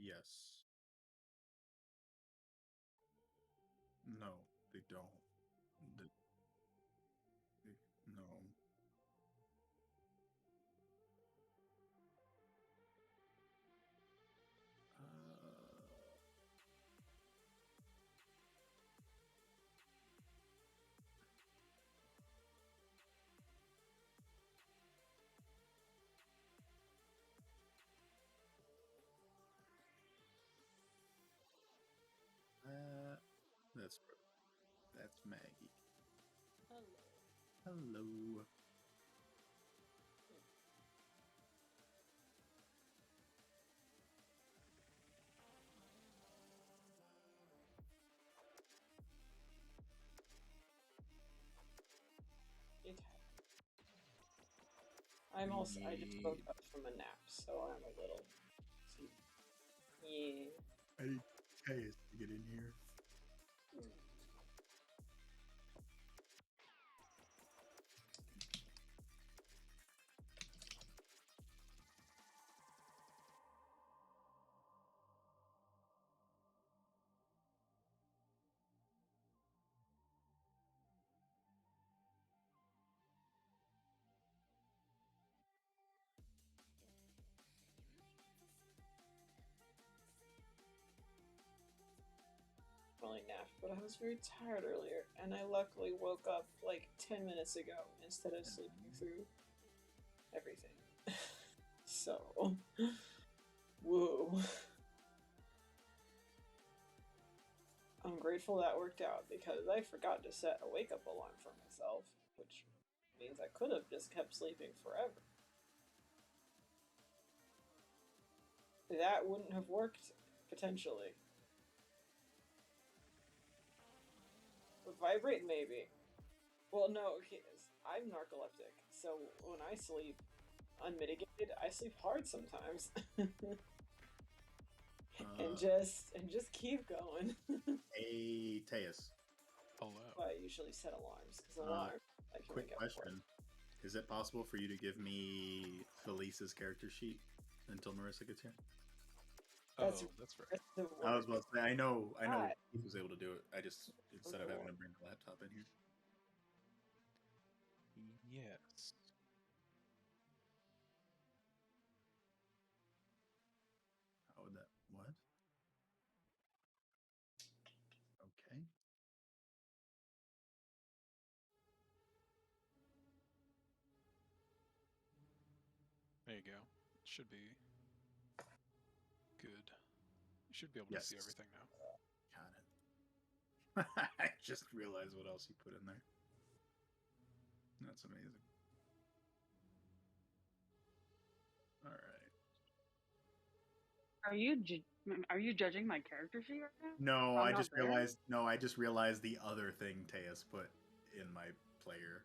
Yes. No, they don't. The, no. Uh, uh, that's Maggie. Hello. Hello. It I just woke up from a nap, so I'm a little sleepy. Yeah. I need Caius to get in here. Really napped, but I was very tired earlier, and I luckily woke up like 10 minutes ago instead of sleeping through everything. So, whoa. I'm grateful that worked out because I forgot to set a wake up alarm for myself, which means I could have just kept sleeping forever. That wouldn't have worked, potentially. Vibrate, maybe. Well, no, okay, I'm narcoleptic, so when I sleep unmitigated, I sleep hard sometimes. and just keep going. Hey, Teus. Hello. I usually set alarms, because alarms I can Quick wake up question. Is it possible for you to give me Felice's character sheet until Marissa gets here? That's That's right. I was about to say, I know Hi. he was able to do it. I just, instead of having to bring the laptop in here. Yes. How would that, what? Okay. There you go. It should be good. You should be able to see everything now. Got it. I just realized what else you put in there. That's amazing. All right. Are you judging my character sheet right now? No, I'm I not just there? realized. No, I just realized the other thing Teus put in my player.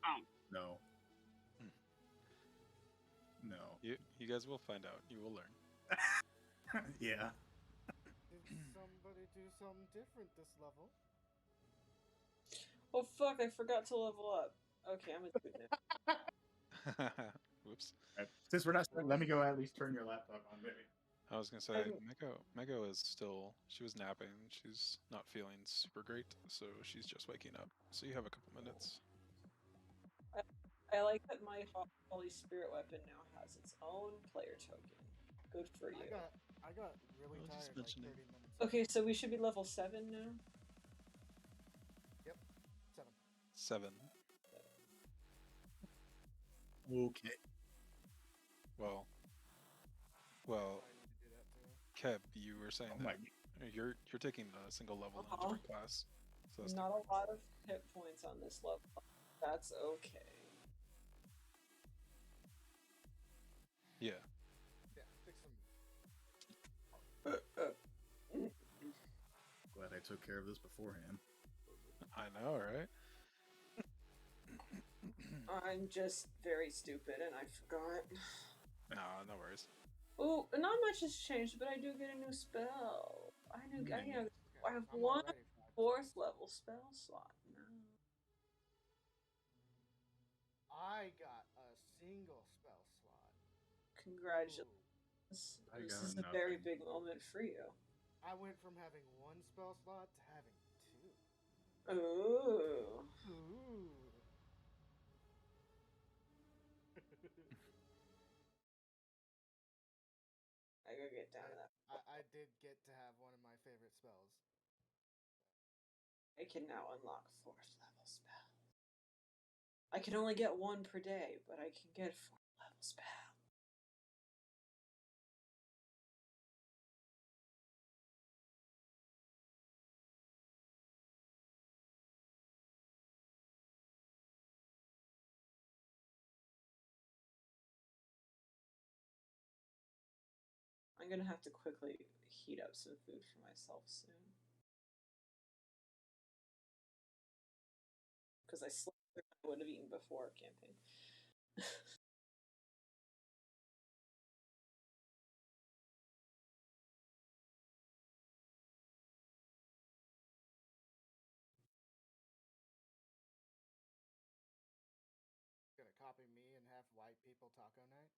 Oh. No. No. You guys will find out. You will learn. Yeah. Did somebody do something different this level? Oh fuck, I forgot to level up. Okay, I'm gonna do it now. Whoops. Right. Since we're not, let me go at least turn your laptop on, maybe. I was gonna say, Mego is still, she was napping. She's not feeling super great, so she's just waking up. So you have a couple minutes. I like that my Holy Spirit weapon now has its own player token. Good for you. I got really tired like 30 minutes. Okay, so we should be level 7 now? Yep. 7. Okay. Well, Keb, you were saying that you're taking a single level in a different class. So that's not a lot of hit points on this level. That's okay. Yeah. Yeah, fix them. Glad I took care of this beforehand. I know, right? I'm just very stupid and I forgot. No, no worries. Ooh, not much has changed, but I do get a new spell. I have one 4th level spell slot now. I got a single spell slot. Congratulations. I This got is a very nothing. big moment for you. I went from having one spell slot to having two. Ooh. Ooh. I gotta get down to that. I did get to have one of my favorite spells. I can now unlock 4th level spells. I can only get one per day, but I can get 4th level spell. I'm gonna have to quickly heat up some food for myself soon. Because I slept I would have eaten before campaign. Gonna copy me and have white people taco night?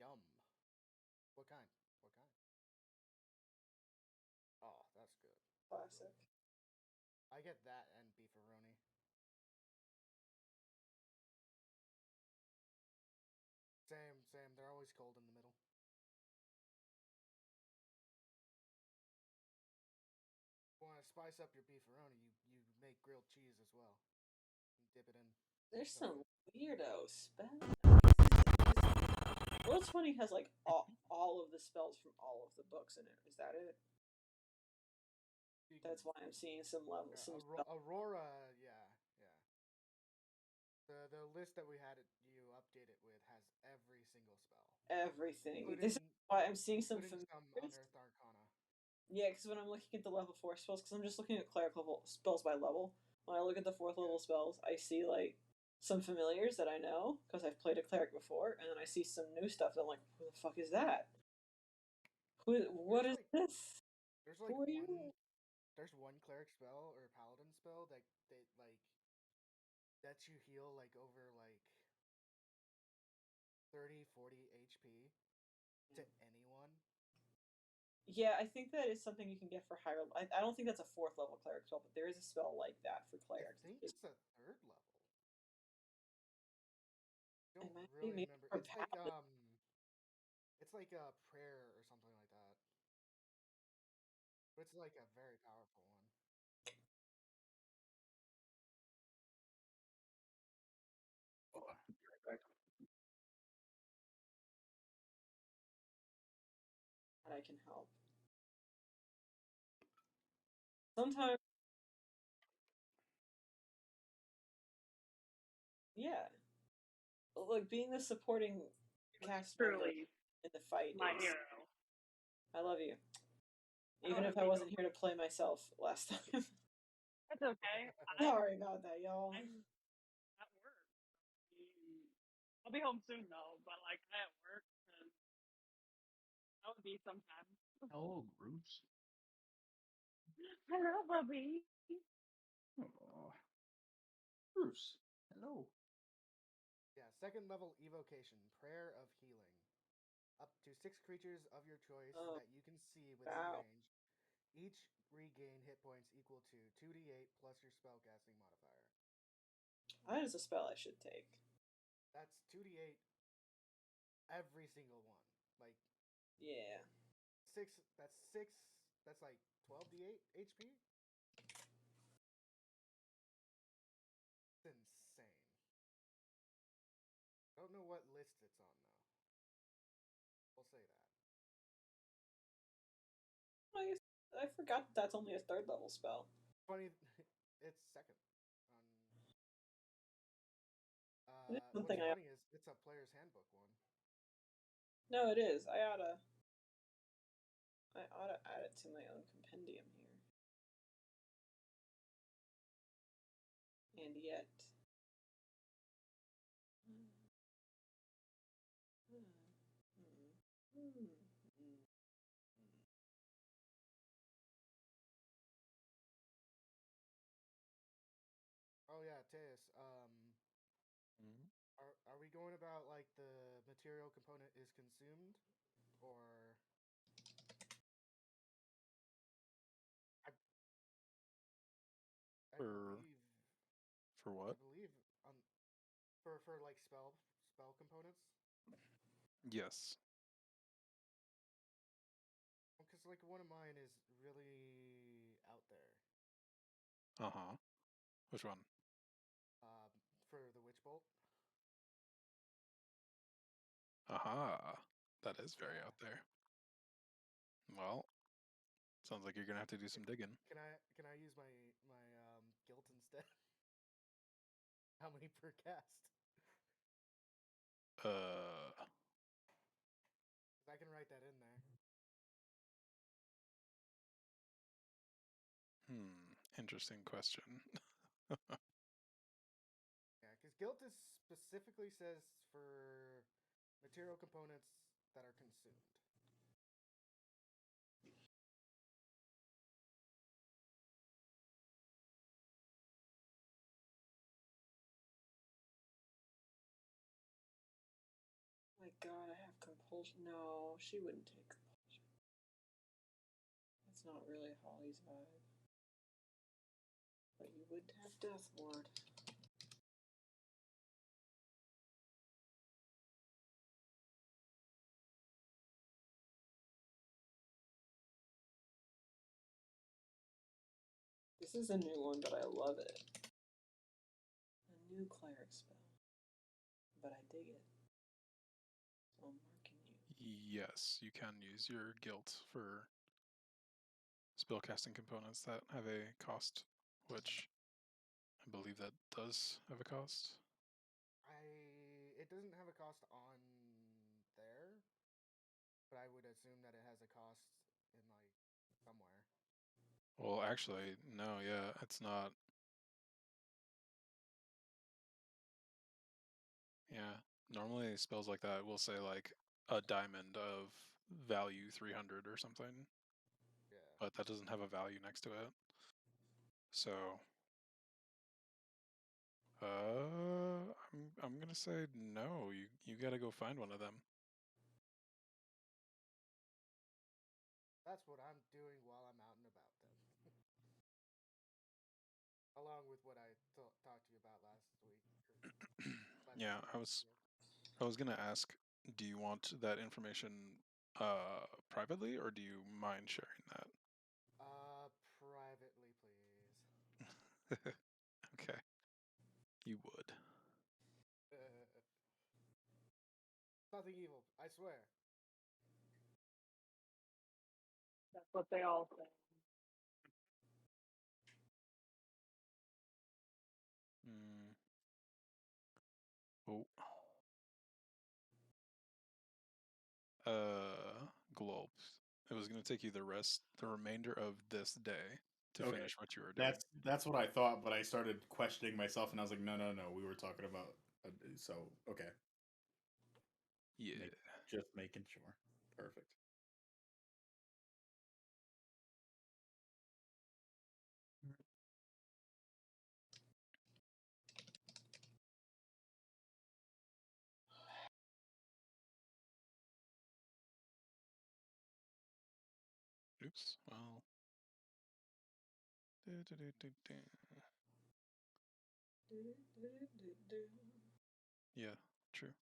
Yum. What kind? What kind? Oh, that's good. Classic. I get that and beefaroni. Same. They're always cold in the middle. Want to spice up your beefaroni, you make grilled cheese as well. You dip it in. There's So some good. weirdo spells. World 20 has like all of the spells from all of the books in it. Is that it? That's why I'm seeing some levels. Aurora, yeah. The list that we had you update it with has every single spell. Everything. This is why I'm seeing some including some Unearthed Arcana. Yeah, because when I'm looking at the level 4 spells, because I'm just looking at cleric level spells by level. When I look at the 4th level spells, I see like some familiars that I know because I've played a cleric before, and then I see some new stuff that I'm like, who the fuck is that? What is this? There's Who are you? There's one cleric spell or paladin spell that like lets you heal like over like 30, 40 HP to anyone. Yeah, I think that is something you can get for higher. I don't think that's a 4th level cleric spell, but there is a spell like that for clerics. I think it's a 3rd level. I don't It really remember. Paladin. It's like a prayer or something like that. But it's like a very powerful one. Oh, I'll be right back. I can help. Sometimes, yeah, like being the supporting cast member Truly, in the fight my is. hero. I love you. Oh, Even if I wasn't here to play myself last time. That's okay. Sorry about that, y'all. I'm at work. I'll be home soon though, but like I'm at work, and that would be sometime. Hello, Bruce. Hello, Bubby. Oh. Bruce, hello. Yeah, 2nd level evocation, prayer of healing. Up to 6 creatures of your choice that you can see within range. Each regain hit points equal to 2d8 plus your spellcasting modifier. That is a spell I should take. That's 2d8 every single one. Like, yeah. 6, that's like 12d8 HP? It's insane. Don't know what list it's on, though. We'll say that. I forgot that's only a 3rd level spell. Funny, it's 2nd. What's funny is it's a player's handbook one. No, it is. I ought to add it to my own compendium here. And yet. Oh yeah, Teus, are we going about like the material component is consumed, or I believe for what? I believe for like spell components. Yes. Because like one of mine is really out there. Which one? For the witch bolt. That is very out there. Well, sounds like you're gonna have to do some digging. Can I use my guilt instead? How many per cast? I can write that in there. Interesting question. Yeah, because guilt is specifically says for material components that are consumed. My God, I have compulsion. No, she wouldn't take compulsion. That's not really Holly's vibe. But you would have Death Ward. This is a new one, but I love it. A new cleric spell. But I dig it. So I'm marking you. Yes, you can use your guilt for spellcasting components that have a cost, which I believe that does have a cost. It doesn't have a cost on there, but I would assume that it has a cost in like somewhere. Well, actually, no, yeah, it's not. Yeah, normally spells like that will say like a diamond of value 300 or something. Yeah. But that doesn't have a value next to it. So I'm gonna say no. You gotta go find one of them. That's what I'm doing while I'm out and about, then. Along with what I talked to you about last week. Yeah, I was gonna ask, do you want that information privately, or do you mind sharing that? Privately, please. Okay. You would. Nothing evil, I swear. That's what they all say. Oh. Globes. It was gonna take you the remainder of this day to finish what you were doing. That's what I thought, but I started questioning myself, and I was like, no, we were talking about. So okay. Yeah. Just making sure. Perfect. Oops. Well. Yeah. True.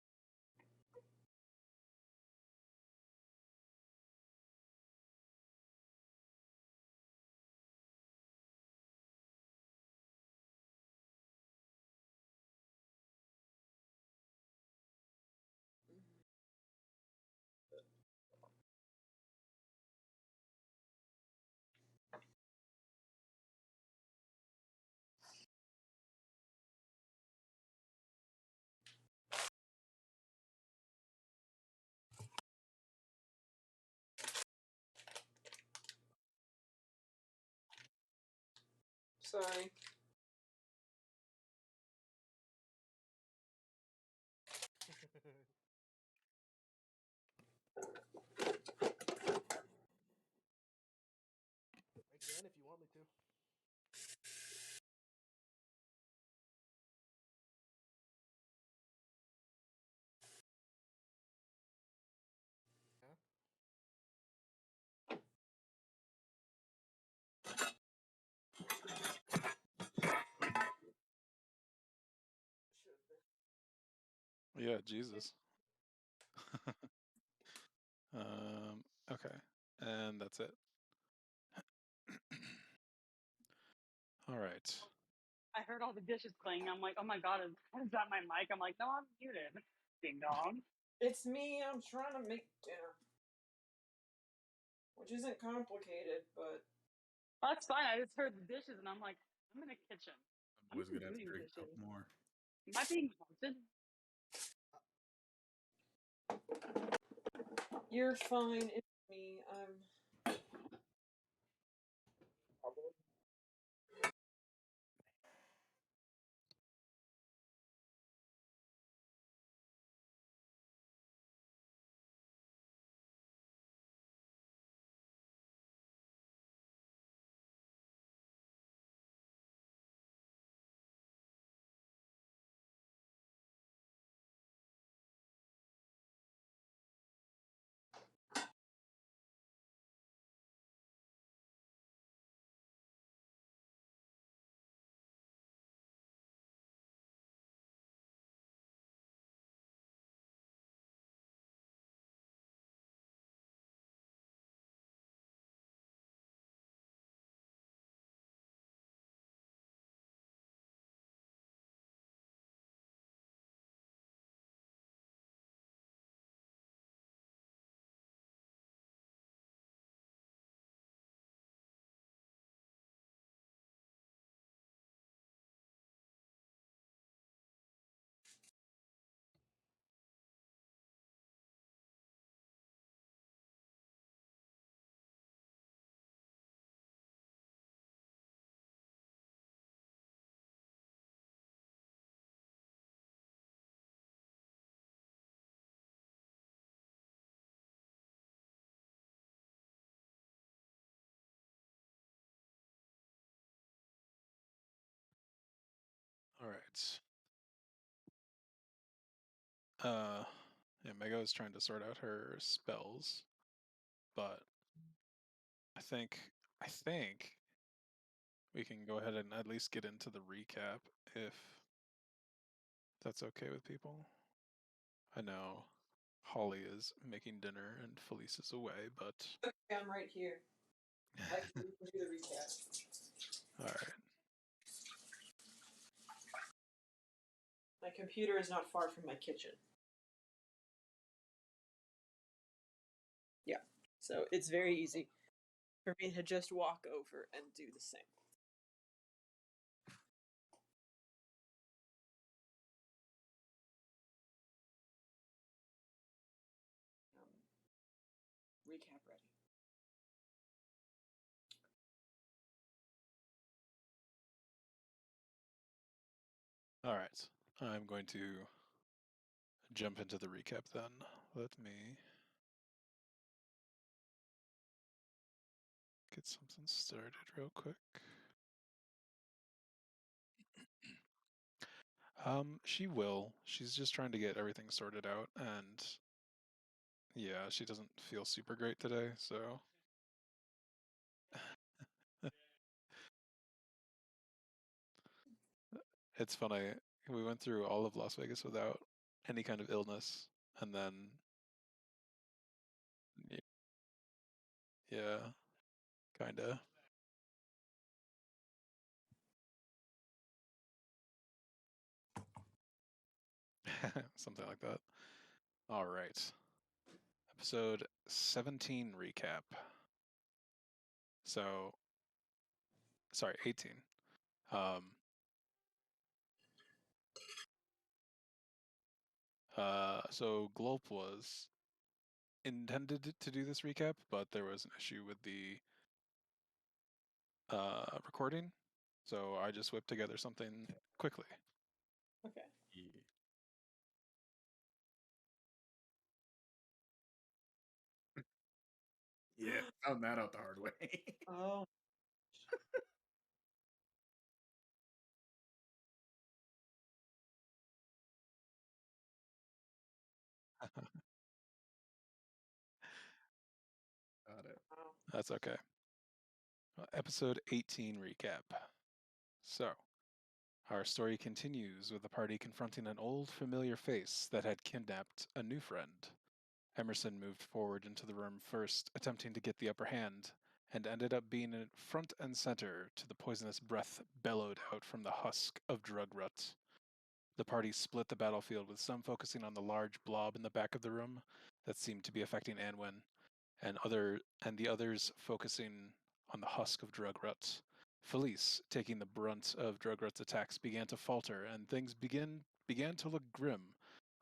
Sorry. Again, if you want me to. Yeah, Jesus. Okay, and that's it. All right. I heard all the dishes clang. I'm like, oh my god, is that my mic? I'm like, no, I'm muted. Ding dong. It's me. I'm trying to make dinner, which isn't complicated, but That's fine. I just heard the dishes, and I'm like, I'm in the kitchen. I was I'm gonna have to doing drink a dishes. couple more. Am I being haunted? you're fine. It's me. I'm. All right. Yeah, Mega is trying to sort out her spells, but I think we can go ahead and at least get into the recap if that's okay with people. I know Holly is making dinner and Felice is away, but Okay, I'm right here. I can do the recap. all right. My computer is not far from my kitchen. Yeah, so it's very easy for me to just walk over and do the same. Recap ready. All right. I'm going to jump into the recap then. Let me get something started real quick. She will. She's just trying to get everything sorted out, and yeah, she doesn't feel super great today, so. It's funny. We went through all of Las Vegas without any kind of illness, and then, yeah, kinda. Something like that. All right. Episode 17 recap. So, sorry, 18. Um, so Glolp was intended to do this recap, but there was an issue with the recording, so I just whipped together something quickly. Okay. Yeah. Yeah, found that out the hard way. Oh. Got it. Wow. That's okay. Episode 18 recap. So, Our story continues with the party confronting an old familiar face that had kidnapped a new friend. Emerson moved forward into the room first, attempting to get the upper hand, and ended up being front and center to the poisonous breath bellowed out from the husk of drug rut. The party split the battlefield, with some focusing on the large blob in the back of the room that seemed to be affecting Anwen, and the others focusing on the husk of drug rut. Felice, taking the brunt of drug rut's attacks, began to falter, and things began to look grim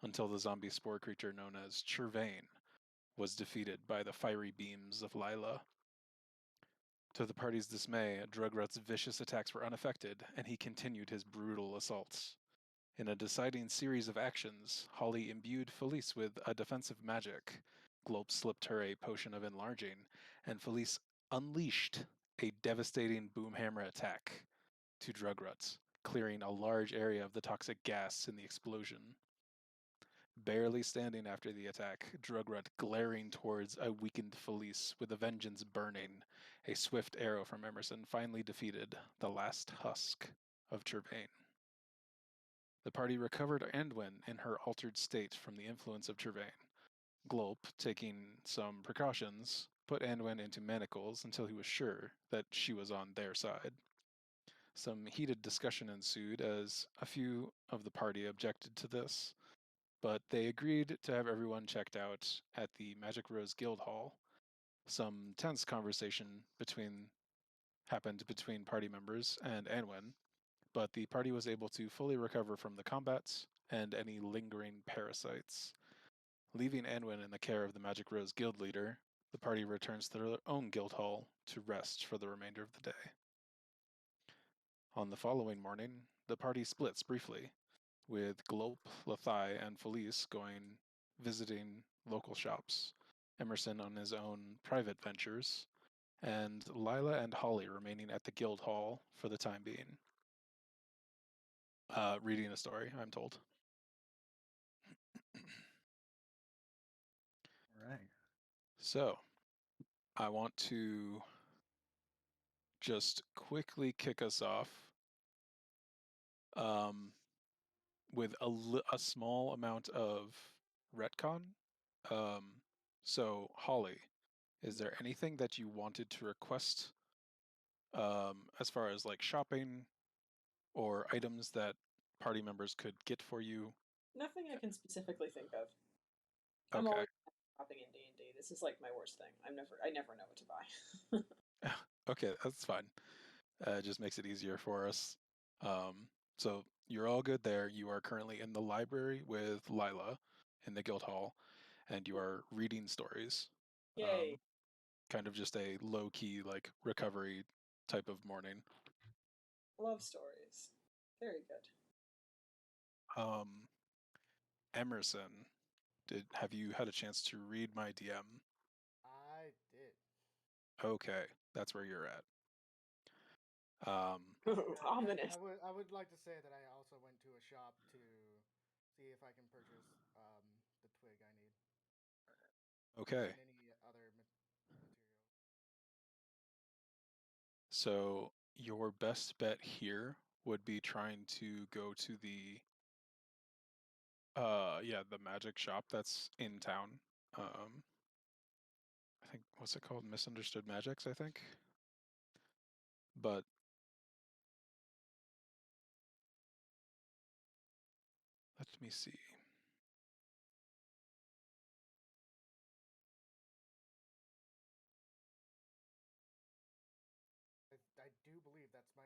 until the zombie spore creature known as Sylvan was defeated by the fiery beams of Lila. To the party's dismay, Drugrut's vicious attacks were unaffected, and he continued his brutal assaults. In a deciding series of actions, Holly imbued Felice with a defensive magic. Glope slipped her a potion of enlarging, and Felice unleashed a devastating boomhammer attack to Drugrut, clearing a large area of the toxic gas in the explosion. Barely standing after the attack, Drugrut glaring towards a weakened Felice with a vengeance burning, a swift arrow from Emerson finally defeated the last husk of Chirvain. The party recovered Anwen in her altered state from the influence of Chirvain. Glope, taking some precautions, put Anwen into manacles until he was sure that she was on their side. Some heated discussion ensued as a few of the party objected to this, but they agreed to have everyone checked out at the Magic Rose Guild Hall. Some tense conversation happened between party members and Anwen, but the party was able to fully recover from the combats and any lingering parasites. Leaving Anwen in the care of the Magic Rose Guild leader, the party returns to their own guild hall to rest for the remainder of the day. On the following morning, the party splits briefly, with Glope, Lathai, and Felice visiting local shops, Emerson on his own private ventures, and Lila and Holly remaining at the guild hall for the time being. Reading a story, I'm told. All right. So, I want to just quickly kick us off with a small amount of retcon. So, Holly, is there anything that you wanted to request as far as like shopping or items that party members could get for you? Nothing I can specifically think of. I'm Okay. always shopping in D&D. This is like my worst thing. I never know what to buy. Okay, that's fine. It just makes it easier for us. So you're all good there. You are currently in the library with Lila in the guild hall, and you are reading stories. Yay. Kind of just a low-key, like, recovery type of morning. Love stories. Very good. Emerson, have you had a chance to read my DM? I did. Okay, that's where you're at. Ominous. I would like to say that I also went to a shop to see if I can purchase the twig I need. Okay. And any other materials. So your best bet here would be trying to go to the the magic shop that's in town. I think, what's it called? Misunderstood Magics, I think. But let me see. I do believe that's my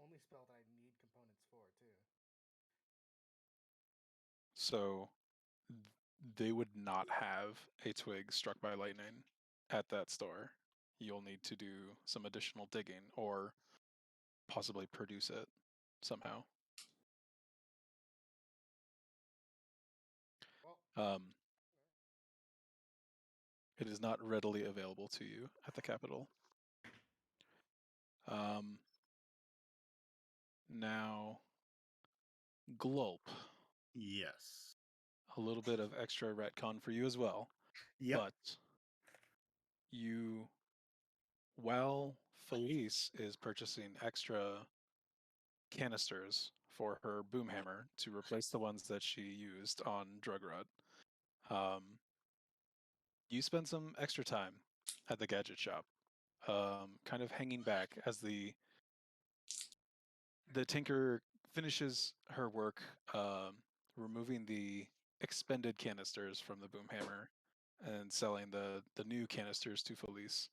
only spell that I need components for too. So they would not have a twig struck by lightning at that store. You'll need to do some additional digging or possibly produce it somehow. Well, it is not readily available to you at the capital. Now, Glope. Yes. A little bit of extra retcon for you as well. Yep. But while Felice is purchasing extra canisters for her boom hammer to replace the ones that she used on Drugrut. You spend some extra time at the gadget shop, kind of hanging back as the tinker finishes her work, removing the expended canisters from the boom hammer and selling the new canisters to Felice.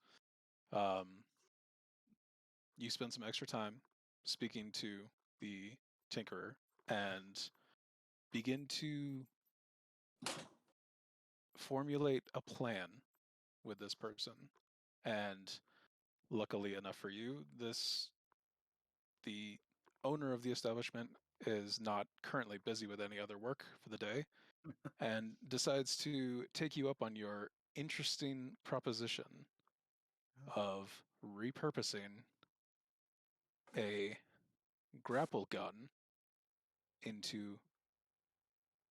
You spend some extra time speaking to the tinkerer and begin to formulate a plan with this person. And luckily enough for you, the owner of the establishment is not currently busy with any other work for the day and decides to take you up on your interesting proposition of repurposing a grapple gun into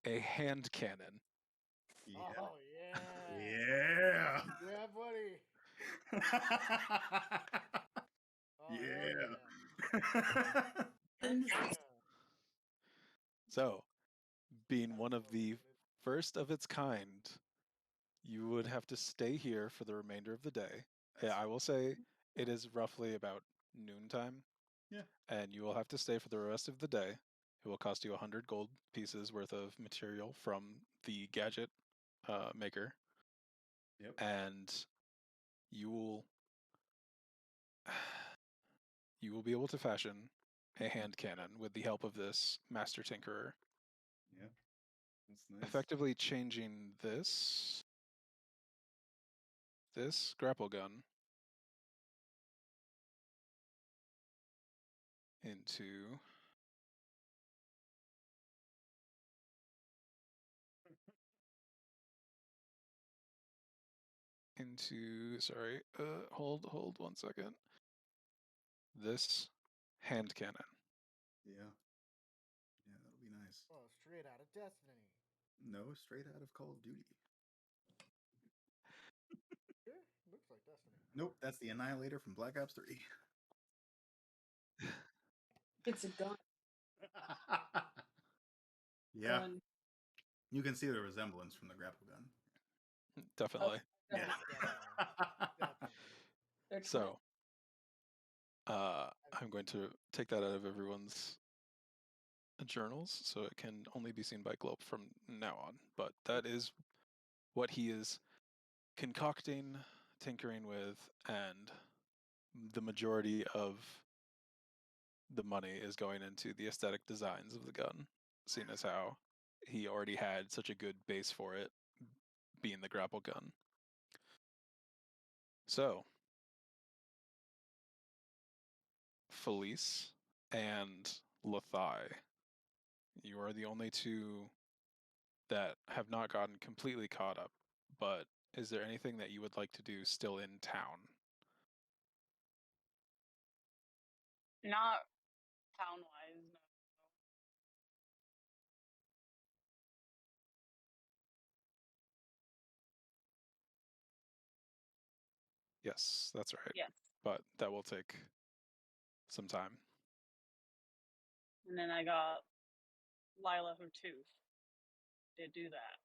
a hand cannon. Yeah. Oh yeah. Yeah. Yeah, buddy. Oh hell Yeah. yeah. So, being That's one of so the excited. first of its kind, you would have to stay here for the remainder of the day. Yeah, I will say it is roughly about noontime. Yeah. And you will have to stay for the rest of the day. It will cost you 100 gold pieces worth of material from the gadget maker. Yep. And you will be able to fashion a hand cannon with the help of this master tinkerer. Yeah. That's nice. Effectively changing this grapple gun into sorry, hold 1 second. This hand cannon. Yeah. Yeah, that'll be nice. Oh, straight out of Destiny. No, straight out of Call of Duty. Sure, looks like Destiny. Nope, that's the Annihilator from Black Ops 3. It's a gun. Yeah. Gun. You can see the resemblance from the grapple gun. Definitely. Oh, Yeah. Definitely. They're So, I'm going to take that out of everyone's journals, so it can only be seen by Globe from now on. But that is what he is concocting, tinkering with, and the majority of the money is going into the aesthetic designs of the gun, seeing as how he already had such a good base for it, being the grapple gun. So, Felice and Lathai, you are the only two that have not gotten completely caught up, but is there anything that you would like to do still in town? Not town wise, no. Yes, that's right. Yes. But that will take some time. And then I got Lila her tooth. Did do that.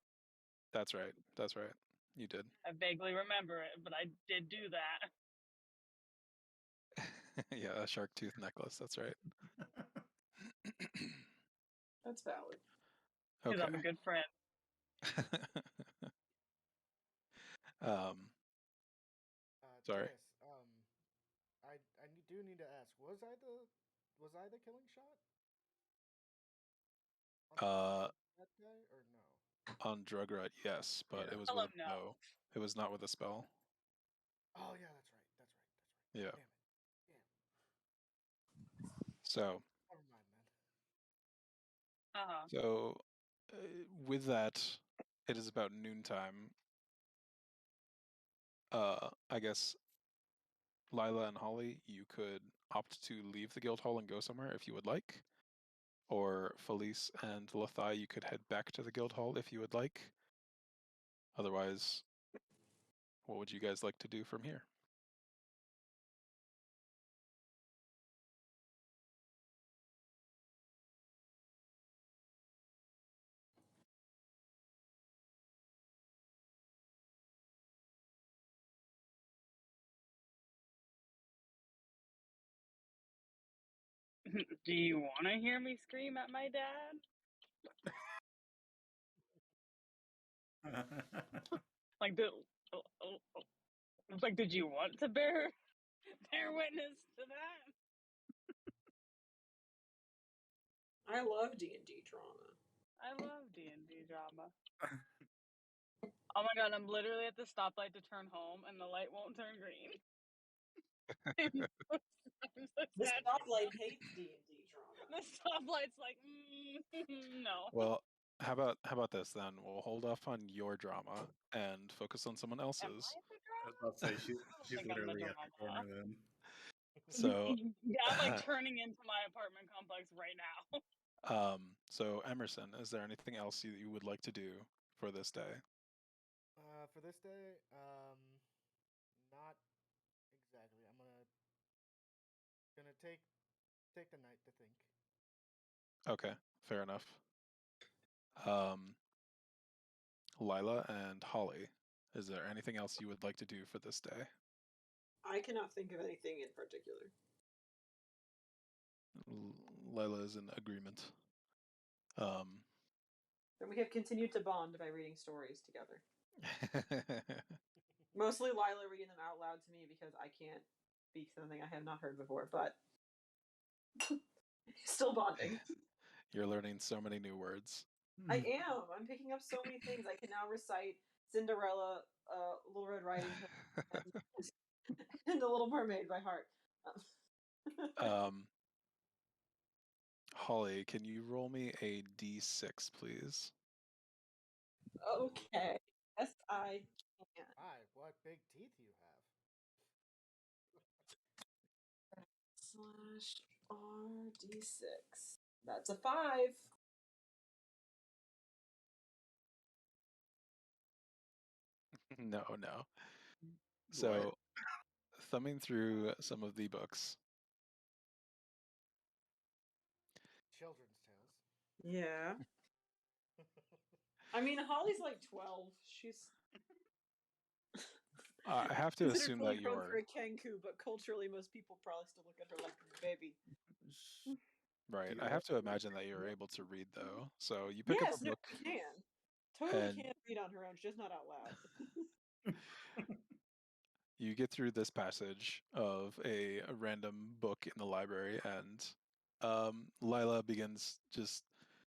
That's right. That's right. You did. I vaguely remember it, but I did do that. Yeah, a shark tooth necklace. That's right. That's valid. Because Okay. I'm a good friend. Sorry. Dennis, I do need to ask, was I the killing shot? Uh, That guy or no? on Drugrut, yes, but Yeah. it was Tell with him a no. It was not with a spell. Oh yeah, that's right. That's right. Yeah. Damn it. So, Never mind then. so with that, it is about noontime. I guess Lila and Holly, you could opt to leave the guild hall and go somewhere if you would like. Or Felice and Lathai, you could head back to the guild hall if you would like. Otherwise, what would you guys like to do from here? Do you want to hear me scream at my dad? Like, like, did you want to bear witness to that? I love D&D drama. I love D&D drama. Oh my god, I'm literally at the stoplight to turn home, and the light won't turn green. The stoplight hates D&D drama. The stoplight's like, no. Well, how about this then? We'll hold off on your drama and focus on someone else's. Am I the drama? I was about to say she's think I'm the literally at the drama. corner then. So yeah, I'm like turning into my apartment complex right now. So Emerson, is there anything else you would like to do for this day? For this day, not exactly. I'm gonna take the night to think. Okay, fair enough. Lila and Holly, is there anything else you would like to do for this day? I cannot think of anything in particular. Lila is in agreement. And we have continued to bond by reading stories together. Mostly Lila reading them out loud to me because I can't speak something I have not heard before, but still bonding. You're learning so many new words. I am. I'm picking up so many things. I can now recite Cinderella, Little Red Riding Hood, and The Little Mermaid by heart. Holly, can you roll me a d6, please? Okay. Yes, I can. Hi, what big teeth you have. /RD6. That's a 5. No. So, thumbing through some of the books. Children's tales. Yeah. I mean, Holly's like 12. She's. I have to assume that you are for a Kenku, but culturally, most people probably still look at her like a baby. Right. I have to imagine that you're able to read, though. So you pick up a book. Yes, no, she can. Totally can read on her own, just not out loud. You get through this passage of a random book in the library, and Lila begins just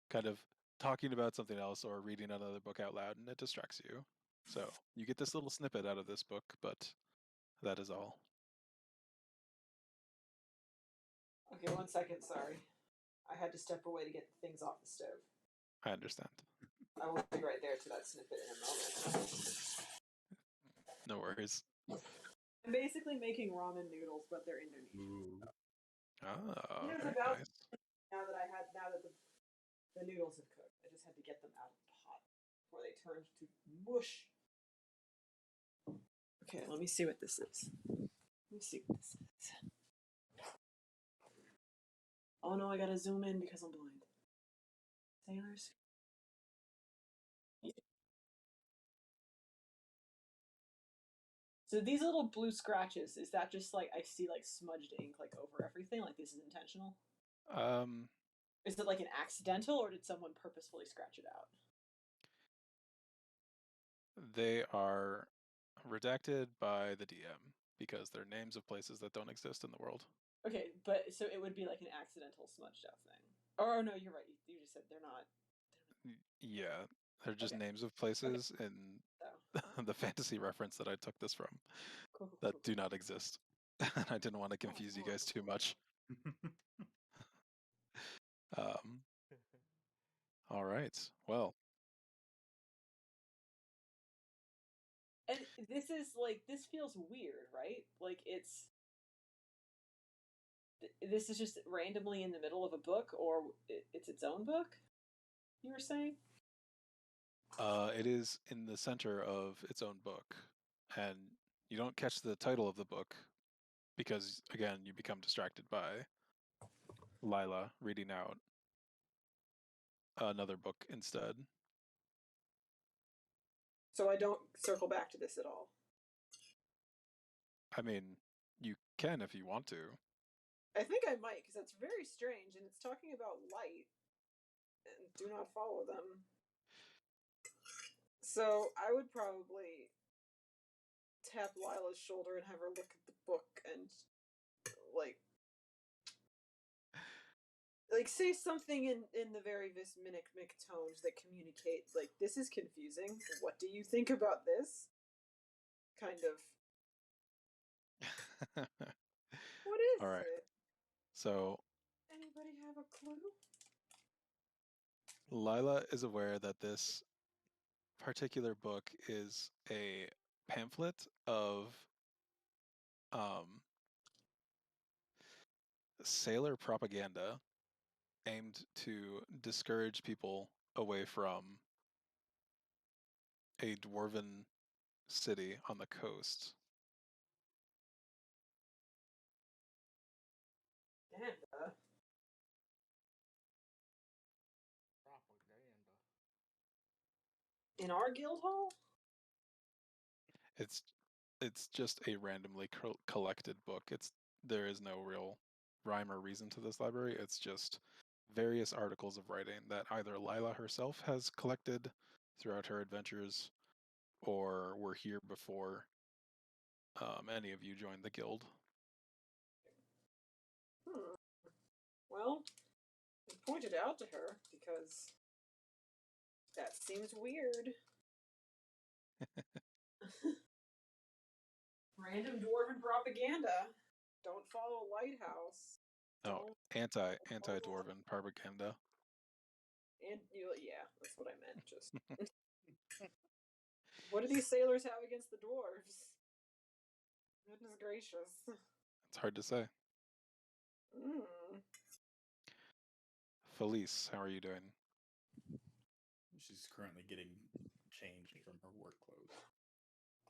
kind of talking about something else or reading another book out loud, and it distracts you. So you get this little snippet out of this book, but that is all. Okay, 1 second, sorry. I had to step away to get the things off the stove. I understand. I will be right there to that snippet in a moment. No worries. I'm basically making ramen noodles, but they're Indonesian. Oh, It was very about nice. now that the noodles have cooked. I just had to get them out of the pot before they turned to mush. Okay, let me see what this is. Oh no, I gotta zoom in because I'm blind. Sailors. So these little blue scratches, is that just like I see like smudged ink like over everything? Like this is intentional? Is it like an accidental, or did someone purposefully scratch it out? They are redacted by the DM because they're names of places that don't exist in the world. Okay, but so it would be like an accidental smudged out thing. Or no, you're right. You just said they're not. Yeah, they're just names of places in the fantasy reference that I took this from that do not exist. I didn't want to confuse you guys too much. All right. Well. And this is like, this feels weird, right? Like this is just randomly in the middle of a book, or it's its own book? You were saying? It is in the center of its own book, and you don't catch the title of the book because, again, you become distracted by Lila reading out another book instead. So I don't circle back to this at all? I mean, you can if you want to. I think I might, because that's very strange, and it's talking about light, and do not follow them. So I would probably tap Lila's shoulder and have her look at the book and, like say something in the very Visminic tones that communicate, like, this is confusing. What do you think about this? Kind of. What is All right. it? So Anybody have a clue? Lila is aware that this particular book is a pamphlet of sailor propaganda aimed to discourage people away from a dwarven city on the coast. Propaganda. In our guild hall? It's just a randomly collected book. There is no real rhyme or reason to this library. It's just various articles of writing that either Lila herself has collected throughout her adventures, or were here before any of you joined the guild. Well, I pointed out to her because that seems weird. Random dwarven propaganda. Don't follow Lighthouse. Oh, anti-dwarven propaganda. And yeah, that's what I meant. Just what do these sailors have against the dwarves? Goodness gracious. It's hard to say. Felice, how are you doing? She's currently getting changed from her work clothes.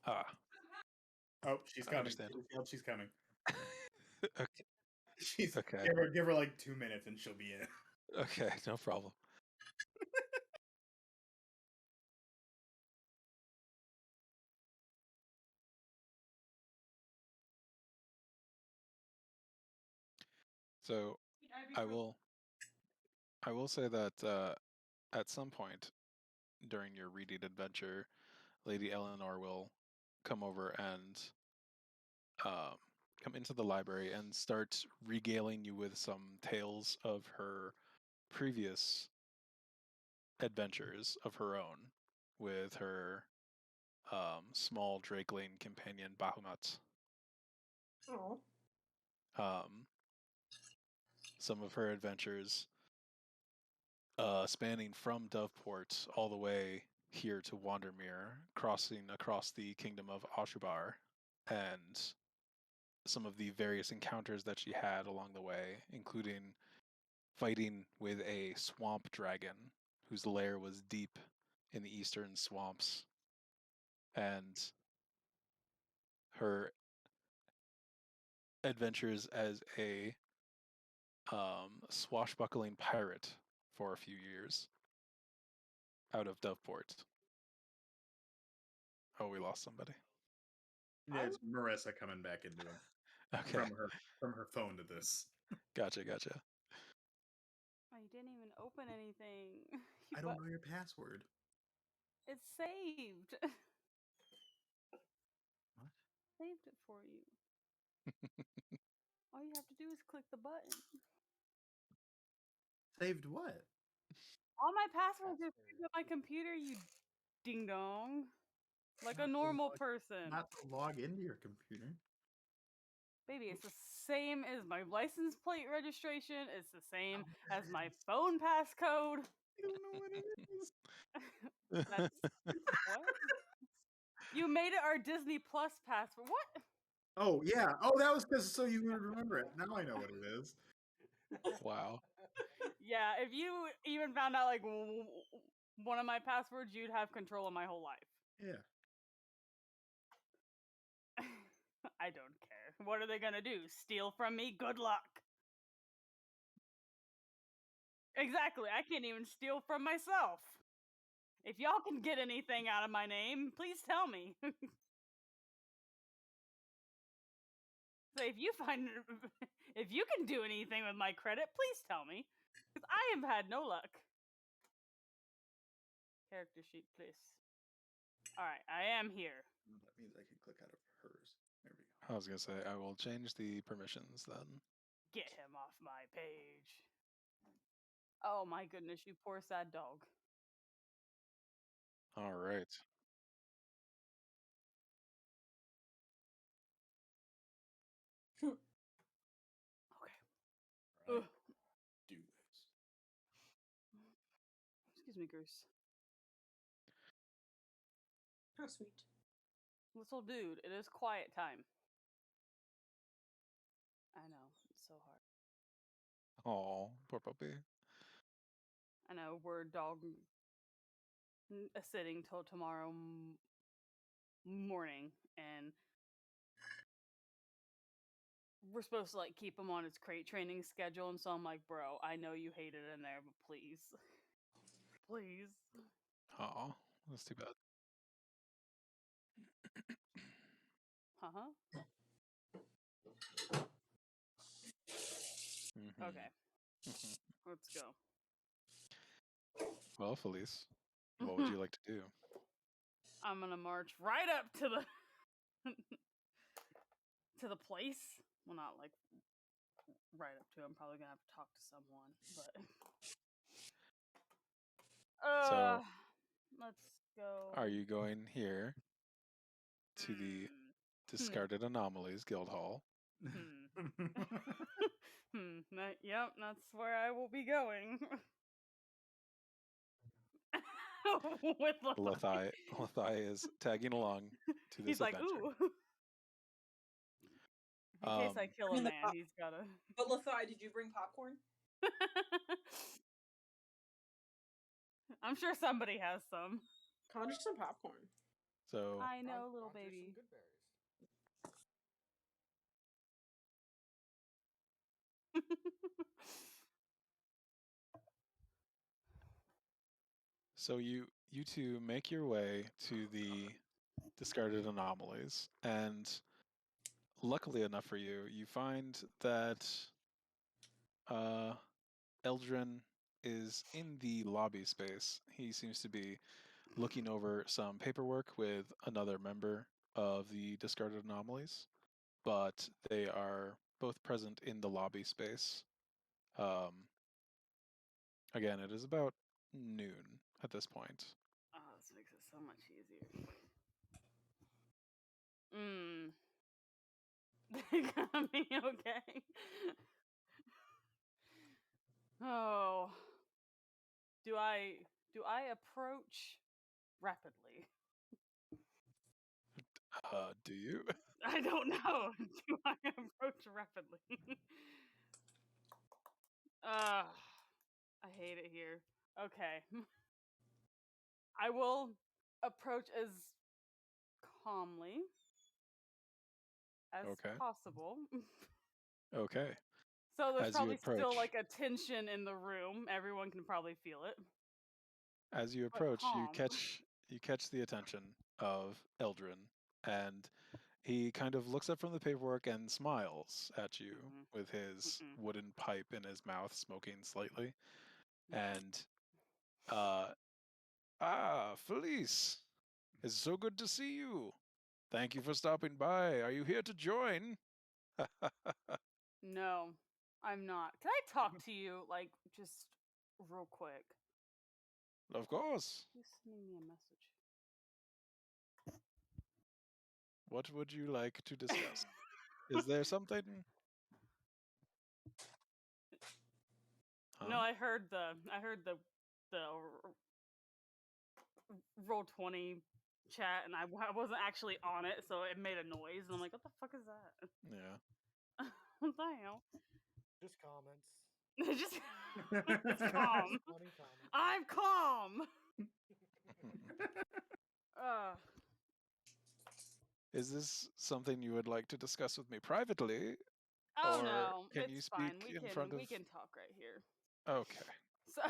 Ah. Oh, she's coming. She's coming. Okay. Okay. Give her like 2 minutes and she'll be in. Okay, no problem. So I will say that at some point during your reading adventure, Lady Eleanor will come over and come into the library and start regaling you with some tales of her previous adventures of her own with her small drakeling companion Bahamut. Oh. Some of her adventures spanning from Doveport all the way here to Wandermere, crossing across the kingdom of Ashubar, and some of the various encounters that she had along the way, including fighting with a swamp dragon whose lair was deep in the eastern swamps, and her adventures as a swashbuckling pirate for a few years out of Doveport. Oh, we lost somebody. Yeah, it's Marissa coming back into it. Okay. From her phone to this. Gotcha. Oh, you didn't even open anything. I don't know your password. It's saved. What? Saved it for you. All you have to do is click the button. Saved what? All my passwords are saved on my computer, you ding dong. Like a normal person. Not to log into your computer. Baby, it's the same as my license plate registration. It's the same as my phone passcode. I don't know what it is. That's what? You made it our Disney Plus password. What? Oh, yeah. Oh, that was because so you would remember it. Now I know what it is. Wow. Yeah, if you even found out like one of my passwords, you'd have control of my whole life. Yeah. I don't care. What are they gonna do? Steal from me? Good luck. Exactly. I can't even steal from myself. If y'all can get anything out of my name, please tell me. So if you find if you can do anything with my credit, please tell me, because I have had no luck. Character sheet, please. All right, I am here. That means I can click out of hers. There we go. I was gonna say I will change the permissions then. Get him off my page. Oh my goodness, you poor sad dog. All right. Okay. Right. Ugh. Do this. Excuse me, Goose. How sweet. Little dude, it is quiet time. I know, it's so hard. Oh, poor puppy. I know, we're dog sitting till tomorrow morning, and we're supposed to like keep him on his crate training schedule, and so I'm like, bro, I know you hate it in there, but please, please. Oh, that's too bad. Uh-huh. Mhm. Okay, let's go. Well, Felice, what would you like to do? I'm gonna march right up to the to the place. Well, not like right up to. I'm probably gonna have to talk to someone, but So, let's go. are you going here to the Discarded Anomalies Guild Hall? Yep, that's where I will be going. With Lethai. Lethai is tagging along to this He's like, adventure. ooh. In case I kill a man, he's gotta. But Lethai, did you bring popcorn? I'm sure somebody has some. Conjure some popcorn. So I know, little Conjure baby. some good berries. So you two make your way to the Discarded Anomalies, and luckily enough for you, you find that Eldrin is in the lobby space. He seems to be looking over some paperwork with another member of the Discarded Anomalies, but they are both present in the lobby space. Again, it is about noon at this point. Oh, this makes it so much easier. They got me okay. Oh. Do I approach rapidly? Do you? I don't know. Do I approach rapidly? I hate it here. Okay. I will approach as calmly as Okay. possible. Okay. So there's As you probably still approach- like a tension in the room. Everyone can probably feel it. As you But approach, you calm. catch the attention of Eldrin, and he kind of looks up from the paperwork and smiles at you with his wooden pipe in his mouth, smoking slightly. And Felice, it's so good to see you. Thank you for stopping by. Are you here to join? No, I'm not. Can I talk to you, like, just real quick? Of course. You sending me a message. What would you like to discuss? Is there something? No, I heard the Roll20 chat, and I wasn't actually on it, so it made a noise, and I'm like, what the fuck is that? Yeah. What the hell? Just comments. Just it's calm. Funny comments. I'm calm. Is this something you would like to discuss with me privately? Oh or no, can it's you fine. speak in front of? We can talk right here. Okay. So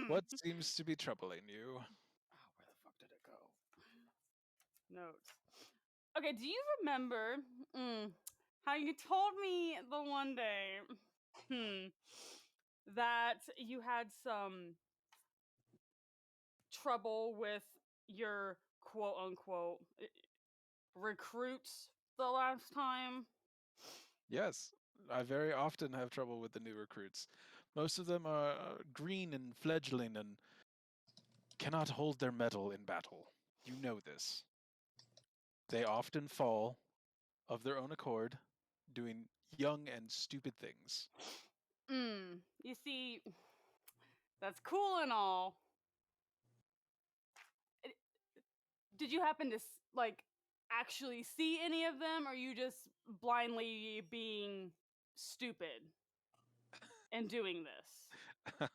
What seems to be troubling you? Oh, where the fuck did it go? Notes. Okay, do you remember how you told me the one day that you had some trouble with your quote unquote recruits the last time. Yes, I very often have trouble with the new recruits. Most of them are green and fledgling and cannot hold their mettle in battle. You know this. They often fall of their own accord, doing young and stupid things. You see, that's cool and all. Did you happen to actually see any of them, or are you just blindly being stupid and doing this?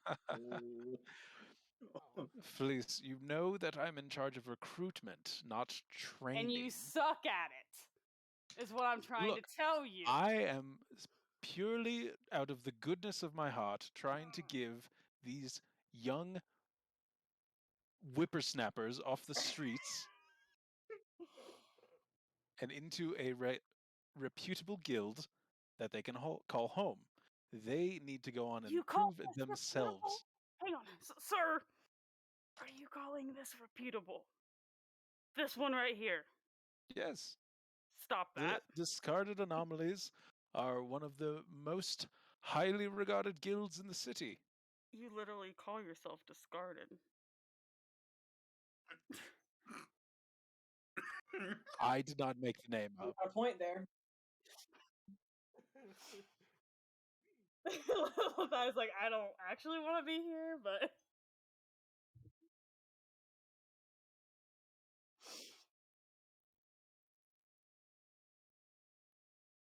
Felice, you know that I'm in charge of recruitment, not training. And you suck at it, is what I'm trying to tell you. I am purely out of the goodness of my heart trying to give these young whippersnappers off the streets and into a reputable guild that they can call home. They need to go on and prove themselves. Hang on, sir. Are you calling this reputable? This one right here. Yes. Stop that. The Discarded Anomalies are one of the most highly regarded guilds in the city. You literally call yourself Discarded. I did not make the name up. A point there. I was like, I don't actually want to be here, but...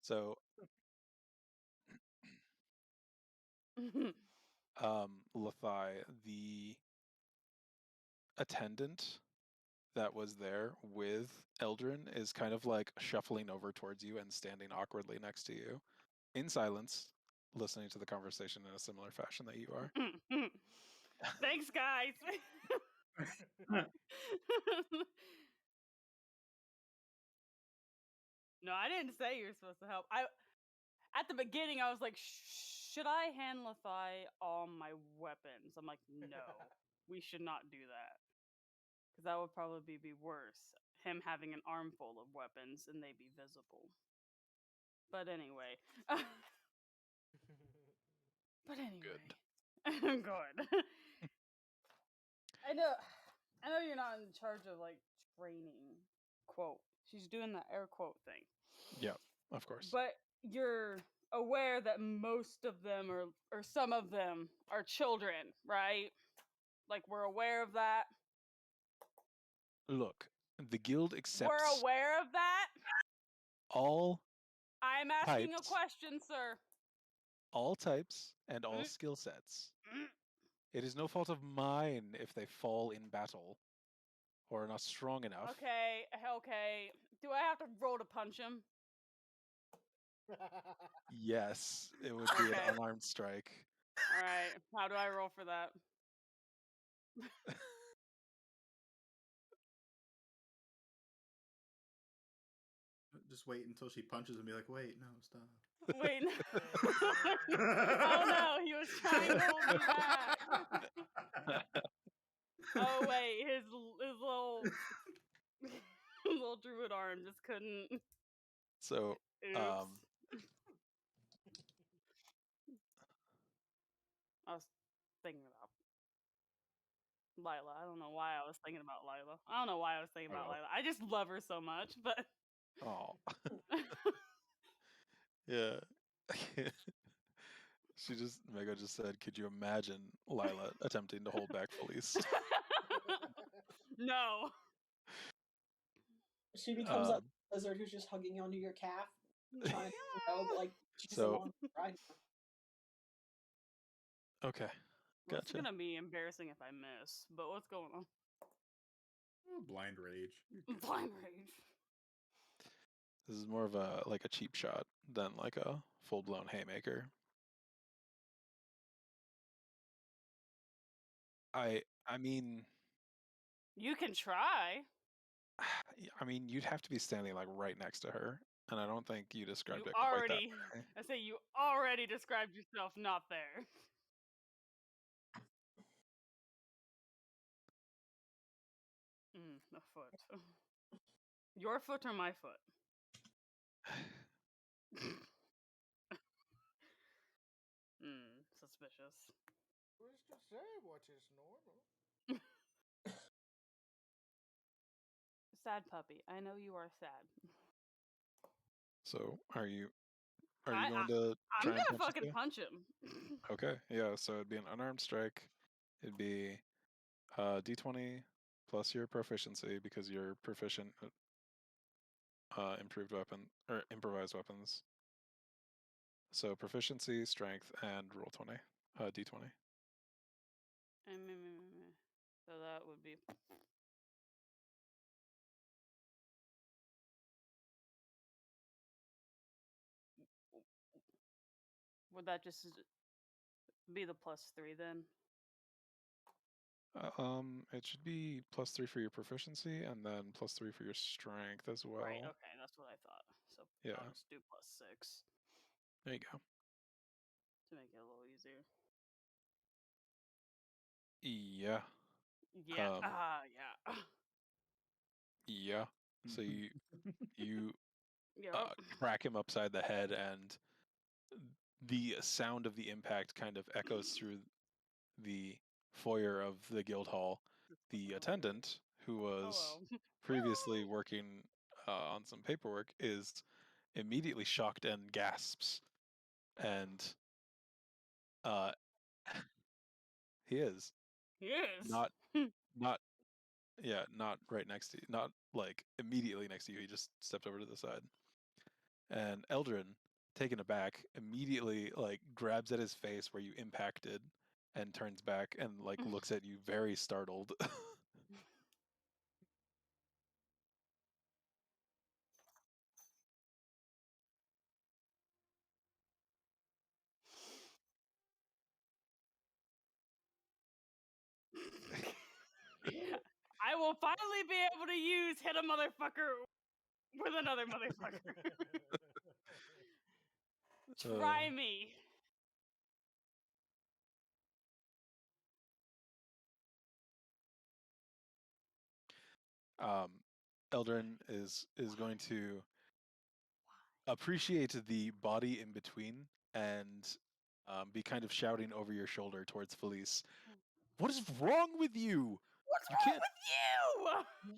So, Lethai, the attendant that was there with Eldrin is kind of like shuffling over towards you and standing awkwardly next to you in silence, listening to the conversation in a similar fashion that you are. Thanks, guys. No, I didn't say you're supposed to help. At the beginning, I was like, should I hand Lethai all my weapons? I'm like, no, we should not do that. Because that would probably be worse. Him having an armful of weapons and they be visible. But anyway. Good. Good. I know you're not in charge of like training. Quote. She's doing the air quote thing. Yeah, of course. But you're aware that most of them or some of them are children, right? Like we're aware of that. Look, the guild accepts. We're aware of that. All. I'm asking a question, sir. All types and all skill sets. It is no fault of mine if they fall in battle or are not strong enough. Okay. Do I have to roll to punch him? Yes, it would be an unarmed strike. All right. How do I roll for that? Just wait until she punches and be like, wait, no, stop. Wait. Oh no, he was trying to hold me back. Oh wait, his little druid arm just couldn't. So, I was thinking about Lila. I don't know why I was thinking about Lila. I just love her so much, but. Oh. Yeah. Mega just said, could you imagine Lila attempting to hold back Felice? No. She becomes a lizard who's just hugging onto your calf. Trying to like she's along the ride. Okay. Gotcha. It's gonna be embarrassing if I miss, but what's going on? Blind rage. Blind rage. This is more of a cheap shot than like a full-blown haymaker. I mean, you can try. I mean, you'd have to be standing like right next to her, And I don't think you described You it quite that already, way. I say you already described yourself not there. A foot. Your foot or my foot? Suspicious. Who's to say what is normal? Sad puppy. I know you are sad. So are you going to I'm try and gonna punch fucking this guy? punch him. Okay, yeah, so it'd be an unarmed strike. It'd be d20 plus your proficiency because you're proficient at improved weapon or improvised weapons. So proficiency, strength, and roll 20. D20. So that would be. Would that just be the +3 then? It should be +3 for your proficiency and then +3 for your strength as well. Right. Okay, that's what I thought. So Yeah. I'll just do +6 There you go. to make it a little easier. Yeah. Yeah. Yeah. Yeah. So you Yep. crack him upside the head, and the sound of the impact kind of echoes through the foyer of the guild hall. The attendant, who was Hello. previously working on some paperwork, is immediately shocked and gasps. And he is He is. not not right next to you, not like immediately next to you. He just stepped over to the side. And Eldrin, taken aback, immediately like grabs at his face where you impacted and turns back and like looks at you very startled. I will finally be able to hit a motherfucker with another motherfucker. Try me. Eldrin is going to appreciate the body in between and be kind of shouting over your shoulder towards Felice. What is wrong with you? What's You wrong can't. with you?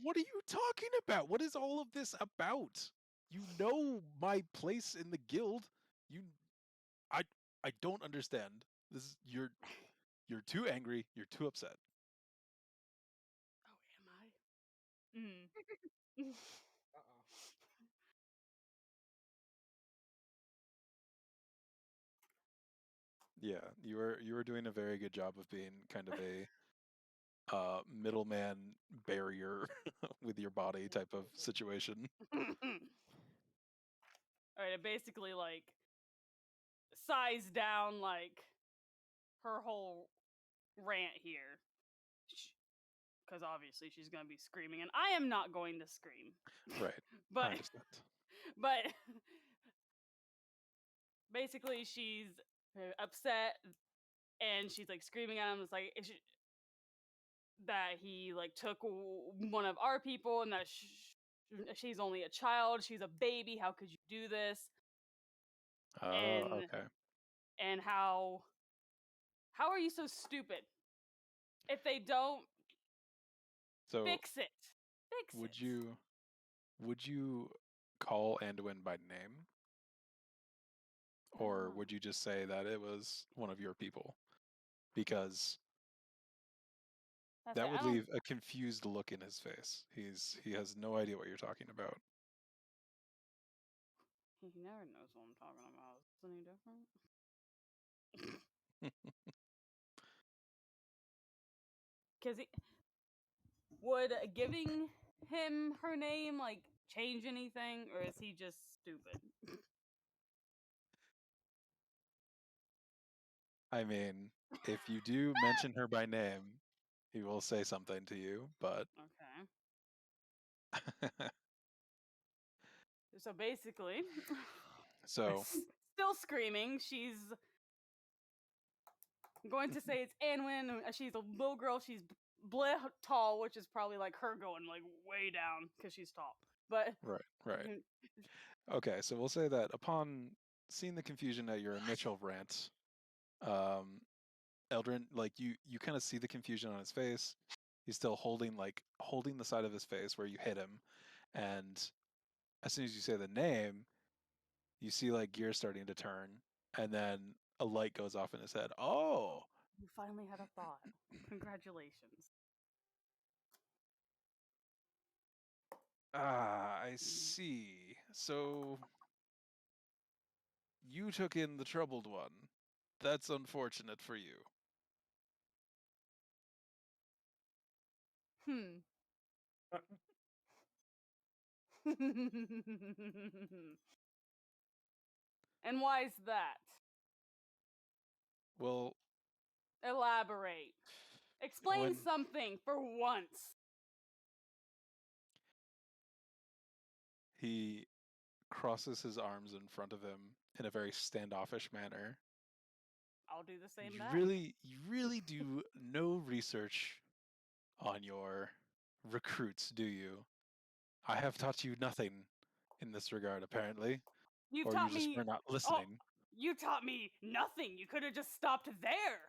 What are you talking about? What is all of this about? You know my place in the guild. I don't understand. This is you're too angry. You're too upset. Oh, am I? Yeah, you were doing a very good job of being kind of a middleman barrier with your body type of situation. Alright, it basically like size down like her whole rant here. Because obviously she's gonna be screaming, and I am not going to scream. Right. But I understand. but basically she's upset and she's like screaming at him. It's like that he like took one of our people and that she's only a child. She's a baby. How could you do this? Okay. And how are you so stupid? If they don't fix it, would you call Anduin by name? Or would you just say that it was one of your people? Because that would leave a confused look in his face. He has no idea what you're talking about. He never knows what I'm talking about. Is this any different? Because would giving him her name like change anything, or is he just stupid? I mean, if you do mention her by name, he will say something to you, but Okay. So basically, So still screaming. She's going to say it's Anwin. She's a little girl. She's bleh tall, which is probably like her going like way down because she's tall. But right. Okay, so we'll say that upon seeing the confusion at your initial rant, Eldrin, like you kind of see the confusion on his face. He's still holding the side of his face where you hit him, and as soon as you say the name, you see like gears starting to turn, and then a light goes off in his head. Oh, you finally had a thought. Congratulations. ah, I see. So you took in the troubled one. That's unfortunate for you. And why's that? Well, Elaborate. Explain when something for once. he crosses his arms in front of him in a very standoffish manner. I'll do the same You back. really do no research on your recruits, do you? I have taught you nothing in this regard, apparently. You've Or taught you just me. were not Oh, listening. you taught me nothing. You could have just stopped there.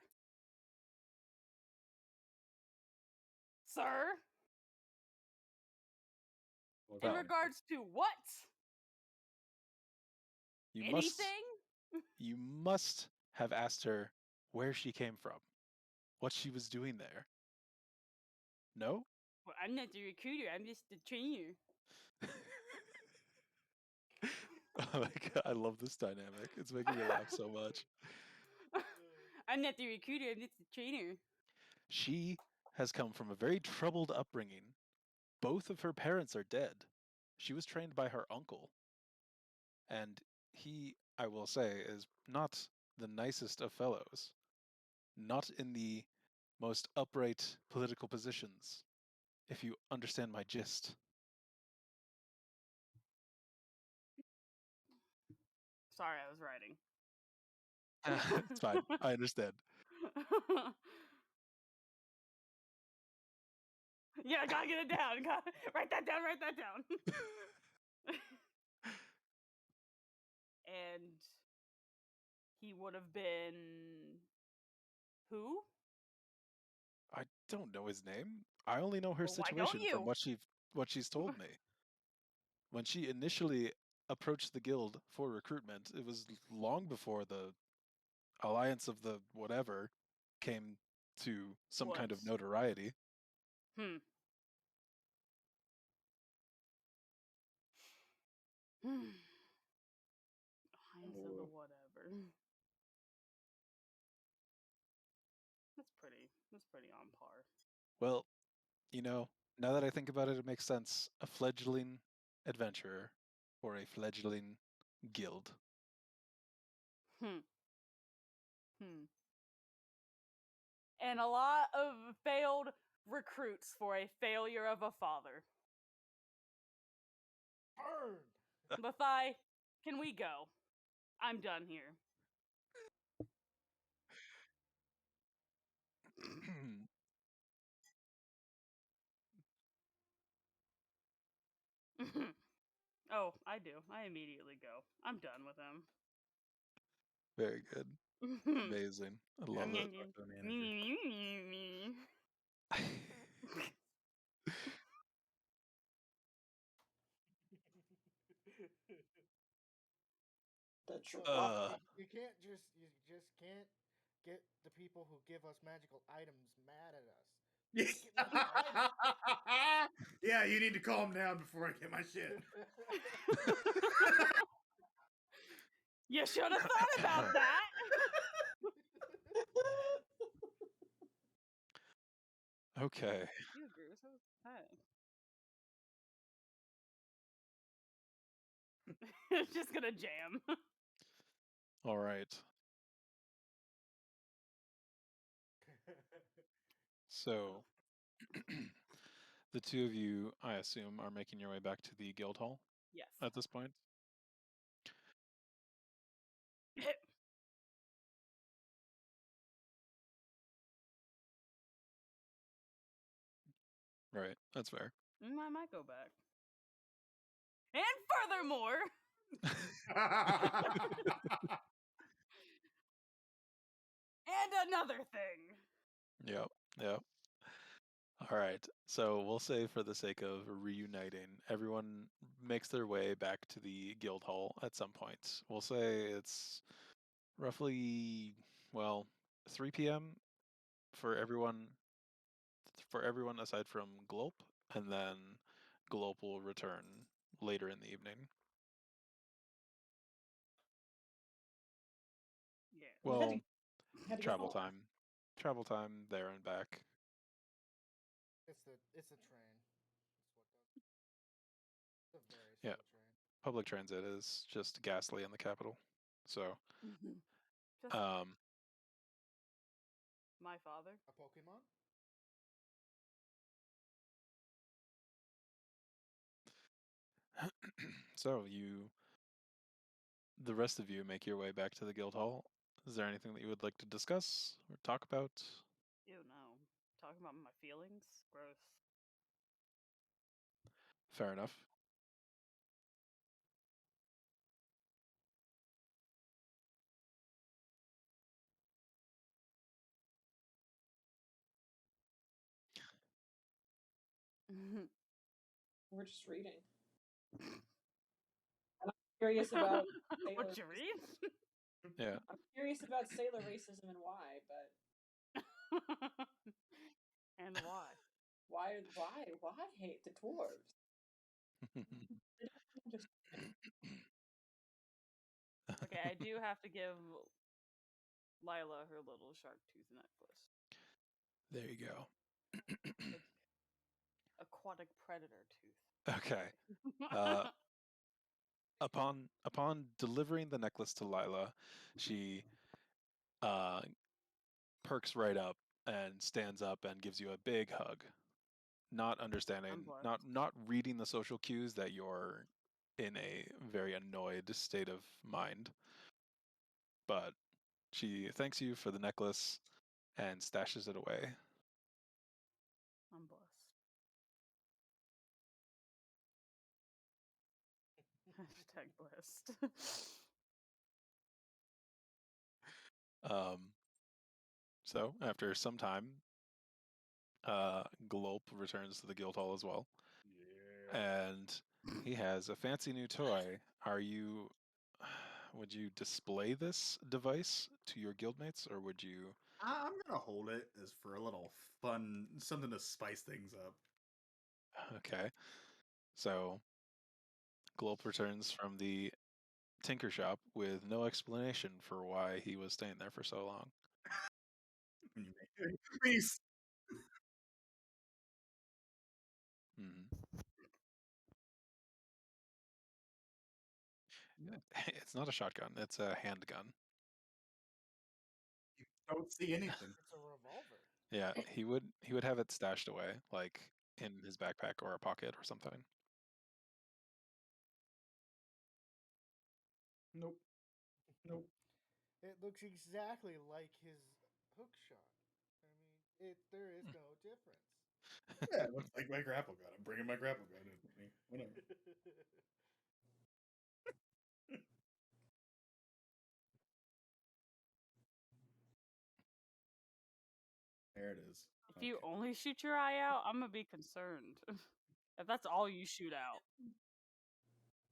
Sir? Well, In that one. regards to what? You Anything? you must have asked her where she came from, what she was doing there. No? Well, I'm not the recruiter. I'm just the trainer. Oh my god, I love this dynamic. It's making me laugh so much. I'm not the recruiter. I'm just the trainer. She has come from a very troubled upbringing. Both of her parents are dead. She was trained by her uncle. And he, I will say, is not the nicest of fellows. Not in the most upright political positions, if you understand my gist. Sorry, I was writing. It's fine. I understand. Yeah, gotta get it down. Write that down. Write that down. And he would have been who? I don't know his name. I only know her Well, why don't situation from you? what she's told me. When she initially approached the guild for recruitment, it was long before the alliance of the whatever came to some kind of Woods. notoriety. Heinz of the whatever. That's pretty on par. Well, you know, now that I think about it, it makes sense. A fledgling adventurer or a fledgling guild. Hmm. And a lot of failed recruits for a failure of a father. Burn! Lethai, can we go? I'm done here. Oh, I do. I immediately go. I'm done with him. Very good. Amazing. I love it. The drop. You just can't get the people who give us magical items mad at us. Yeah, you need to calm down before I get my shit. You should have thought about that. Okay. You agree with that? It's just gonna jam. All right. So, the two of you, I assume, are making your way back to the guild hall. Yes. at this point. Right, that's fair. I might go back. And furthermore, and another thing. Yep, yep. All right. So we'll say, for the sake of reuniting, everyone makes their way back to the guild hall at some point. We'll say it's roughly, well, 3 p.m. for everyone aside from Glope, and then Glope will return later in the evening. Yeah. Well, had to get travel home. time there and back. It's a train. It's a very Yeah. slow train. Public transit is just ghastly in the capital. So, Just my father. A Pokemon? so the rest of you make your way back to the guild hall. Is there anything that you would like to discuss or talk about? Ew, no. Talking about my feelings? Gross. Fair enough. We're just reading. I'm curious about what you read? Yeah. I'm curious about sailor racism and why, but and why? why hate the dwarves? Okay, I do have to give Lila her little shark tooth necklace. There you go. Aquatic predator tooth. Okay. Upon delivering the necklace to Lila, she perks right up and stands up and gives you a big hug, not understanding, not reading the social cues that you're in a very annoyed state of mind. But she thanks you for the necklace and stashes it away. I'm blessed. Hashtag blessed. So after some time, Glope returns to the guild hall as well. Yeah. And he has a fancy new toy. Would you display this device to your guildmates, or would you? I'm gonna hold it as for a little fun, something to spice things up. Okay. So Glope returns from the tinker shop with no explanation for why he was staying there for so long. Please. Mm-hmm. It's not a shotgun; it's a handgun. You don't see anything. It's a revolver. Yeah, he would have it stashed away, like in his backpack or a pocket or something. Nope. Nope. It looks exactly like his hook shot. I mean, there is no difference. Yeah, it looks like my grapple gun. I'm bringing my grapple gun in with me. Whatever. There it is. If you only shoot your eye out, I'm gonna be concerned. If that's all you shoot out.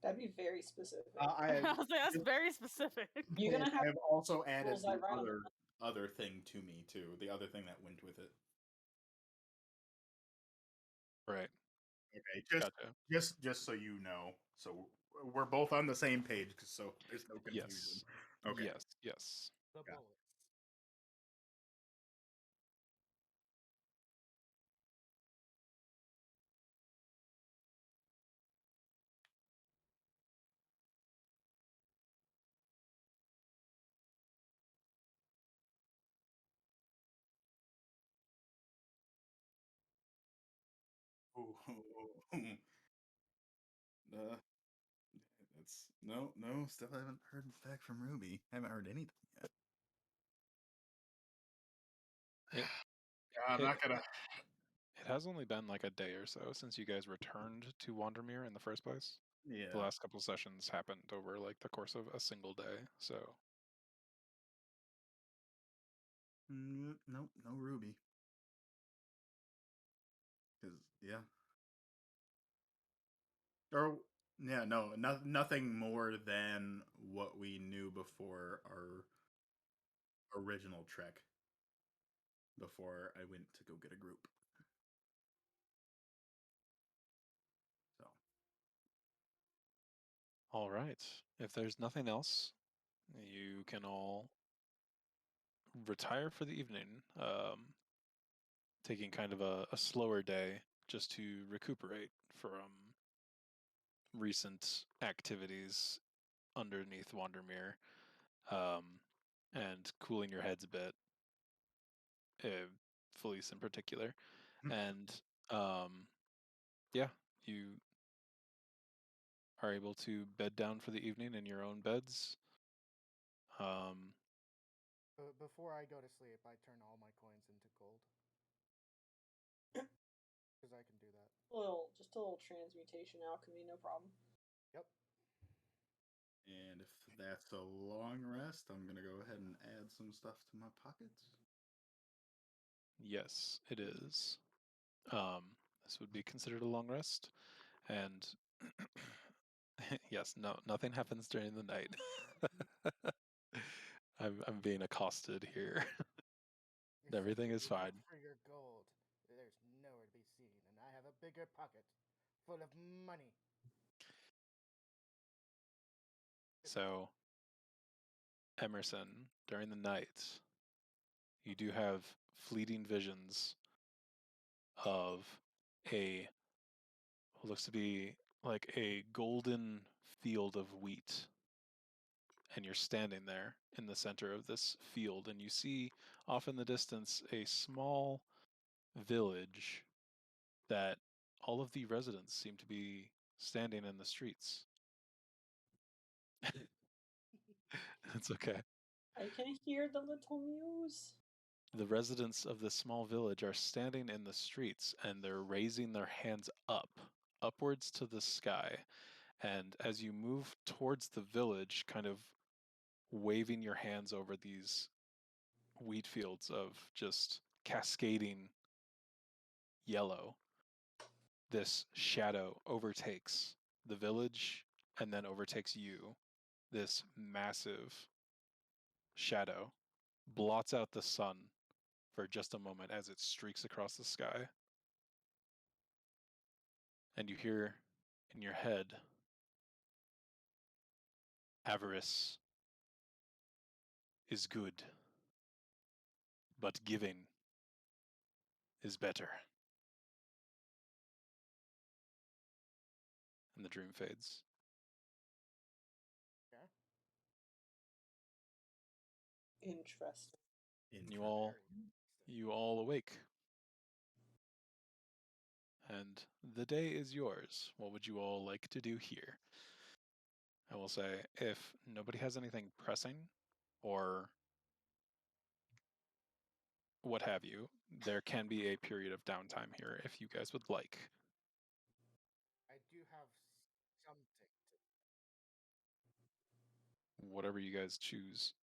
That'd be very specific. I was like, that's very specific. You're gonna I have also added bullseye the right on the other thing to me too. The other thing that went with it. Right. Okay, Gotcha. just so you know, so we're both on the same page, so there's no confusion. Yes. Okay. Yes. The Yeah. bullets. Ooh. That's no, still haven't heard back from Ruby. Haven't heard anything yet. I'm not gonna. It has only been like a day or so since you guys returned to Wandermere in the first place. Yeah. The last couple sessions happened over like the course of a single day, so. Nope, no Ruby. Because yeah. Or yeah, no, nothing more than what we knew before our original trek. Before I went to go get a group. So. All right. If there's nothing else, you can all retire for the evening, taking kind of a slower day just to recuperate from recent activities underneath Wandermere, and cooling your heads a bit, Felice in particular. And yeah, you are able to bed down for the evening in your own beds. Before I go to sleep, I turn all my coins into gold. Because I can do that. Just a little transmutation alchemy, no problem. Yep. And if that's a long rest, I'm going to go ahead and add some stuff to my pockets. Yes, it is. This would be considered a long rest, and yes, nothing happens during the night. I'm being accosted here. Everything is fine. For your gold, there's nowhere to be seen, and I have a bigger pocket full of money. So, Emerson, during the night, you do have fleeting visions of what looks to be like a golden field of wheat. And you're standing there in the center of this field, and you see off in the distance a small village that all of the residents seem to be standing in the streets. It's okay. I can hear the little mews. The residents of this small village are standing in the streets, and they're raising their hands upwards to the sky. And as you move towards the village, kind of waving your hands over these wheat fields of just cascading yellow, this shadow overtakes the village and then overtakes you. This massive shadow blots out the sun for just a moment as it streaks across the sky. And you hear in your head, avarice is good, but giving is better. And the dream fades. Okay. Interesting. You all awake. And the day is yours. What would you all like to do here? I will say, if nobody has anything pressing or what have you, there can be a period of downtime here if you guys would like. I do have something to. Whatever you guys choose.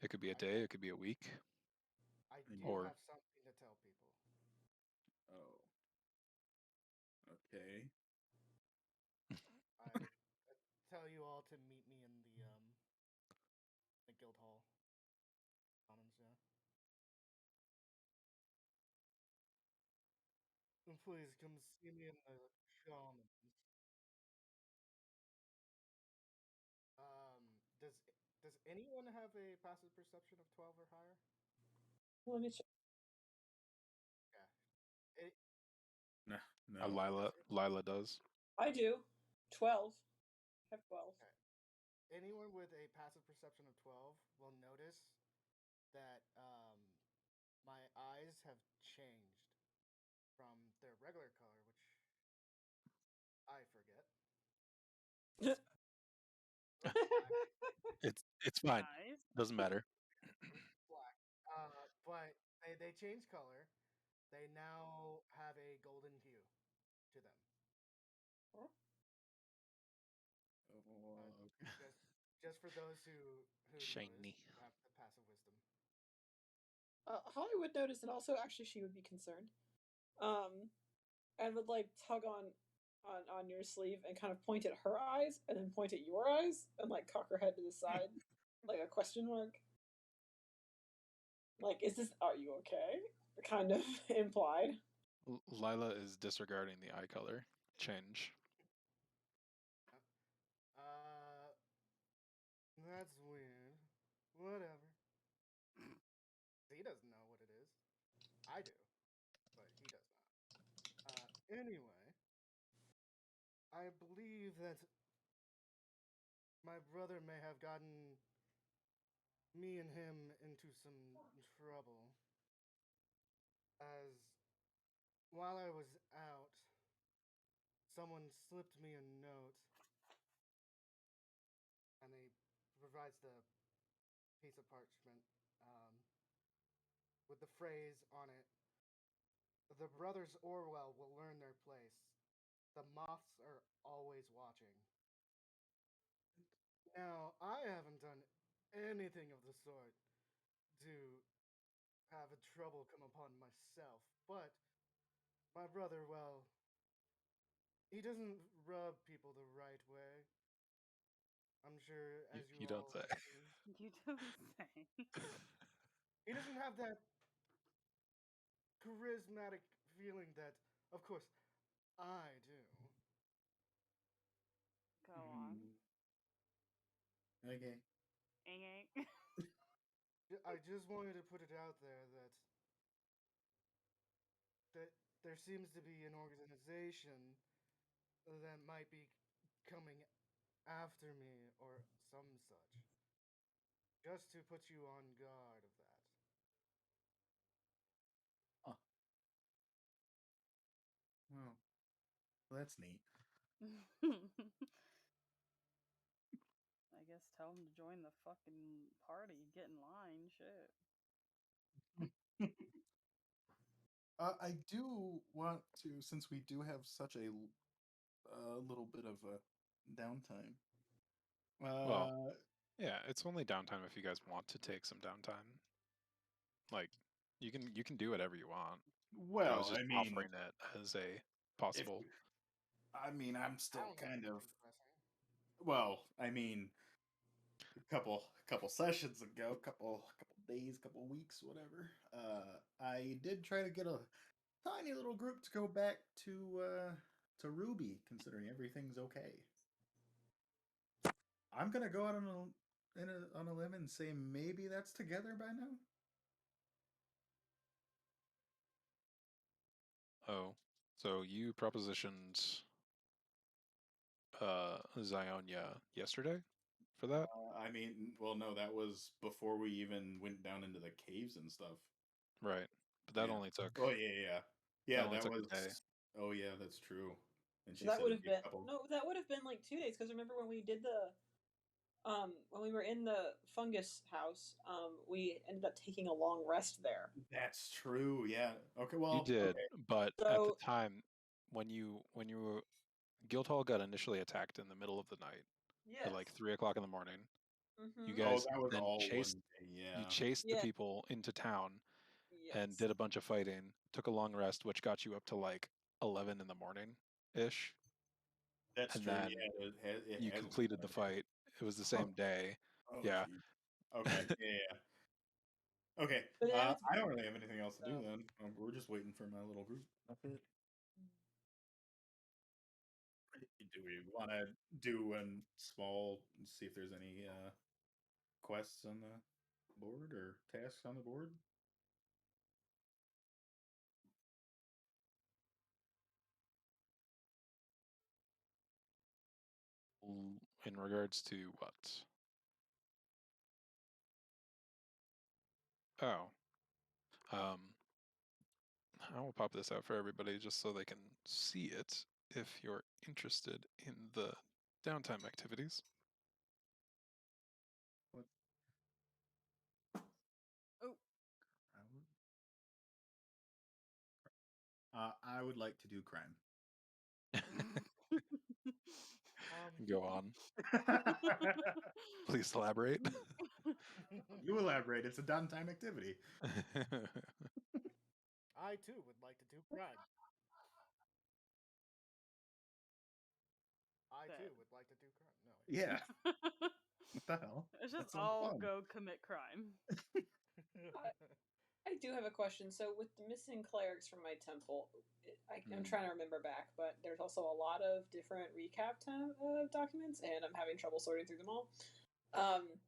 It could be a day, it could be a week. I do or have something to tell people. Oh. Okay. I tell you all to meet me in the guild hall. Commons, yeah. And please come see me in the commons. Does anyone have a passive perception of 12 or higher? Let me check. Yeah. No. Lila does. I do. 12. I have 12. Okay. Anyone with a passive perception of 12 will notice that my eyes have changed from their regular color, which I forget, It's fine. Nice. Doesn't matter. Black. But they change color. They now have a golden hue to them. Just for those who Shiny. noticed, have the passive wisdom. Holly would notice, and also actually she would be concerned. And would like tug on your sleeve and kind of point at her eyes, and then point at your eyes, and like cock her head to the side, like a question mark. Like, is this? Are you okay? Kind of implied. Lila is disregarding the eye color change. That's weird. Whatever. He doesn't know what it is. I do, but he does not. Anyway, I believe that my brother may have gotten me and him into some trouble. As while I was out, someone slipped me a note, and he provides the piece of parchment with the phrase on it: "The brothers Orwell will learn their place. The moths are always watching." Now, I haven't done anything of the sort to have a trouble come upon myself, but my brother, well, he doesn't rub people the right way. I'm sure, as you You don't all say. have seen. You don't say. He doesn't have that charismatic feeling that, of course, I do. Go on. Okay. I just wanted to put it out there that there seems to be an organization that might be coming after me or some such. Just to put you on guard of that. Huh. Well, that's neat. I guess tell him to join the fucking party. Get in line. Shit. I do want to, since we do have such a little bit of a downtime. Well, yeah, it's only downtime if you guys want to take some downtime. Like, you can do whatever you want. I was well, just I mean, offering it as a if possible. I'm I still don't think kind it's of. too pressing. Well, I mean, couple sessions ago, couple days, couple weeks, whatever. I did try to get a tiny little group to go back to Ruby, considering everything's okay. I'm gonna go out on a limb and say maybe that's together by now. Oh, so you propositioned Zionia yesterday for that, I mean, well, no, that was before we even went down into the caves and stuff. right? But that Yeah. only took Oh yeah. that Yeah, only that took was. a day. Oh yeah, that's true. And So she that said would it'd have be a been couple. no. That would have been like 2 days. Because remember when we did the when we were in the fungus house, we ended up taking a long rest there. That's true. Yeah. Okay. You Well. did, Okay. but at the So time when you were Guildhall got initially attacked in the middle of the night at yes. like 3 o'clock in the morning. You Mm-hmm. Oh, guys that was then all one chased day. you Yeah. chased the Yeah. people into town and Yes. did a bunch of fighting, took a long rest, which got you up to like 11 in the morning ish, That's and true. then Yeah. It you hasn't completed the started. fight. It was the same day. Oh, Yeah. geez. Okay. Yeah. Okay. But now it's I don't really have anything else to do so. then. We're just waiting for my little group. That's it. Do we want to do a small, see if there's any quests on the board or tasks on the board? In regards to what? Oh, um, I will pop this out for everybody just so they can see it if you're interested in the downtime activities. I would like to do crime. Go on. Please elaborate. You elaborate. It's a downtime activity. I too would like to do crime. I too would like to do crime. No. Yeah. What the hell? It's just That sounds all fun. go commit crime. I do have a question. So with the missing clerics from my temple, I'm trying to remember back, but there's also a lot of different recap documents, and I'm having trouble sorting through them all.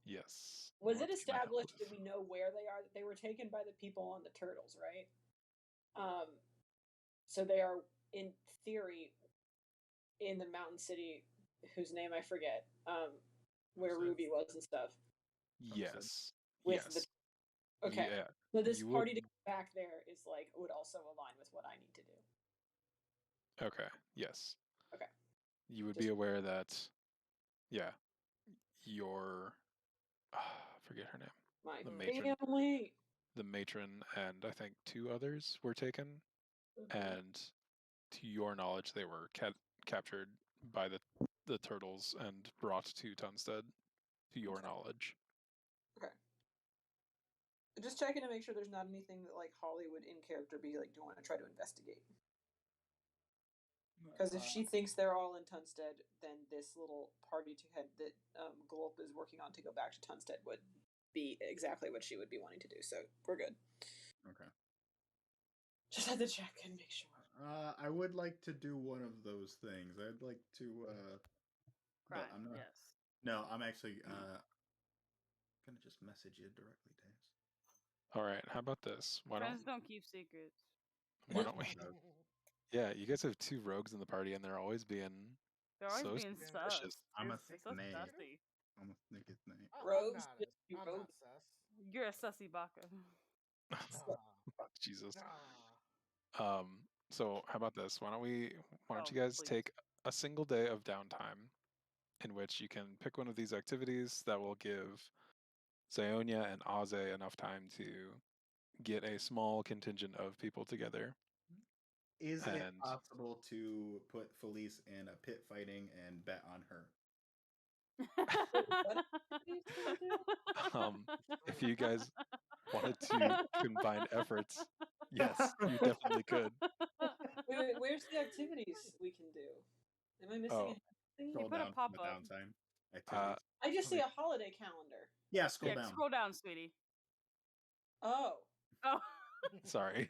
Yes. Was it established that we know where they are? That they were taken by the people on the turtles, right? So they are, in theory, in the mountain city, whose name I forget, where Ruby was and stuff. Yes. With yes. okay. Yeah. So this party to go back there is would also align with what I need to do. Okay. Yes. Okay. You would be aware that, your, forget her name. My the matron, family. The matron and I think 2 others were taken, and to your knowledge, they were captured by the turtles and brought to Tunstead. To your knowledge. Okay. Just checking to make sure there's not anything that Hollywood in character be do want to try to investigate. Because if she thinks they're all in Tunstead, then this little party that Gulp is working on to go back to Tunstead would be exactly what she would be wanting to do. So we're good. Okay. Just had to check and make sure. I would like to do one of those things. I'd like to. Crime. I'm not, yes. No, I'm actually gonna just message you directly, Dave. All right. How about this? Friends don't keep secrets. Why don't we? Yeah, you guys have 2 rogues in the party, and they're always being. They're always being suspicious. sus. I'm a so snake. sussy. I'm a snake. Rogues. I'm not sus. You're a sussy baka. Jesus. So how about this? Why don't you guys please. take a single day of downtime in which you can pick one of these activities that will give Zionia and Aze enough time to get a small contingent of people together. Is it possible to put Felice in a pit fighting and bet on her? If you guys wanted to combine efforts, yes, you definitely could. Wait, where's the activities we can do? Am I missing anything? Scroll down pop the up. downtime activities. I just see a holiday calendar. Yeah, scroll down. Scroll down, sweetie. Oh. Sorry.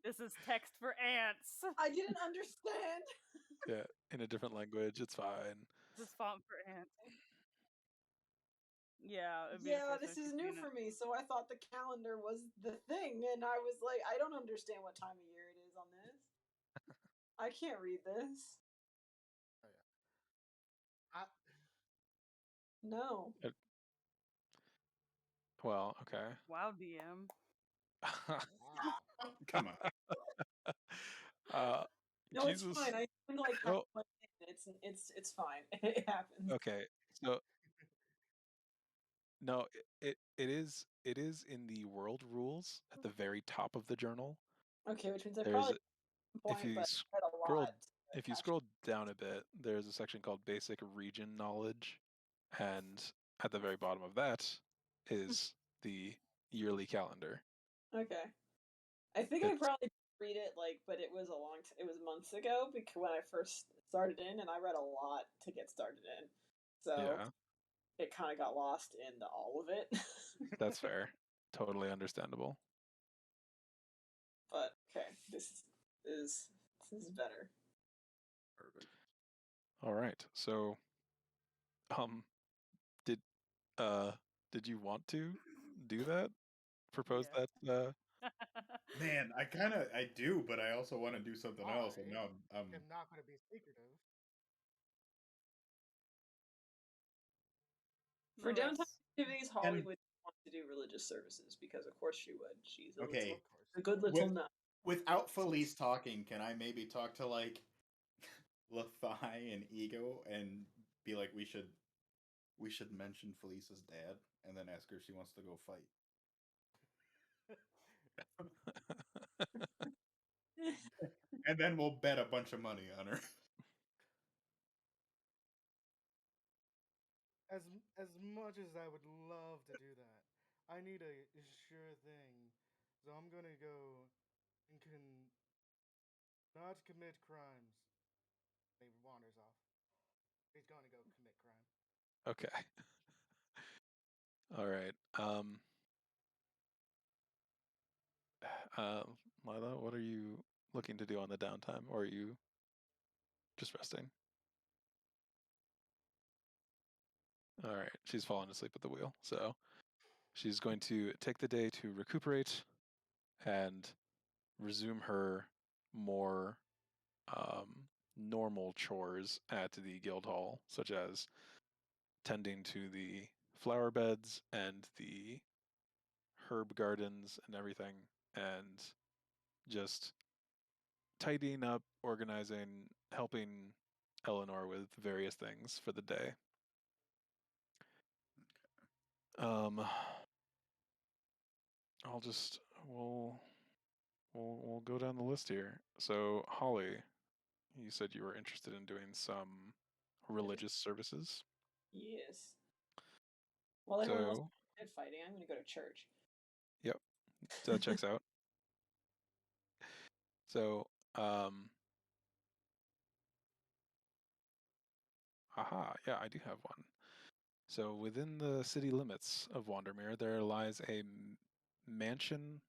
This is text for ants. I didn't understand. Yeah, in a different language, it's fine. This is font for ants. Yeah, this is new for me. So I thought the calendar was the thing, and I was like, I don't understand what time of year it is on this. I can't read this. No. Well, okay. Wow, DM. Come on. No, Jesus. it's fine. I it's fine. It happens. Okay, so no, it is in the world rules at the very top of the journal. Okay, which means I probably if you scroll down a bit, there's a section called Basic Region Knowledge, and at the very bottom of that is the yearly calendar. Okay, I think I probably read it but it was it was months ago because when I first started in, and I read a lot to get started in, so it kind of got lost in all of it. That's fair, totally understandable. But okay, this is better. Perfect. All right, so did you want to do that? Propose that? Man, I do, but I also want to do something else, and now I'm not going to be secretive. For downtime activities, Holly would want to do religious services because, of course, she would. She's a good little nut. Without Felice talking, can I maybe talk to Lethai and Ego and be like, we should we should mention Felisa's dad and then ask her if she wants to go fight. And then we'll bet a bunch of money on her. As much as I would love to do that, I need a sure thing. So I'm gonna go and not commit crimes. He wanders off. He's gonna go commit crime. Okay. All right. Lila, what are you looking to do on the downtime, or are you just resting? All right. She's fallen asleep at the wheel, so she's going to take the day to recuperate and resume her more normal chores at the guild hall, such as tending to the flower beds and the herb gardens and everything, and just tidying up, organizing, helping Eleanor with various things for the day. I'll just we'll go down the list here. So Holly, you said you were interested in doing some religious services. Yes. While everyone else So is fighting, I'm going to go to church. yep, that checks out. So yeah, I do have one. So within the city limits of Wandermere, there lies a mansion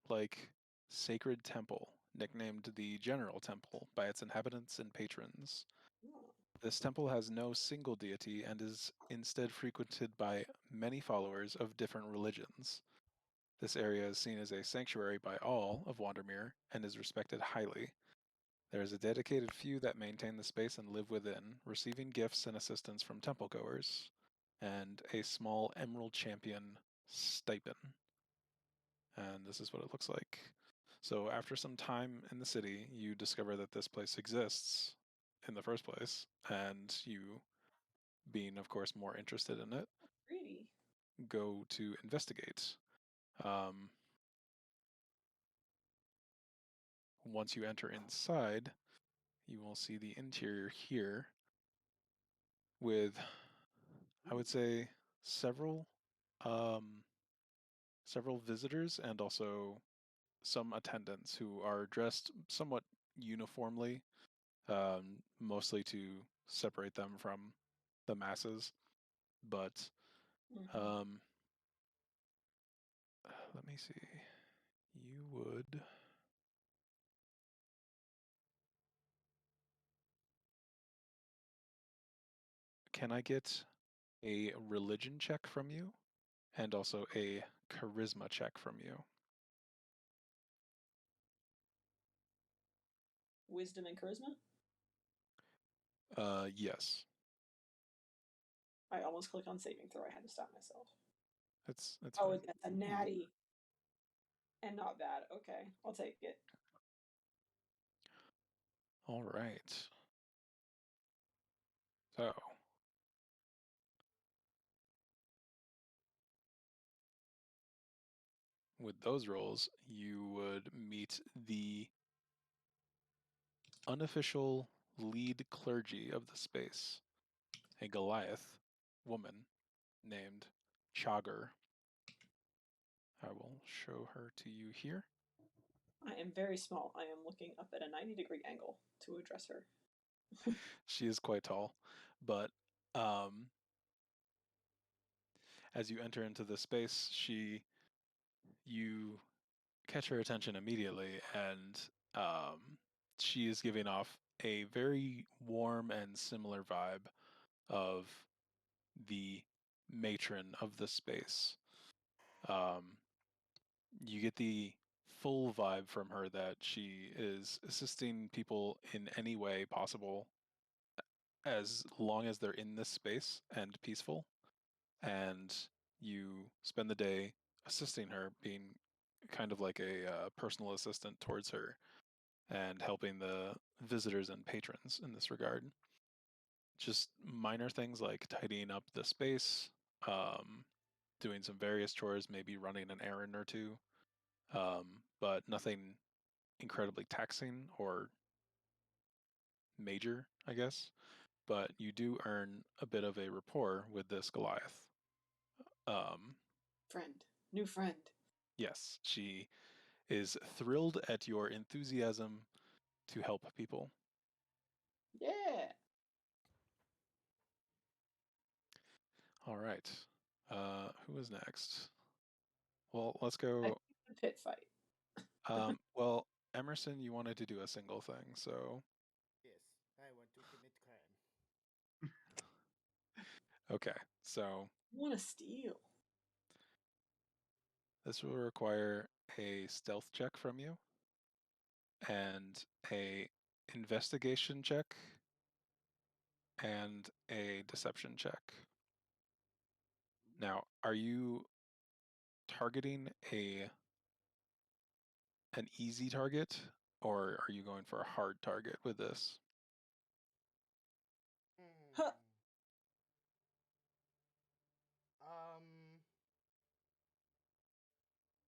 like sacred temple, nicknamed the General Temple by its inhabitants and patrons. Oh. This temple has no single deity and is instead frequented by many followers of different religions. This area is seen as a sanctuary by all of Wandermere and is respected highly. There is a dedicated few that maintain the space and live within, receiving gifts and assistance from temple goers, and a small Emerald Champion stipend. And this is what it looks like. So after some time in the city, you discover that this place exists in the first place, and you, being of course more interested in it, Pretty. go to investigate. Once you enter inside, you will see the interior here with, I would say, several several visitors and also some attendants who are dressed somewhat uniformly, mostly to separate them from the masses. But let me see. You would. Can I get a religion check from you and also a charisma check from you? Wisdom and charisma? Yes. I almost clicked on saving throw. I had to stop myself. It's Oh, fine. that's a natty. And not bad. Okay, I'll take it. All right. So, with those rolls, you would meet the unofficial lead clergy of the space, a Goliath woman named Chagger. I will show her to you here. I am very small. I am looking up at a 90-degree angle to address her. She is quite tall, but as you enter into the space, you catch her attention immediately, and she is giving off a very warm and similar vibe of the matron of the space. You get the full vibe from her that she is assisting people in any way possible as long as they're in this space and peaceful. And you spend the day assisting her, being kind of like a personal assistant towards her and helping the visitors and patrons in this regard. just minor things like tidying up the space, doing some various chores, maybe running an errand or two, but nothing incredibly taxing or major, I guess. But you do earn a bit of a rapport with this Goliath. Friend. New friend. Yes, she is thrilled at your enthusiasm to help people. Yeah. All right. Who is next? Well, let's I go. think the pit fight. Well, Emerson, you wanted to do a single thing, so Yes, I want to commit crime. okay. So I want to steal. this will require a stealth check from you and a investigation check and a deception check. Now, are you targeting an easy target, or are you going for a hard target with this? Huh.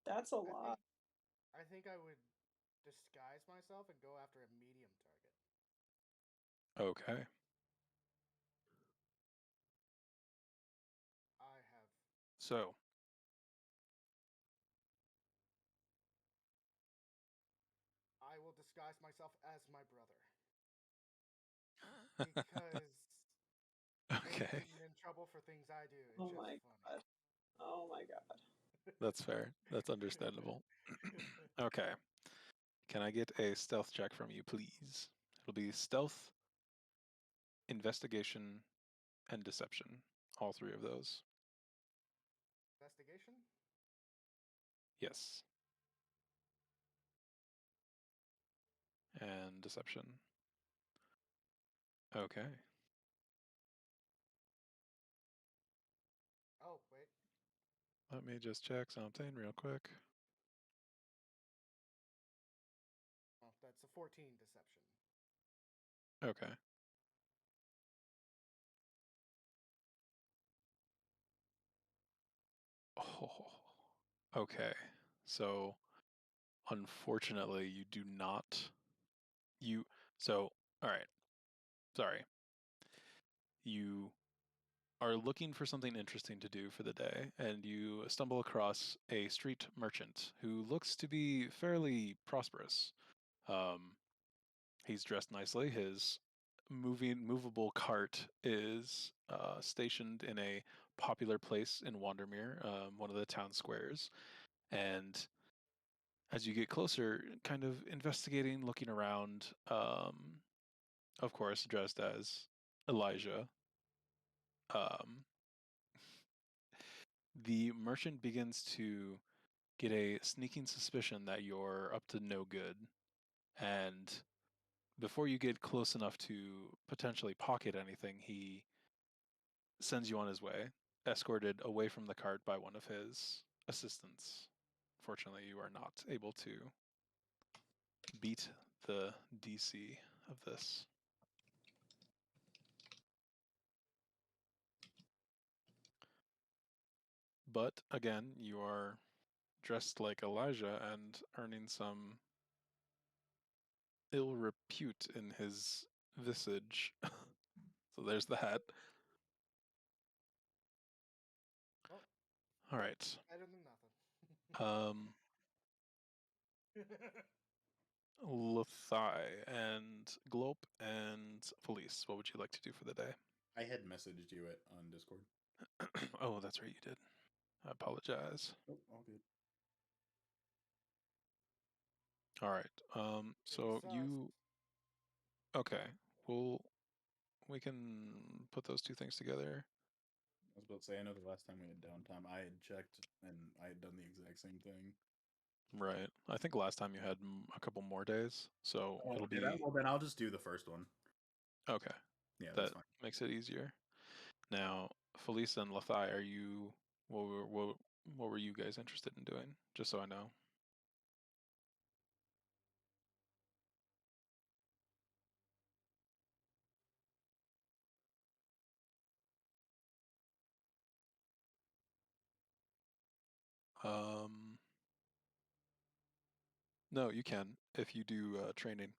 That's a lot. I think I would disguise myself and go after a medium target. Okay. I have. So, I will disguise myself as my brother. Because him okay. getting in trouble for things I do is Oh just my funny. god. Oh my god. That's fair. That's understandable. Okay. Can I get a stealth check from you, please? It'll be stealth, investigation, and deception. All three of those. Investigation? Yes. And deception. Okay. Oh, wait. Let me just check something real quick. Oh, that's a 14 deception. Okay. Oh, okay. So, unfortunately, you do not. So, all right. Sorry. You are looking for something interesting to do for the day, and you stumble across a street merchant who looks to be fairly prosperous. Um, he's dressed nicely. His movable cart is stationed in a popular place in Wandermere, one of the town squares. And as you get closer, kind of investigating, looking around, of course, dressed as Elijah, um, the merchant begins to get a sneaking suspicion that you're up to no good. And before you get close enough to potentially pocket anything, he sends you on his way, escorted away from the cart by one of his assistants. Fortunately, you are not able to beat the DC of this. But again, you are dressed like Elijah and earning some ill repute in his visage. So there's that. Well, All right. better than nothing. Lothai and Glope and Felice, what would you like to do for the day? I had messaged you it on Discord. Oh, that's right, you did. I apologize. Oh, all good. All right. So you. Okay. Well, we can put those two things together. I was about to say, I know the last time we had downtime, I had checked and I had done the exact same thing. Right. I think last time you had a couple more days, so it'll be Well, then I'll just do the first one. okay. Yeah, That that's fine. makes it easier. Now, Felice and Lathai, are you? What were you guys interested in doing? Just so I know. No, you can if you do training.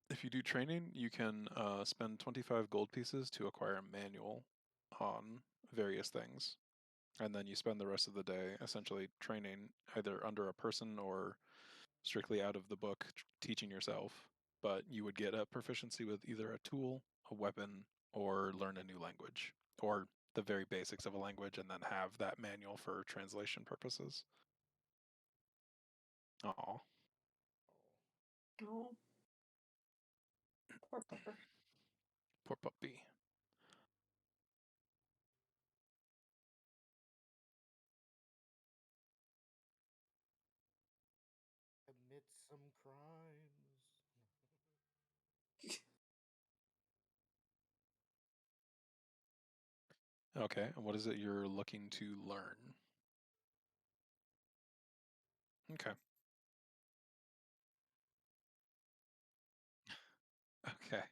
If you do training, you can spend 25 gold pieces to acquire a manual on various things. And then you spend the rest of the day essentially training either under a person or strictly out of the book teaching yourself. But you would get a proficiency with either a tool, a weapon, or learn a new language, or the very basics of a language, and then have that manual for translation purposes. Aw. Oh. Poor pupper. Poor puppy. Commit some crimes. Okay, and what is it you're looking to learn? Okay. Okay.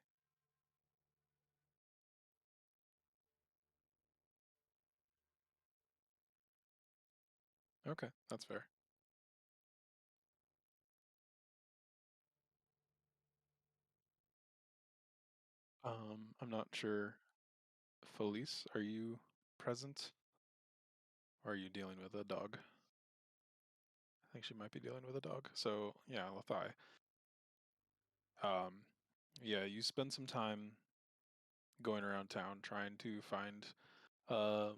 Okay, that's fair. I'm not sure. Felice, are you present? Or are you dealing with a dog? I think she might be dealing with a dog. So, yeah, Lathai. Yeah, you spend some time going around town trying to find uh,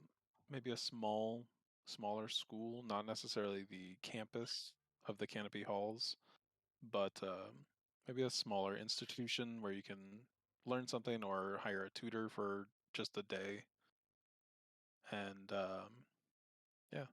maybe a smaller school, not necessarily the campus of the Canopy Halls, but maybe a smaller institution where you can learn something or hire a tutor for just a day. And yeah.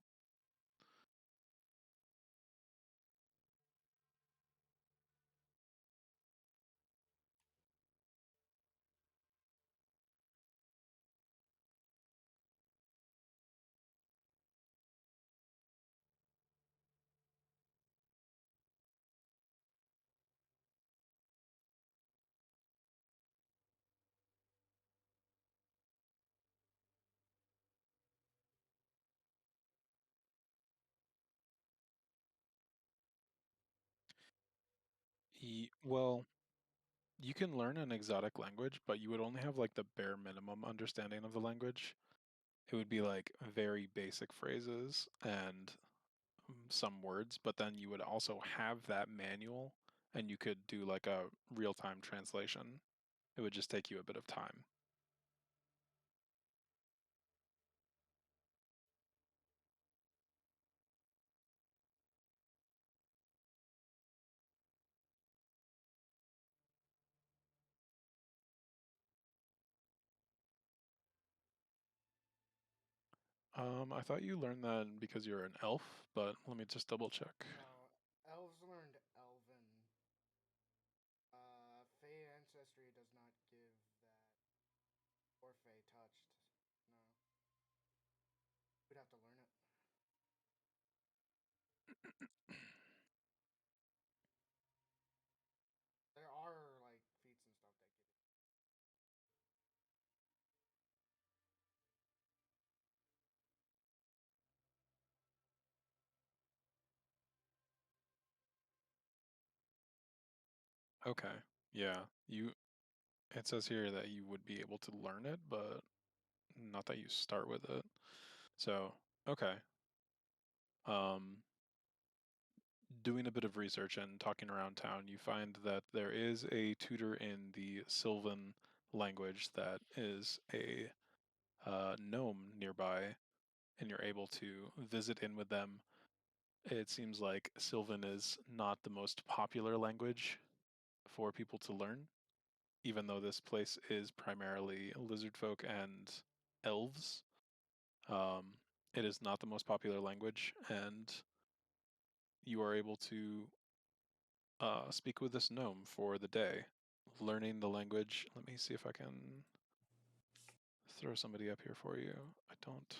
Well, you can learn an exotic language, but you would only have like the bare minimum understanding of the language. It would be like very basic phrases and some words, but then you would also have that manual and you could do like a real-time translation. It would just take you a bit of time. I thought you learned that because you're an elf, but let me just double check. No, elves learned Elven. Fey ancestry does not give that, or Fey touched. No, we'd have to learn it. There are like feats and stuff that give it. Okay. Yeah. It says here that you would be able to learn it, but not that you start with it. So, okay. Um, doing a bit of research and talking around town, you find that there is a tutor in the Sylvan language that is a gnome nearby, and you're able to visit in with them. It seems like Sylvan is not the most popular language for people to learn, even though this place is primarily lizard folk and elves. Um, it is not the most popular language, and you are able to speak with this gnome for the day, learning the language. Let me see if I can throw somebody up here for you. I don't.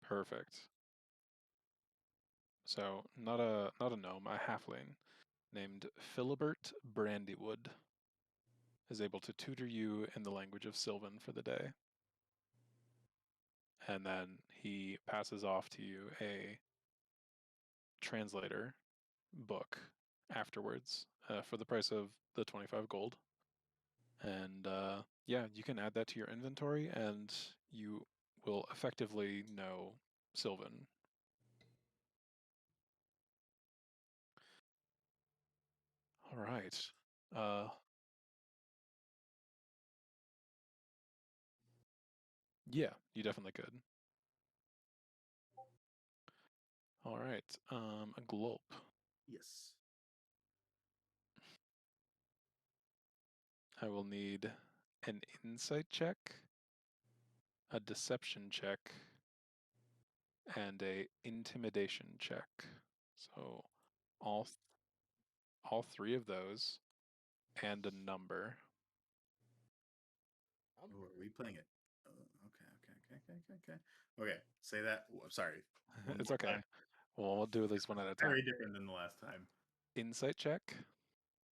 Perfect. So not a gnome, a halfling. named Philibert Brandywood is able to tutor you in the language of Sylvan for the day. And then he passes off to you a translator book afterwards for the price of the 25 gold. And yeah, you can add that to your inventory and you will effectively know Sylvan. All right. Yeah, you definitely could. All right. A globe. Yes. I will need an insight check, a deception check, and a intimidation check. So all three of those and a number. Oh, are we playing it? Okay. Okay, say that. I'm sorry. One It's more okay. time. Well, we'll do at least one at a time. Very different than the last time. Insight check.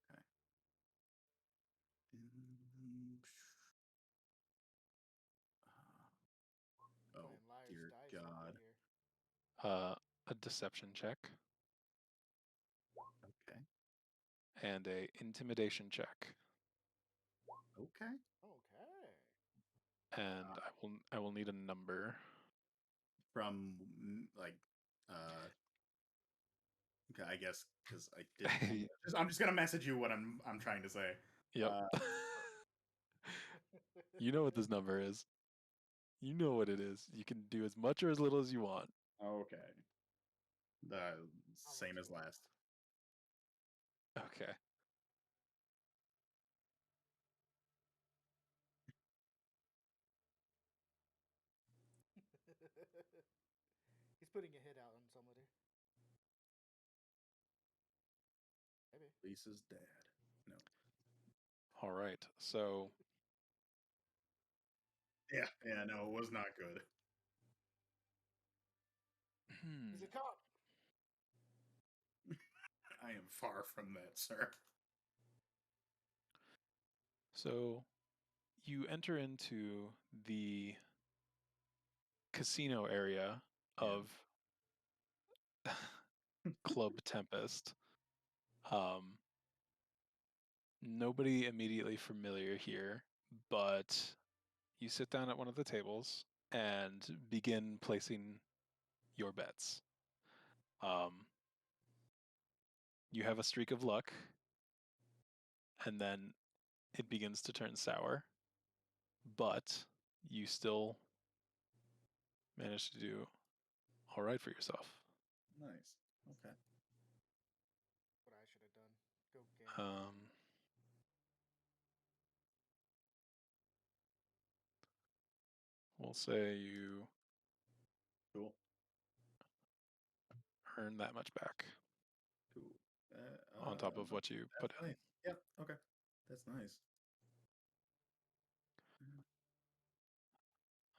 Okay. Oh, Playing liar's dear dice God. over here. A deception check, Okay. and a intimidation check. Okay. Okay. And I will need a number. From like okay, I guess because I didn't. I'm just gonna message you what I'm trying to say. Yep. You know what this number is. You know what it is. You can do as much or as little as you want. Okay. The same as last. Okay. He's putting a hit out on somebody. Maybe. Lisa's dad. No. All right. So Yeah, no, it was not good. He's a cop. I am far from that, sir. So you enter into the casino area of Club Tempest. Nobody immediately familiar here, but you sit down at one of the tables and begin placing your bets. You have a streak of luck, and then it begins to turn sour, but you still manage to do all right for yourself. Nice. Okay. What I should have done. Go gamble. We'll say you Cool. earn that much back Cool. on top of what you put in. Nice. Yeah. Okay. That's nice.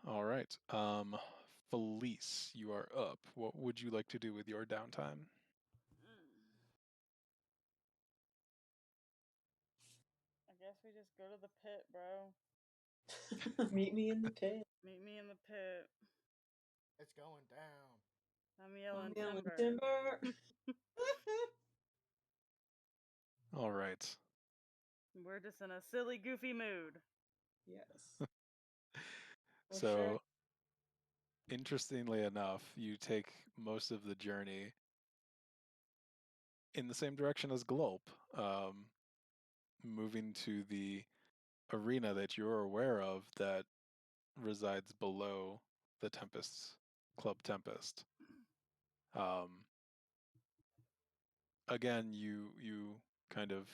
All right. Felice, you are up. What would you like to do with your downtime? I guess we just go to the pit, bro. Meet me in the pit. Meet me in the pit. It's going down. I'm yelling timber. Timber. All right. We're just in a silly, goofy mood. Yes. So, sure. interestingly enough, you take most of the journey in the same direction as Glulp, moving to the arena that you're aware of that resides below the Club Tempest. Again, you kind of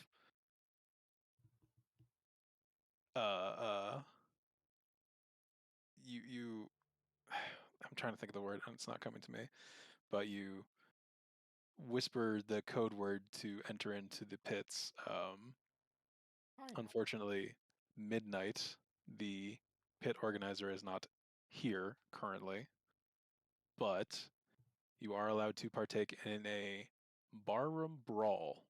you I'm trying to think of the word and it's not coming to me, but you whisper the code word to enter into the pits. Unfortunately, midnight, the pit organizer is not here currently, but you are allowed to partake in a barroom brawl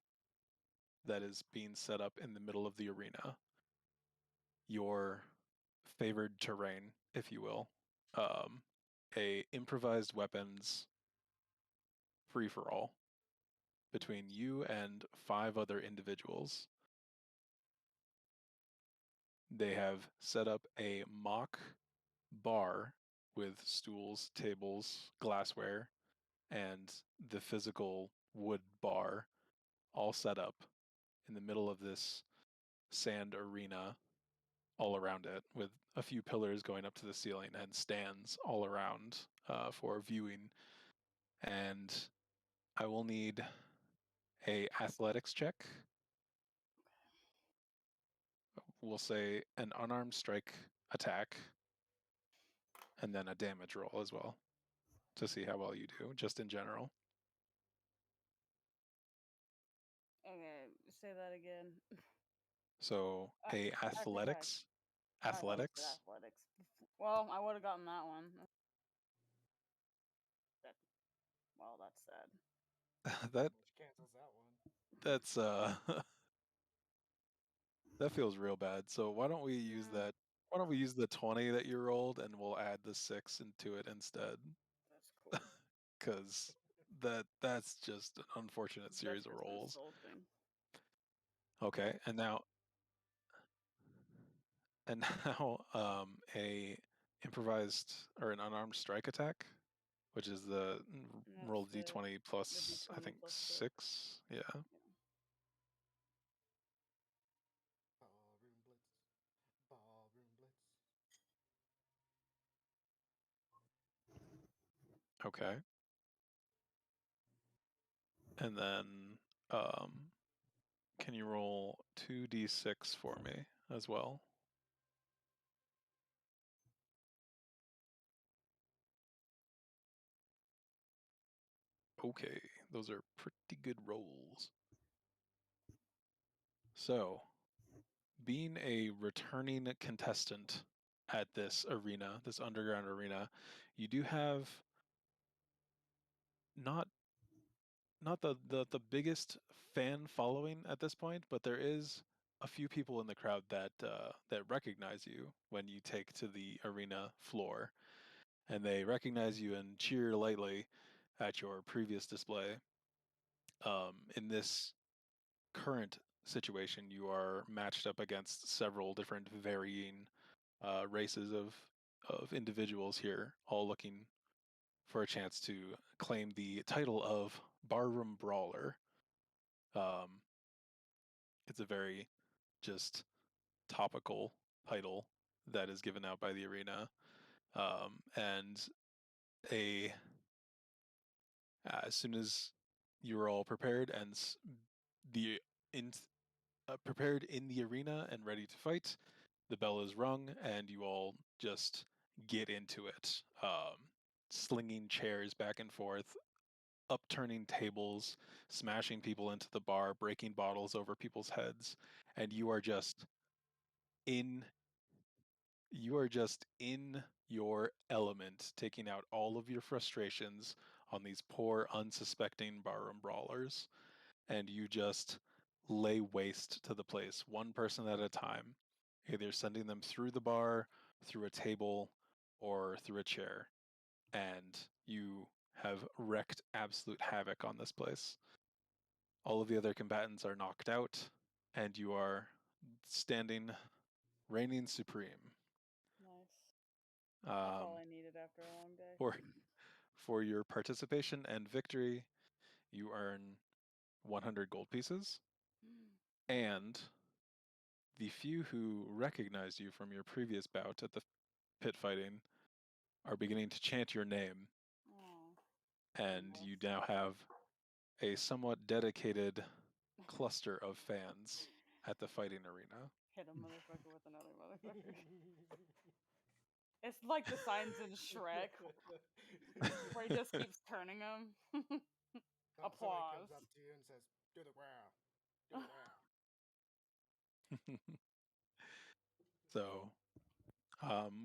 that is being set up in the middle of the arena. Your favored terrain, if you will. A improvised weapons free-for-all between you and 5 other individuals. They have set up a mock bar with stools, tables, glassware, and the physical wood bar all set up in the middle of this sand arena all around it, with a few pillars going up to the ceiling and stands all around for viewing. And I will need a athletics check. We'll say an unarmed strike attack, and then a damage roll as well to see how well you do, just in general. Okay, say that again. So a athletics. Athletics. Athletics. Well, I would have gotten that one. Well, that's sad. that Which cancels that one. that's that feels real bad. So why don't we use that? Why don't we use the 20 that you rolled, and we'll add the 6 into it instead? That's cool. Because that's just an unfortunate series of rolls. Insulting. Okay, and now a improvised or an unarmed strike attack, which is the roll d20 plus D20 I think plus 6. Yeah. Ballroom blitz. Ballroom blitz. Okay. And then can you roll 2d6 for me as well? Okay, those are pretty good rolls. So, being a returning contestant at this arena, this underground arena, you do have not the biggest fan following at this point, but there is a few people in the crowd that that recognize you when you take to the arena floor, and they recognize you and cheer lightly at your previous display. In this current situation, you are matched up against several different varying races of individuals here, all looking for a chance to claim the title of Barroom Brawler. It's a very just topical title that is given out by the arena, and a as soon as you are all prepared and the in prepared in the arena and ready to fight, the bell is rung and you all just get into it, slinging chairs back and forth, upturning tables, smashing people into the bar, breaking bottles over people's heads, and you are just in your element, taking out all of your frustrations on these poor unsuspecting barroom brawlers, and you just lay waste to the place one person at a time, either sending them through the bar, through a table, or through a chair, and you have wreaked absolute havoc on this place. All of the other combatants are knocked out, and you are standing, reigning supreme. Nice. That's all I needed after a long day. For your participation and victory, you earn 100 gold pieces, and the few who recognize you from your previous bout at the pit fighting are beginning to chant your name, and you now have a somewhat dedicated cluster of fans at the fighting arena. Hit a motherfucker with another motherfucker. It's like the signs in Shrek, where he just keeps turning them. Applause. Somebody comes up to you and says, "Do the wow, do the wow." So,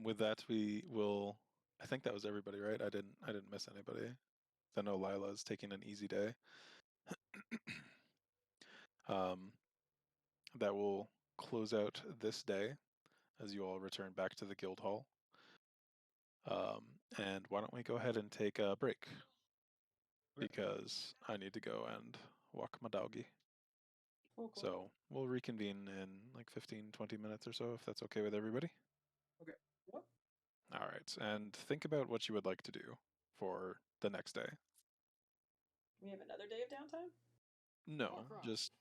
with that, we will. I think that was everybody, right? I didn't miss anybody. I know Lila's taking an easy day. that will close out this day as you all return back to the guild hall. And why don't we go ahead and take a break? Because I need to go and walk my doggy. Cool. So we'll reconvene in like 15, 20 minutes or so, if that's okay with everybody. Okay. Yep. All right. And think about what you would like to do for the next day. We have another day of downtime? No, More crime. just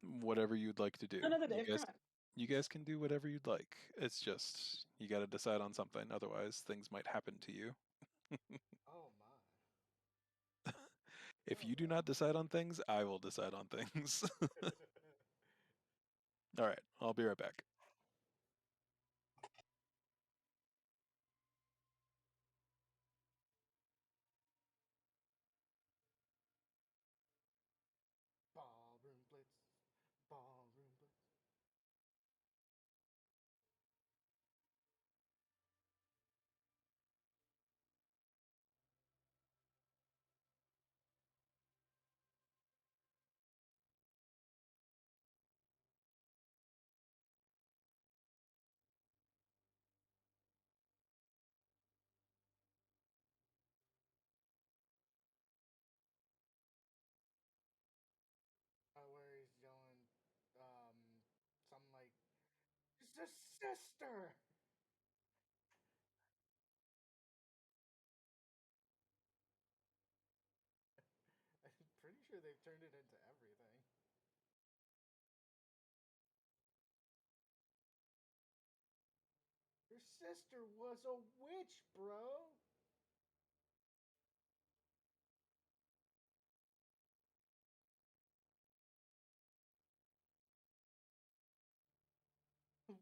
whatever you'd like to do. Another day of crime. You guys can do whatever you'd like. It's just you got to decide on something, otherwise things might happen to you. Oh my. If you do not decide on things, I will decide on things. All right, I'll be right back. Ballroom blitz. Ballroom blitz. Where he's yelling, something like, "It's a sister!" I'm pretty sure they've turned it into everything. Your sister was a witch, bro!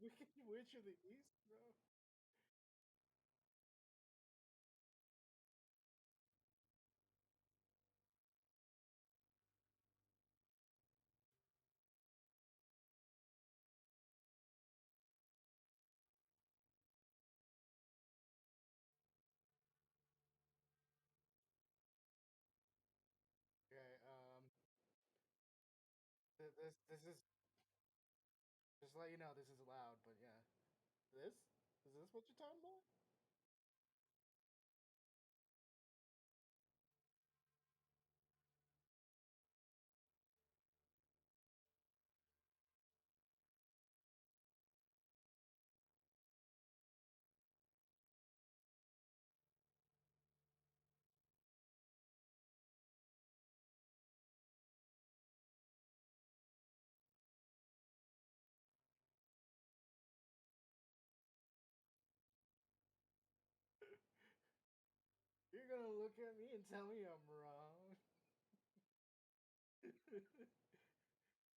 Wicked Witch of the East, bro. Okay, this is just to let you know this is allowed, but yeah. This? Is this what you're talking about? You're gonna look at me and tell me I'm wrong.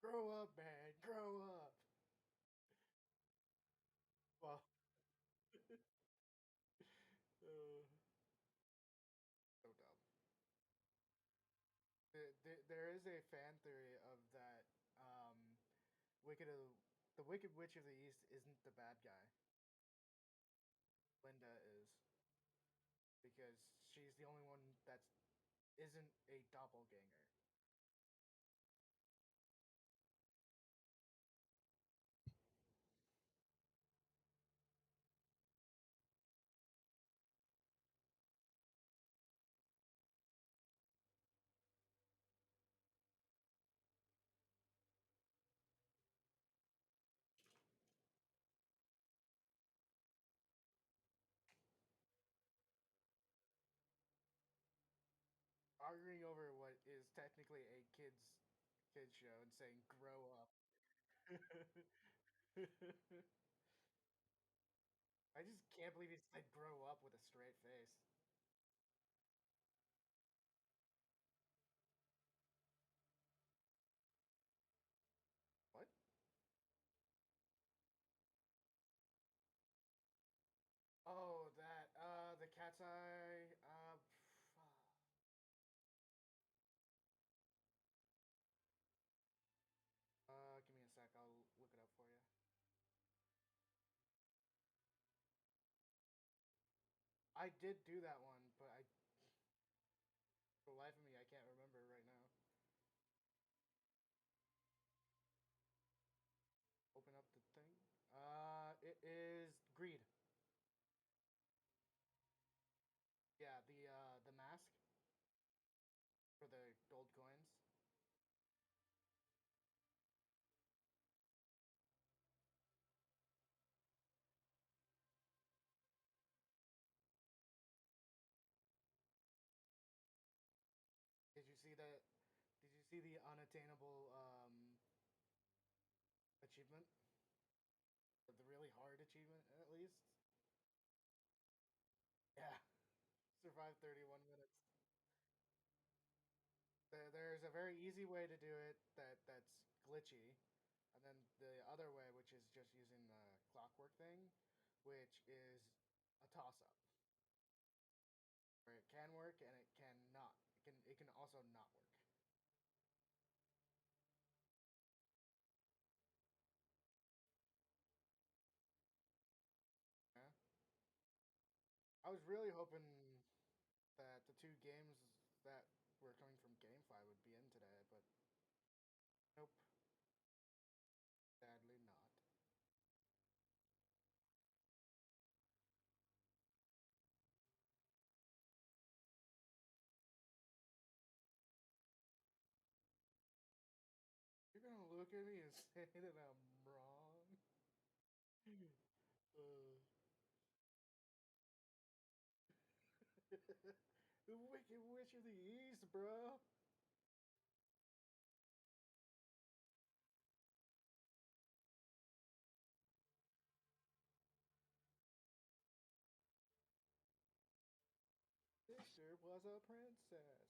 Grow up, man. Grow up. Well, so dumb. There is a fan theory of that Wicked of, the Wicked Witch of the East isn't the bad guy. Linda is, because she's the only one that isn't a doppelganger. Arguing over what is technically a kids show and saying grow up. I just can't believe he said grow up with a straight face. What? Oh, that the cat's eye give me a sec, I'll look it up for you. I did do that one, but for the life of me, I can't remember right now. see the unattainable achievement? The really hard achievement, at least? Yeah. Survive 31 minutes. There's a very easy way to do it that's glitchy, and then the other way, which is just using the clockwork thing, which is a toss-up, where it can work and it cannot. It can also not work. Yeah. I was really hoping that the two games that were coming from GameFi would be in today, but nope, sadly not. You're gonna look at me and say that I'm wrong. The Wicked Witch of the East, bro. Sister was a princess.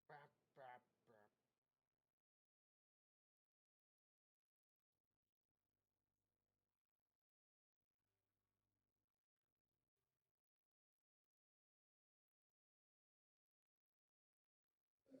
Brap, brap, brap. Yeah.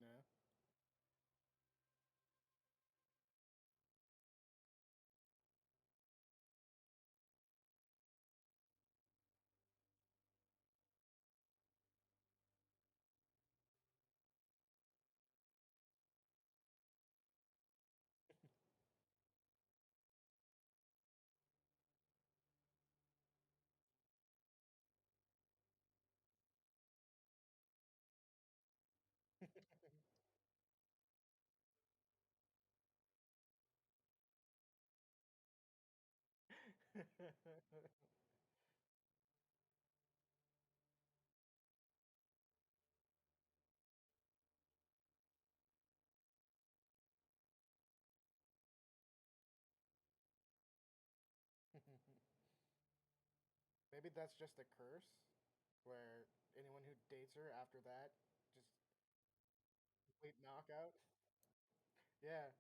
Yeah. Maybe that's just a curse, where anyone who dates her after that just complete knockout. Yeah.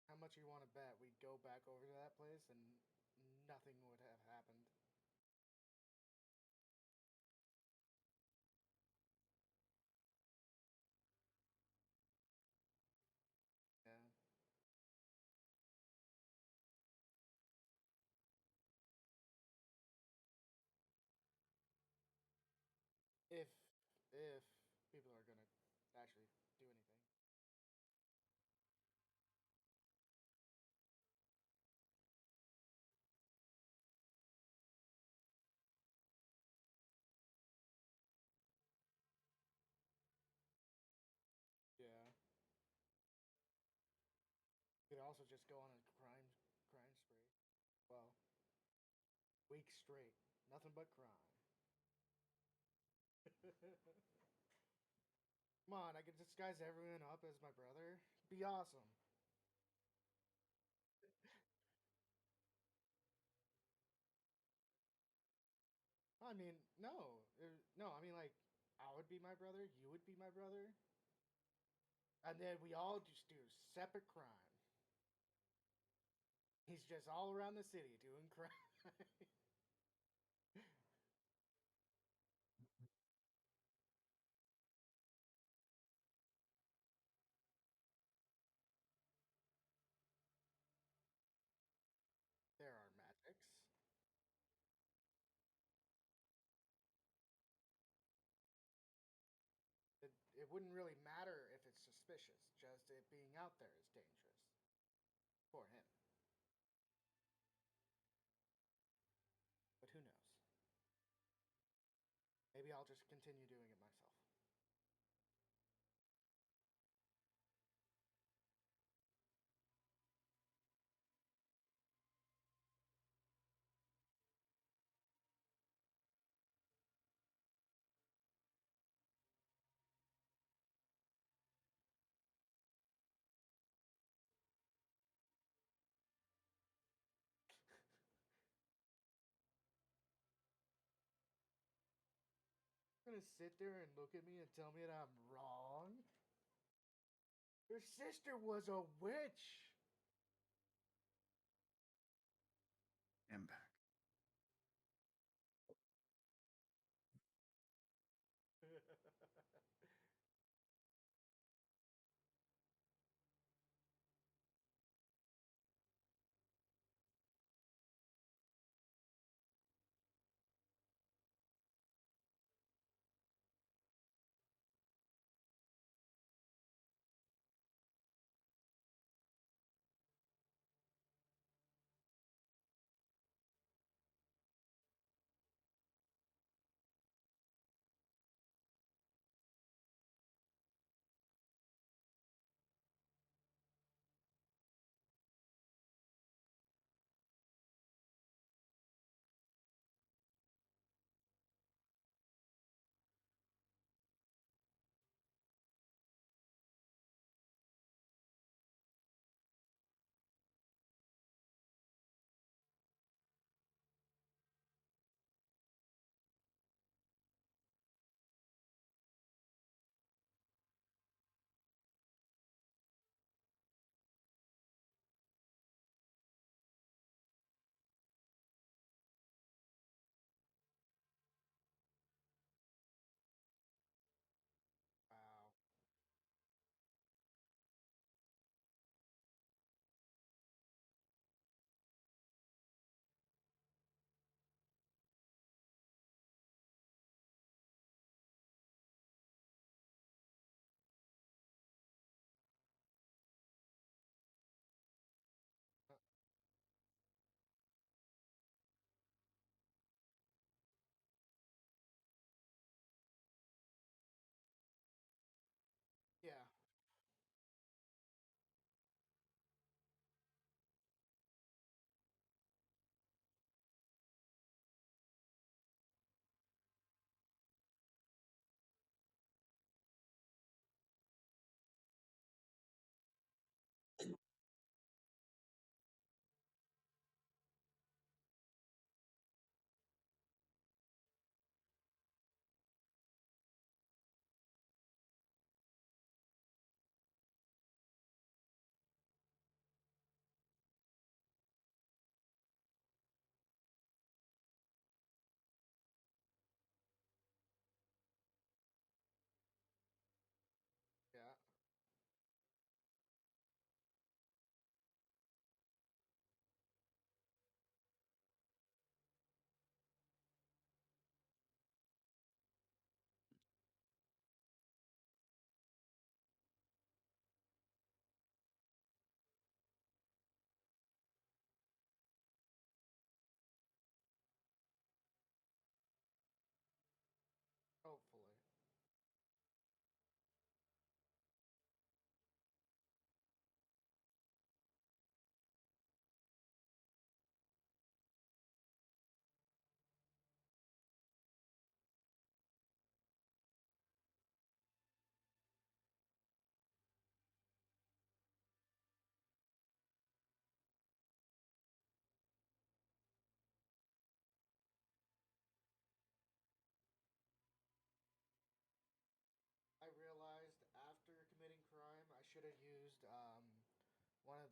How much you want to bet we'd go back over to that place and nothing would have happened? Yeah. If people are gonna actually do anything. Yeah. You could also just go on a crime spree. Well, weeks straight, nothing but crime. Come on, I could disguise everyone up as my brother. Be awesome. I mean, no, no. I mean, like, I would be my brother. You would be my brother, and then we all just do separate crime. He's just all around the city doing crime. There are magics. It wouldn't really matter if it's suspicious. Just it being out there is dangerous for him. But who knows? Maybe I'll just continue doing it myself. You're gonna sit there and look at me and tell me that I'm wrong? Your sister was a witch! Impact.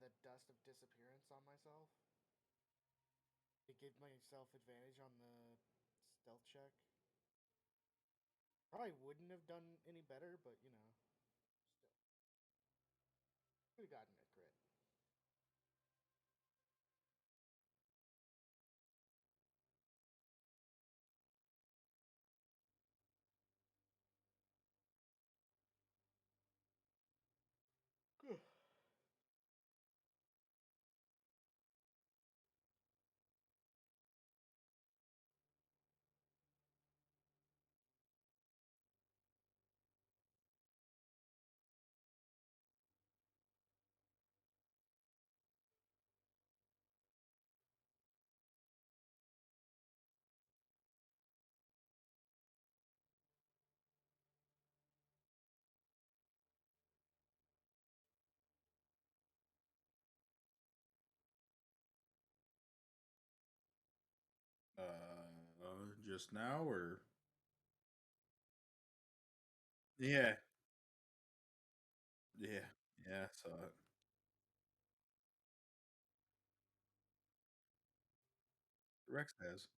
the Dust of Disappearance on myself to give myself advantage on the stealth check. Probably wouldn't have done any better, but you know, still. Could have gotten a crit. Just now or yeah, yeah, yeah. I saw it. Rex has.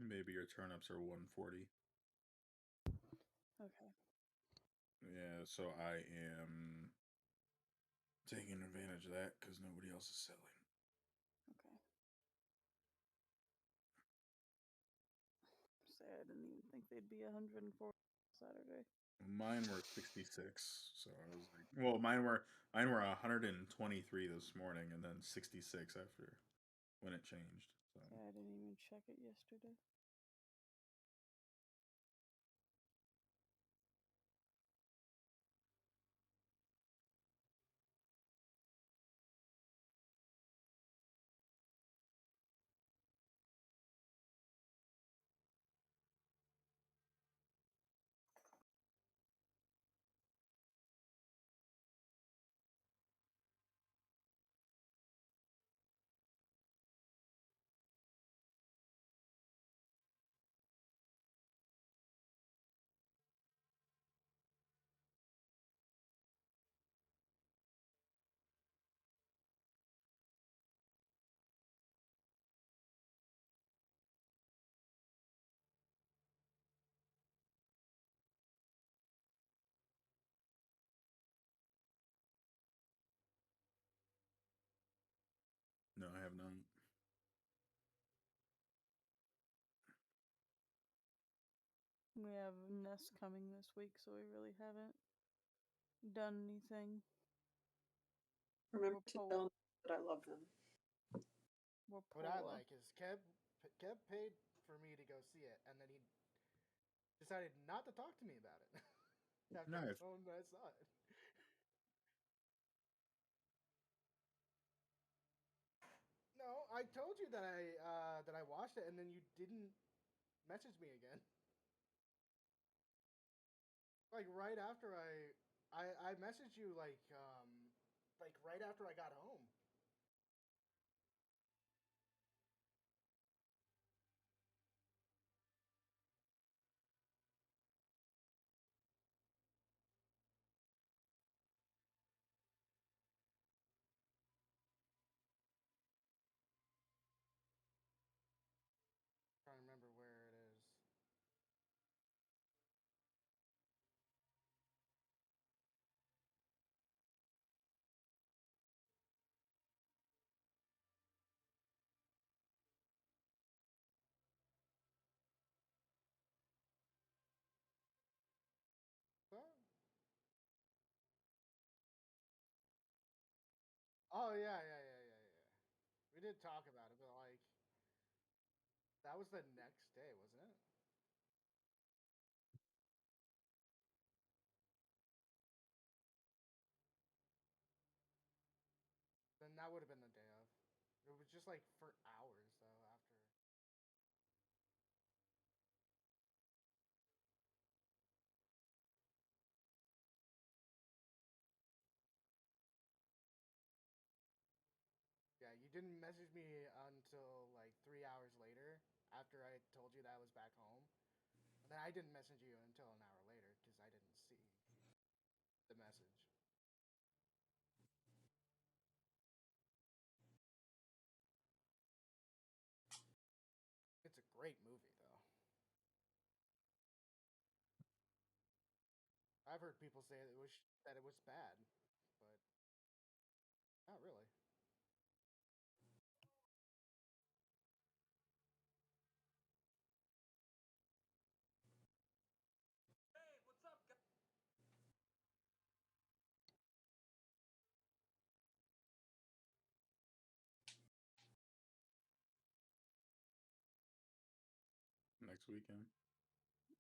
Maybe your turnips are 140. Okay. Yeah, so I am taking advantage of that because nobody else is selling. Okay. Say I didn't even think they'd be 104 Saturday. Mine were 66, so I was like, well, mine were 123 this morning, and then 66 after when it changed. So Say I didn't even check it yesterday. no, I have none. We have Nest coming this week, so we really haven't done anything. Remember We're to poor. tell them that I love them. We're What I poor. like is Kev paid for me to go see it, and then he decided not to talk to me about it after I Nice. told him that I saw it. No, I told you that I watched it, and then you didn't message me again. Like right after I messaged you like right after I got home. Trying to remember where it is. What? Oh yeah. We did talk about it, but like that was the next day, wasn't it? Then that would have been the day of. It was just like for hours though after. didn't message me until like 3 hours later after I told you that I was back home. And then I didn't message you until an hour later because I didn't see the message. It's a great movie, though. I've heard people say that it was bad, but not really. Next weekend.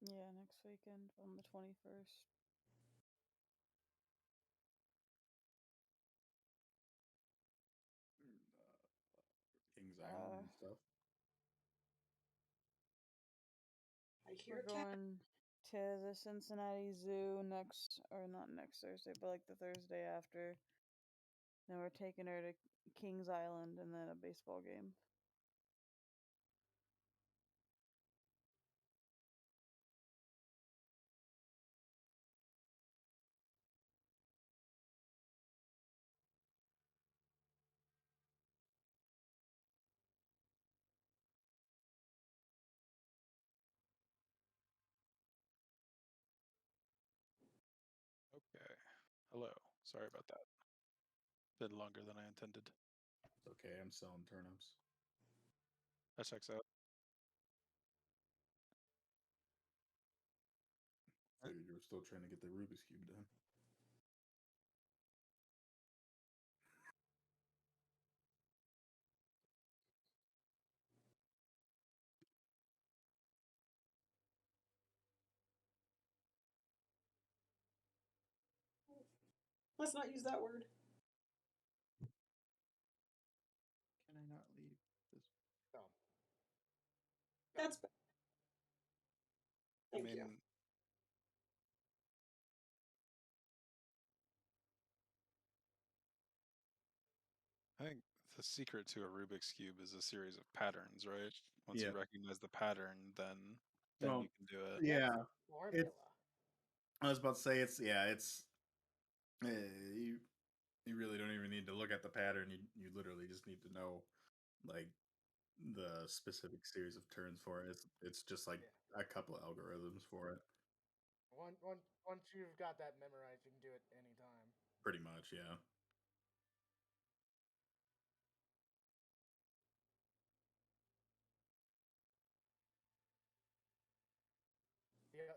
Yeah, next weekend on the 21st. Kings Island and stuff. We're going to the Cincinnati Zoo not next Thursday, but like the Thursday after. Then we're taking her to Kings Island and then a baseball game. Okay. Hello. Sorry about that. Been longer than I intended. It's okay. I'm selling turnips. That checks out. Figured you were still trying to get the Rubik's Cube done. Let's not use that word. Can I not leave this? No. That's bad. Thank you. I think the secret to a Rubik's Cube is a series of patterns, right? Once Yeah. you recognize the pattern, then Well, you can do it. Yeah. Formula. I was about to say it's you really don't even need to look at the pattern. You literally just need to know like the specific series of turns for it. It's just like a couple of algorithms for it. Once you've got that memorized, you can do it anytime. Pretty much, yeah.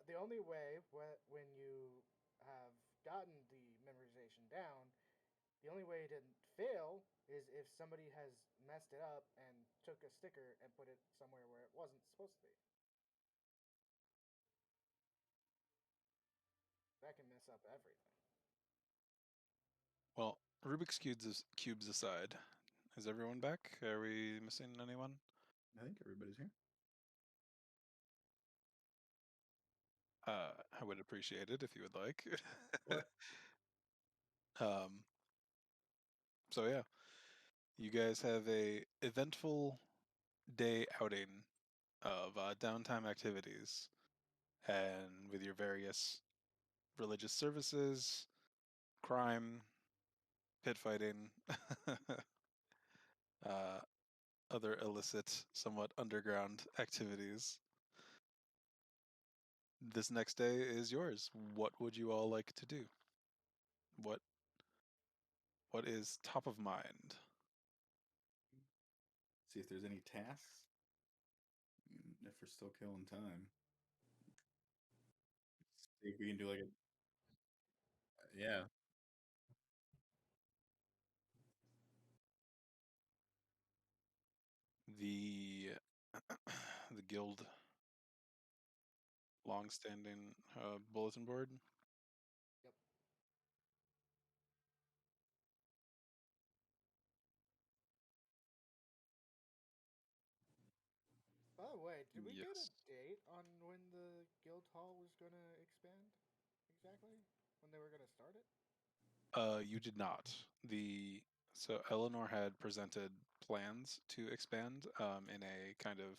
The only way when you have gotten the memorization down, the only way to fail is if somebody has messed it up and took a sticker and put it somewhere where it wasn't supposed to be. That can mess up everything. Well, Rubik's cubes aside, is everyone back? Are we missing anyone? I think everybody's here. I would appreciate it if you would like. What? So yeah, you guys have a eventful day outing of downtime activities, and with your various religious services, crime, pit fighting, other illicit, somewhat underground activities. This next day is yours. What would you all like to do? What is top of mind? See if there's any tasks. If we're still killing time. See if we can do like a yeah. The the guild long-standing bulletin board. Yep. By the way, did we get a date on when the guild hall was going to expand? Exactly? When they were going to start it? You did not. So Eleanor had presented plans to expand in a kind of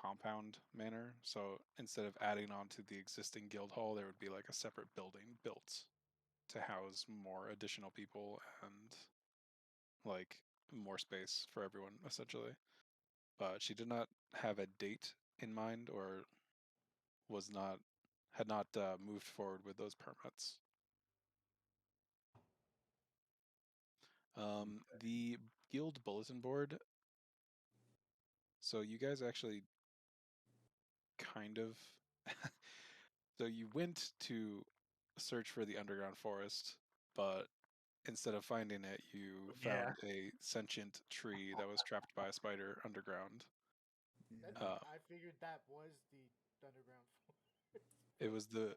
compound manner. So instead of adding on to the existing guild hall, there would be like a separate building built to house more additional people and like more space for everyone essentially. But she did not have a date in mind or had not moved forward with those permits. The guild bulletin board. So you guys actually kind of so you went to search for the underground forest, but instead of finding it, you found a sentient tree that was trapped by a spider underground. I figured that was the underground forest.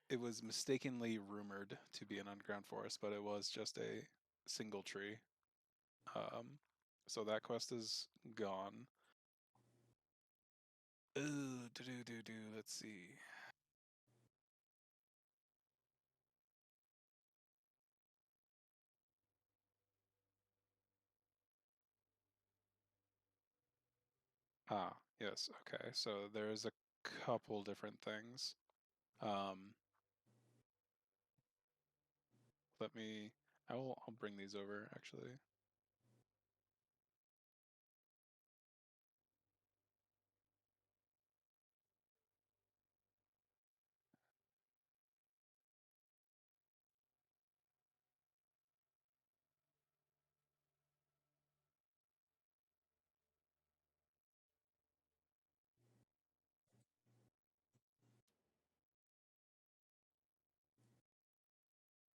It was mistakenly rumored to be an underground forest, but it was just a single tree. So that quest is gone. Let's see. Ah, yes, okay. So there's a couple different things. I'll bring these over actually.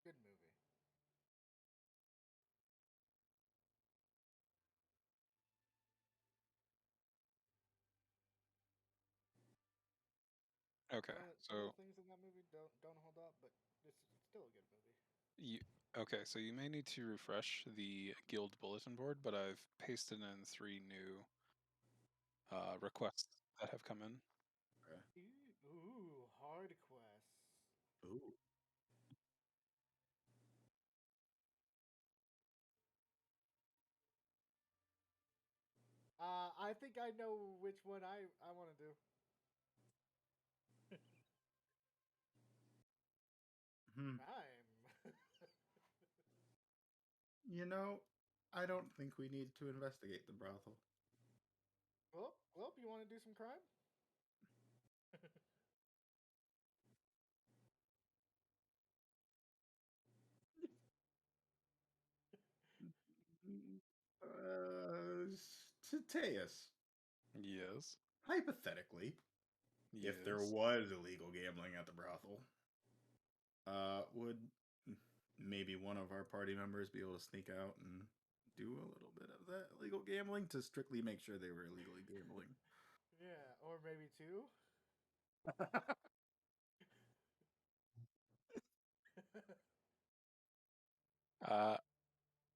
Good movie. Okay, Some of so the things in that movie don't hold up, but it's still a good movie. so you may need to refresh the guild bulletin board, but I've pasted in 3 new requests that have come in. Okay. Ooh, hard quests. Ooh. I think I know which one I want to do. Crime. You know, I don't think we need to investigate the brothel. Globe, you want to do some crime? Tateus, Yes. hypothetically, if there Yes. was illegal gambling at the brothel, would maybe one of our party members be able to sneak out and do a little bit of that illegal gambling to strictly make sure they were illegally gambling? Yeah, or maybe two.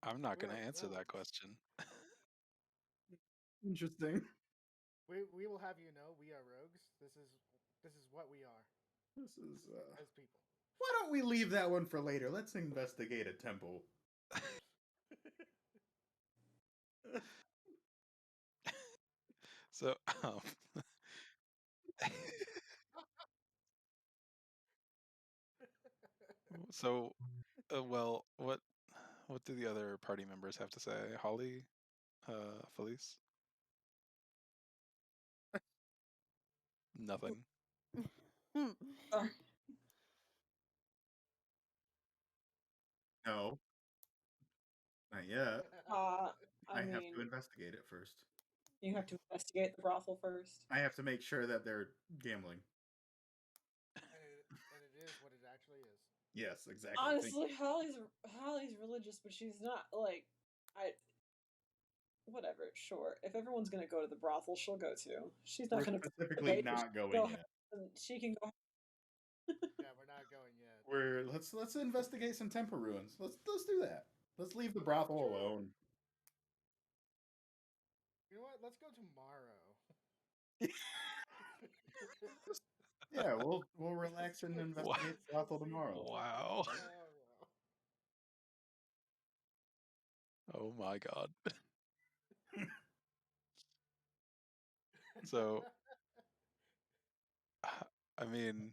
I'm not going We're to answer that rogues. question. Interesting. We will have you know we are rogues. This is what we are. This is as people. Why don't we leave that one for later? Let's investigate a temple. So, so, well, what do the other party members have to say? Holly, Felice? Nothing. No, not yet. I have mean, to investigate it first. you have to investigate the brothel first. I have to make sure that they're gambling. And it is what it actually is. Yes, exactly. Honestly, Holly's religious, but she's not like whatever. Sure, if everyone's gonna go to the brothel, she'll go too. She's not gonna specifically not going yet. She can go. Yeah, we're not going yet. Let's investigate some temple ruins. Let's do that. Let's leave the brothel alone. You know what? Let's go tomorrow. Yeah, we'll relax and investigate the brothel tomorrow. Wow. Oh my god. So, I mean,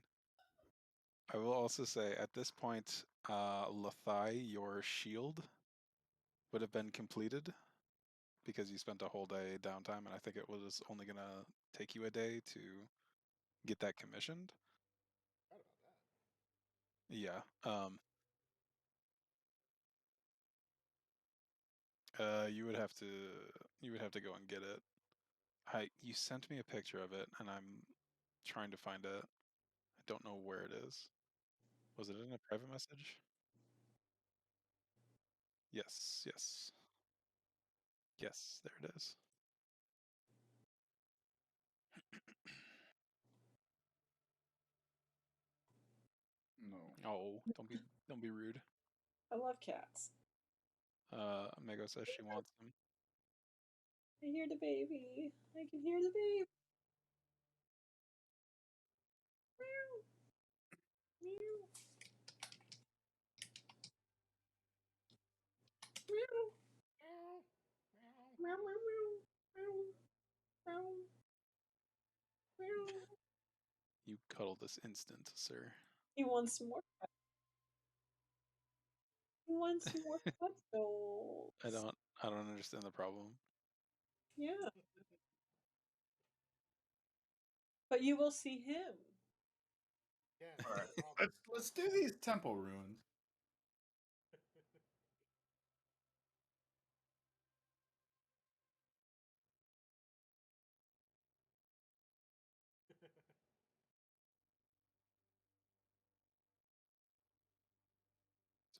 I will also say at this point, Lathai, your shield would have been completed because you spent a whole day downtime, and I think it was only gonna take you a day to get that commissioned. Forgot about that. Yeah. You would have to go and get it. You sent me a picture of it, and I'm trying to find it. I don't know where it is. Was it in a private message? Yes, yes. Yes, there it is. No. Oh, don't be rude. I love cats. Mego says she wants them. I hear the baby. I can hear the baby. Meow. Meow. Meow. Meow. Meow. Meow. Meow. Meow. Meow. You cuddle this instant, sir. He wants more. He wants more cuddles. I don't understand the problem. Yeah, but you will see him. Again, All right, promise. let's do these temple ruins.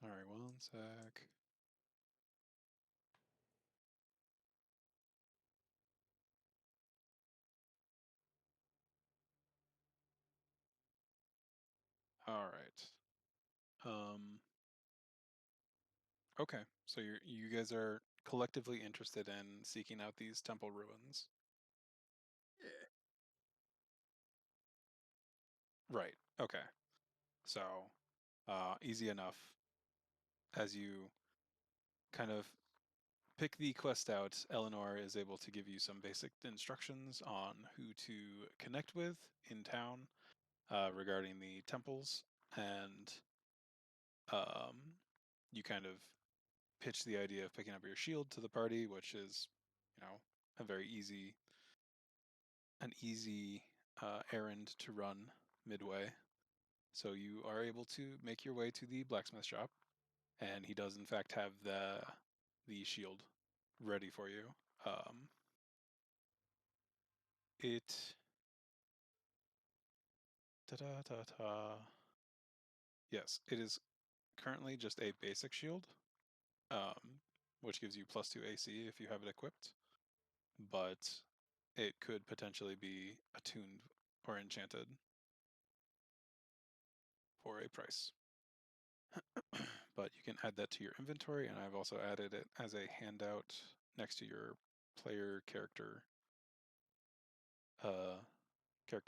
Sorry, one sec. All right. Okay, so you guys are collectively interested in seeking out these temple ruins. Yeah. Right. Okay. So, easy enough. As you kind of pick the quest out, Eleanor is able to give you some basic instructions on who to connect with in town regarding the temples, and you kind of pitch the idea of picking up your shield to the party, which is, a very easy errand to run midway. So you are able to make your way to the blacksmith shop, and he does in fact have the shield ready for you. It da da da da. Yes, it is currently just a basic shield, which gives you +2 AC if you have it equipped, but it could potentially be attuned or enchanted for a price. But you can add that to your inventory, and I've also added it as a handout next to your player character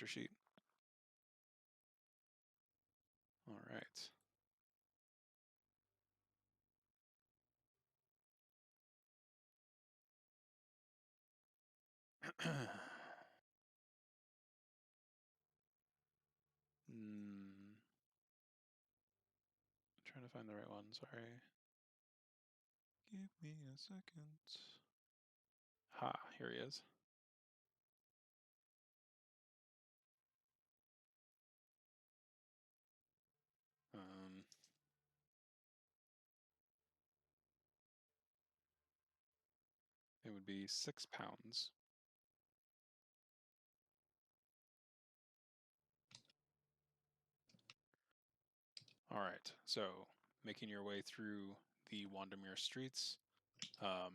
sheet. All right. Trying to find the right one, sorry. Give me a second. Ha, here he is. It would be £6. All right, so making your way through the Wandermere streets. Let's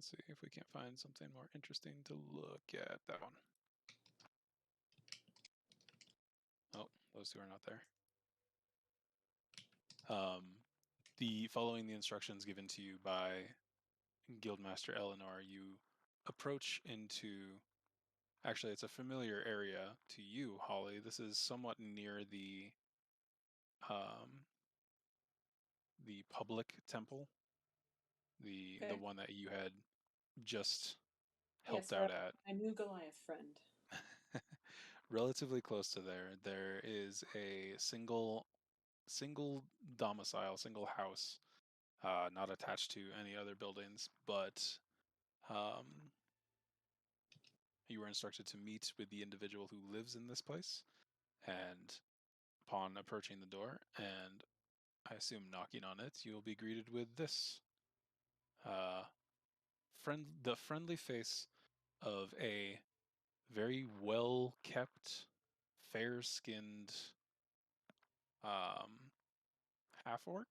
see if we can't find something more interesting to look at. That one. Oh, those two are not there. Following the instructions given to you by Guildmaster Eleanor, you approach into. Actually, it's a familiar area to you, Holly. This is somewhat near the public temple the Okay. one that you had just Yes, helped out at. my new Goliath friend. Relatively close to there is a single domicile, single house, not attached to any other buildings, but um, you were instructed to meet with the individual who lives in this place, and upon approaching the door and I assume knocking on it, you will be greeted with this. Uh, the friendly face of a very well kept, fair skinned um, half orc.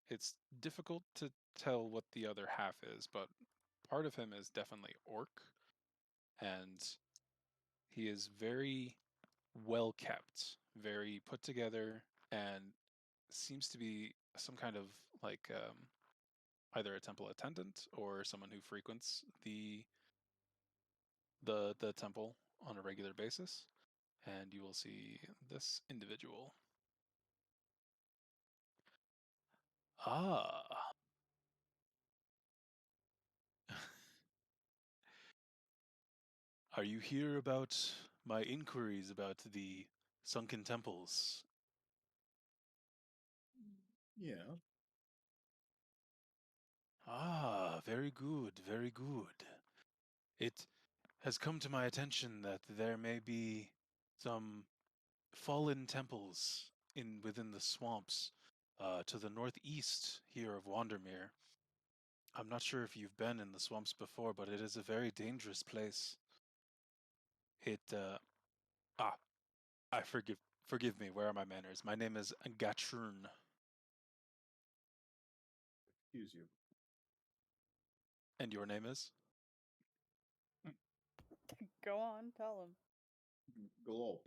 It's difficult to tell what the other half is, but part of him is definitely orc, and he is very well kept, very put together, and seems to be some kind of like either a temple attendant or someone who frequents the temple on a regular basis. And you will see this individual. Ah. Are you here about my inquiries about the sunken temples? Yeah. Ah, very good, very good. It has come to my attention that there may be some fallen temples within the swamps to the northeast here of Wandermere. I'm not sure if you've been in the swamps before, but it is a very dangerous place. It ah, I forgive me. Where are my manners? My name is Gatrun. Excuse you. And your name is? Go on, tell him. Globe.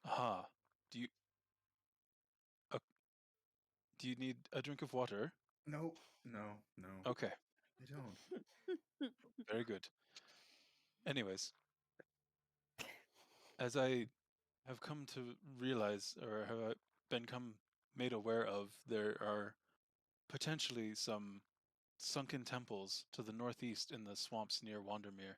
Ah, do you uh, do you need a drink of water? No, no, no. Okay, I don't. very good. Anyways, as I have come to realize, or have I been made aware of, there are potentially some sunken temples to the northeast in the swamps near Wandermere.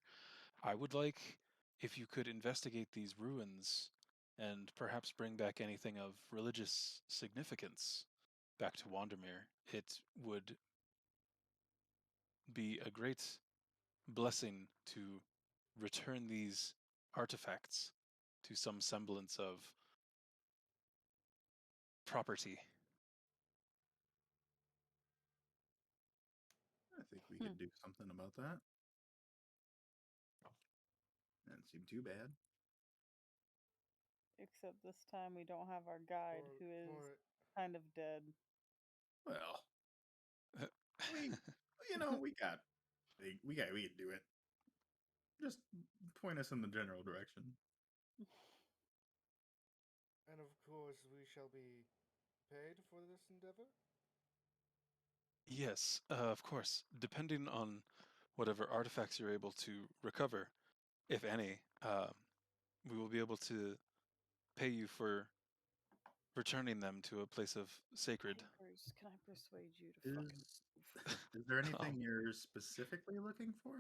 I would like if you could investigate these ruins and perhaps bring back anything of religious significance back to Wandermere. It would be a great blessing to return these artifacts to some semblance of property. I think we could do something about that. Doesn't seem too bad. Except this time we don't have our guide, who is kind of dead. Well, we we can do it. Just point us in the general direction. And of course, we shall be paid for this endeavor? Yes, of course. Depending on whatever artifacts you're able to recover, if any, we will be able to pay you for returning them to a place of sacred. Hey, Bruce, can I persuade you to fucking move? Is there anything you're specifically looking for?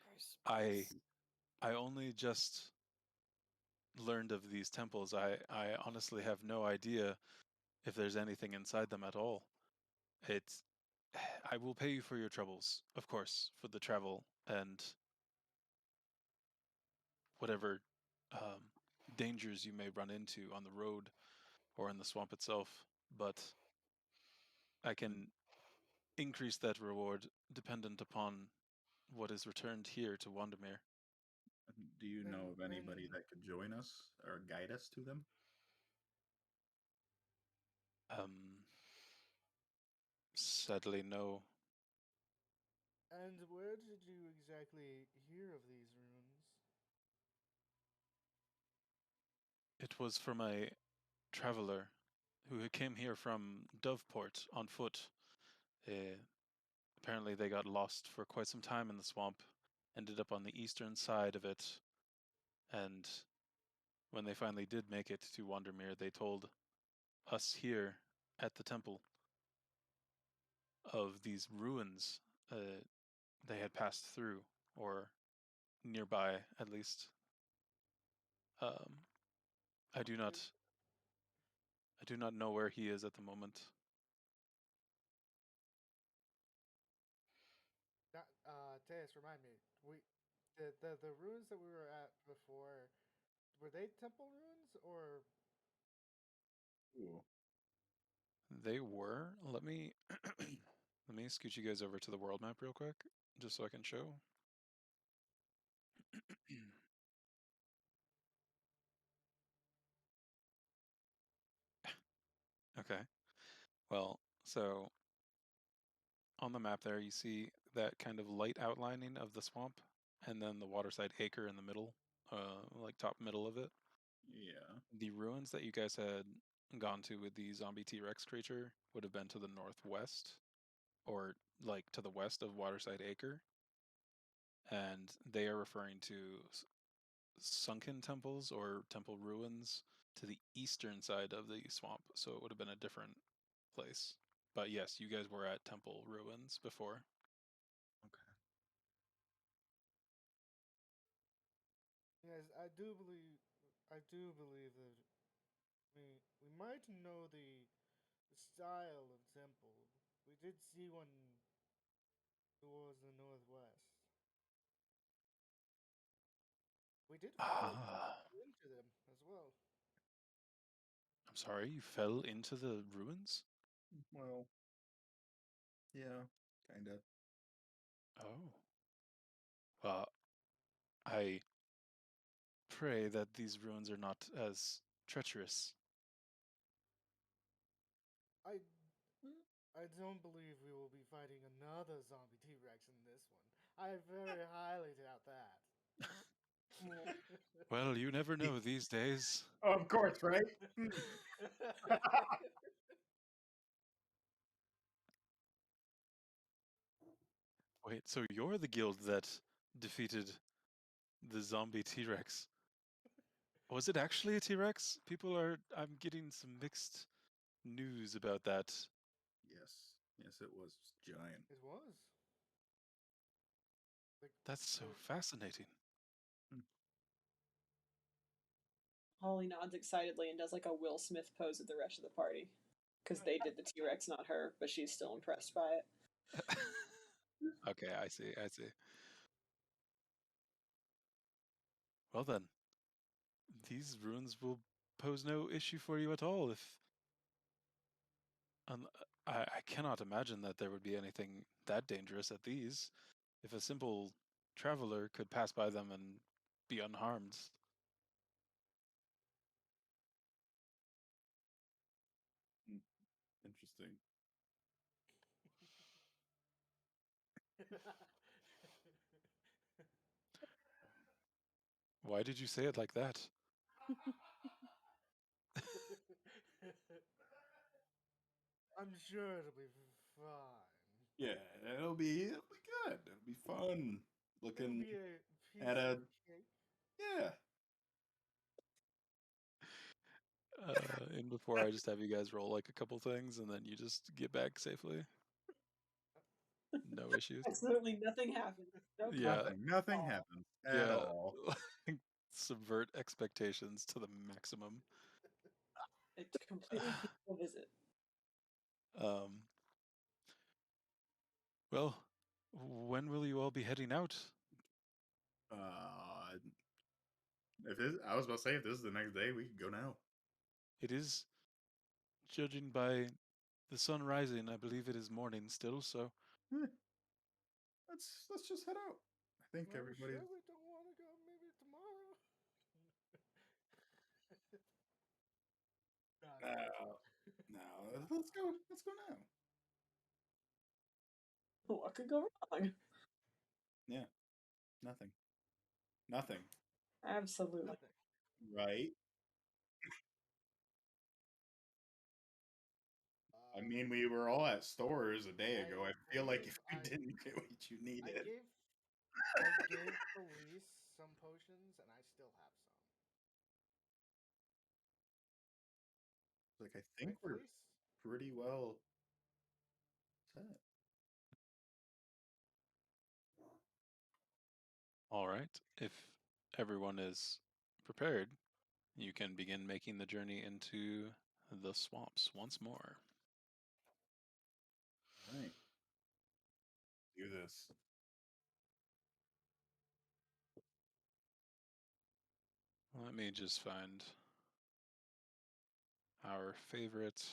Bruce, I please. I only just learned of these temples. I honestly have no idea if there's anything inside them at all. It's I will pay you for your troubles, of course, for the travel and whatever dangers you may run into on the road or in the swamp itself, but I can increase that reward dependent upon what is returned here to Wandermere. Do you know of anybody And that could join us or guide us to them? Sadly, no. and where did you exactly hear of these ruins? It was from a traveler who came here from Doveport on foot. Uh, Apparently, they got lost for quite some time in the swamp, ended up on the eastern side of it, and when they finally did make it to Wandermere, they told us here at the temple of these ruins they had passed through, or nearby at least. I do not know where he is at the moment. Teus, remind me. The ruins that we were at before, were they temple ruins or? Ooh. They were. Let me let me scoot you guys over to the world map real quick, just so I can show. Okay. Well, so on the map there, you see that kind of light outlining of the swamp, and then the waterside acre in the middle, like top middle of it. Yeah. The ruins that you guys had gone to with the zombie T-Rex creature would have been to the northwest, or like to the west of Waterside Acre, and they are referring to sunken temples or temple ruins to the eastern side of the swamp, so it would have been a different place. But yes, you guys were at temple ruins before. Okay. Yes, I do believe. I do believe that we might know the style of temple. We did see one towards the northwest. We did fall into them as well. I'm sorry, you fell into the ruins? Well, yeah, kind of. Oh. Well, I pray that these ruins are not as treacherous. I I don't believe we will be fighting another zombie T-Rex in this one. I very highly doubt that. Well, you never know these days. Of course, right? Wait, so you're the guild that defeated the zombie T-Rex? Was it actually a T-Rex? I'm getting some mixed news about that. Yes. Yes, it was giant. It was. That's so fascinating. Holly nods excitedly and does like a Will Smith pose at the rest of the party. Because they did the T-Rex, not her, but she's still impressed by it. Okay, I see. Well then, these ruins will pose no issue for you at all if... Um, I cannot imagine that there would be anything that dangerous at these. If a simple traveler could pass by them and be unharmed. Interesting. Why did you say it like that? I'm sure it'll be fine. Yeah, it'll be good. It'll be fun. Looking It'll be a piece at a of cake. yeah. And before I just have you guys roll like a couple things and then you just get back safely. No issues. Absolutely nothing happened. No Yeah. Nothing happens at Yeah. all. Subvert expectations to the maximum. A completely peaceful visit. Well, when will you all be heading out? I was about to say, if this is the next day, we could go now. It is, judging by the sun rising, I believe it is morning still, so Let's just head out. I think Well, everybody's sure, we don't want to go maybe tomorrow. no. Let's go now. What could go wrong? Yeah. Nothing. Nothing. Absolutely. Nothing. Right? I mean, we were all at stores a day ago. I feel like if we didn't get what you needed. I gave Felice some potions, and I still have some. Like, I think Right, we're Felice? pretty well set. All right. If everyone is prepared, you can begin making the journey into the swamps once more. All right. Do this. Let me just find our favorite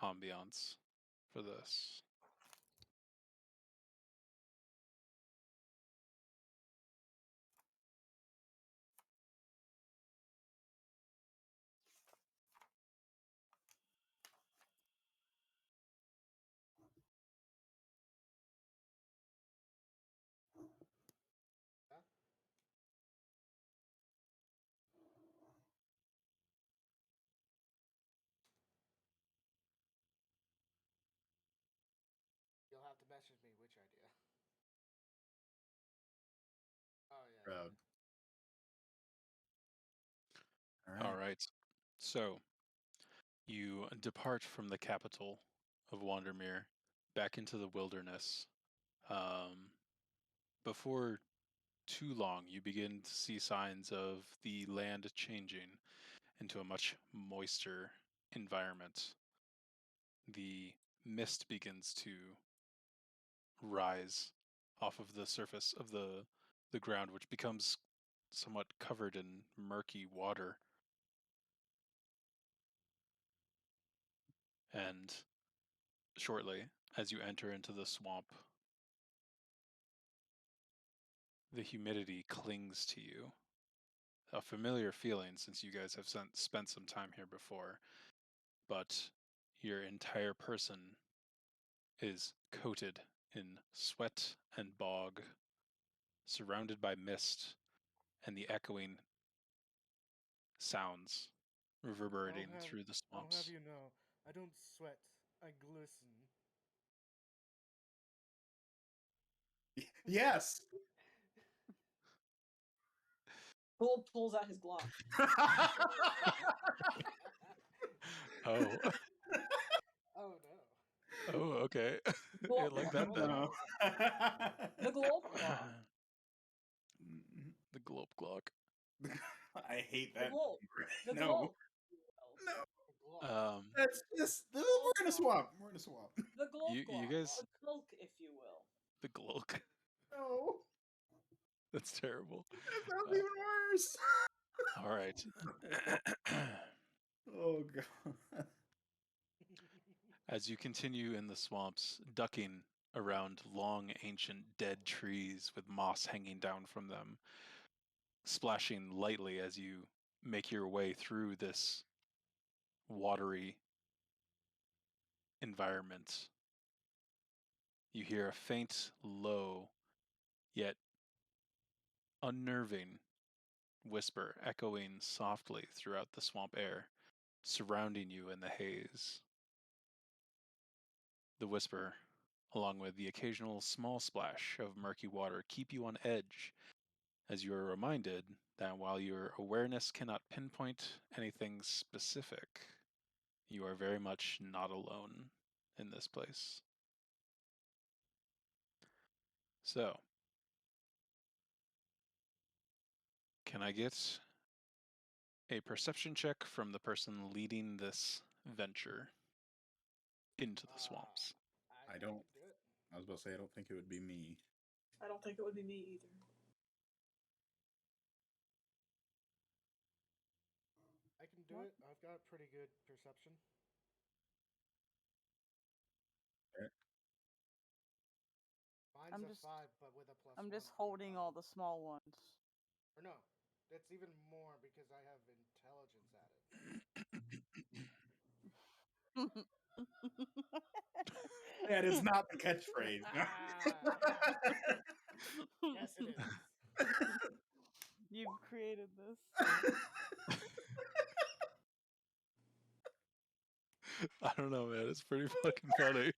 ambiance for this. Yeah? You'll have to message me which idea. Oh yeah. Proud. All right. So you depart from the capital of Wandermere back into the wilderness. Before too long, you begin to see signs of the land changing into a much moister environment. The mist begins to rise off of the surface of the ground, which becomes somewhat covered in murky water. And shortly, as you enter into the swamp, the humidity clings to you. A familiar feeling since you guys have spent some time here before, but your entire person is coated in sweat and bog, surrounded by mist and the echoing sounds reverberating through the I'll have swamps. you know, I don't sweat. I glisten. Yes. Gold pulls out his Glock. Oh, Oh no. oh, okay. Glow, I like that then. No. the glow claw. The globe clock. I hate The that. glow. The No. glow. No. Um, That's just. We're in a swamp. We're in a swamp. The glow you claw. guys, The cloak, if you will. the gloke. No. That's terrible. That sounds even worse. All right. Oh god. As you continue in the swamps, ducking around long, ancient, dead trees with moss hanging down from them, splashing lightly as you make your way through this watery environment, you hear a faint, low, yet unnerving whisper echoing softly throughout the swamp air, surrounding you in the haze. The whisper, along with the occasional small splash of murky water, keep you on edge as you are reminded that while your awareness cannot pinpoint anything specific, you are very much not alone in this place. So, can I get a perception check from the person leading this venture into the swamps? I can don't. do it. I was about to say I don't think it would be me. I don't think it would be me either. I can do it. I've got pretty good perception. Okay. Mine's I'm a just 5, but with a plus I'm 1 just from holding all bottom. the small ones. Or no, that's even more because I have intelligence added. That is not the catchphrase. Yes, it is. You've created this. I don't know, man. It's pretty fucking funny.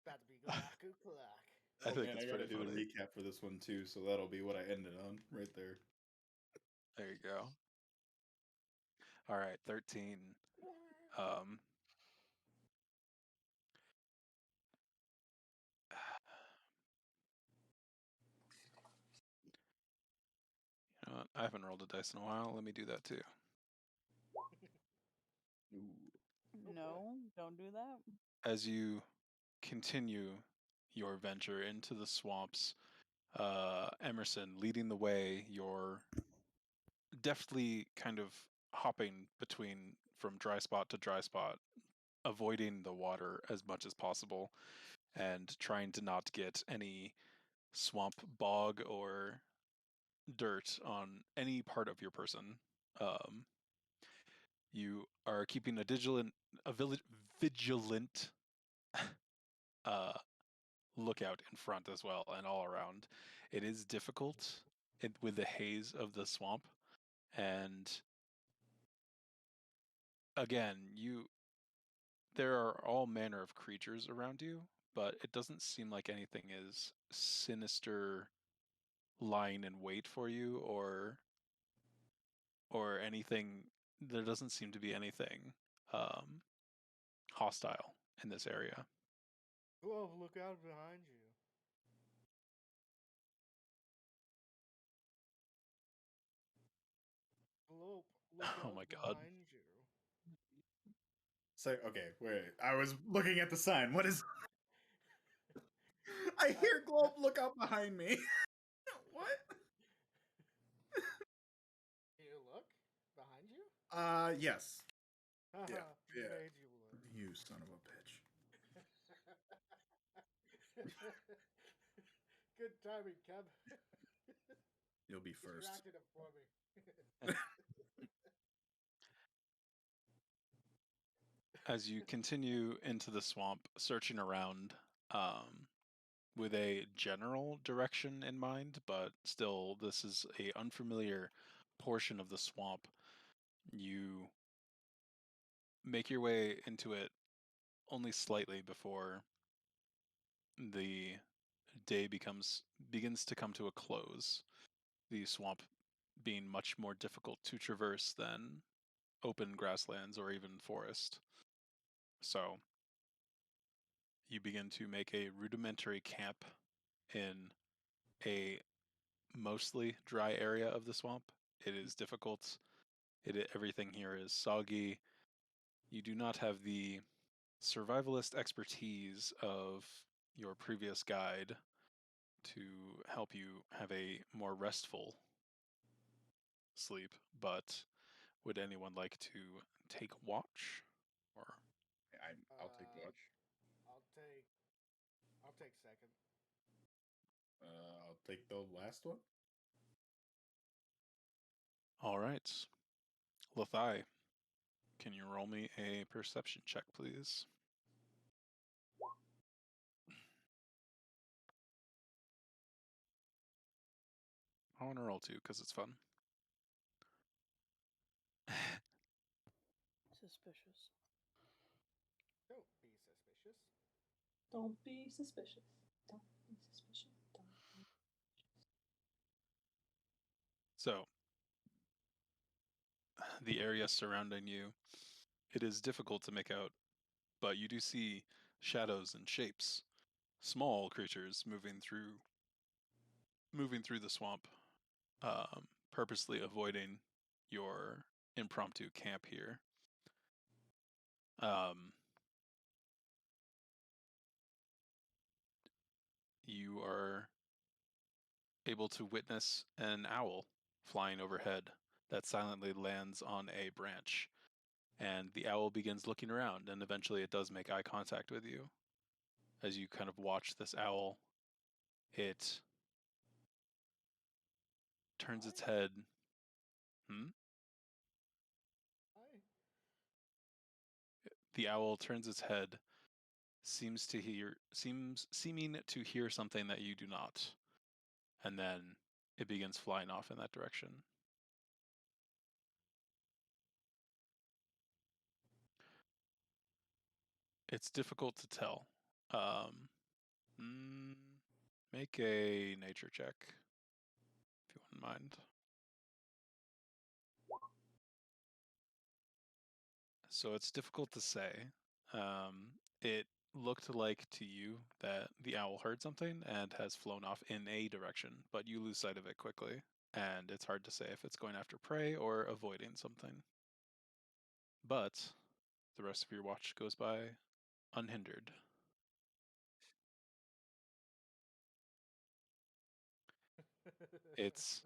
About to be Glaku Clack. I Oh think man, it's I gotta pretty do the funny. recap for this one too, so that'll be what I ended on right there. There you go. All right, 13. Um, I haven't rolled a dice in a while. Let me do that too. No, don't do that. As you continue your venture into the swamps, Emerson leading the way, you're deftly kind of hopping between from dry spot to dry spot, avoiding the water as much as possible and trying to not get any swamp bog or dirt on any part of your person. You are keeping a vigilant uh, lookout in front as well and all around. It is difficult with the haze of the swamp, and again, there are all manner of creatures around you, but it doesn't seem like anything is sinister lying in wait for you or anything. There doesn't seem to be anything hostile in this area. Glove, look out behind you. Glope, look Oh out my god. behind you. So okay, wait. I was looking at the sign. What is? I hear Globe. Look out behind me. What? Do you look behind you? Yes. Haha, Yeah. made you look. You son of a bitch. Good timing, Kev. You'll be first. Distracted him for me. As you continue into the swamp, searching around with a general direction in mind, but still, this is a unfamiliar portion of the swamp. You make your way into it only slightly before the day begins to come to a close. The swamp being much more difficult to traverse than open grasslands or even forest. So you begin to make a rudimentary camp in a mostly dry area of the swamp. It is difficult. Everything here is soggy. You do not have the survivalist expertise of your previous guide to help you have a more restful sleep, but would anyone like to take watch? Or I'll take watch. I'll take second. I'll take the last one. all right. Lathai, can you roll me a perception check, please? I want to roll too, because it's fun. Suspicious. Don't be suspicious. Don't be suspicious. Don't be suspicious. Don't be suspicious. So, the area surrounding you, it is difficult to make out, but you do see shadows and shapes, small creatures moving through the swamp, purposely avoiding your impromptu camp here. You are able to witness an owl flying overhead that silently lands on a branch. And the owl begins looking around, and eventually it does make eye contact with you. As you kind of watch this owl, it turns its head. The owl turns its head, seeming to hear something that you do not, and then it begins flying off in that direction. It's difficult to tell. Make a nature check, if you wouldn't mind. So it's difficult to say. It looked like to you that the owl heard something and has flown off in a direction, but you lose sight of it quickly. and it's hard to say if it's going after prey or avoiding something. But the rest of your watch goes by unhindered. It's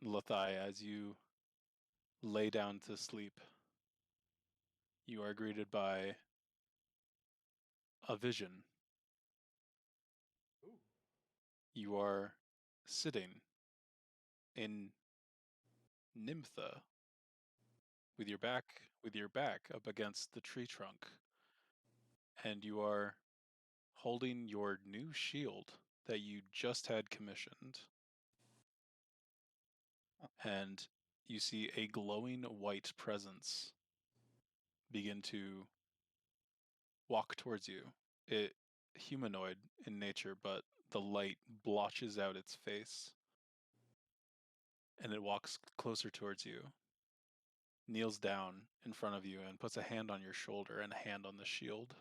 Lathai, as you lay down to sleep, you are greeted by a vision. Ooh. You are sitting in Nympha with your back up against the tree trunk, and you are holding your new shield that you just had commissioned. And you see a glowing white presence begin to walk towards you. It humanoid in nature, but the light blotches out its face. And it walks closer towards you, kneels down in front of you, and puts a hand on your shoulder and a hand on the shield.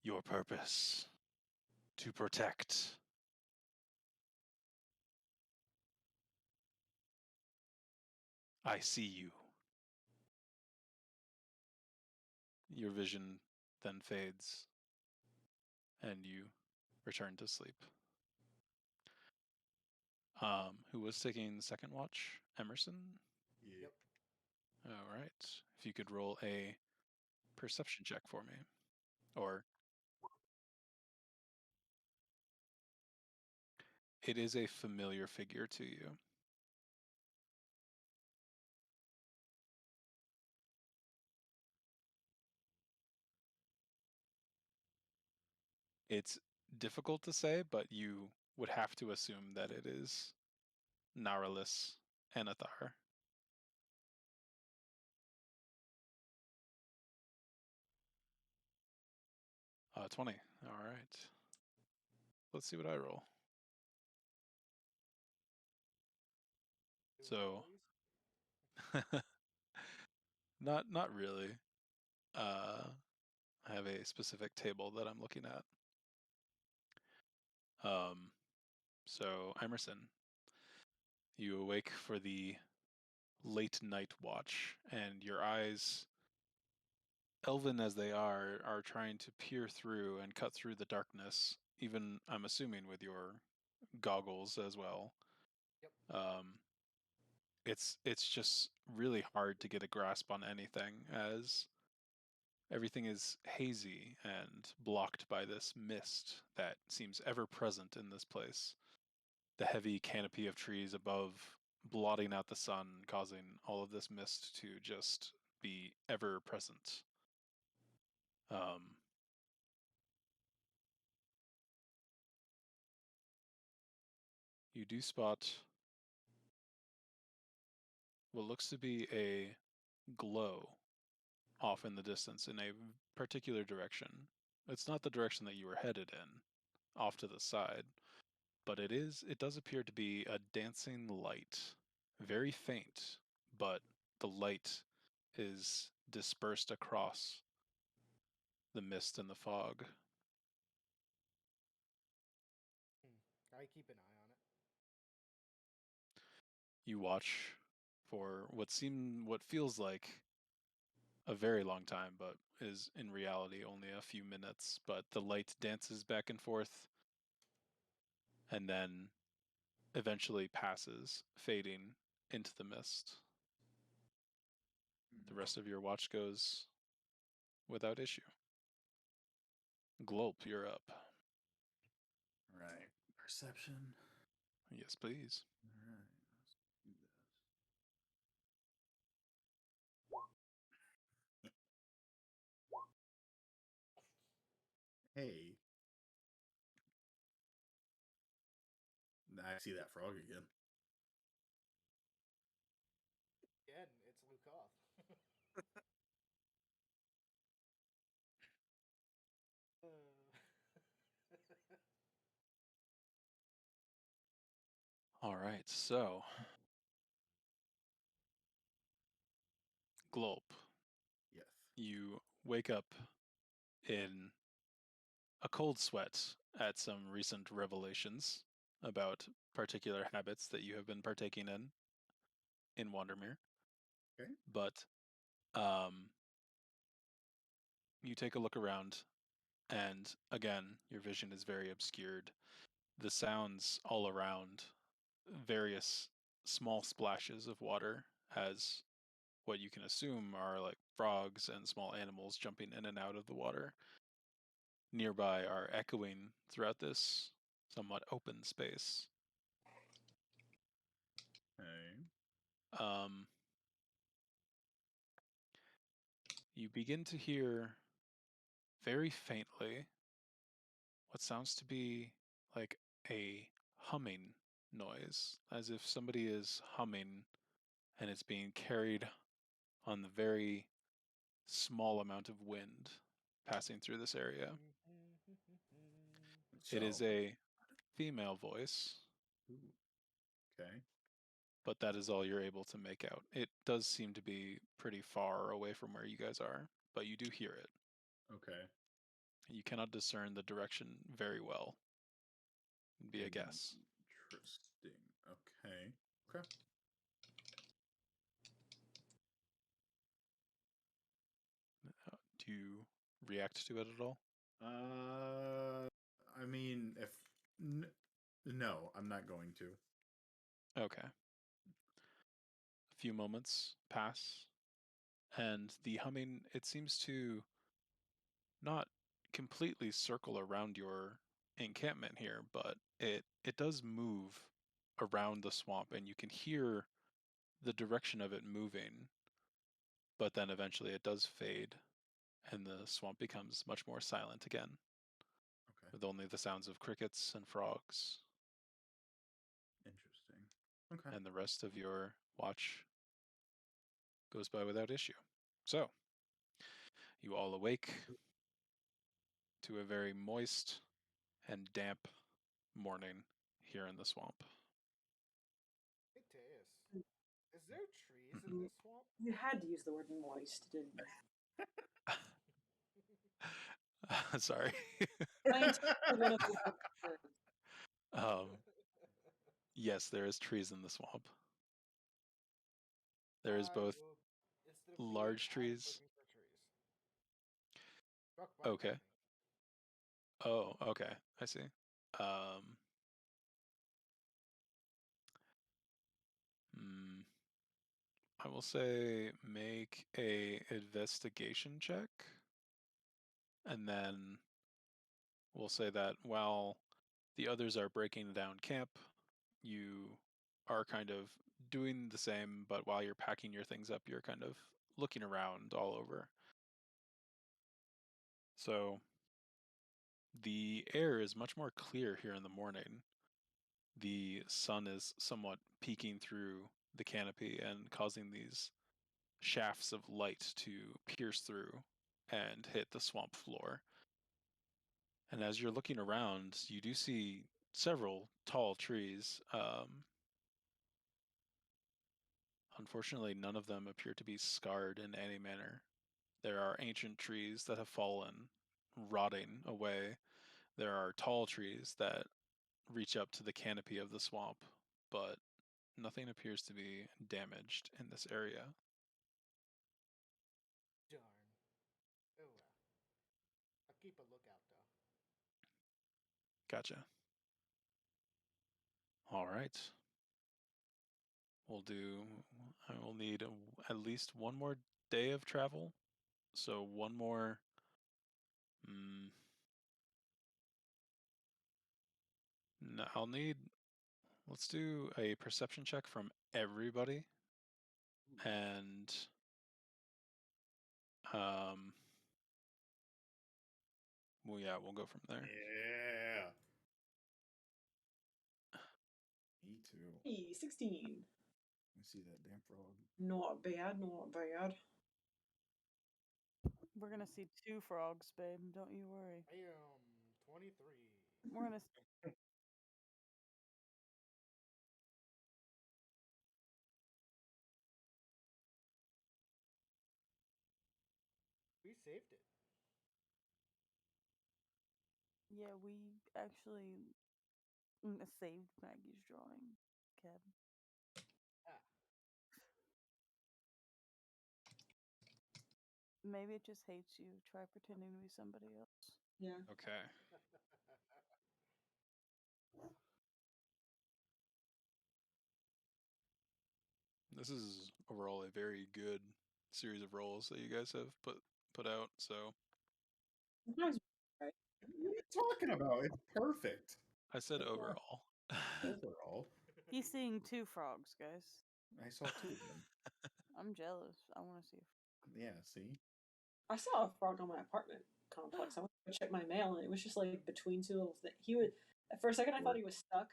Your purpose: to protect. I see you. Your vision then fades, and you return to sleep. Who was taking second watch? Emerson? Yeah. Yep. All right. If you could roll a perception check for me. Or it is a familiar figure to you. It's difficult to say, but you would have to assume that it is Naralis Anathar. 20. All right. Let's see what I roll. So, not really. I have a specific table that I'm looking at. So Emerson, you awake for the late night watch, and your eyes, elven as they are trying to peer through and cut through the darkness, even, I'm assuming, with your goggles as well. Yep. It's just really hard to get a grasp on anything, as everything is hazy and blocked by this mist that seems ever present in this place. The heavy canopy of trees above blotting out the sun, causing all of this mist to just be ever present. You do spot what looks to be a glow off in the distance in a particular direction. It's not the direction that you were headed in, off to the side, but it does appear to be a dancing light, very faint, but the light is dispersed across the mist and the fog. I keep an eye on it. You watch for what feels like a very long time, but is in reality only a few minutes. But the light dances back and forth, and then eventually passes, fading into the mist. The rest of your watch goes without issue. Glope, you're up. Right. Perception. Yes, please. All right. Let's do this. Hey. I see that frog again. Again, it's Lukov. All right, so Glope, Yes. you wake up in a cold sweat at some recent revelations about particular habits that you have been partaking in Wandermere. Okay. But you take a look around, and again, your vision is very obscured. The sounds all around, various small splashes of water, as what you can assume are like frogs and small animals jumping in and out of the water nearby, are echoing throughout this somewhat open space. Okay. You begin to hear very faintly what sounds to be like a humming noise, as if somebody is humming and it's being carried on the very small amount of wind passing through this area. It is So. a female voice, Ooh, okay. but that is all you're able to make out. It does seem to be pretty far away from where you guys are, but you do hear it. Okay. You cannot discern the direction very well. It'd be a guess. Interesting. Okay. Okay. Do you react to it at all? I mean, if no, I'm not going to. Okay. A few moments pass, and the humming, it seems to not completely circle around your encampment here, but it does move around the swamp, and you can hear the direction of it moving, but then eventually it does fade, and the swamp becomes much more silent again, Okay. with only the sounds of crickets and frogs. Interesting. Okay. And the rest of your watch goes by without issue. So, you all awake to a very moist and damp morning here in the swamp. Hey, Teus, is there trees in this swamp? You had to use the word moist, didn't you? Sorry. I intentionally went over the word. Yes, there is trees in the swamp. There is both Well, instead of large trees, I'm trees. looking for trees. Struck by Okay. lightning. Oh, okay. I see. Um, hmm, I will say make a investigation check, and then we'll say that while the others are breaking down camp, you are kind of doing the same, but while you're packing your things up, you're kind of looking around all over. So the air is much more clear here in the morning. The sun is somewhat peeking through the canopy and causing these shafts of light to pierce through and hit the swamp floor. And as you're looking around, you do see several tall trees. Unfortunately, none of them appear to be scarred in any manner. There are ancient trees that have fallen, rotting away. There are tall trees that reach up to the canopy of the swamp, but nothing appears to be damaged in this area. Darn. Oh well. I'll keep a lookout though. Gotcha. All right. We'll do. I will need at least one more day of travel. So one more. No, I'll need. Let's do a perception check from everybody, and well, yeah, we'll go from there. Yeah. Me too. Hey, 16. I see that damn frog. Not bad, not bad. We're gonna see 2 frogs, babe. Don't you worry. I am 23. We're gonna. We saved it. Yeah, we actually saved Maggie's drawing, Kev. Ah. Maybe it just hates you. Try pretending to be somebody else. Yeah. Okay. This is overall a very good series of roles that you guys have put out. So Sometimes, right? What are you talking about? It's perfect. I said That's not overall. overall. He's seeing 2 frogs, guys. I saw 2 of them. I'm jealous. I want to see. Yeah, see? I saw a frog on my apartment complex. I went to check my mail, and it was just like between two little things. He would, for a second, I thought he was stuck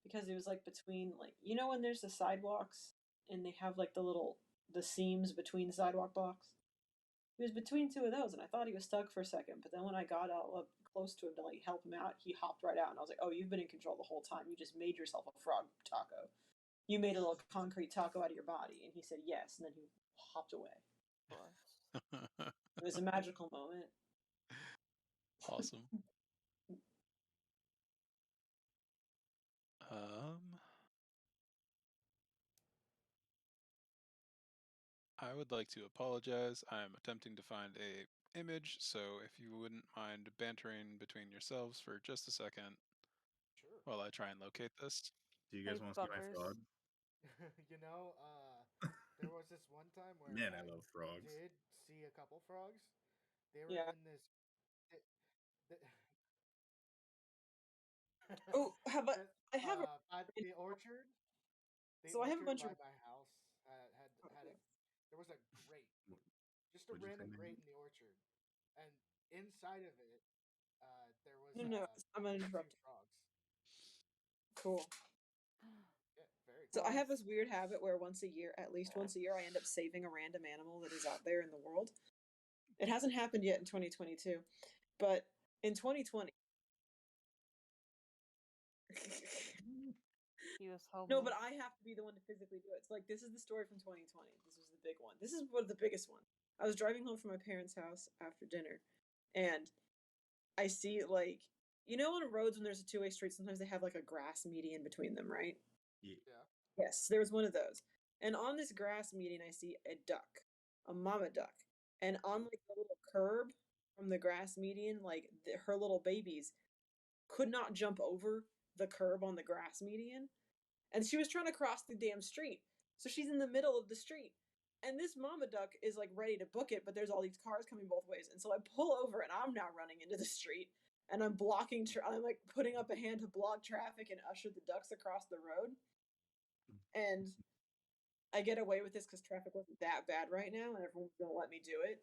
because it was like between, like, you know, when there's the sidewalks and they have like the seams between sidewalk blocks. He was between two of those, and I thought he was stuck for a second. But then when I got up close to him to like help him out, he hopped right out, and I was like, "Oh, you've been in control the whole time. You just made yourself a frog taco. You made a little concrete taco out of your body." And he said yes, and then he hopped away. It was a magical moment. Awesome. Um, I would like to apologize. I'm attempting to find a image, so if you wouldn't mind bantering between yourselves for just a second Sure. while I try and locate this. Do you guys Hey, want to see my fuckers. frog? You know, there was this one time where Man, I love frogs. did see a couple frogs. They were Yeah. in this. Oh, have I have a By the orchard. The So I have a orchard bunch of by my house had a. There was a grate, just a What'd you say, random grate Megan? in the orchard, and inside of it, there was no. I'm gonna 2 interrupt. frogs. Cool. Yeah, very So cool. I have this weird habit where at least once a year, I end up saving a random animal that is out there in the world. It hasn't happened yet in 2022, but in 2020. He was homeless. No, but I have to be the one to physically do it. It's like, this is the story from 2020. This was the big one. This is one of the biggest one. I was driving home from my parents' house after dinner, and I see, like, you know, on roads when there's a two-way street, sometimes they have like a grass median between them, right? Yeah. Yes, there was one of those. And on this grass median, I see a duck, a mama duck. And on like the little curb from the grass median, like her little babies could not jump over the curb on the grass median. And she was trying to cross the damn street. So she's in the middle of the street. And this mama duck is like ready to book it, but there's all these cars coming both ways. And so I pull over and I'm now running into the street and I'm blocking, I'm like putting up a hand to block traffic and usher the ducks across the road. And I get away with this because traffic wasn't that bad right now and everyone's gonna let me do it.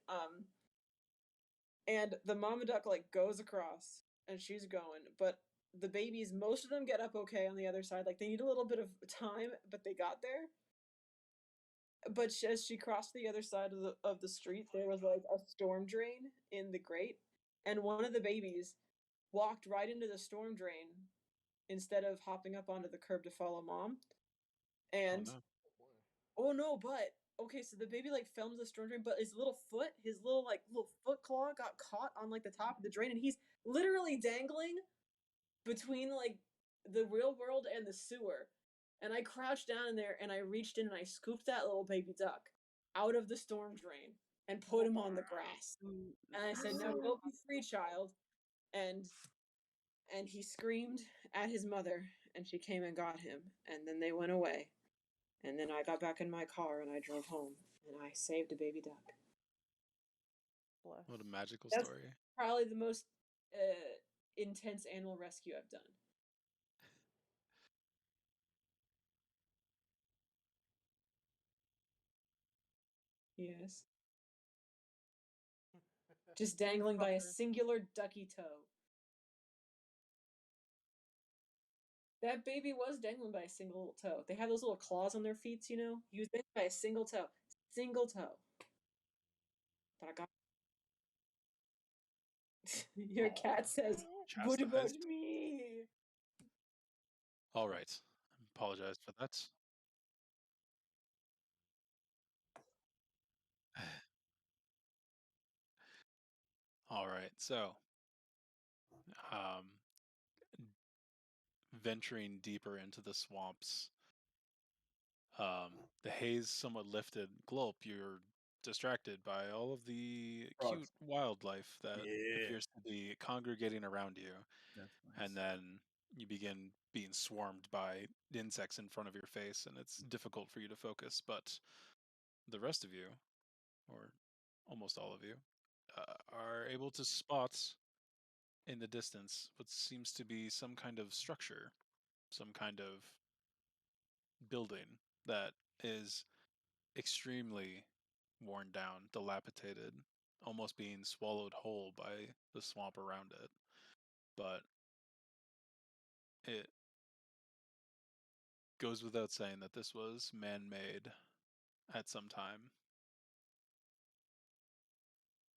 And the mama duck like goes across and she's going, but the babies, most of them get up okay on the other side. Like they need a little bit of time, but they got there. But as she crossed the other side of the street, there was like a storm drain in the grate, and one of the babies walked right into the storm drain instead of hopping up onto the curb to follow mom. And Oh no. oh no, but okay, so the baby like fell into the storm drain, but his little foot, his little like little foot claw got caught on like the top of the drain, and he's literally dangling between like the real world and the sewer. And I crouched down in there and I reached in and I scooped that little baby duck out of the storm drain and put him on the grass. And I said, "Now go be free, child." And he screamed at his mother and she came and got him, and then they went away. And then I got back in my car and I drove home and I saved a baby duck. Bless. What a magical That's story. probably the most intense animal rescue I've done. Yes. Just dangling by a singular ducky toe. That baby was dangling by a single little toe. They have those little claws on their feet, you know? He was dangling by a single toe. Single toe. But I got. Your cat says, "What about Chastised. me?" All right. Apologize for that. All right. So venturing deeper into the swamps. The haze somewhat lifted. Glulp, you're distracted by all of the Frogs. cute wildlife that Yeah. appears to be congregating around you. That's nice. And then you begin being swarmed by insects in front of your face, and it's difficult for you to focus. But the rest of you, or almost all of you, are able to spot in the distance what seems to be some kind of structure, some kind of building that is extremely worn down, dilapidated, almost being swallowed whole by the swamp around it. But it goes without saying that this was man-made at some time.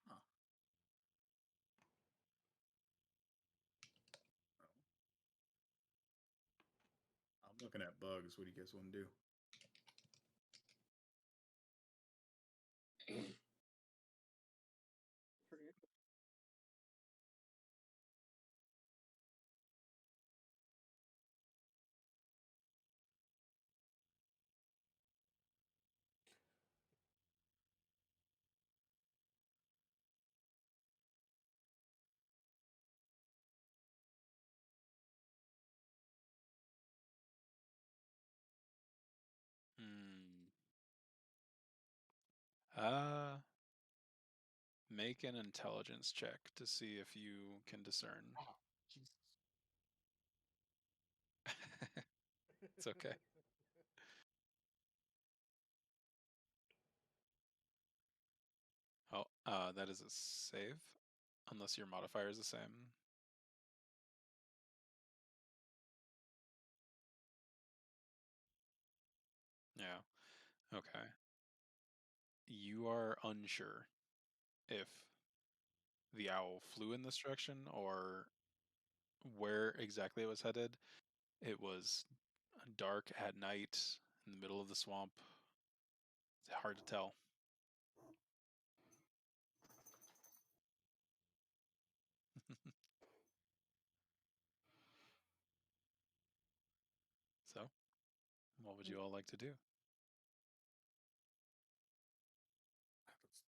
Huh. I'm looking at bugs. What do you guys want to do? Uh, make an intelligence check to see if you can discern. Oh, Jesus. It's okay. Oh, that is a save, unless your modifier is the same. Yeah. Okay. You are unsure if the owl flew in this direction or where exactly it was headed. It was dark at night in the middle of the swamp. It's hard to tell. So, what would you all like to do?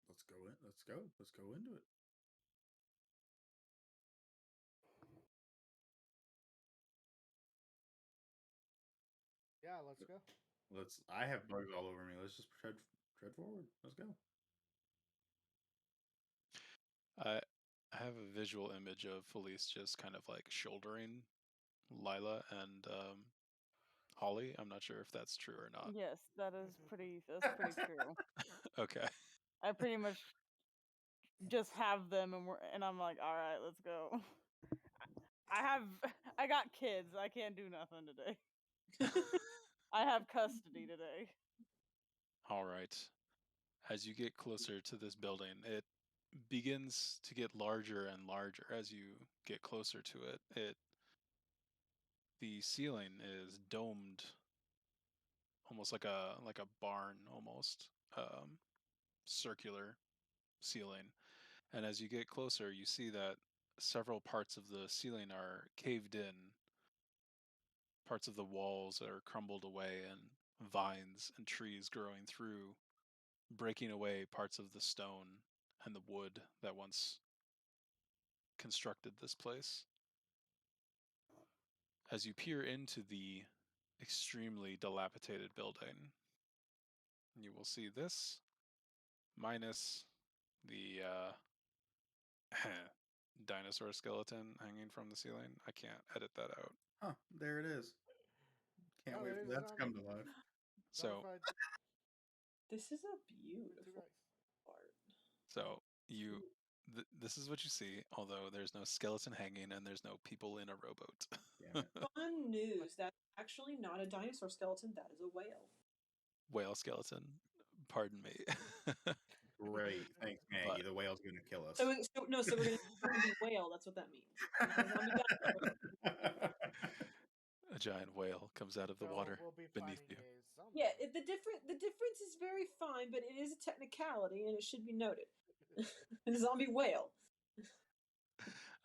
Let's go in. Let's go. Let's go into it. Yeah, let's go. I have bugs all over me. Let's just tread forward. Let's go. I have a visual image of Felice just kind of like shouldering Lila and Holly. I'm not sure if that's true or not. Yes, that's pretty true. Okay. I pretty much just have them and I'm like, all right, let's go. I got kids. I can't do nothing today. I have custody today. All right. As you get closer to this building, it begins to get larger and larger as you get closer to it. The ceiling is domed, almost like a barn, almost circular ceiling. And as you get closer, you see that several parts of the ceiling are caved in. Parts of the walls are crumbled away, and vines and trees growing through, breaking away parts of the stone and the wood that once constructed this place. As you peer into the extremely dilapidated building, you will see this minus the dinosaur skeleton hanging from the ceiling. I can't edit that out. Huh, there it is. Can't Oh, wait there's for a that to zombie. come to life. So, Zombified. This is a Too beautiful nice. art. so this is what you see, although there's no skeleton hanging and there's no people in a rowboat. Damn it. Fun news. That's actually not a dinosaur skeleton. That is a whale. Whale skeleton. Pardon me. Great. Thanks, Maggie. But The whale's going to kill us. So we're gonna zombie whale. That's what that means. Not a zombie dinosaur. a giant whale comes out of the So water we'll be beneath fighting you. a zombie. Yeah, the difference is very fine, but it is a technicality, and it should be noted. A zombie whale.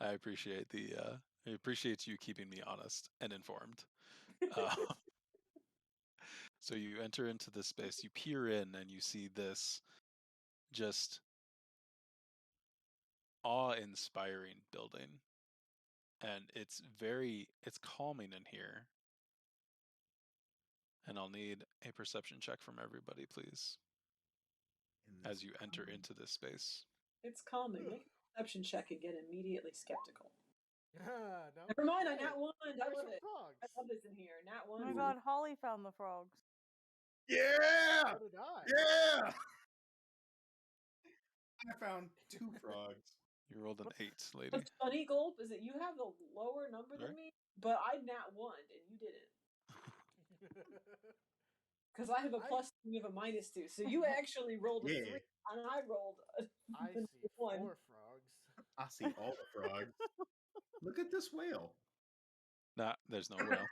I appreciate I appreciate you keeping me honest and informed. So you enter into this space, you peer in, and you see this just awe-inspiring building. And it's calming in here. And I'll need a perception check from everybody, please, as you enter into this space. It's calming. Make a perception check and get immediately skeptical. No. Never mind, I Hey, nat one. I there's love some it. frogs. I love this in here. Nat Oh one. my god, Holly found the frogs. Yeah! So did I. Yeah! I found 2 frogs. You rolled an 8, lady. What's funny, Gulp, is that you have the lower number than me, but I nat 1 and you didn't. Because I have a plus and you have a minus 2. So you actually rolled a 3 and I rolled a I see 1. 4 frogs. I see all the frogs. Look at this whale. Nah, there's no whale.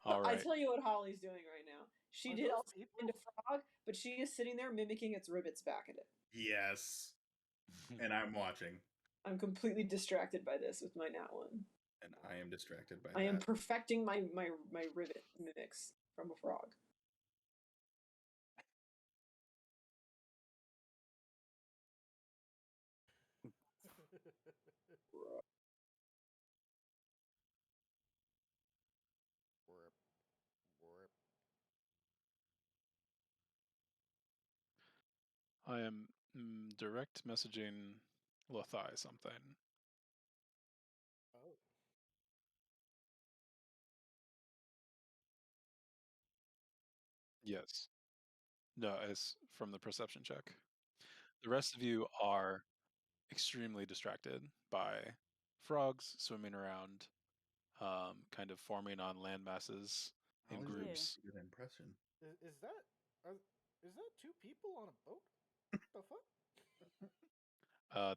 All I right. tell you what Holly's doing right now. She Are did those also people? into frog, but she is sitting there mimicking its rivets back at it. Yes. And I'm watching. I'm completely distracted by this with my nat 1. And I am distracted by I that. am perfecting my rivet mimics from a frog. I am direct messaging Lothai something. Oh. Yes. No, it's from the perception check. The rest of you are extremely distracted by frogs swimming around, kind of forming on land masses in Holly's doing groups. a good impression. Is that 2 people on a boat? The fuck?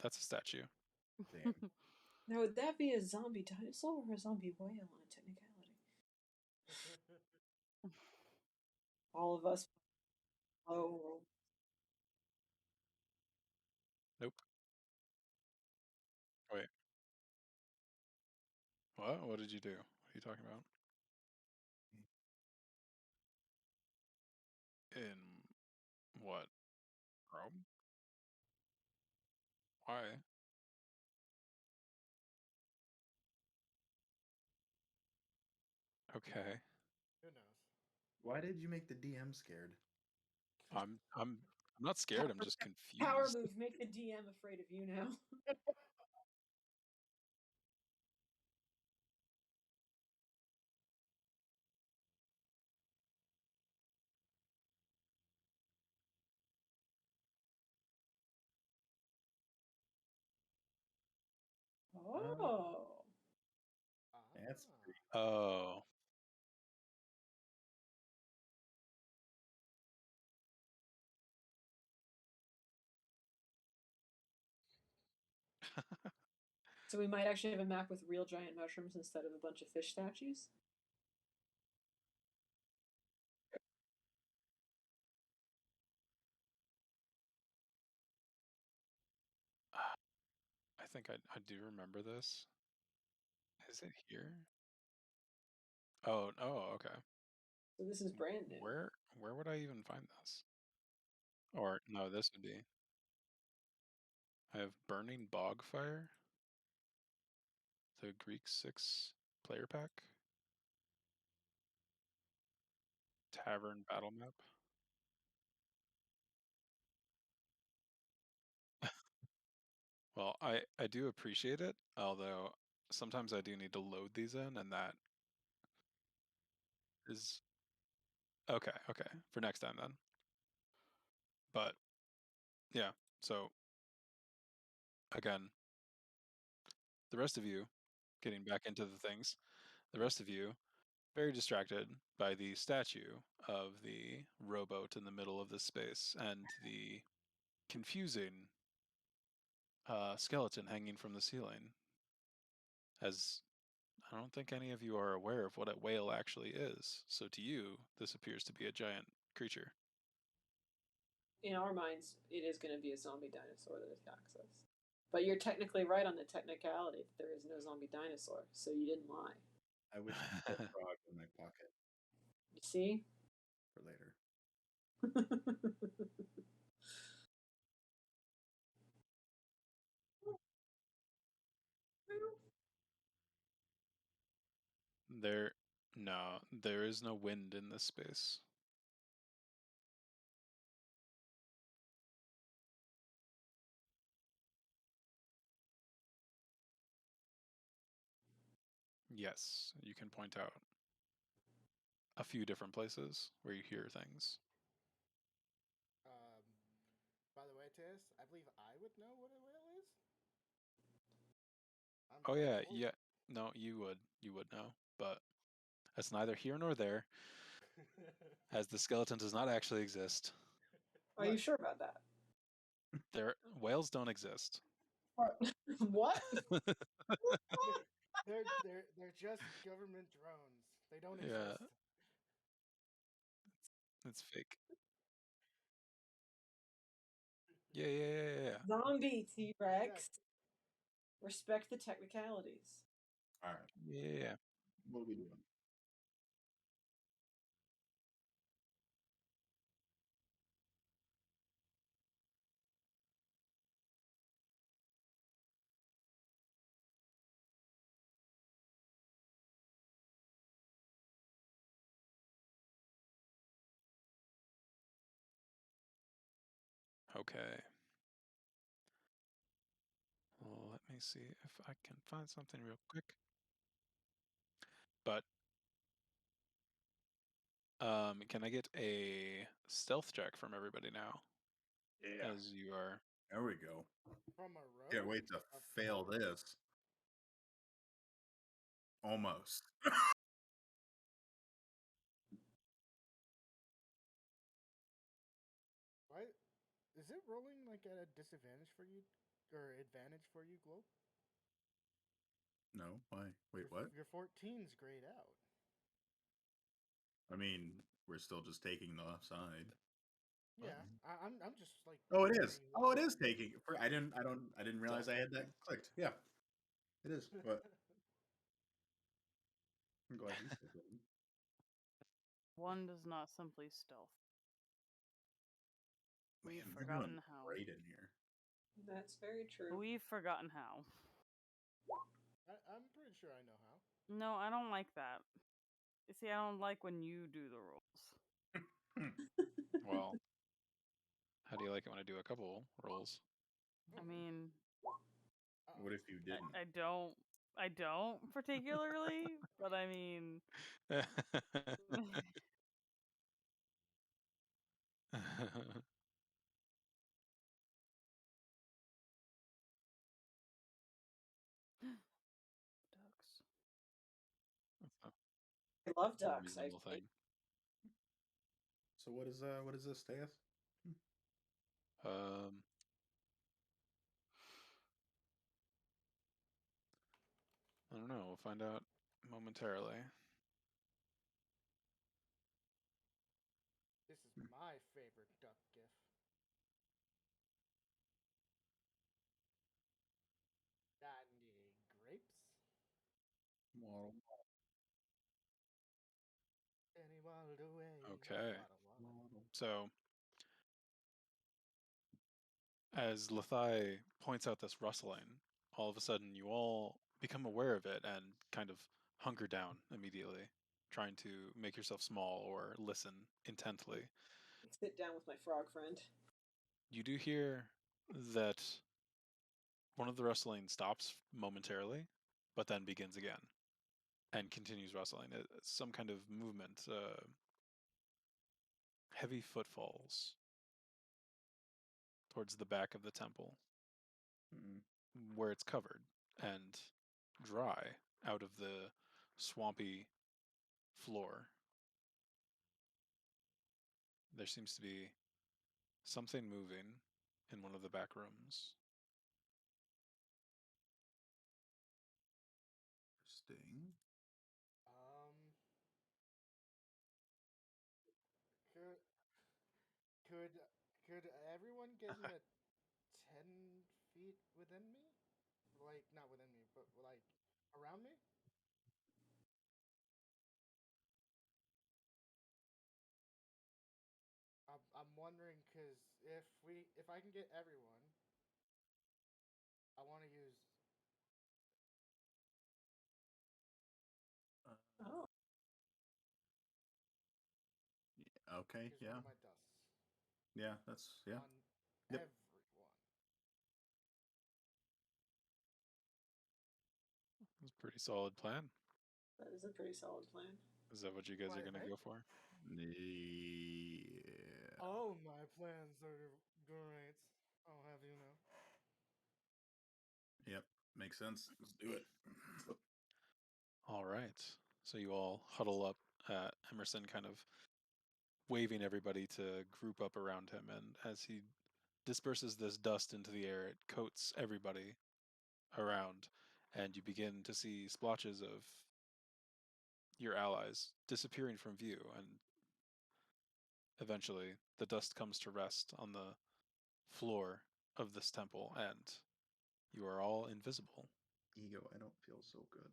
That's a statue. Damn. Now, would that be a zombie dinosaur or a zombie whale on a technicality? All of us. Oh. Nope. Wait. What? What did you do? What are you talking about? In what? Rome? Why? Okay. Who knows? Why did you make the DM scared? I'm not scared, I'm just confused. Power move, make the DM afraid of you now. Oh. That's pretty. Oh. So we might actually have a map with real giant mushrooms instead of a bunch of fish statues? I think I do remember this. Is it here? Oh, okay. So this is brand new. Where would I even find this? Or no, this would be. I have Burning Bogfire, the Greek 6 player pack, Tavern Battle Map. Well, I do appreciate it, although sometimes I do need to load these in, and that is okay, for next time then. But yeah, so again, the rest of you, getting back into the things, the rest of you, very distracted by the statue of the rowboat in the middle of this space and the confusing skeleton hanging from the ceiling. As I don't think any of you are aware of what a whale actually is, so to you, this appears to be a giant creature. In our minds, it is going to be a zombie dinosaur that attacks us. But you're technically right on the technicality that there is no zombie dinosaur, so you didn't lie. I wish I had a frog in my pocket You see? for later. There is no wind in this space. Yes, you can point out a few different places where you hear things. By the way, Tis, I believe I would know what a whale is. Oh yeah, yeah. No, you would know, but that's neither here nor there, as the skeleton does not actually exist. Are you sure about that? Whales don't exist. What? They're just government drones. They don't exist. It's fake. Yeah. Zombie T-Rex. Respect the technicalities. All right. Yeah. What are we doing? Okay. Well, let me see if I can find something real quick. But can I get a stealth check from everybody now? Yeah. As you are. There we go. From a road? Can't wait to fail this. Almost. Why? Is it rolling like at a disadvantage for you, or advantage for you, Globe? No, why? Wait, what? Your 14's grayed out. I mean, we're still just taking the left side. Yeah, I'm just like. Oh, it is. Oh, it is taking. I didn't realize I had that clicked. Yeah, it is. But I'm glad you said it. One does not simply stealth. We've forgotten how. Right in here. That's very true. We've forgotten how. I'm pretty sure I know how. No, I don't like that. You see, I don't like when you do the rules. Well, how do you like it when I do a couple rolls? I mean, what if you didn't? I don't particularly, but I mean. Ducks. I love ducks. Thing. So what is this, Stas? I don't know. We'll find out momentarily. This is my favorite duck gif. Dandy grapes. And he waddled away. Okay. Waddle. So, as Lethai points out this rustling, all of a sudden you all become aware of it and kind of hunker down immediately, trying to make yourself small or listen intently. Sit down with my frog friend. You do hear that one of the rustling stops momentarily, but then begins again and continues rustling. It's some kind of movement, heavy footfalls towards the back of the temple, where it's covered and dry out of the swampy floor. There seems to be something moving in one of the back rooms. Interesting. Could everyone get in a 10 feet within me? Like, not within me, but like around me? I'm wondering because if I can get everyone, I want to use. Oh. Okay, Use yeah. one of my dusts. Yeah, that's yeah. On Yep. everyone. That's a pretty solid plan. That is a pretty solid plan. Is that what you guys are going to go for? Yeah. All my plans are great. I'll have you know. Yep. Makes sense. Let's do it. All right. So you all huddle up at Emerson, kind of waving everybody to group up around him. And as he disperses this dust into the air, it coats everybody around. And you begin to see splotches of your allies disappearing from view. And eventually, the dust comes to rest on the floor of this temple, and you are all invisible. Ego, I don't feel so good.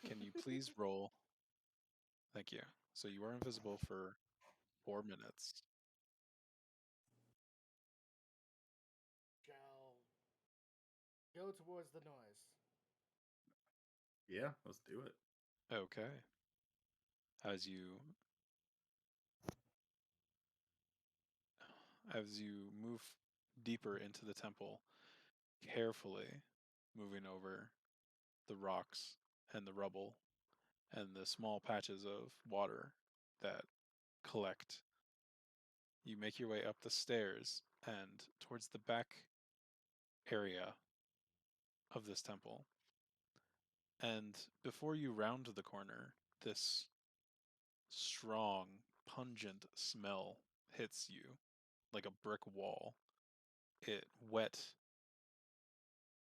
Can you please roll? Thank you. So you are invisible for 4 minutes. Shall go towards the noise. Yeah, let's do it. Okay. As you move deeper into the temple, carefully moving over the rocks and the rubble and the small patches of water that collect, you make your way up the stairs and towards the back area of this temple. And before you round the corner, this strong, pungent smell hits you like a brick wall. Wet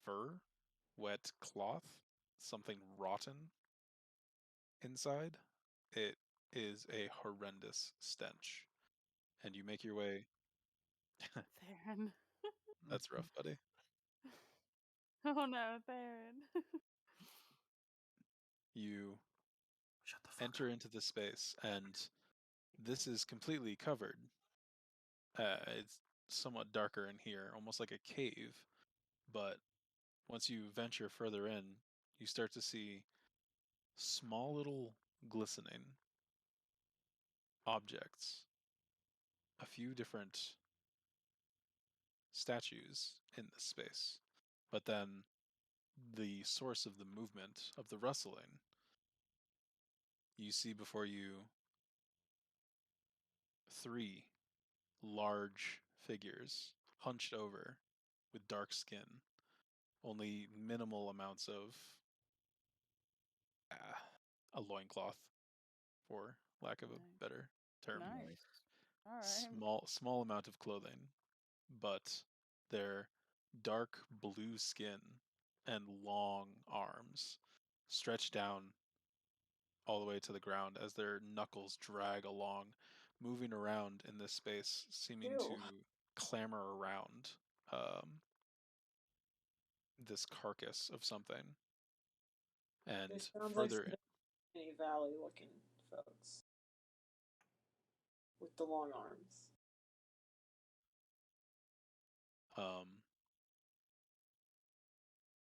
fur, wet cloth, something rotten inside. It is a horrendous stench. And you make your way. Theron. That's rough, buddy. Oh no, Theron. You Shut the fuck enter up. into the space, and this is completely covered. It's somewhat darker in here, almost like a cave. But once you venture further in, you start to see small little glistening objects, a few different statues in this space. But then the source of the movement, of the rustling, you see before you 3 large figures hunched over with dark skin, only minimal amounts of a loincloth, for lack of a better term. Nice. All right. Small amount of clothing, but their dark blue skin and long arms stretch down all the way to the ground as their knuckles drag along, moving around in this space, seeming to Ew. clamber around this carcass of something. And This sounds like further, some Penny Valley looking folks with the long arms.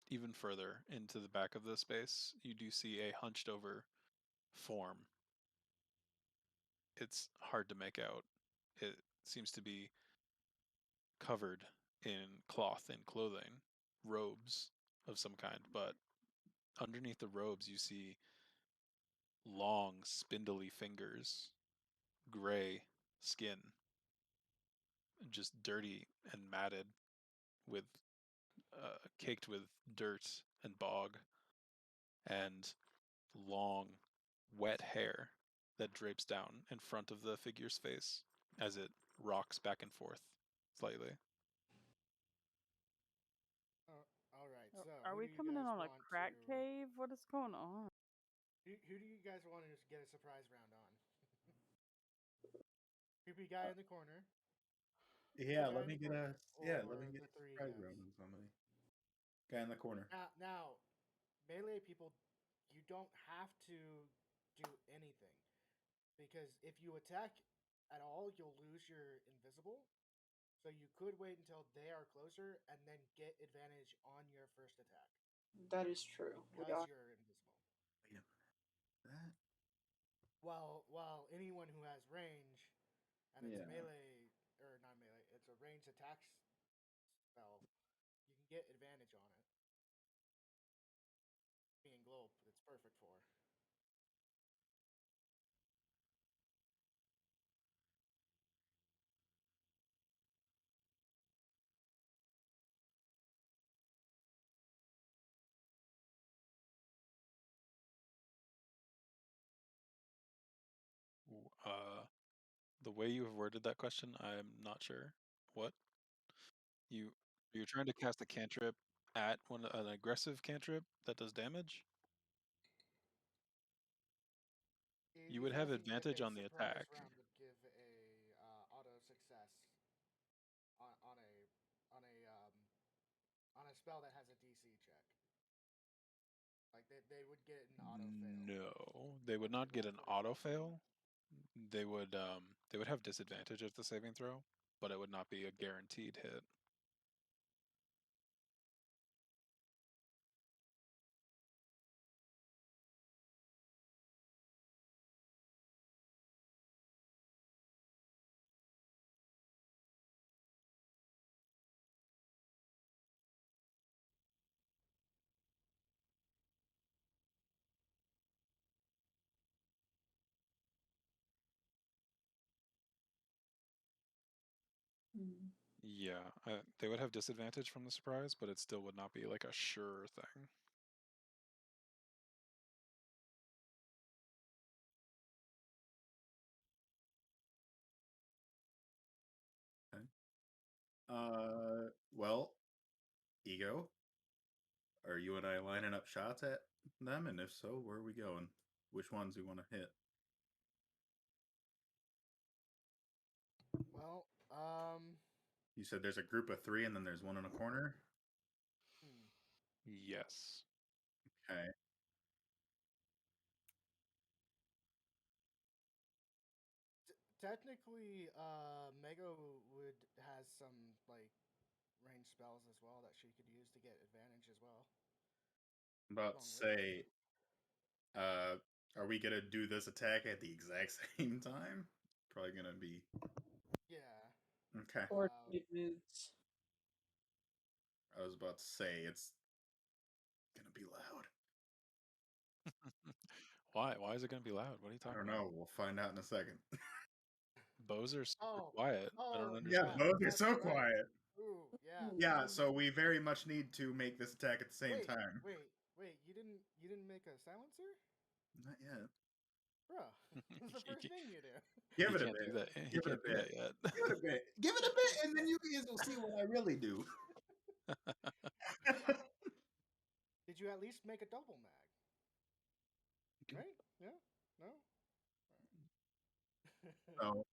even further into the back of the space, you do see a hunched over form. It's hard to make out. It seems to be covered in cloth and clothing, robes of some kind, but underneath the robes you see long, spindly fingers, gray skin, just dirty and matted, with caked with dirt and bog, and long, wet hair that drapes down in front of the figure's face as it rocks back and forth slightly. All right. So, Are who we do you coming in guys on a want crack to? cave? What is going on? Who do you guys want to get a surprise round on? Creepy guy in the corner. Yeah, Guy let in me the get a corner, yeah, or let me get the a three surprise guys. round on somebody. Guy in the corner. Now, melee people, you don't have to do anything. Because if you attack at all, you'll lose your invisible. So you could wait until they are closer and then get advantage on your first attack. That is true. Because you're invisible. Wait a minute. That? While anyone who has range and it's Yeah. melee or not melee, it's a ranged attack spell, you can get advantage on it. Being globe, it's perfect for. The way you have worded that question, I'm not sure. What? You're trying to cast a cantrip at an aggressive cantrip that does damage? You would He's have asking if advantage a on the surprise attack. round would give a auto success on a spell that has a DC check. Like they would get an auto fail. No, they would not get an auto fail. They would have disadvantage at the saving throw, but it would not be a guaranteed hit. Yeah, they would have disadvantage from the surprise, but it still would not be like a sure thing. Okay. Well, Ego, are you and I lining up shots at them? And if so, where are we going? Which ones we want to hit? Well, You said there's a group of 3 and then there's one in a corner? Yes. Okay. Technically, Mego would has some like range spells as well that she could use to get advantage as well. I'm about to say, are we gonna do this attack at the exact same time? Probably gonna be. Yeah. Okay. Coordinated moves. I was about to say it's gonna be loud. Why? Why is it going to be loud? What are you I talking don't about? know. We'll find out in a second. Bows are super Oh, quiet. I don't Yeah, understand. both are that's so right. quiet. Ooh, yeah. Yeah, so we very much need to make this attack at the same time. Wait! You didn't make a silencer, Not yet. bro. It's the first thing you do. Give He it a can't bit. do that. He Give it a can't do bit. that yet. Give it a bit. Give it a bit, and then you guys will see what I really do. Did you at least make a double mag? Right? Yeah. No. So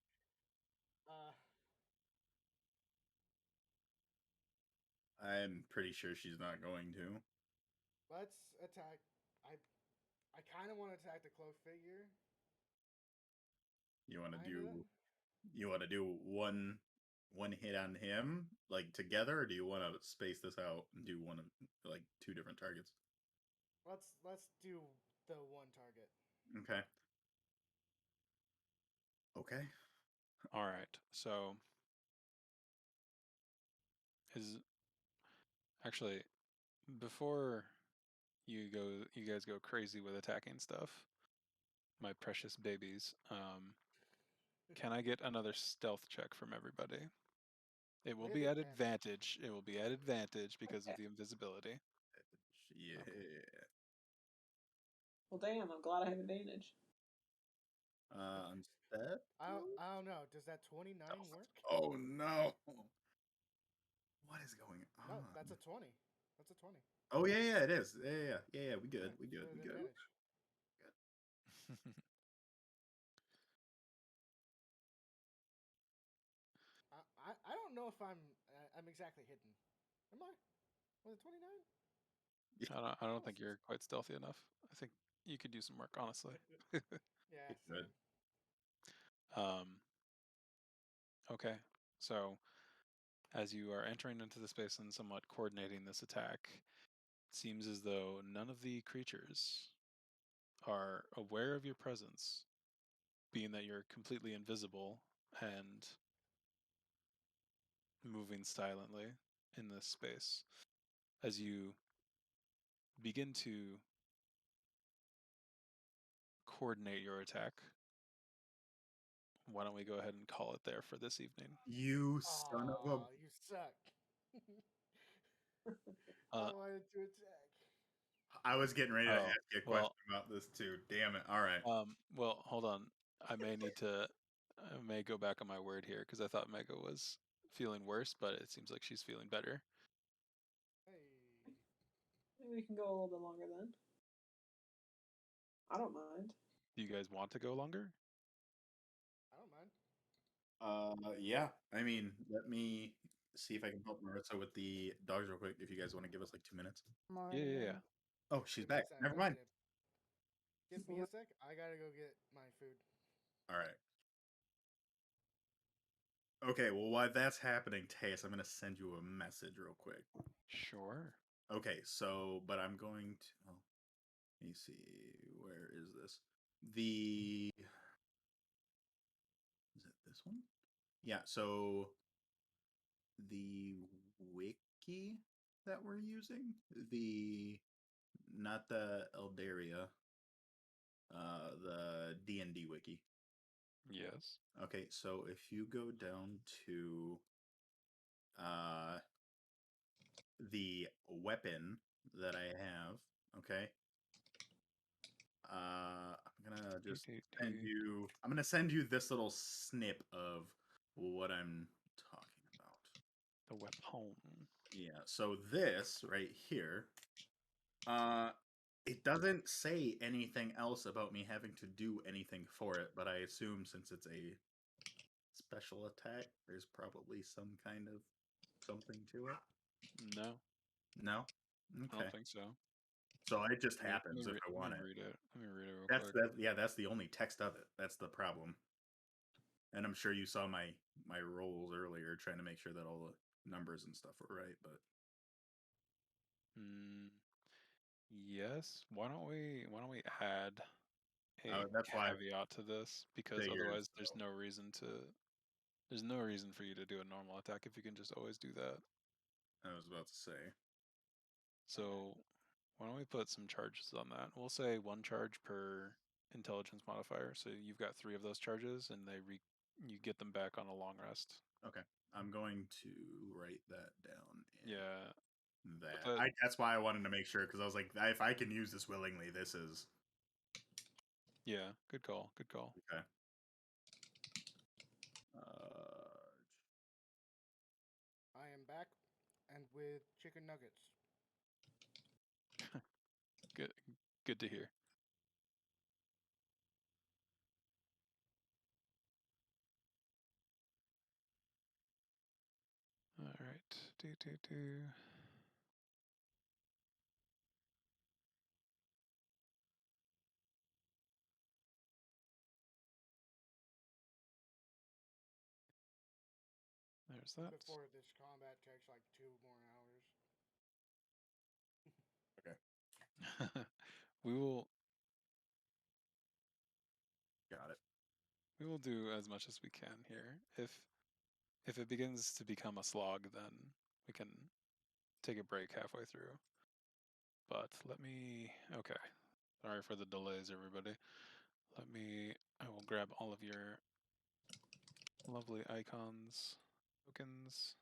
uh, I'm pretty sure she's not going to. let's attack. I kind of want to attack the cloak figure. You want to Kinda. do? You want to do one hit on him, like together, or do you want to space this out and do one of like 2 different targets? Let's do the one target. Okay. Okay. All right. So is actually before you guys go crazy with attacking stuff, my precious babies. Can I get another stealth check from everybody? It will With be at advantage. advantage. It will be at advantage because of the invisibility. Yeah. Okay. Well, damn, I'm glad I have advantage. Instead. I don't know. Does that 29 work? Oh no! What is going on? No, that's a 20. That's a 20. Oh yeah, it is. Yeah. We good. We good. With We good. advantage. I don't know if I'm exactly hidden. Am I? Was it 29? I don't think you're quite stealthy enough. I think you could do some work, honestly. Yeah, It same. um. Okay, so as you are entering into the space and somewhat coordinating this attack, it seems as though none of the creatures are aware of your presence, being that you're completely invisible and moving silently in this space. As you begin to coordinate your attack, why don't we go ahead and call it there for this evening? You son of a. Aw, you suck. Uh, I wanted to attack. I was getting ready to oh, ask you a question well, about this too. Damn it. All right. well, hold on. I may go back on my word here because I thought Mega was feeling worse, but it seems like she's feeling better. Hey. Maybe we can go a little bit longer then. I don't mind. Do you guys want to go longer? I don't mind. Yeah. I mean, let me see if I can help Marissa with the dogs real quick. If you guys want to give us like 2 minutes. Yeah. Oh, she's Give me a back. sec. Never I mind. need to. Give me a sec. I gotta go get my food. All right. Okay. Well, while that's happening, Tace, I'm gonna send you a message real quick. Sure. Okay. So, but I'm going to. Oh, let me see. Where is this? The. Is it this one? Yeah. So the wiki that we're using, the not the Eldaria, the D&D wiki. Yes. Okay, so if you go down to the weapon that I have, okay, I'm gonna just send you. I'm gonna send you this little snip of what I'm talking about. The weapon. Yeah, so this right here, it doesn't say anything else about me having to do anything for it, but I assume since it's a special attack, there's probably some kind of something to it. No, No? I Okay. don't think so. So it just Let happens if I me want it. read it. Let me read it real That's quick. yeah, that's the only text of it. That's the problem. And I'm sure you saw my rolls earlier trying to make sure that all the numbers and stuff were right, but Yes. Why don't we add a that's why I caveat to this, because figured otherwise so. there's no reason for you to do a normal attack if you can just always do that. I was about to say. So why don't we put some charges on that? We'll say 1 charge per intelligence modifier. So you've got 3 of those charges, and you get them back on a long rest. Okay. I'm going to write that down in Yeah. that. That's why I wanted to make sure because I was like, if I can use this willingly, this is Yeah. Good call. Good call. okay. I am back, and with chicken nuggets. Good. Good to hear. All right. Do. There's that. Before this combat takes like 2 more hours. Okay. we will Got it. we will do as much as we can here. If it begins to become a slog, then we can take a break halfway through. But okay. Sorry for the delays, everybody. I will grab all of your lovely icons, tokens.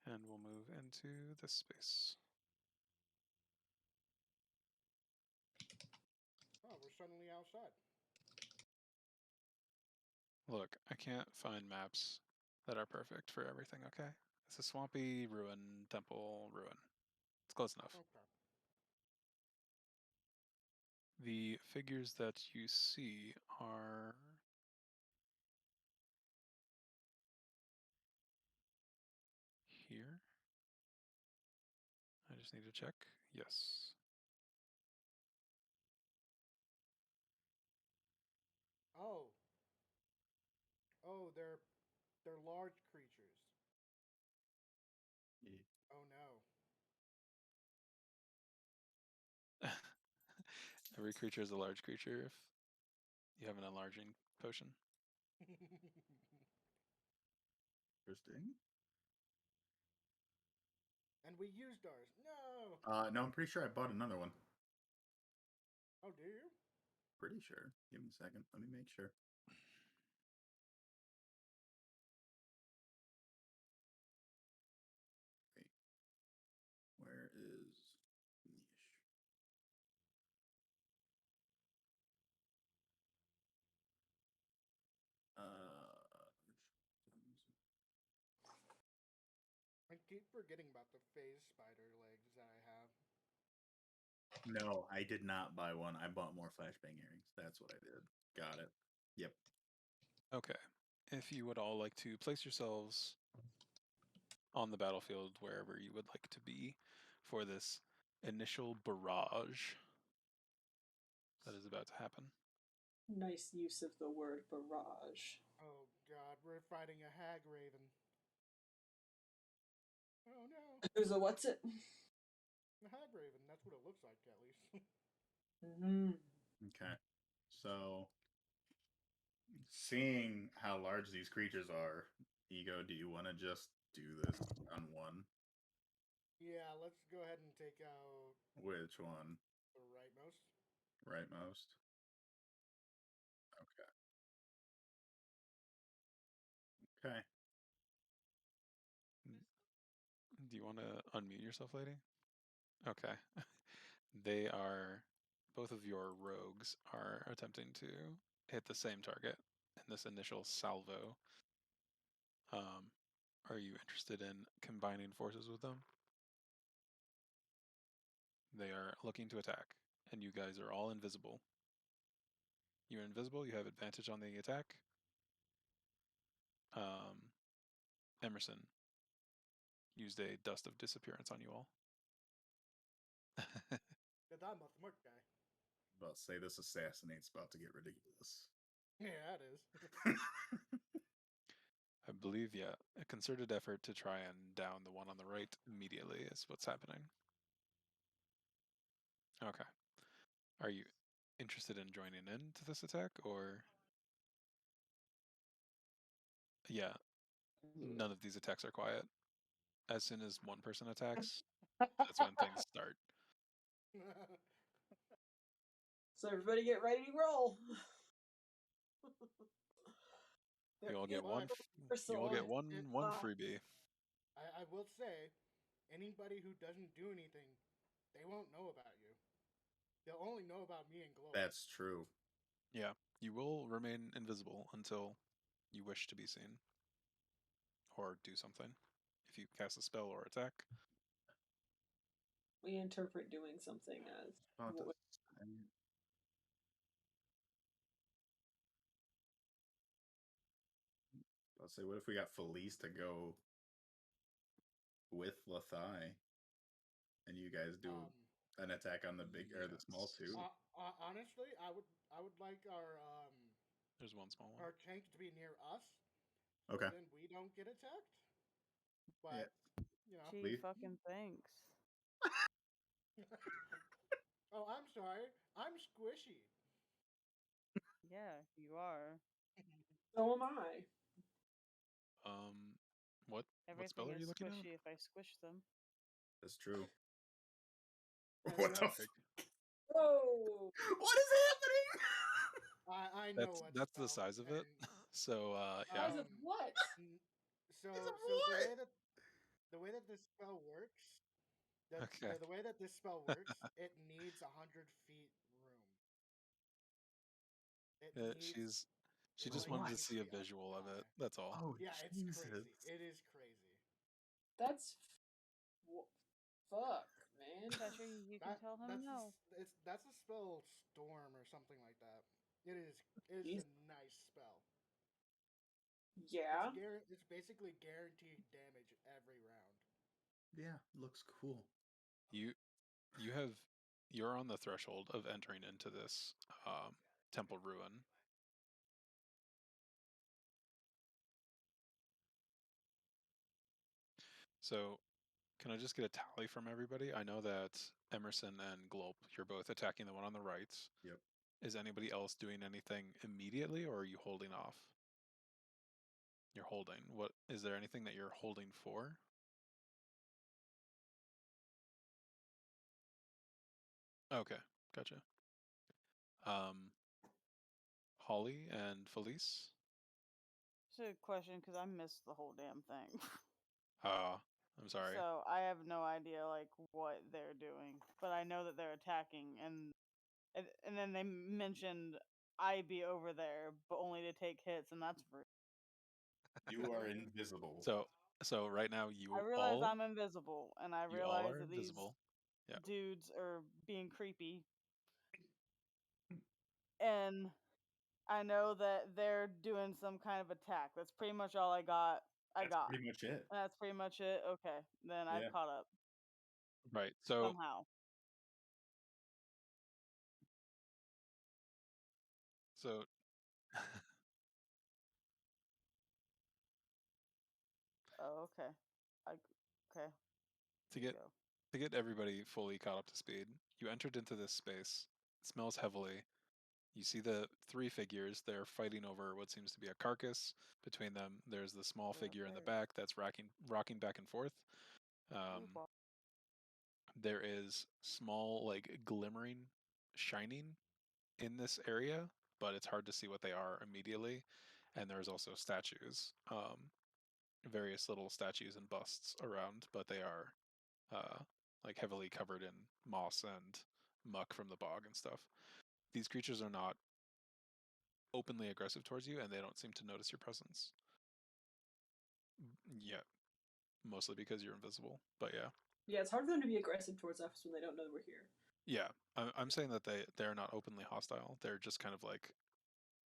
And we'll move into this space. Oh, we're suddenly outside. Look, I can't find maps that are perfect for everything, okay? It's a swampy ruin, temple ruin. It's close enough. Okay. The figures that you see are here. I just need to check. Yes. Oh. Oh, they're large creatures. Yeah. Oh no. Every creature is a large creature if you have an enlarging potion. Interesting. And we used ours. No. No, I'm pretty sure I bought another one. Oh, do you? Pretty sure. Give me a second. Let me make sure. Wait. Where is Niche? I keep forgetting about the phase spider legs that I have. No, I did not buy one. I bought more flashbang earrings. That's what I did. Got it. Yep. Okay. If you would all like to place yourselves on the battlefield wherever you would like to be for this initial barrage that is about to happen. Nice use of the word barrage. Oh god, we're fighting a hag raven. Oh no. Who's a what's it? A hag raven, that's what it looks like at least. Mm-hmm. Okay. So, seeing how large these creatures are, Ego, do you want to just do this on one? Yeah, let's go ahead and take out Which one? the rightmost. Rightmost? Okay. Okay. Do you want to unmute yourself, lady? Okay. They are, both of your rogues are attempting to hit the same target in this initial salvo. Are you interested in combining forces with them? They are looking to attack, and you guys are all invisible. You're invisible, you have advantage on the attack. Emerson used a dust of disappearance on you all. That I'm a smart guy. About to say this assassinate's about to get ridiculous. Yeah, it is. I believe, yeah, a concerted effort to try and down the one on the right immediately is what's happening. Okay. Are you interested in joining in to this attack, or? Yeah, none of these attacks are quiet. As soon as one person attacks, that's when things start. So everybody get ready to roll. You all get one. You all get one freebie. I will say, anybody who doesn't do anything, they won't know about you. They'll only know about me and Glow. That's true. Yeah, you will remain invisible until you wish to be seen or do something. If you cast a spell or attack, We interpret doing something as About to what say- Let's say, what if we got Felice to go with Lathai, and you guys do an attack on the big or the small two? Honestly, I would like our there's one small one. our tank to be near us. So Okay. then we don't get attacked. But Yeah. you know. Gee, fucking thanks. Oh, I'm sorry. I'm squishy. Yeah, you are. so am I. What spell Everything are you is looking at? squishy if I squish them. That's true. That's What the right. fuck? Whoa! What is happening? I know what That's spell, the size of it. and, So yeah. Size of what? So It's a the what? way that this spell works, Okay. the way that this spell works, it needs 100 feet room. It needs. She It just like wanted to needs see to a be up visual of it. high. That's all. Oh, Yeah, it's Jesus. crazy. It is crazy. That's fuck. man. Cheshire, you can tell him no. That's a spell storm or something like that. It is Jeez. a nice spell. Yeah. It's basically guaranteed damage every round. Yeah, looks cool. You're on the threshold of entering into this temple ruin. So, can I just get a tally from everybody? I know that Emerson and Glope, you're both attacking the one on the right. Yep. Is anybody else doing anything immediately, or are you holding off? You're holding. What is there anything that you're holding for? Okay, gotcha. Holly and Felice? It's a question because I missed the whole damn thing. I'm sorry. So I have no idea like what they're doing, but I know that they're attacking, and then they mentioned I be over there, but only to take hits, and that's rude. You are invisible. So right now I realize I'm invisible, and I you all realize are that these invisible. Yeah. dudes are being creepy, and I know that they're doing some kind of attack. That's pretty much all I got. That's pretty much it. That's pretty much it. Okay, then I've Yeah. caught up Right. So somehow. so Oh, okay. Okay. to Here get we go. to get everybody fully caught up to speed, you entered into this space. It smells heavily. You see the three figures. They're fighting over what seems to be a carcass. Between them, there's the small figure in the back that's rocking back and forth. There is small, like, glimmering, shining in this area, but it's hard to see what they are immediately. And there's also statues, various little statues and busts around, but they are like heavily covered in moss and muck from the bog and stuff. These creatures are not openly aggressive towards you, and they don't seem to notice your presence. Yeah, mostly because you're invisible. But yeah. Yeah, it's hard for them to be aggressive towards us when they don't know that we're here. Yeah, I'm saying that they're not openly hostile. They're just kind of like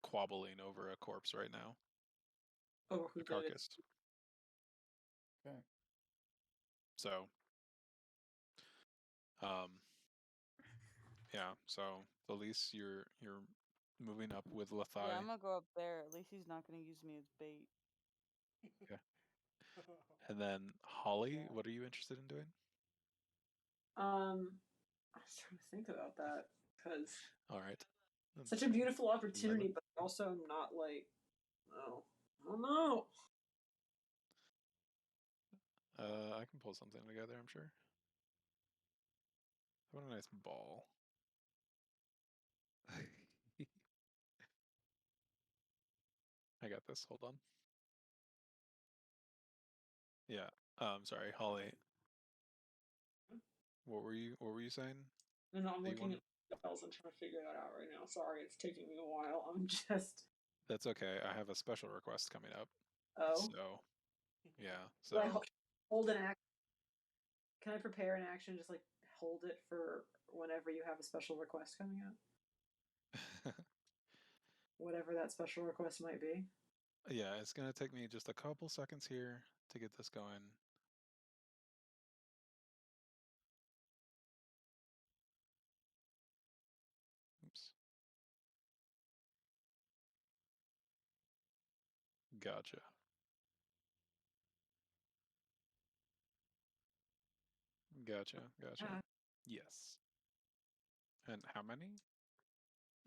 quabbling over a corpse right now. Over who A that is. carcass. Okay. So, yeah. So, Elise, you're moving up with Lathai. Yeah, I'm gonna go up there. At least he's not gonna use me as bait. Okay. And then Holly, what are you interested in doing? I was trying to think about that because All right. such a beautiful opportunity, but also not like, oh, I don't know. I can pull something together, I'm sure. I want a nice ball. I got this. Hold on. Yeah. Sorry, Holly. What were you saying? No, I'm looking at spells and trying to figure that out right now. Sorry, it's taking me a while. I'm just. That's okay. I have a special request coming up. Oh. So, yeah. So. Like, hold an action. Can I prepare an action? Just like hold it for whenever you have a special request coming up. Whatever that special request might be. Yeah, it's gonna take me just a couple seconds here to get this going. Oops. Gotcha. Gotcha. Yes. And how many?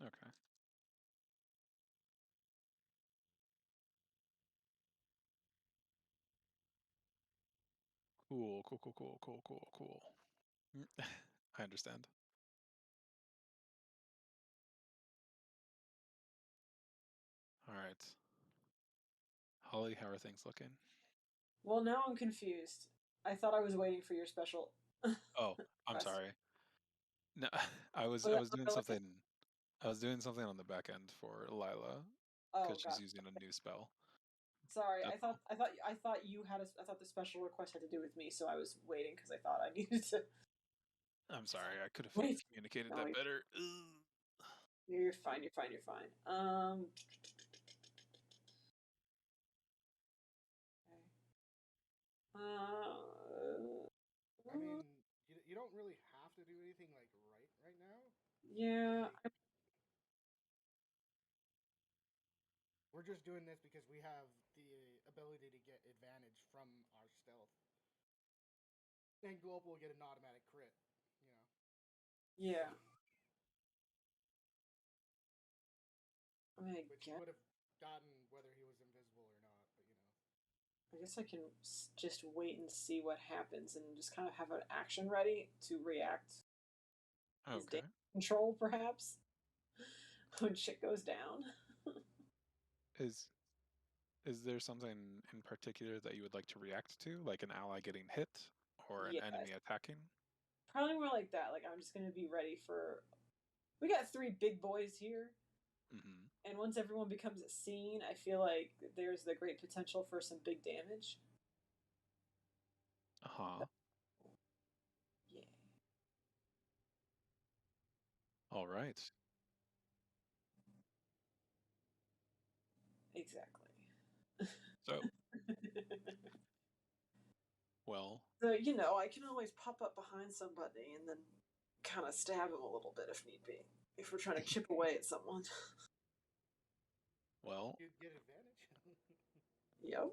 Okay. Cool. I understand. All right. Holly, how are things looking? Well, now I'm confused. I thought I was waiting for your special. Oh, I'm sorry. No, I was doing something. I was doing something on the back end for Lila because she's using a new spell. Sorry, I thought you had I thought the special request had to do with me, so I was waiting because I thought I needed to. I'm sorry, I could have Wait. communicated No, that better. you're fine. You're fine. You're fine. I mean, you don't really have to do anything like right now. Yeah. Like, we're just doing this because we have the ability to get advantage from our stealth. And Globe will get an automatic crit, you know. Yeah. Which he would have gotten whether he was invisible or not, but you know. I guess I can just wait and see what happens and just kind of have an action ready to react. Okay. Control, perhaps, when shit goes down. Is there something in particular that you would like to react to, like an ally getting hit or an enemy attacking? Probably more like that. Like, I'm just going to be ready for. We got 3 big boys here. Mm-hmm. And once everyone becomes a scene, I feel like there's the great potential for some big damage. Uh-huh. Yeah. All right. Exactly. So, well. So, you know, I can always pop up behind somebody and then kind of stab him a little bit if need be. If we're trying to chip away at someone. Well. You'd get advantage. Yep.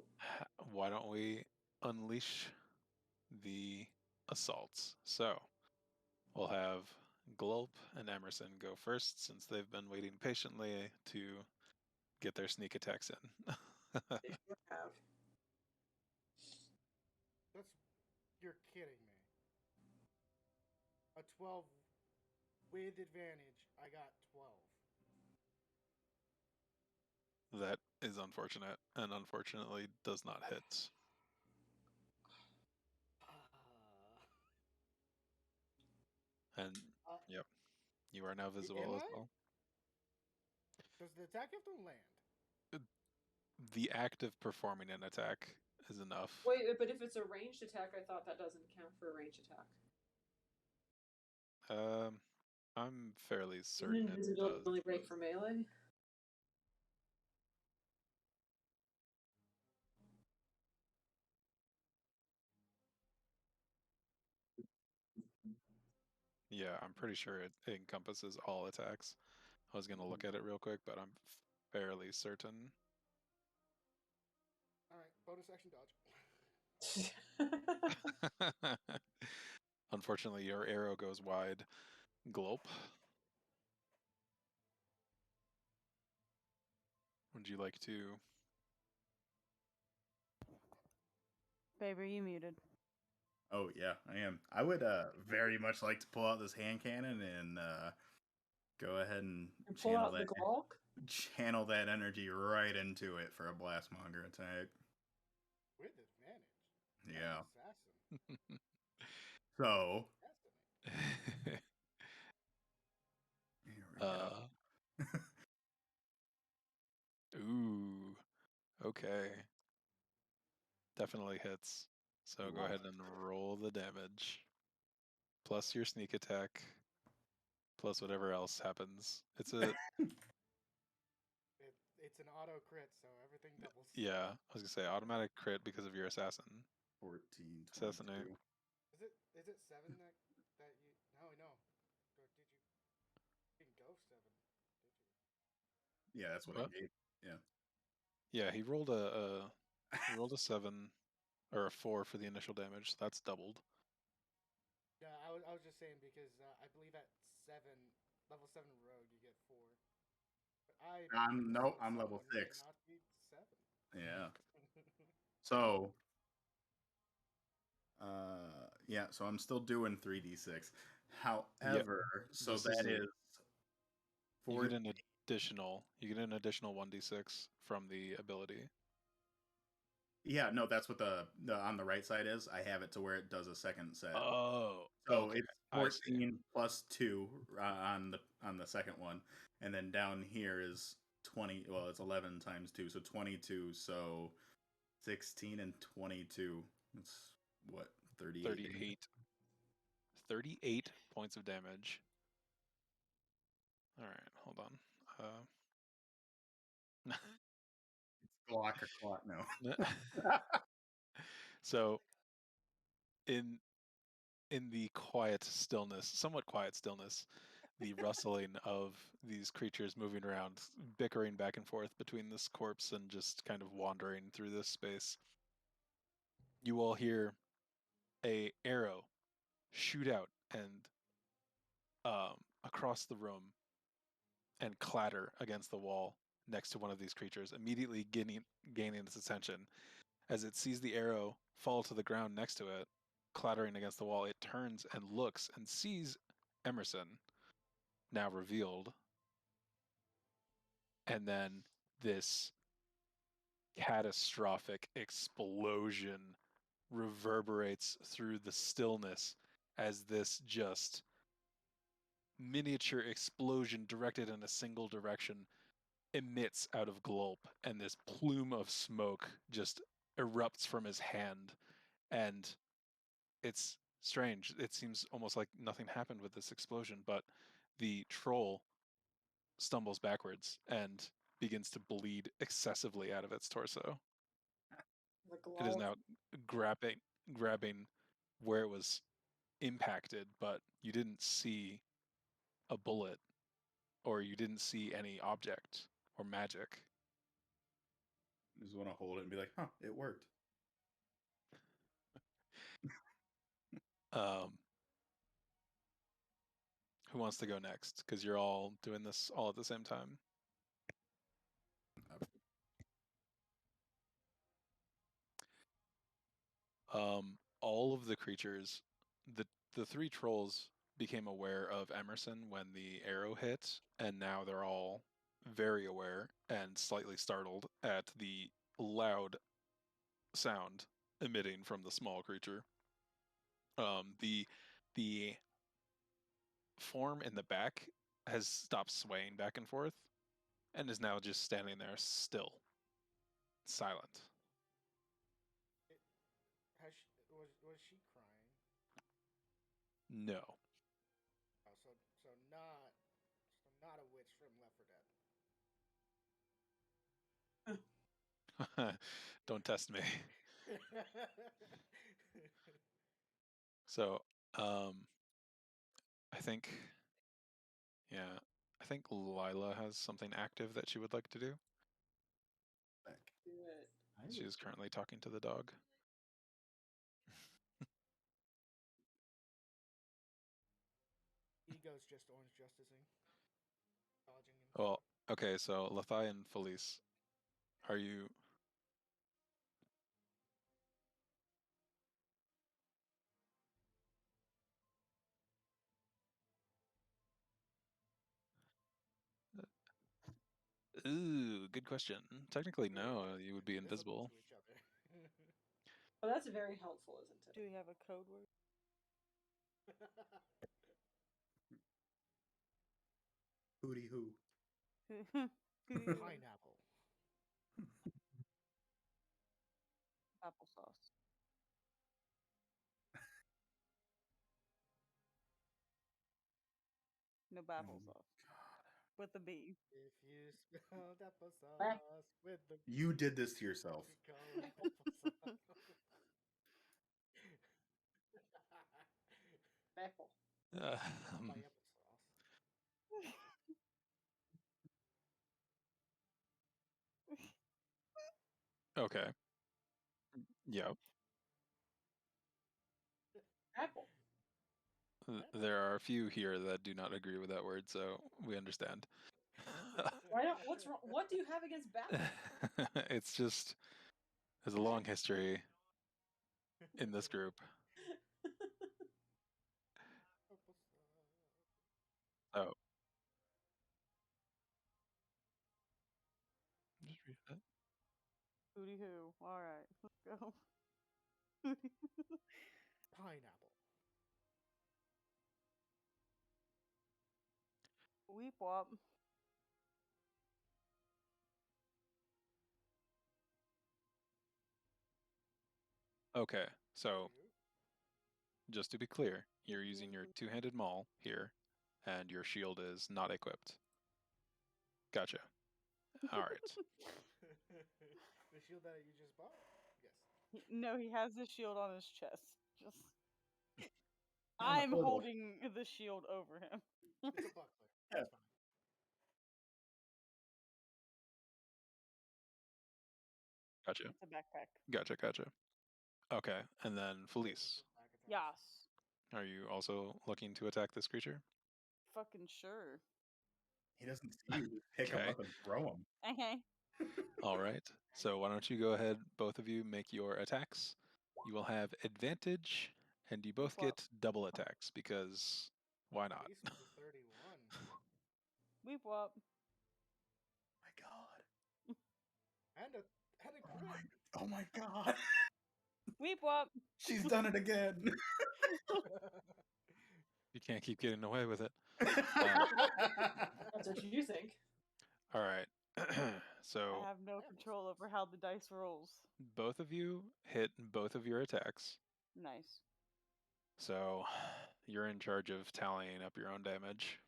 Why don't we unleash the assaults? So, we'll have Gulp and Emerson go first since they've been waiting patiently to get their sneak attacks in. They sure have. You're kidding me. A 12 with advantage. I got 12. That is unfortunate, and unfortunately does not hit. And yep, you are now visible as well. Does the attack have to land? The act of performing an attack is enough. Wait, but if it's a ranged attack, I thought that doesn't count for a ranged attack. I'm fairly certain it does. Invisibility only break for melee? Yeah, I'm pretty sure it encompasses all attacks. I was going to look at it real quick, but I'm fairly certain. Alright, bonus action dodge. Unfortunately, your arrow goes wide. Glope. Would you like to? Babe, are you muted? Oh yeah, I am. I would very much like to pull out this hand cannon and go ahead and pull out the Glock? Channel that energy right into it for a blastmonger attack. With advantage. Yeah. Assassin. So. Here we go. Ooh. Okay. Definitely hits. So go ahead and roll the damage. Plus your sneak attack. Plus whatever else happens. It's a it's an auto crit, so everything doubles. Yeah, I was gonna say automatic crit because of your assassin. 14, 22. Assassinate. Is it 7 that you no. Or did you didn't go 7, did you? Yeah, that's what I gave. Yeah. Yeah, he rolled a 7 or a 4 for the initial damage. So that's doubled. Yeah, I was just saying because I believe at 7 level 7 rogue you get 4. But I'm level 6. Not be 7. Yeah. So yeah, so I'm still doing 3d6. However, yep. So that is you get an additional 1d6 from the ability. Yeah, no, that's what the on the right side is. I have it to where it does a second set. Oh, so okay. It's 14 plus 2 on the second one, and then down here is 20. Well, it's 11 times 2, so 22. So 16 and 22. It's what 38. 38 points of damage. All right, hold on. Glock or clock, no. So, in the quiet stillness, somewhat quiet stillness, the rustling of these creatures moving around, bickering back and forth between this corpse and just kind of wandering through this space, you all hear a arrow shoot out and across the room and clatter against the wall next to one of these creatures, immediately gaining its attention. As it sees the arrow fall to the ground next to it, clattering against the wall, it turns and looks and sees Emerson, now revealed. And then this catastrophic explosion reverberates through the stillness as this just miniature explosion directed in a single direction emits out of Glulp, and this plume of smoke just erupts from his hand. And it's strange. It seems almost like nothing happened with this explosion, but the troll stumbles backwards and begins to bleed excessively out of its torso. It is now grabbing where it was impacted, but you didn't see a bullet, or you didn't see any object or magic. I just want to hold it and be like, huh, it worked. Who wants to go next? Because you're all doing this all at the same time. All of the creatures, the three trolls became aware of Emerson when the arrow hit, and now they're all very aware and slightly startled at the loud sound emitting from the small creature. The form in the back has stopped swaying back and forth and is now just standing there still, silent. Was she crying? No. Oh, so not a witch from Left 4 Dead. Don't test me. So, I think Lila has something active that she would like to do. Do it. She is currently talking to the dog. Ego's just orange justicing. Dodging him. Well, okay, so Lethai and Felice, are you... Ooh, good question. Technically, no, you would be invisible. To each other. Oh, that's very helpful, isn't it? Do we have a code word? Hootie hoo. Pineapple. Applesauce. No applesauce. With the B. If you spelled applesauce with the B, you did this to yourself. Apple. My applesauce. Okay. Yep. Apple. There are a few here that do not agree with that word, so we understand. Why not? What's wrong? What do you have against Baffle? It's just there's a long history in this group. Oh. Just read it. Hootie hoo. Alright, let's go. Pineapple. Weep wop. Okay, so just to be clear, you're using your two-handed maul here, and your shield is not equipped. Gotcha. All right. The shield that you just bought? Yes. No, he has the shield on his chest. Just On the I'm portal. holding the shield over him. It's a buckler. Yeah. It's fine. Gotcha. It's a backpack. Gotcha. Okay, and then Felice, Back attacks. Yes. are you also looking to attack this creature? Fucking sure. He doesn't see you. Pick him Okay. up and throw him. Okay. All right. So why don't you go ahead, both of you, make your attacks. You will have advantage, and you both What? get double attacks because why not? Felice with a 31. Weep wop. My God. And a crit. Oh my God. Weep wop. She's done it again. You can't keep getting away with it. That's what you think. All right. So I have no control over how the dice rolls. both of you hit both of your attacks. Nice. So you're in charge of tallying up your own damage.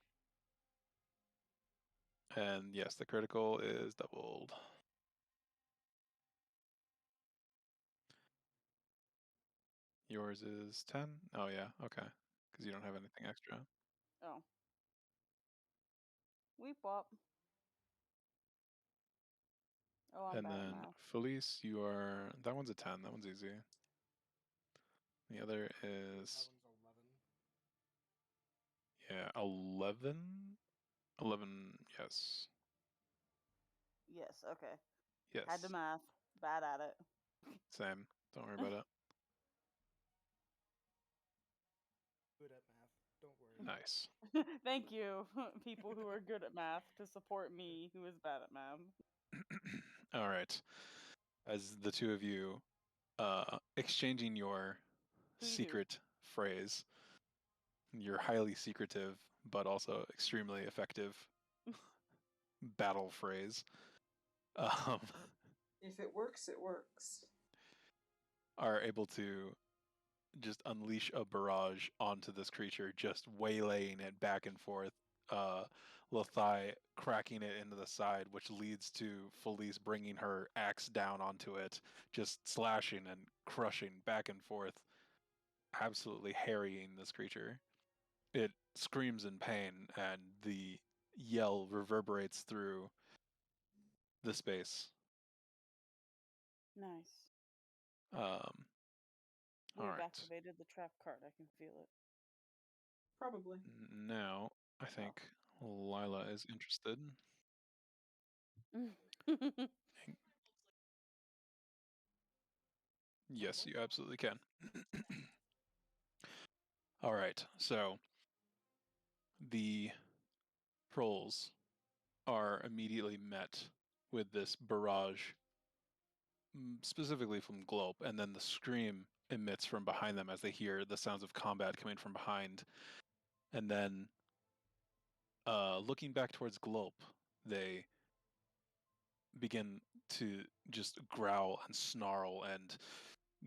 And yes, the critical is doubled. Yours is 10? Oh, yeah, okay. Because you don't have anything extra. Oh. Weep wop. Oh, I'm And bad at then math. Felice, you are. That one's a 10. That one's easy. The other That is. one's 11. Yeah, 11? 11, yes. Yes, okay. Yes. Had to math. Bad at it. Same. Don't worry about it. Good at math. Don't worry. Nice. Thank you, people who are good at math, to support me, who is bad at math. All right. As the two of you exchanging your Who you do? secret phrase, your highly secretive but also extremely effective battle phrase, If it works, it works. are able to just unleash a barrage onto this creature, just waylaying it back and forth. Lothai cracking it into the side, which leads to Felice bringing her axe down onto it, just slashing and crushing back and forth, absolutely harrying this creature. It screams in pain, and the yell reverberates through the space. Nice. All We've right. activated the trap card. I can feel it. Probably. Now, I think Lila is interested. Yes, you absolutely can. All right, so the trolls are immediately met with this barrage, specifically from Glope, and then the scream emits from behind them as they hear the sounds of combat coming from behind. And then, looking back towards Glope, they begin to just growl and snarl and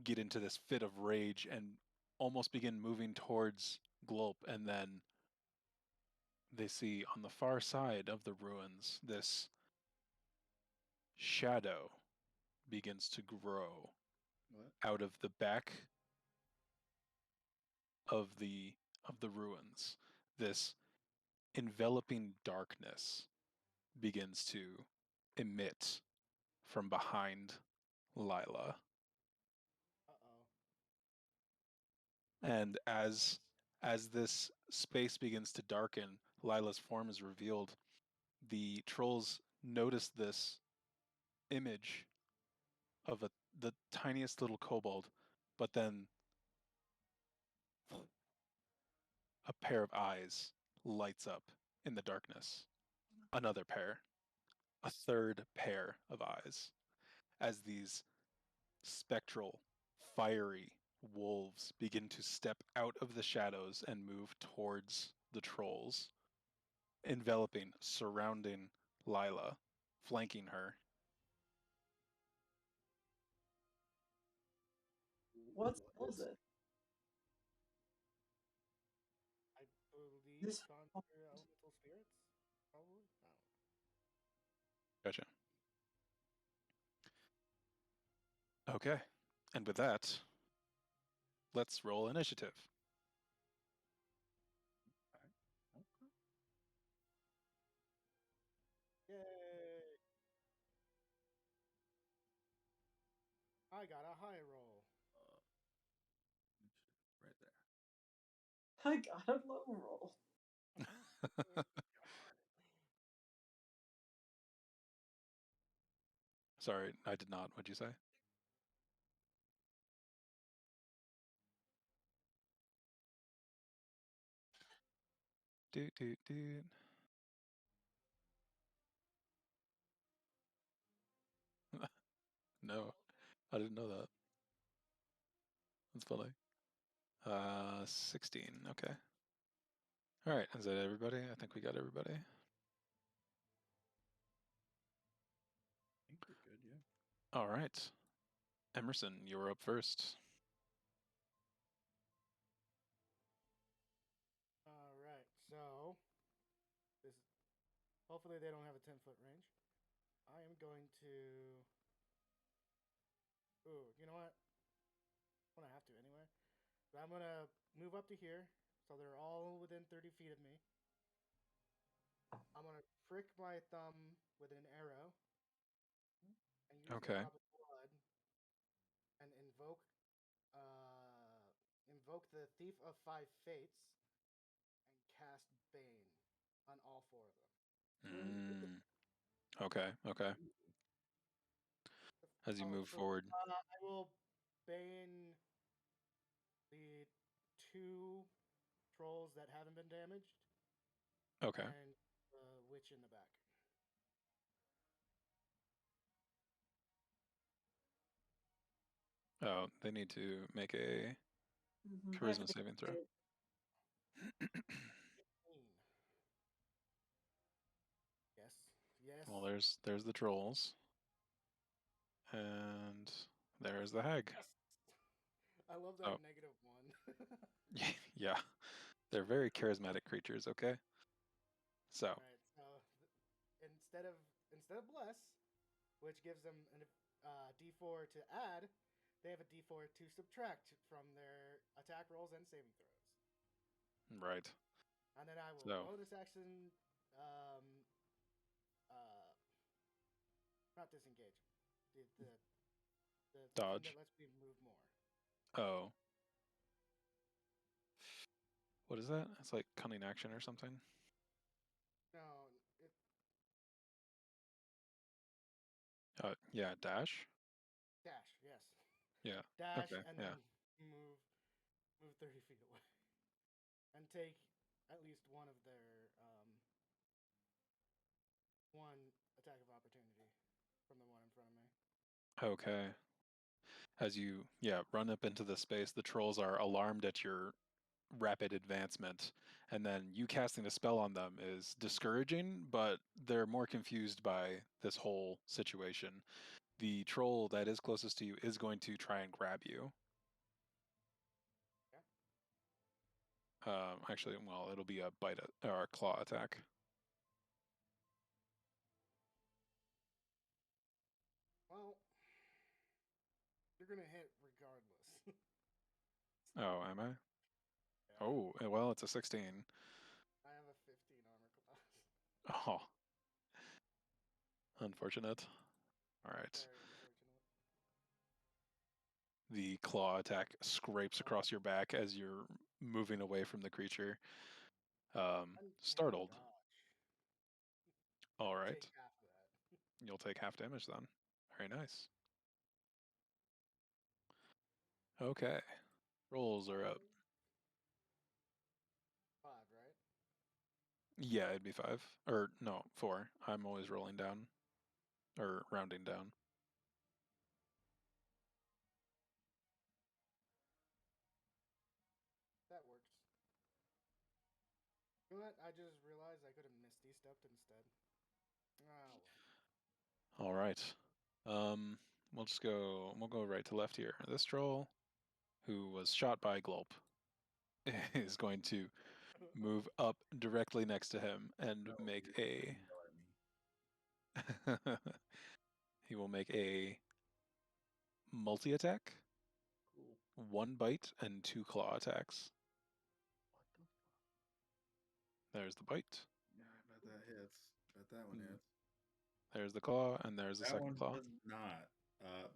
get into this fit of rage and almost begin moving towards Glope, and then they see on the far side of the ruins this shadow begins to grow out of the back of the ruins. This enveloping darkness begins to emit from behind Lila. And as this space begins to darken, Lila's form is revealed. The trolls notice this image of the tiniest little kobold, but then a pair of eyes lights up in the darkness. Another pair, a third pair of eyes, as these spectral, fiery wolves begin to step out of the shadows and move towards the trolls, enveloping, surrounding Lila, flanking her. What spell is it? This- gone through elemental spirits, probably. I don't know. Gotcha. Okay. And with that, let's roll initiative. Yay! I got a high roll. Right there. I got a low roll. Sorry, I did not. What'd you say? Doot, doot, doot. No, I didn't know that. That's funny. 16. Okay. All right. Is that everybody? I think we got everybody. I think we're good, yeah. All right. Emerson, you're up first. All right, so this. Hopefully, they don't have a 10-foot range. I am going to. Ooh, you know what? I'm gonna have to anyway. But I'm gonna move up to here, so they're all within 30 feet of me. I'm gonna prick my thumb with an arrow, and use Okay. a drop of blood, and invoke the Thief of Five Fates, and cast Bane on all four of them. Okay. Okay. As you move forward. I will Bane the 2 trolls that haven't been damaged. Okay. And the witch in the back. Oh, they need to make a charisma saving throw. Yes. Yes. Well, there's the trolls. And there's the hag. Yes. I love that -1. Yeah. They're very charismatic creatures, okay? So. Right, so instead of bless, which gives them a D4 to add, they have a D4 to subtract from their attack rolls and saving throws. Right. And then I will bonus action, not disengage, the dodge thing that lets me move more. Oh. What is that? It's like cunning action or something? No, yeah, dash? Dash, yes. Yeah. Dash, okay, and yeah. then move 30 feet away. And take at least one of their, one attack of opportunity from the one in front of me. Okay. As you, run up into the space, the trolls are alarmed at your rapid advancement, and then you casting a spell on them is discouraging, but they're more confused by this whole situation. The troll that is closest to you is going to try and grab you. Yeah. Actually, well, it'll be a bite or a claw attack. Well, you're gonna hit regardless. Oh, am I? Yeah. Oh, well, it's a 16. I have a 15 armor class. Oh. Unfortunate. All right. Very unfortunate. The claw attack scrapes across your back as you're moving away from the creature. Startled. All right. Take half of that. You'll take half damage then. Very nice. Okay. Rolls are up. 5, right? Yeah, it'd be 5. Or, no, 4. I'm always rolling down. Or rounding down. That works. You know what? I just realized I could have Misty stepped instead. Oh well. All right. We'll go right to left here. This troll, who was shot by Glulp, is going to move up directly next to him and No, make you're a. gonna yell at me. He will make a multi-attack, Cool. 1 bite, and 2 claw attacks. What the fuck? There's the bite. Yeah, I bet that hits. Bet that one hits. There's the claw, and there's the That second one claw. does not.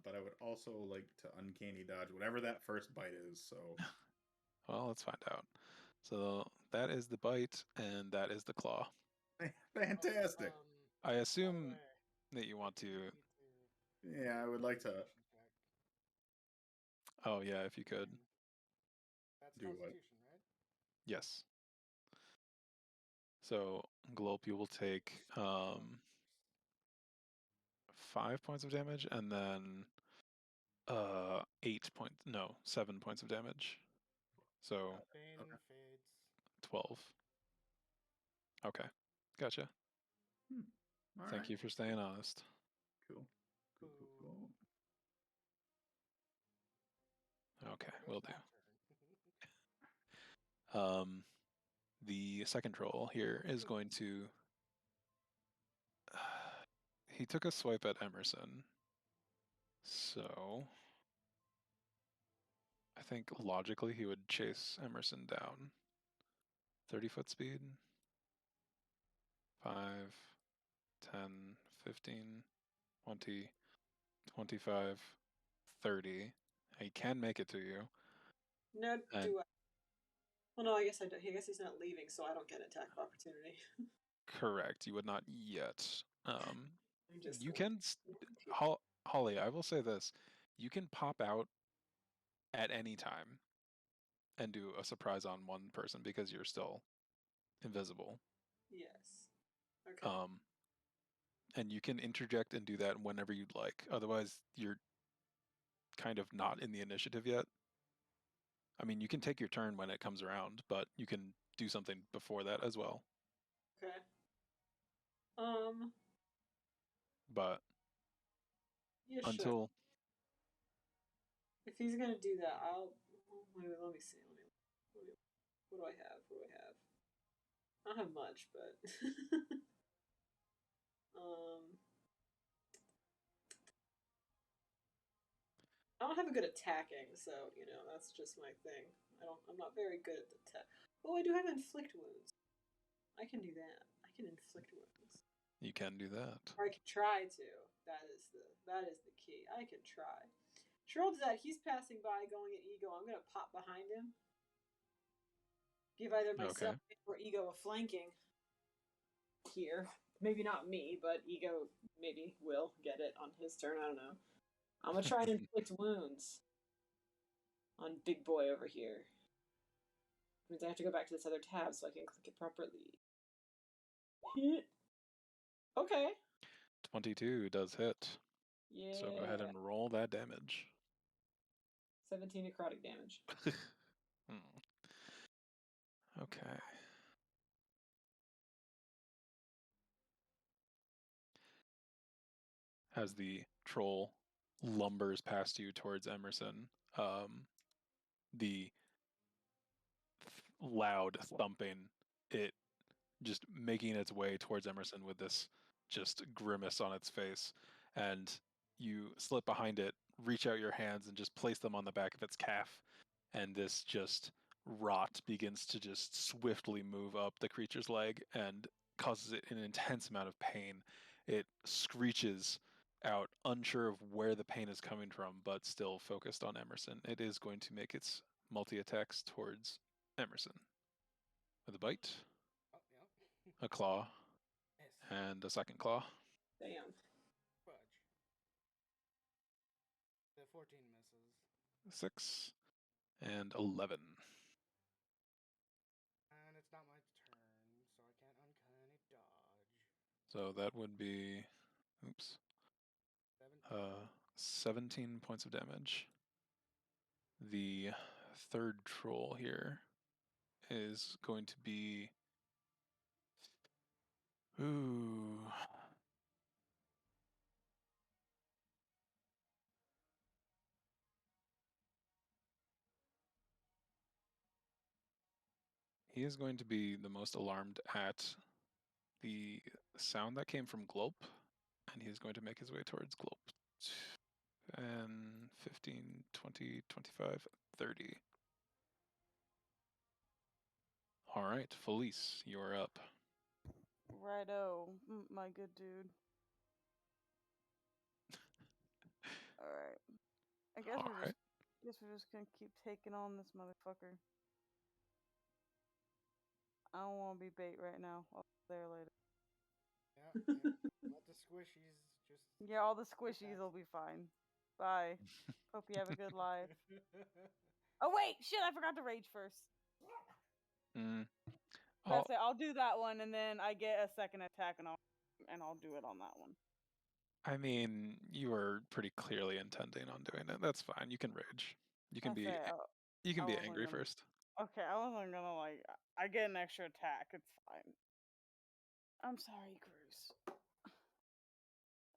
But I would also like to uncanny dodge whatever that first bite is. So Well, let's find out. So that is the bite, and that is the claw. fantastic. I By the assume way, that you want you to. need to Yeah, I would like to Constitution check. Oh yeah, if you could. And that's do what? Constitution, right? Yes. So Glop, you will take 5 points of damage, and then 7 points of damage. So Bane Okay. fades. 12. Okay, gotcha. All Thank right. you for staying honest. Cool. Cool. Cool. Cool. Okay, There will goes that do. turn. The second troll here is going to. He took a swipe at Emerson. So I think logically he would chase Emerson down. 30-foot speed. 5, 10, 15, 20, 25, 30. He can make it to you. No, And do I? Well, no, I guess I don't. I guess he's not leaving, so I don't get an attack of opportunity. correct, you would not yet. I'm just You going can. Holly, I will say this. You can pop out at any time and do a surprise on one person because you're still invisible. Yes. Okay. And you can interject and do that whenever you'd like. Otherwise, you're kind of not in the initiative yet. I mean, you can take your turn when it comes around, but you can do something before that as well. Okay. But Yeah, sure. until If he's gonna do that, I'll. Wait, let me see. What do I have? What do I have? I don't have much, but I don't have a good attacking, so that's just my thing. I'm not very good at the attack. Oh, I do have inflict wounds. I can do that. I can inflict wounds. you can do that. Or I can try to. That is the key. I can try. Sherrill does that. He's passing by, going at Ego. I'm gonna pop behind him. Give either myself or Ego a flanking here. Maybe not me, but Ego maybe will get it on his turn. I don't know. I'm gonna try and inflict wounds on big boy over here. Means I have to go back to this other tab so I can click it properly. Hit. Okay. 22 does hit. Yeah. So go ahead and roll that damage. 17 necrotic damage. Okay. As the troll lumbers past you towards Emerson, the loud thumping, it just making its way towards Emerson with this just grimace on its face, and you slip behind it, reach out your hands, and just place them on the back of its calf, and this just rot begins to just swiftly move up the creature's leg and causes it an intense amount of pain. It screeches out, unsure of where the pain is coming from, but still focused on Emerson. It is going to make its multi-attacks towards Emerson. With a bite, Oh, yeah. a claw, Miss. and a second claw. Damn. Fudge. The 14 misses. 6 and 11. And it's not my turn, so I can't uncanny dodge. So that would be, oops, 17 points of damage. The third troll here is going to be, ooh, He is going to be the most alarmed at the sound that came from Glop, and he is going to make his way towards Glop. And 15, 20, 25, 30. All right, Felice, you're up. Righto, my good dude. All right. I guess we're just gonna keep taking on this motherfucker. I don't want to be bait right now. I'll be there later. Yeah. Let the squishies just. Yeah, all the squishies will be fine. Bye. Hope you have a good life. Oh wait, shit! I forgot to rage first. I'll do that one, and then I get a second attack, and I'll do it on that one. I mean, you were pretty clearly intending on doing it. That's fine. You can rage. You can be angry first. Okay, I wasn't gonna I get an extra attack. It's fine. I'm sorry, Cruz.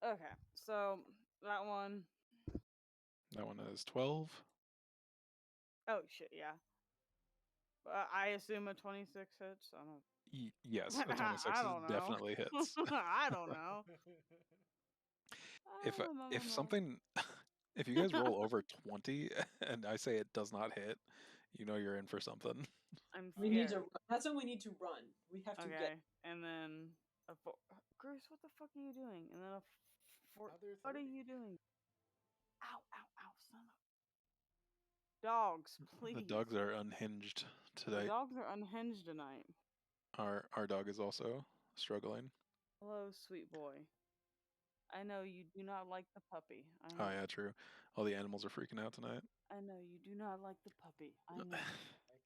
Okay, so that one. That one is 12. Oh shit, yeah. I assume a 26 hits. I don't. Yes, a 26 definitely hits. I don't know. If something, if you guys roll over 20 and I say it does not hit, you know you're in for something. We need to. That's when we need to run. We have to get. And then Bruce, what the fuck are you doing? And then what are you doing? Ow, ow, ow, son of. Dogs, please. The dogs are unhinged today. The dogs are unhinged tonight. Our dog is also struggling. Hello, sweet boy. I know you do not like the puppy. I know. Oh yeah, true. All the animals are freaking out tonight. I know you do not like the puppy. I know. Mike has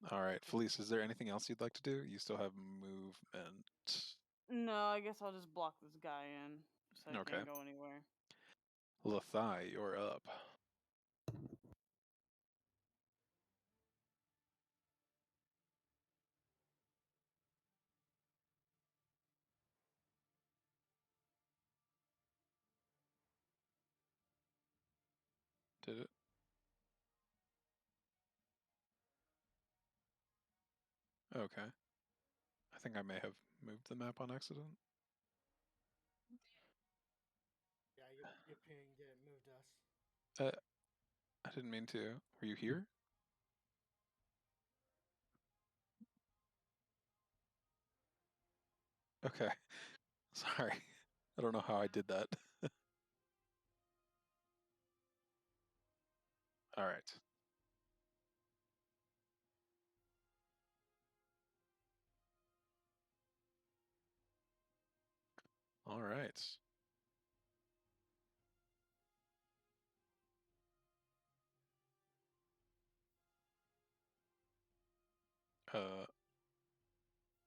a gun. All right, Felice, is there anything else you'd like to do? You still have movement. No, I guess I'll just block this guy in so I can't go anywhere. Lathai, you're up. Did it? Okay. I think I may have moved the map on accident. Yeah, you pinged it, moved us. I didn't mean to. Were you here? Okay. Sorry. I don't know how I did that. All right. All right.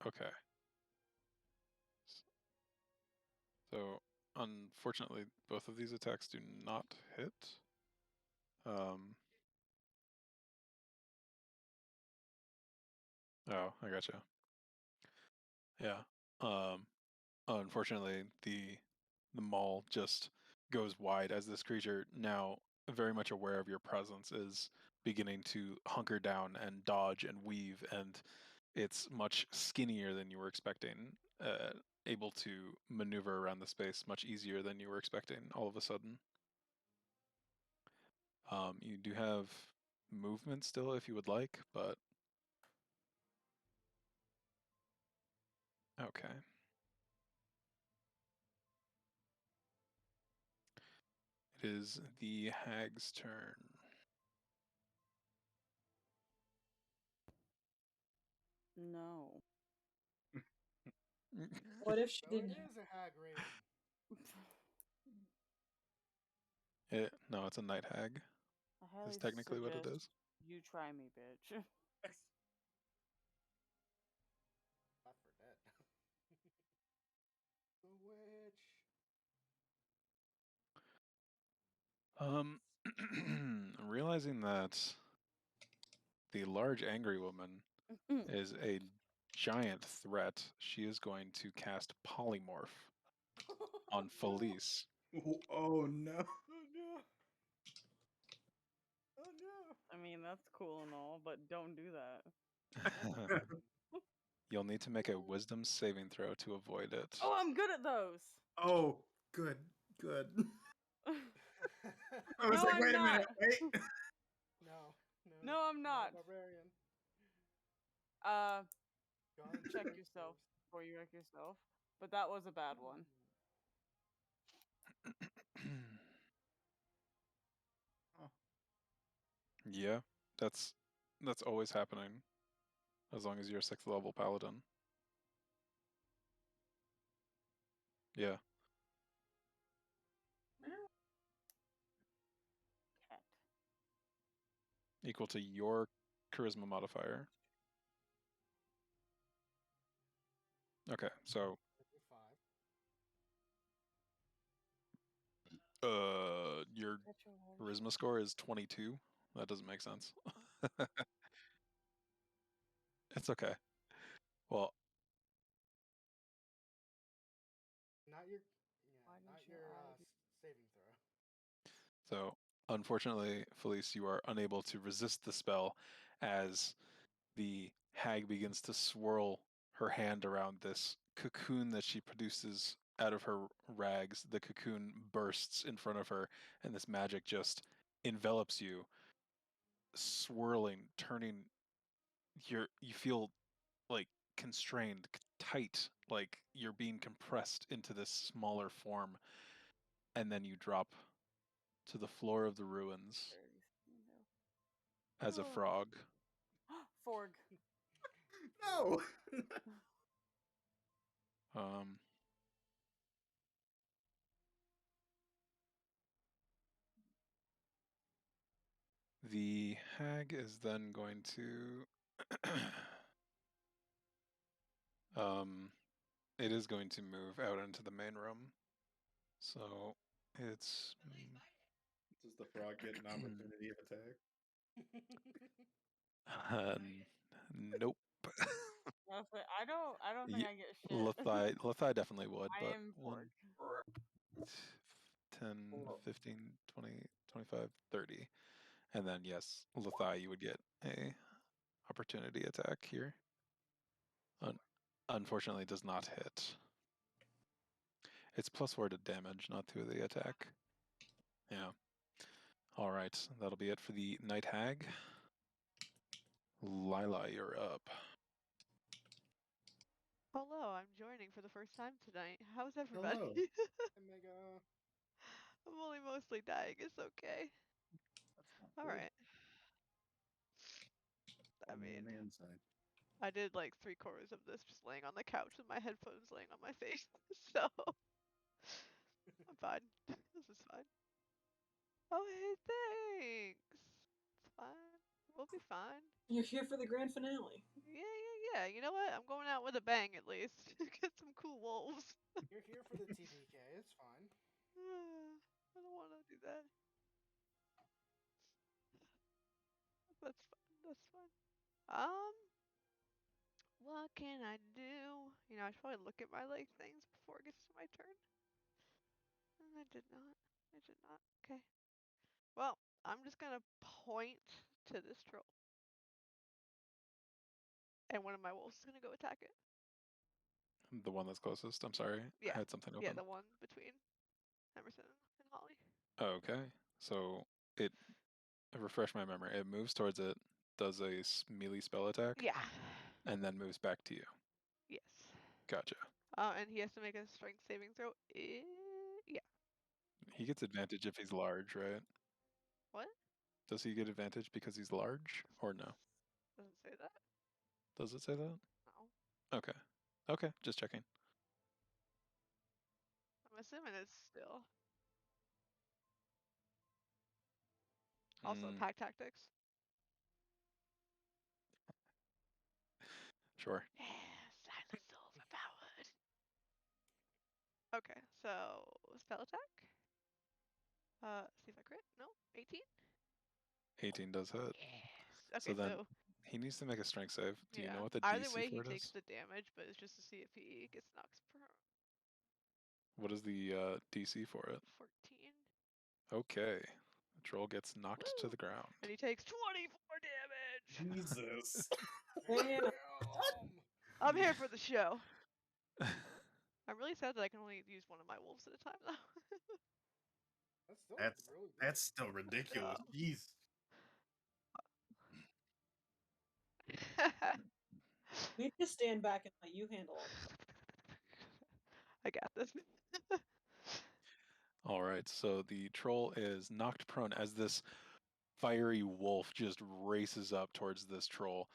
Okay. So, unfortunately, both of these attacks do not hit. Oh, I gotcha. Yeah. Unfortunately, the maul just goes wide as this creature, now very much aware of your presence, is beginning to hunker down and dodge and weave, and it's much skinnier than you were expecting, able to maneuver around the space much easier than you were expecting all of a sudden. You do have movement still if you would like, but okay. It is the hag's turn. No. What if she didn't? It is a hag raiding. No, it's a night hag. That's technically what it is. You try me, bitch. Left for dead. The witch. Realizing that the large angry woman is a giant threat, she is going to cast Polymorph on Felice. Oh no. Oh no. Oh no. I mean, that's cool and all, but don't do that. You'll need to make a wisdom saving throw to avoid it. Oh, I'm good at those. Oh, good. I was No, like, I'm wait a minute, not. wait. No, I'm not. Barbarian. You can check yourself before you wreck yourself. But that was a bad one. Yeah, that's always happening. As long as you're a 6th level paladin. Yeah. Cat. Equal to your charisma modifier. Okay, so your charisma score is 22. That doesn't make sense. It's okay. Well, not your saving throw. So, unfortunately, Felice, you are unable to resist the spell as the hag begins to swirl her hand around this cocoon that she produces out of her rags. The cocoon bursts in front of her, and this magic just envelops you, swirling, turning. You feel like constrained, tight, like you're being compressed into this smaller form, and then you drop to the floor of the ruins as a frog. Forg. No. The hag is then going to it is going to move out into the main room. So it's Does the frog get an opportunity attack? Nope. I don't think I get shit. Lethai definitely would, I but am 1, Forg. 10, 15, 20, 25, 30. And then yes, Lethai, you would get a opportunity attack here. Unfortunately does not hit. It's +4 to damage, not to the attack. Yeah. Alright, that'll be it for the Night Hag. Lila, you're up. Hello, I'm joining for the first time tonight. How's everybody? Hello. I'm only mostly dying. It's okay. Alright. I mean, I did like 3/4 of this just laying on the couch with my headphones laying on my face. So, I'm fine. This is fine. Oh, hey, thanks. It's fine. We'll be fine. You're here for the grand finale. Yeah. You know what? I'm going out with a bang at least. Get some cool wolves. You're here for the TPK. It's fine. I don't want to do that. That's fine. That's fine. What can I do? You know, I should probably look at my like things before it gets to my turn. And I did not. Okay. Well, I'm just gonna point to this troll. And one of my wolves is gonna go attack it. The one that's closest, I'm sorry. Yeah. I had something open. Yeah, the one between Emerson and Holly. Okay. So it refresh my memory. It moves towards it, does a melee spell attack. Yeah. And then moves back to you. Yes. Gotcha. And he has to make a strength saving throw. Yeah. He gets advantage if he's large, right? What? Does he get advantage because he's large, or no? Doesn't say that. Does it say that? No. Okay. Okay, just checking. I'm assuming it's still. Also, pack tactics. Sure. Yeah, silence overpowered. Okay, so spell attack. See if I crit. No, 18. 18 does hit. Yes. So Okay, then he needs to make a strength save. Do you know what the Either DC way, for he it takes is? the damage, but it's just to see if he gets knocked prone. What is the DC for it? 14. Okay. The troll gets knocked to the ground. And he takes 24 Jesus. Damn. I'm here for the show. I'm really sad that I can only use one of my wolves at a time, though. That's still really good. That's still ridiculous. Jeez. We just stand back and let you handle all this. I got this. All right, so the troll is knocked prone as this fiery wolf just races up towards this troll,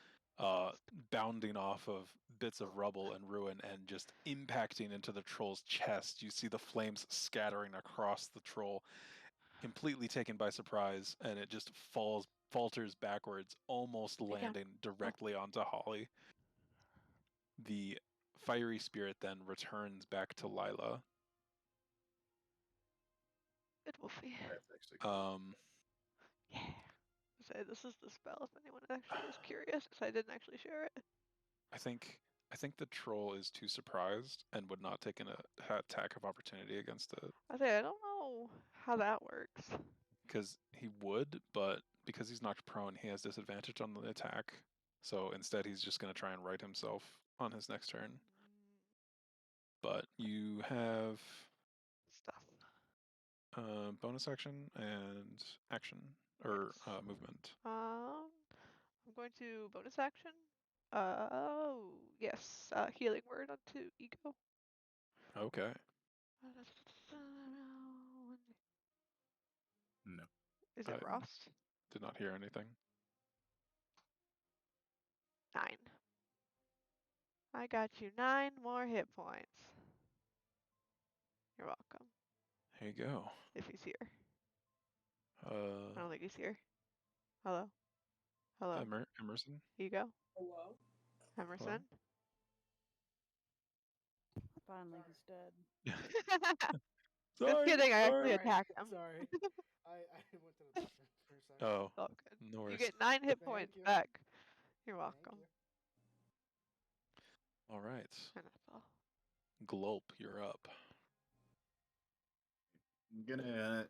bounding off of bits of rubble and ruin and just impacting into the troll's chest. You see the flames scattering across the troll, completely taken by surprise, and it just falters backwards, almost landing directly onto Holly. The fiery spirit then returns back to Lila. Good Wolfie. That's actually cool. Yeah. Say this is the spell. If anyone actually is curious, because I didn't actually share it. I think the troll is too surprised and would not take an attack of opportunity against it. I don't know how that works. Because he would, but because he's knocked prone, he has disadvantage on the attack. So instead, he's just going to try and right himself on his next turn. But you have stuff. Bonus action and action or movement. I'm going to bonus action. Yes. Healing word onto ego. Okay. No. Is it Rost? Did not hear anything. 9. I got you 9 more hit points. You're welcome. There you go. If he's here. I don't think he's here. Hello? Hello? Emerson? Ego? Hello? Emerson? Hello? Finally, he's dead. Just kidding, I actually attacked him. Sorry. I went to the bathroom for a second. Oh, all good. No worries. You get 9 hit points back. You're welcome. All right. And that's all. Glulp, you're up. I'm gonna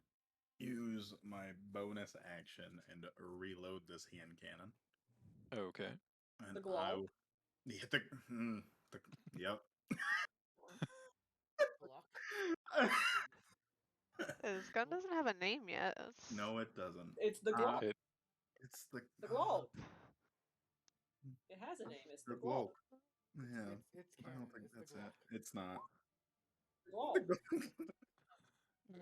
use my bonus action and reload this hand cannon. Okay. And the Glulp? Yep. His gun doesn't have a name yet. No, it doesn't. It's the Glulp. It's the Glulp. It has a name. It's the Glulp. Yeah. It's I don't think it's that's the it. It's not. Glulp.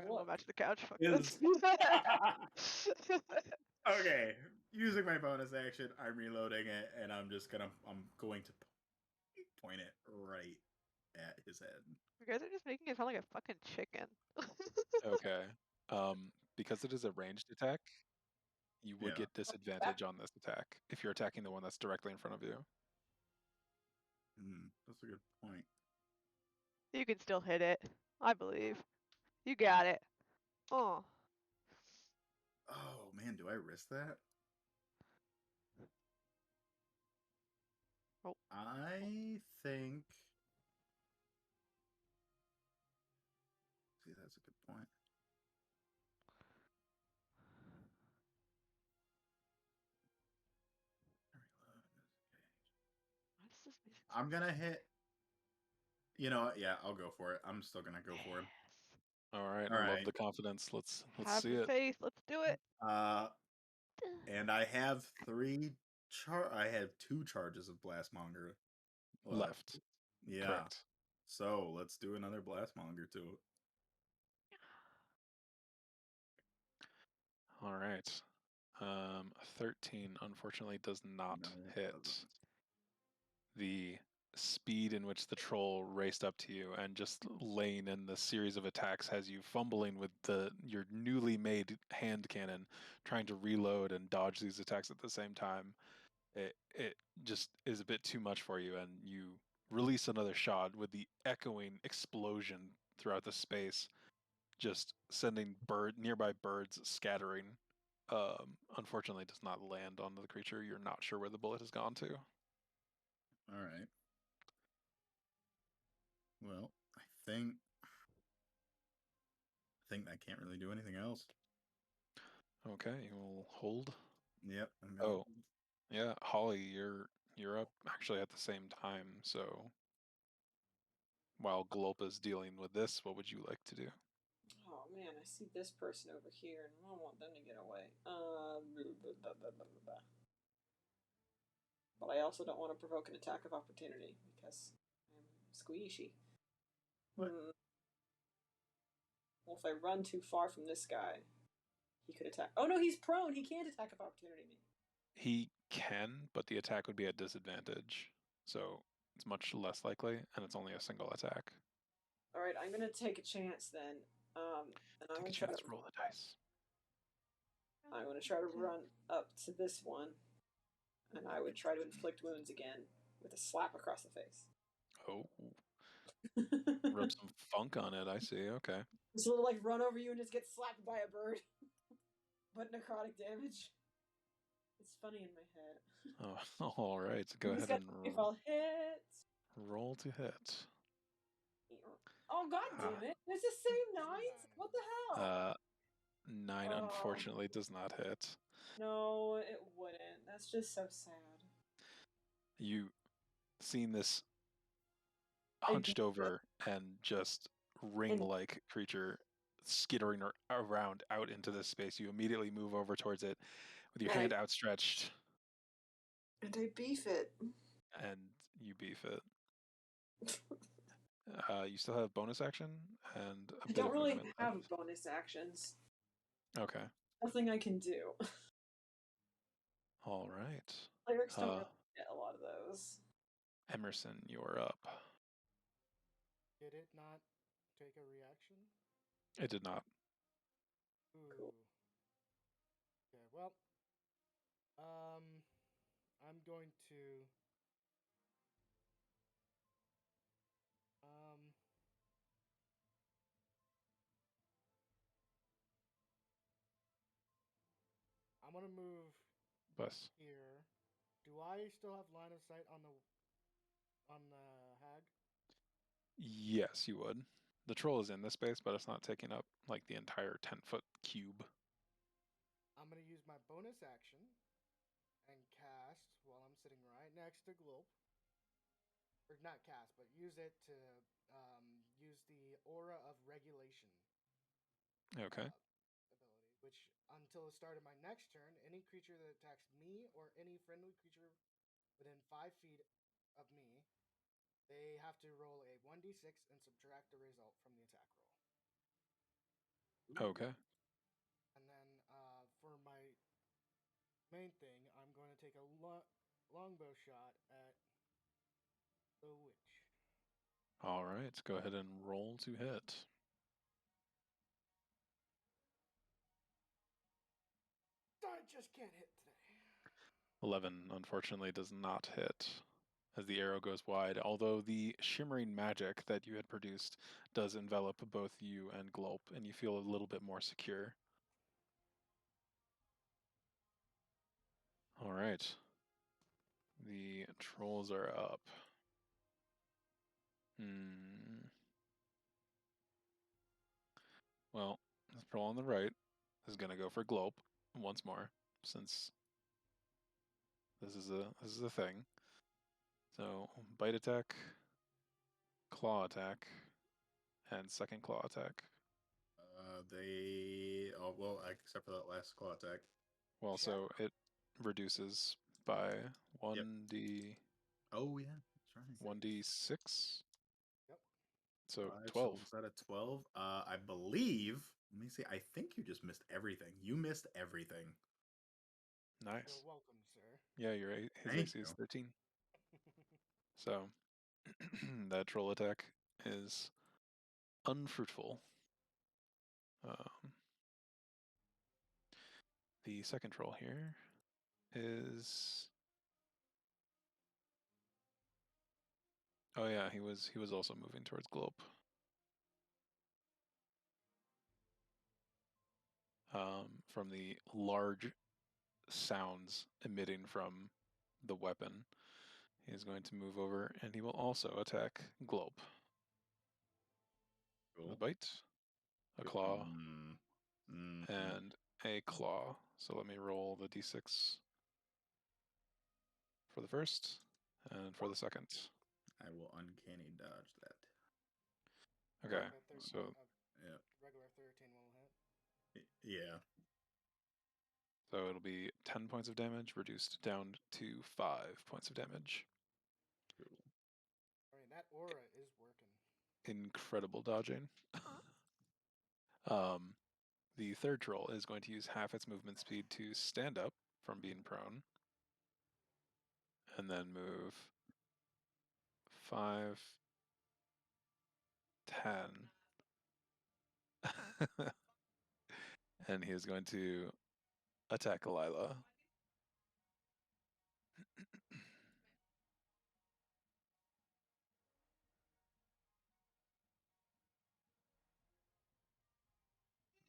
We'll match the couch. Fuck Is- this. Okay. Using my bonus action, I'm reloading it, and I'm going to point it right at his head. You guys are just making it sound like a fucking chicken. Okay. Because it is a ranged attack, you would get disadvantage on this attack if you're attacking the one that's directly in front of you. That's a good point. You can still hit it. I believe. You got it. Oh. Oh, man, do I risk that? Oh. I think... See, that's a good point. I'm going to hit... You know what? Yeah, I'll go for it. I'm still going to go for it. All right. I love the confidence. Let's have see the it. faith. Let's do it. And I have I have 2 charges of Blastmonger left. Yeah. Correct. So let's do another Blastmonger to it. All right. 13 unfortunately does not hit. The speed in which the troll raced up to you and just laying in the series of attacks has you fumbling with your newly made hand cannon, trying to reload and dodge these attacks at the same time. It just is a bit too much for you, and you release another shot with the echoing explosion throughout the space, just sending nearby birds scattering. Unfortunately, does not land on the creature. You're not sure where the bullet has gone to. All right. Well, I think I can't really do anything else. Okay, we'll hold. Yep. Yeah, Holly, you're up actually at the same time. So while Glop is dealing with this, what would you like to do? Oh man, I see this person over here, and I don't want them to get away. But I also don't want to provoke an attack of opportunity because I'm squeeshy. What? Well, if I run too far from this guy, he could attack. Oh no, he's prone. He can't attack of opportunity me. He can, but the attack would be at disadvantage. So it's much less likely, and it's only a single attack. All right, I'm gonna take a chance then. And I'm gonna try to roll the dice. I'm gonna try to run up to this one, and I would try to inflict wounds again with a slap across the face. Oh, rub some funk on it. I see. Okay. Just a little like run over you and just get slapped by a bird, but necrotic damage. It's funny in my head. Oh, all right. So go ahead and if I'll hit. Roll to hit. Oh god damn it! It's the same 9s. What the hell? 9 unfortunately does not hit. No, it wouldn't. That's just so sad. You seen this hunched over and just ring-like creature skittering around out into this space. You immediately move over towards it with your hand outstretched. And I beef it. And you beef it. You still have bonus action and a I bit don't of really movement have left. bonus actions. Okay. Nothing I can do. All right. Clerics don't really get a lot of those. Emerson, you're up. Did it not take a reaction? It did not. Ooh. Cool. Okay, well, I'm going to I'm gonna move here. Do I still have line of sight on the hag? Yes, you would. The troll is in this space, but it's not taking up like the entire 10-foot cube. I'm gonna use my bonus action and cast while I'm sitting right next to Glope. Or not cast, but use it to use the aura of regulation. Okay. Ability, which until the start of my next turn, any creature that attacks me or any friendly creature within 5 feet of me, they have to roll a 1d6 and subtract the result from the attack roll. Okay. And then for my main thing, I'm going to take a longbow shot at the witch. All right, go ahead and roll to hit. I just can't hit today. 11, unfortunately, does not hit as the arrow goes wide, although the shimmering magic that you had produced does envelop both you and Glop, and you feel a little bit more secure. All right. The trolls are up. Well, this troll on the right is going to go for Glop once more, since this is a thing. So, bite attack, claw attack, and second claw attack. Except for that last claw attack. Well, so it reduces by 1d. Oh yeah, that's right. 1d6. Yep. So 12. So is that a 12? I believe. Let me see. I think you just missed everything. You missed everything. Nice. You're welcome, sir. Yeah, his AC is 13. So that troll attack is unfruitful. The second troll here is. Oh yeah, he was also moving towards Glop. From the large sounds emitting from the weapon, he is going to move over and he will also attack Glop. Cool. A bite, a claw, and a claw. So let me roll the d6. for the first, and for the second. I will uncanny dodge that. Okay, so yeah, regular 13 will hit. Yeah. So it'll be 10 points of damage, reduced down to 5 points of damage. Cool. I mean, that aura is working. Incredible dodging. The third troll is going to use half its movement speed to stand up from being prone, and then move 5, 10, and he is going to attack Lila.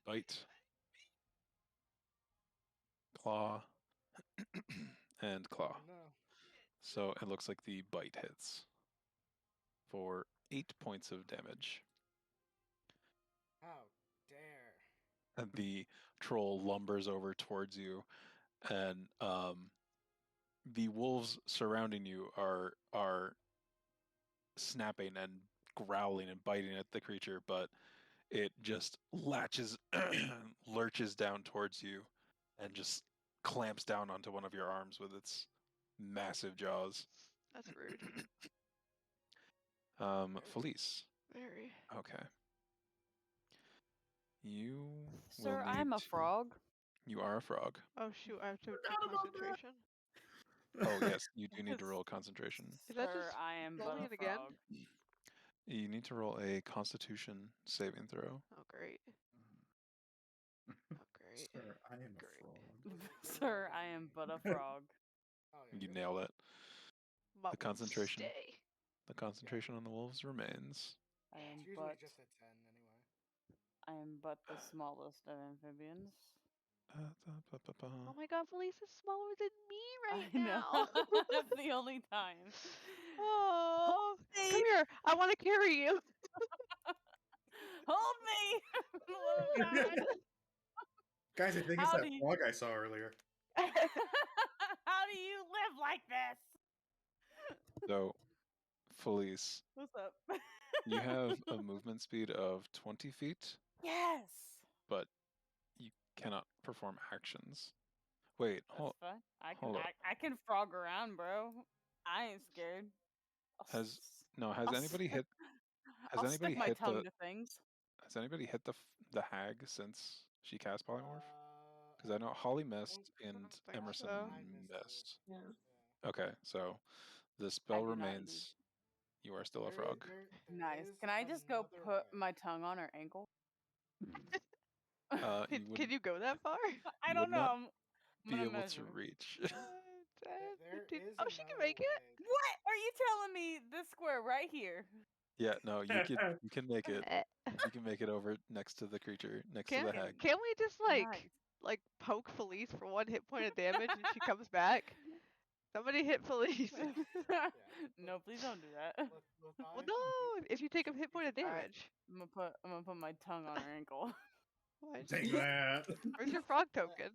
Bite, claw, and claw. Oh, no. So it looks like the bite hits for 8 points of damage. How dare. And the troll lumbers over towards you, and the wolves surrounding you are snapping and growling and biting at the creature, but it just latches, lurches down towards you, and just clamps down onto one of your arms with its massive jaws. That's rude. Felice. Very. Okay. You Sir, will need I'm a to- frog. You are a frog. Oh shoot, I have to take concentration. Oh yes, you do need to roll concentration. Is that Sir, just I am but rolling a it again? frog. You need to roll a Constitution saving throw. Oh great. Oh great. Sir, I am Great. a frog. Sir, I am but a frog. Oh, yeah, You you're nailed it. But The concentration. Stay. The concentration on the wolves remains. I am It's usually but just a 10 anyway. I am but the smallest of amphibians. Oh my god, Felice is smaller than me right I know. now. That's the only time. Oh, me. come here. I want to carry you. Hold me, little guy. Guys, I think it's that frog I saw earlier. How do you live like this? So, Felice, What's up? you have a movement speed of 20 feet, Yes. but you cannot perform actions. Wait, That's hold, fine. hold up. I can frog around, bro. I ain't scared. Has I'll anybody s- hit? Has I'll anybody stick my hit tongue the? to things. Has anybody hit the hag since she cast polymorph? Because I know I Holly don't missed and think Emerson so. I missed it. missed. Yeah. Okay, so the I spell do not indeed. remains. You are still a There frog. there Nice. is Can I just go another put way. my tongue on her ankle? Can you go that far? I You don't would not know. I'm be gonna able measure. to reach. 10, There 15. is Oh, she can another make it. way. What are you telling me? This square right here. Yeah, no, you can make it. Eh. You can make it over next to the creature, next to the hag. Can't we just Nice. like poke Felice for 1 hit point of damage and she comes back? Somebody hit Felice. No, please don't do that. Well, no, if you take a hit point of Alright. damage. I'm gonna put my tongue on her ankle. What? Take that. Where's your frog token?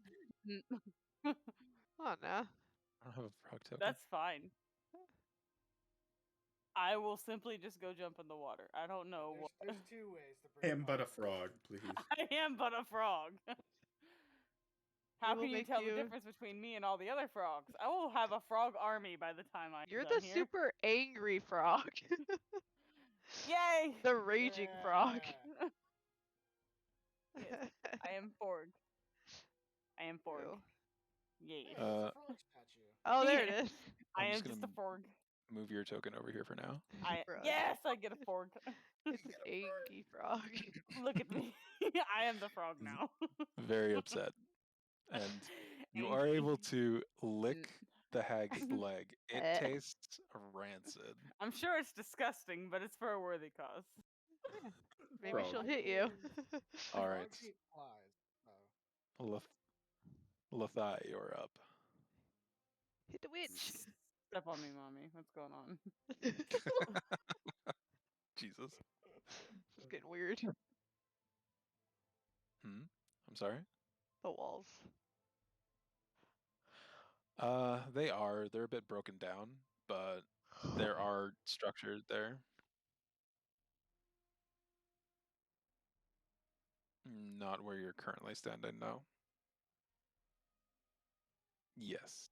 Oh no. I don't have a frog token. That's fine. I will simply just go jump in the water. I don't know what. There's 2 ways to I bring am but a frog, please. I am but a frog. How will can you make tell the you- difference between me and all the other frogs? I will have a frog army by the time I'm You're done the here. super angry frog. Yay! The raging frog. Yes, I am Forg. I am Forg. Ew. Yay. Hey, it's a frog statue. Oh, there Yeah. it is. I I'm am just just gonna a Forg. Move your token over here for now. Frog. Yes, I get a Forg. It's an angry frog. Look at me. I am the frog now. Very upset. And you are Angry. able to lick the hag's leg. It Eh. tastes rancid. I'm sure it's disgusting, but it's for a worthy cause. Maybe Frog. she'll hit you. All right. Frogs eat flies, so. Lethai, you're up. Hit the witch. Step on me, mommy. What's going on? Jesus. This is getting weird. I'm sorry? The walls. They are. They're a bit broken down, but there are structures there. Not where you're currently standing, no. Yes.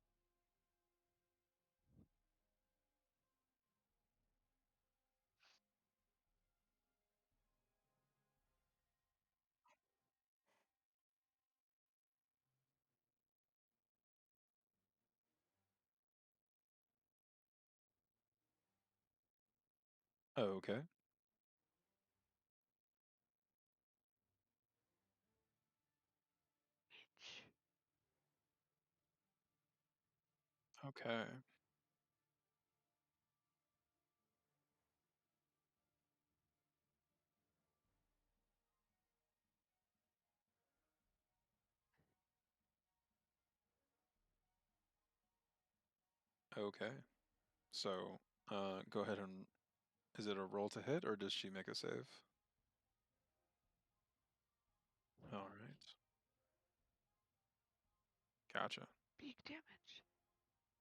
Okay. Okay. Okay. So, go ahead and is it a roll to hit or does she make a save? All right. Gotcha. Big damage.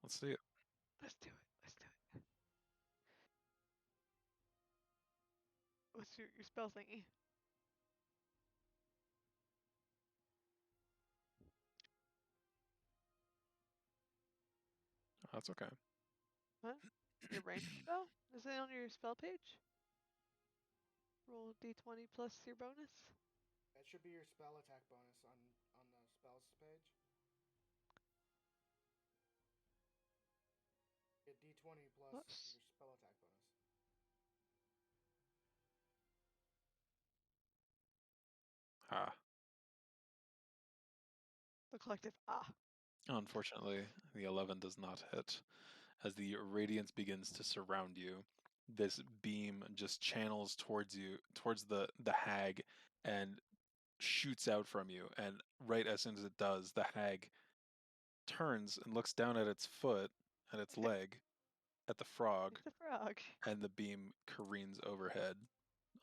Let's see it. Let's do it. Let's do it. What's your spell thingy? That's okay. What? Your range spell? Is it on your spell page? Roll d20 plus your bonus? That should be your spell attack bonus on the spells page. Get d20 plus Whoops. your spell attack bonus. Ah. The collective ah. Unfortunately, the 11 does not hit. As the radiance begins to surround you, this beam just channels towards you, towards the hag, and shoots out from you. And right as soon as it does, the hag turns and looks down at its foot, at its leg, at the frog, It's a frog. and the beam careens overhead,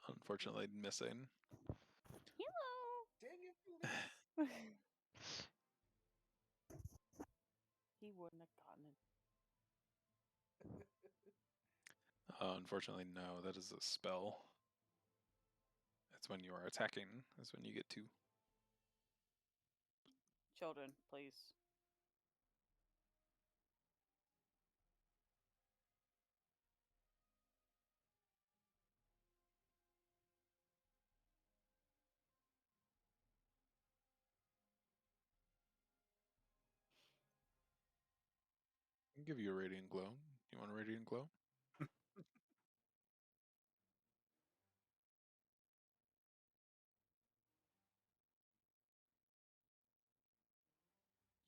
unfortunately missing. Hello. Dang it! He wouldn't have gotten it. Unfortunately, no, that is a spell. It's when you are attacking, that's when you get to. Children, please. I'll give you a radiant glow. You want a radiant glow?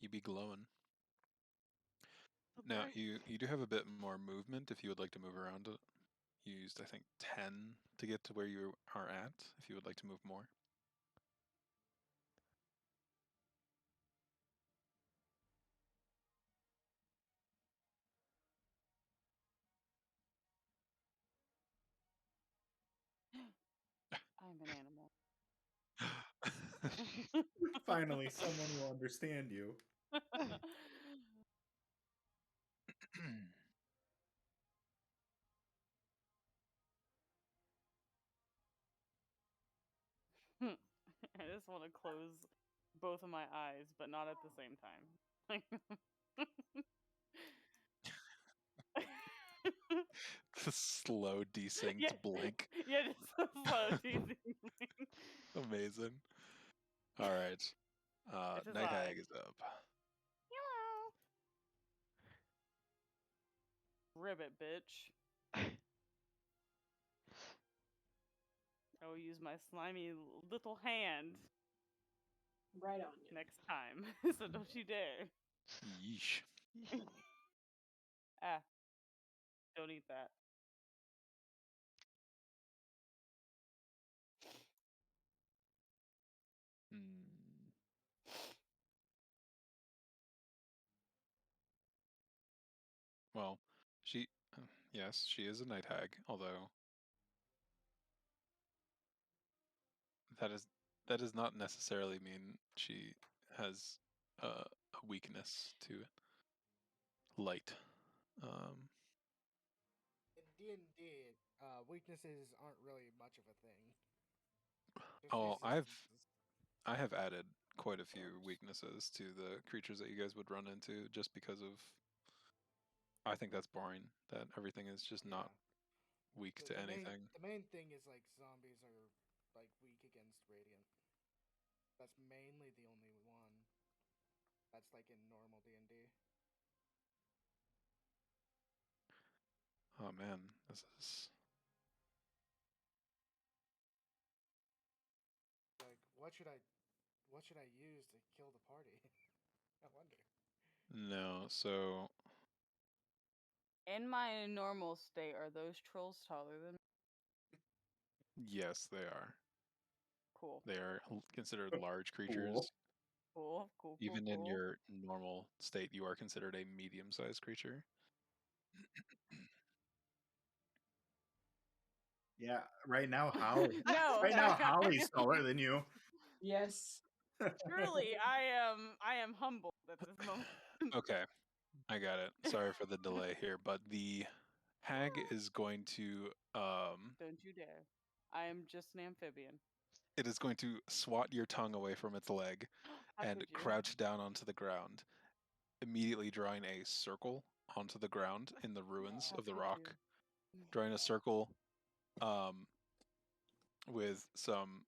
You be glowing. Now, Nice. you do have a bit more movement if you would like to move around it. You used, I think, 10 to get to where you are at, if you would like to move more. I'm an animal. Finally, someone will understand you. I just want to close both of my eyes, but not at the same time. The slow desynced yeah, blink. yeah, just so slow, teasing blink. Amazing. All right. It's his Night eye. Hag is up. Hello. Ribbit, bitch. I will use my slimy little hand Right on you. next time, so don't you dare. Yeesh. Ah, don't eat that. Hmm. Well, she, yes, she is a night hag, although that does not necessarily mean she has a weakness to it. light. In D&D, weaknesses aren't really much of a thing. Just Oh, resistances. I have added quite a few weaknesses to the creatures that you guys would run into, just because of. I think that's boring. That everything is just not weak to anything. The main thing is like zombies are like weak against radiant. That's mainly the only one. That's like in normal D&D. Oh man, this is. Like, what should I use to kill the party? I wonder. No, so In my normal state, are those trolls taller than me? yes, they are. Cool. They are considered large Cool. creatures. Cool. Even in your normal state, you are considered a medium-sized creature. Yeah, right now Holly. No, Right now Holly's taller than you. Yes. truly, I am humbled at this moment. Okay, I got it. Sorry for the delay here, but the hag is going to Don't you dare. I am just an amphibian. it is going to swat your tongue away from its leg How and could you? crouch down onto the ground, immediately drawing a circle onto the ground in the ruins How of the could rock. you? Drawing a circle with some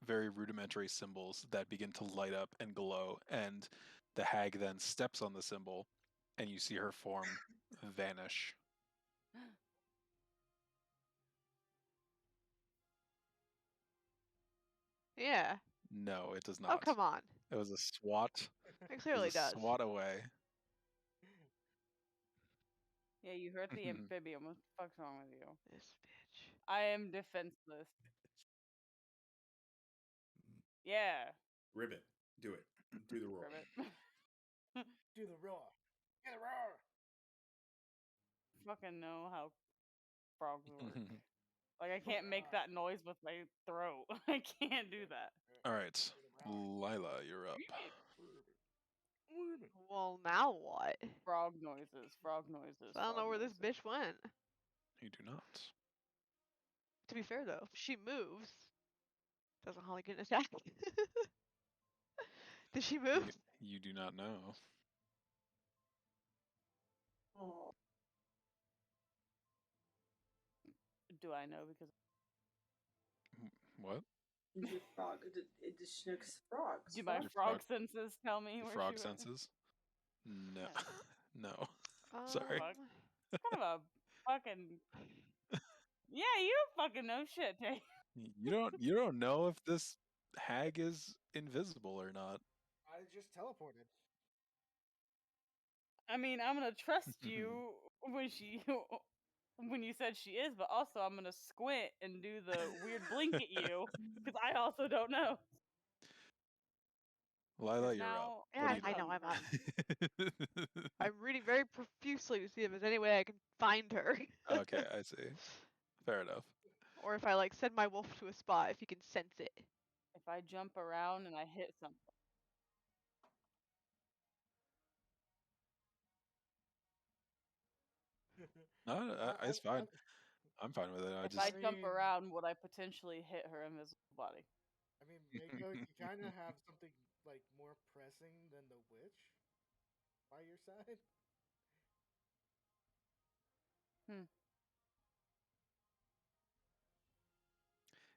very rudimentary symbols that begin to light up and glow, and the hag then steps on the symbol, and you see her form vanish. Yeah. No, it does Oh, not. come on. It was a swat. It It clearly was a does. swat away. Yeah, you hurt the amphibian. What the fuck's wrong with you? This bitch. I am defenseless. Yeah. Ribbit. Do it. Do the roll. Ribbit. Do the roar. Get the roar. Fucking know how frogs work. Like, I can't make that noise with my throat. I can't do that. All right, Lila, you're up. Well, now what? Frog noises. Frog noises. I don't know frog where this noises. bitch went. You do not. To be fair, though, if she moves, doesn't Holly get an attack? Did she move? You do not know. Oh. Do I know? Because What? The frog. It snooks frogs. do my Your frog frog- senses tell me Your where frog she went? senses? No. Yeah. No. Sorry. Fuck. Kind of a fucking. Yeah, you don't fucking know shit, Tay. You don't know if this hag is invisible or not. I just teleported. I mean, I'm gonna trust you when you said she is, but also I'm gonna squint and do the weird blink at you because I also don't know. Lila, 'Cause you're up. now Yeah, I'm I know I'm up. confirmed. I'm reading very profusely to see if there's any way I can find her. Okay, I see. Fair enough. Or if I like send my wolf to a spot, if he can sense it. If I jump around and I hit something. No, it's fine. I'm fine with it. If I jump around, would I potentially hit her invisible body? I mean, Mako, you kind of have something like more pressing than the witch by your side.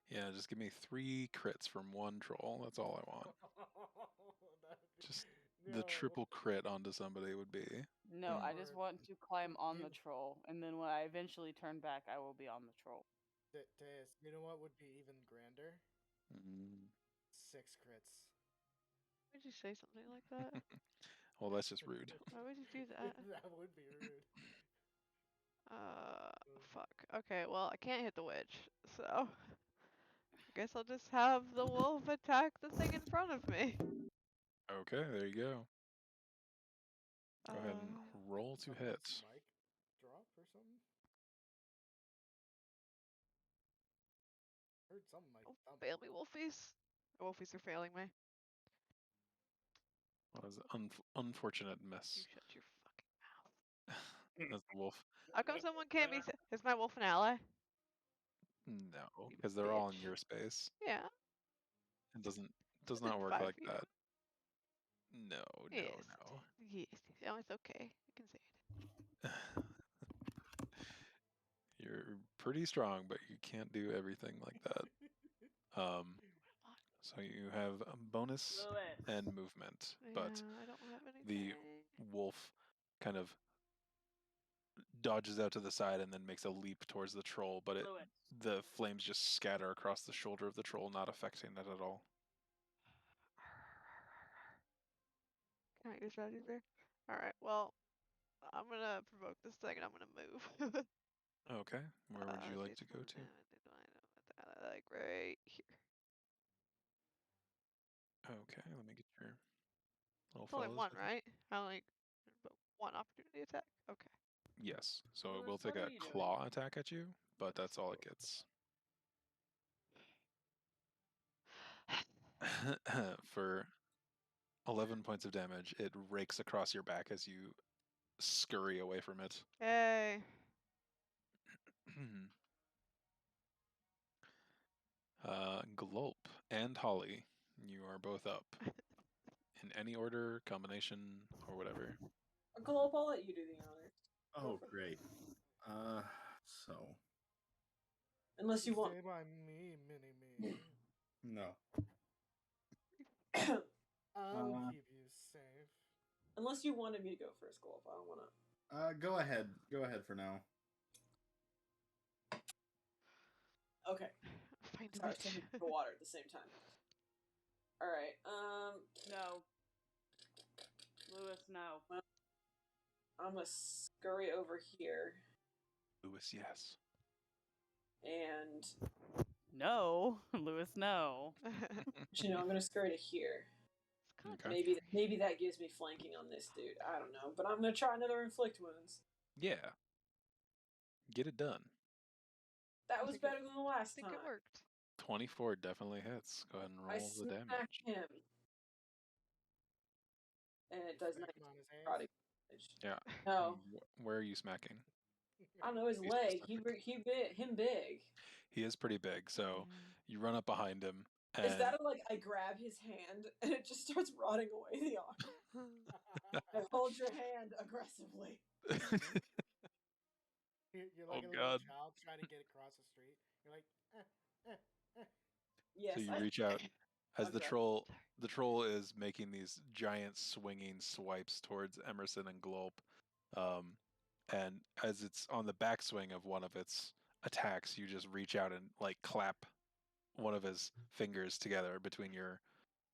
Yeah, just give me 3 crits from one troll. That's all I want. Just the triple crit onto somebody would be. No, I just want to climb on the troll, and then when I eventually turn back, I will be on the troll. Teus, you know what would be even grander? 6 crits. Why would you say something like that? Well, that's just rude. Why would you do that? That would be rude. Fuck. Okay, well, I can't hit the witch, so I guess I'll just have the wolf attack the thing in front of me. Okay, there you go. Go ahead and roll to hit. Mic drop or something? Heard something like Oh, fail me, wolfies. The wolfies are failing me. That was an unfortunate miss. You shut your fucking mouth. That's the wolf. How come someone can't be? Is my wolf an ally? No, You because they're all in bitch. your space. Yeah. It does not work 5 like feet. that. No. Yes. Yes. Oh, it's okay. You can say it. You're pretty strong, but you can't do everything like that. So you have a bonus Lewis. and movement, Yeah, but I don't have the anything. wolf kind of dodges out to the side and then makes a leap towards the troll, but Lewis. the flames just scatter across the shoulder of the troll, not affecting it at all. Can I use strategies there? Alright, well, I'm gonna provoke this thing and I'm gonna move. Okay, where would you like to go to? Like right here. Okay, let me get your little It's only fellas. one, right? I only one opportunity attack? Okay. Yes, so it Lewis, will take what are a you doing? claw attack at you, but that's all it gets. For 11 points of damage, it rakes across your back as you scurry away from it. Yay. Glulp and Holly, you are both up. In any order, combination, or whatever. Globe, I'll let you do the honors. Oh, great. So. Unless you want. Stay by me, mini-me. No. I'll keep you safe. Unless you wanted me to go first, Globe. I don't want to. Go ahead. Go ahead for now. Okay. Find a Sorry, I was witch. taking the water at the same time. Alright, No. Lewis, no. I'm gonna scurry over here. Lewis, yes. And No. Lewis, no. I'm gonna scurry to here. Okay. Maybe that gives me flanking on this dude. I don't know. But I'm gonna try another inflict wounds. Yeah. Get it done. That was better than the last time. I think it worked. 24 definitely hits. Go ahead and roll the smack damage. him. And it does Smack 19 him on his ass. necrotic damage. Yeah. No. Where are you smacking? I don't know, his Be leg. specific. Him big. He is pretty big, so you run up behind him. And Is that like I grab his hand and it just starts rotting away the arm? I hold your hand aggressively. You're like Oh, a God. little child trying to get across the street. You're like, Yes. So you reach out as the Okay. troll is making these giant swinging swipes towards Emerson and Glulp. And as it's on the backswing of one of its attacks, you just reach out and like clap one of his fingers together between your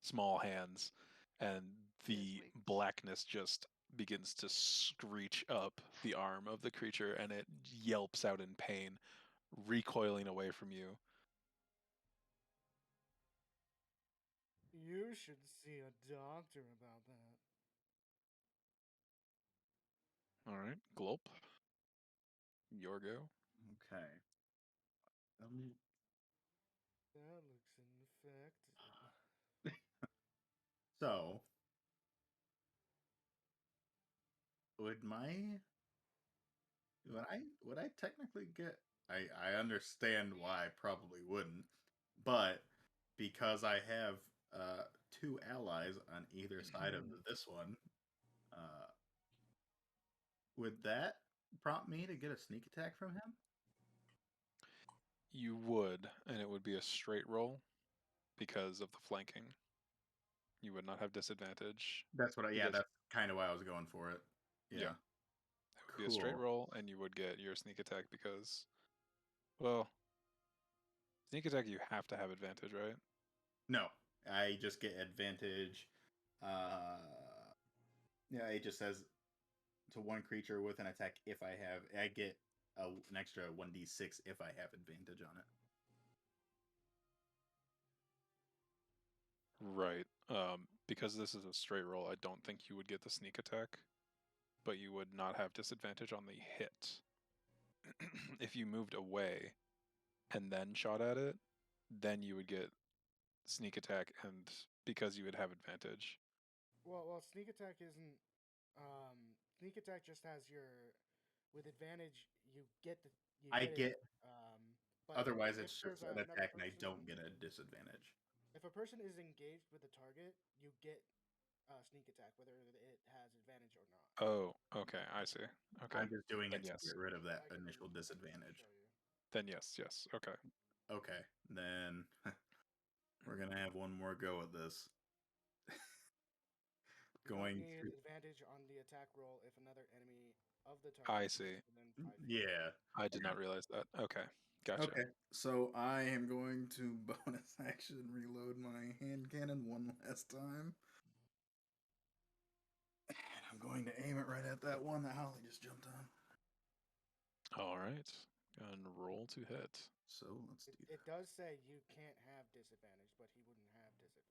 small hands, and the blackness just begins to screech up the arm of the creature, and it yelps out in pain, recoiling away from you. you should see a doctor about that. All right, Glulp, your go. Okay. That looks infected. So, would I technically get? I understand why I probably wouldn't, but because I have two allies on either side of this one, would that prompt me to get a sneak attack from him? You would, and it would be a straight roll because of the flanking. You would not have disadvantage. That's that's kind of why I was going for it. Yeah. It would be a straight roll, and you would get your sneak attack because, well, sneak attack you have to have advantage, right? No, I just get advantage. Yeah, it just says to one creature with an attack if I get an extra 1d6 if I have advantage on it. Right. Because this is a straight roll, I don't think you would get the sneak attack, but you would not have disadvantage on the hit. If you moved away and then shot at it, then you would get sneak attack, and because you would have advantage. Well, sneak attack isn't sneak attack just has your with advantage. You get the I get. but Otherwise, if it's there's just an another attack, and I person, don't get a disadvantage. if a person is engaged with the target, you get sneak attack, whether it has advantage or not. Oh, okay, I see. Okay. I'm just doing Then it to yes. get rid of that I can initial I can disadvantage. show you. Then yes, okay. Okay, then we're gonna have one more go at this. You don't Going need to. advantage on the attack roll if another enemy of the I target see. is within 5 feet. Yeah. I did not realize that. Okay, gotcha. Okay, so I am going to bonus action reload my hand cannon one last time. And I'm going to aim it right at that one that Holly just jumped on. All right, and roll to hit. So let's do that. It does say you can't have disadvantage, but he wouldn't have disadvantage.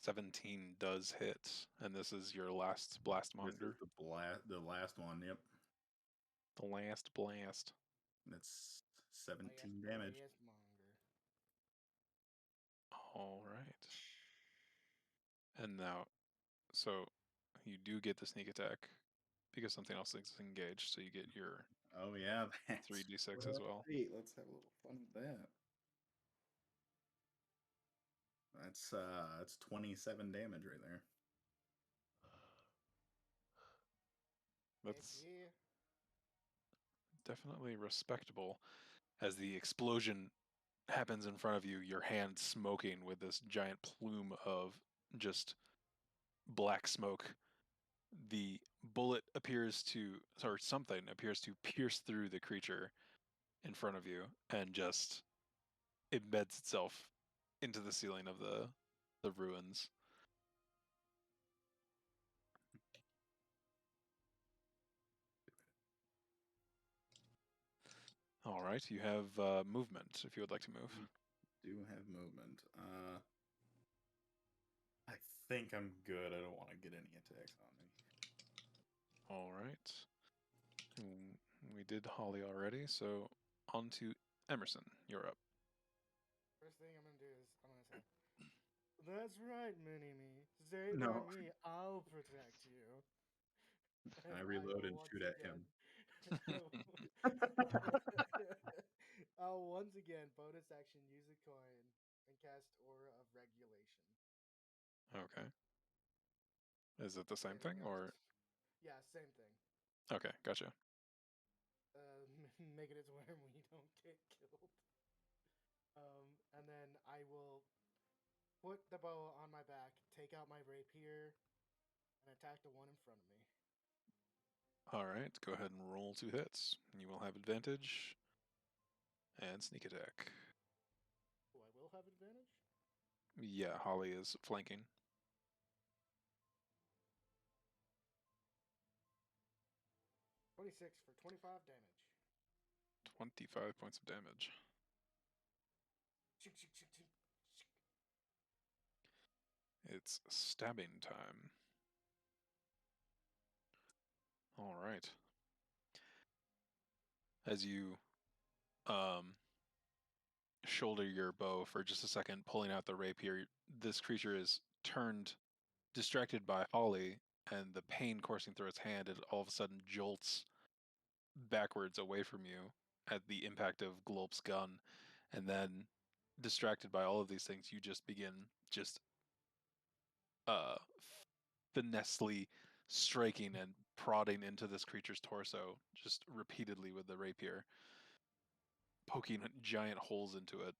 17 does hit, and this is your last blast This monitor. is the last one. Yep. The last blast. That's 17 damage. All right. And now, so you do get the sneak attack because something else is engaged, so you get your Oh yeah, that's 3d6 as well. Right. Let's have a little fun with that. That's 27 damage right there. That's definitely respectable. As the explosion happens in front of you, your hand smoking with this giant plume of just black smoke. The bullet appears to, or something appears to pierce through the creature in front of you and just embeds itself into the ceiling of the ruins. All right, you have movement if you would like to move. Do have movement. I think I'm good. I don't want to get any attacks on me. All right. We did Holly already, so on to Emerson. You're up. First thing I'm gonna do is I'm gonna say, "That's right, Mini-Me. Stay No. by me. I'll protect you." I reload and shoot at him. I'll once again bonus action use a coin and cast Aura of Regulation. Okay. Is it the same thing or? Yeah, same thing. Okay, gotcha. Make it where we don't get killed. And then I will put the bow on my back, take out my rapier, and attack the one in front of me. All right, go ahead and roll 2 hits. You will have advantage and sneak attack. Oh, I will have advantage? Yeah, Holly is flanking. 26 for 25 damage. 25 points of damage. It's stabbing time. All right. As you shoulder your bow for just a second, pulling out the rapier, this creature is turned, distracted by Holly, and the pain coursing through its hand, it all of a sudden jolts backwards away from you at the impact of Glob's gun, and then, distracted by all of these things, you just begin just finessely striking and prodding into this creature's torso, just repeatedly with the rapier, poking giant holes into it.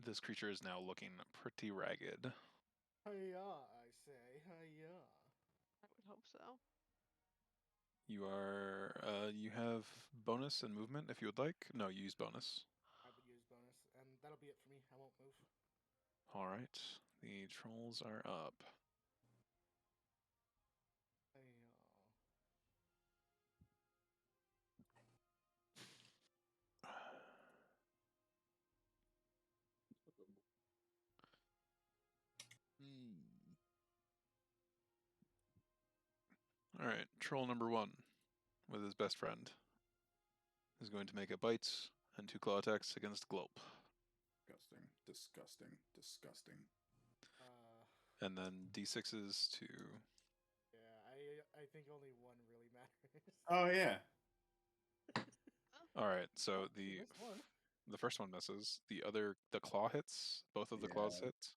This creature is now looking pretty ragged. Hiya, I say, hiya. I would hope so. You have bonus and movement if you would like. No, you use bonus. I would use bonus, and that'll be it for me. I won't move. All right, the trolls are up. All right, troll number 1 with his best friend is going to make a bite and 2 claw attacks against Glope. Disgusting, disgusting, disgusting. And then d6s to. Yeah, I think only one really Oh yeah. All right, so You missed one. the first one misses. The claw hits. Both of the claws Yeah. hit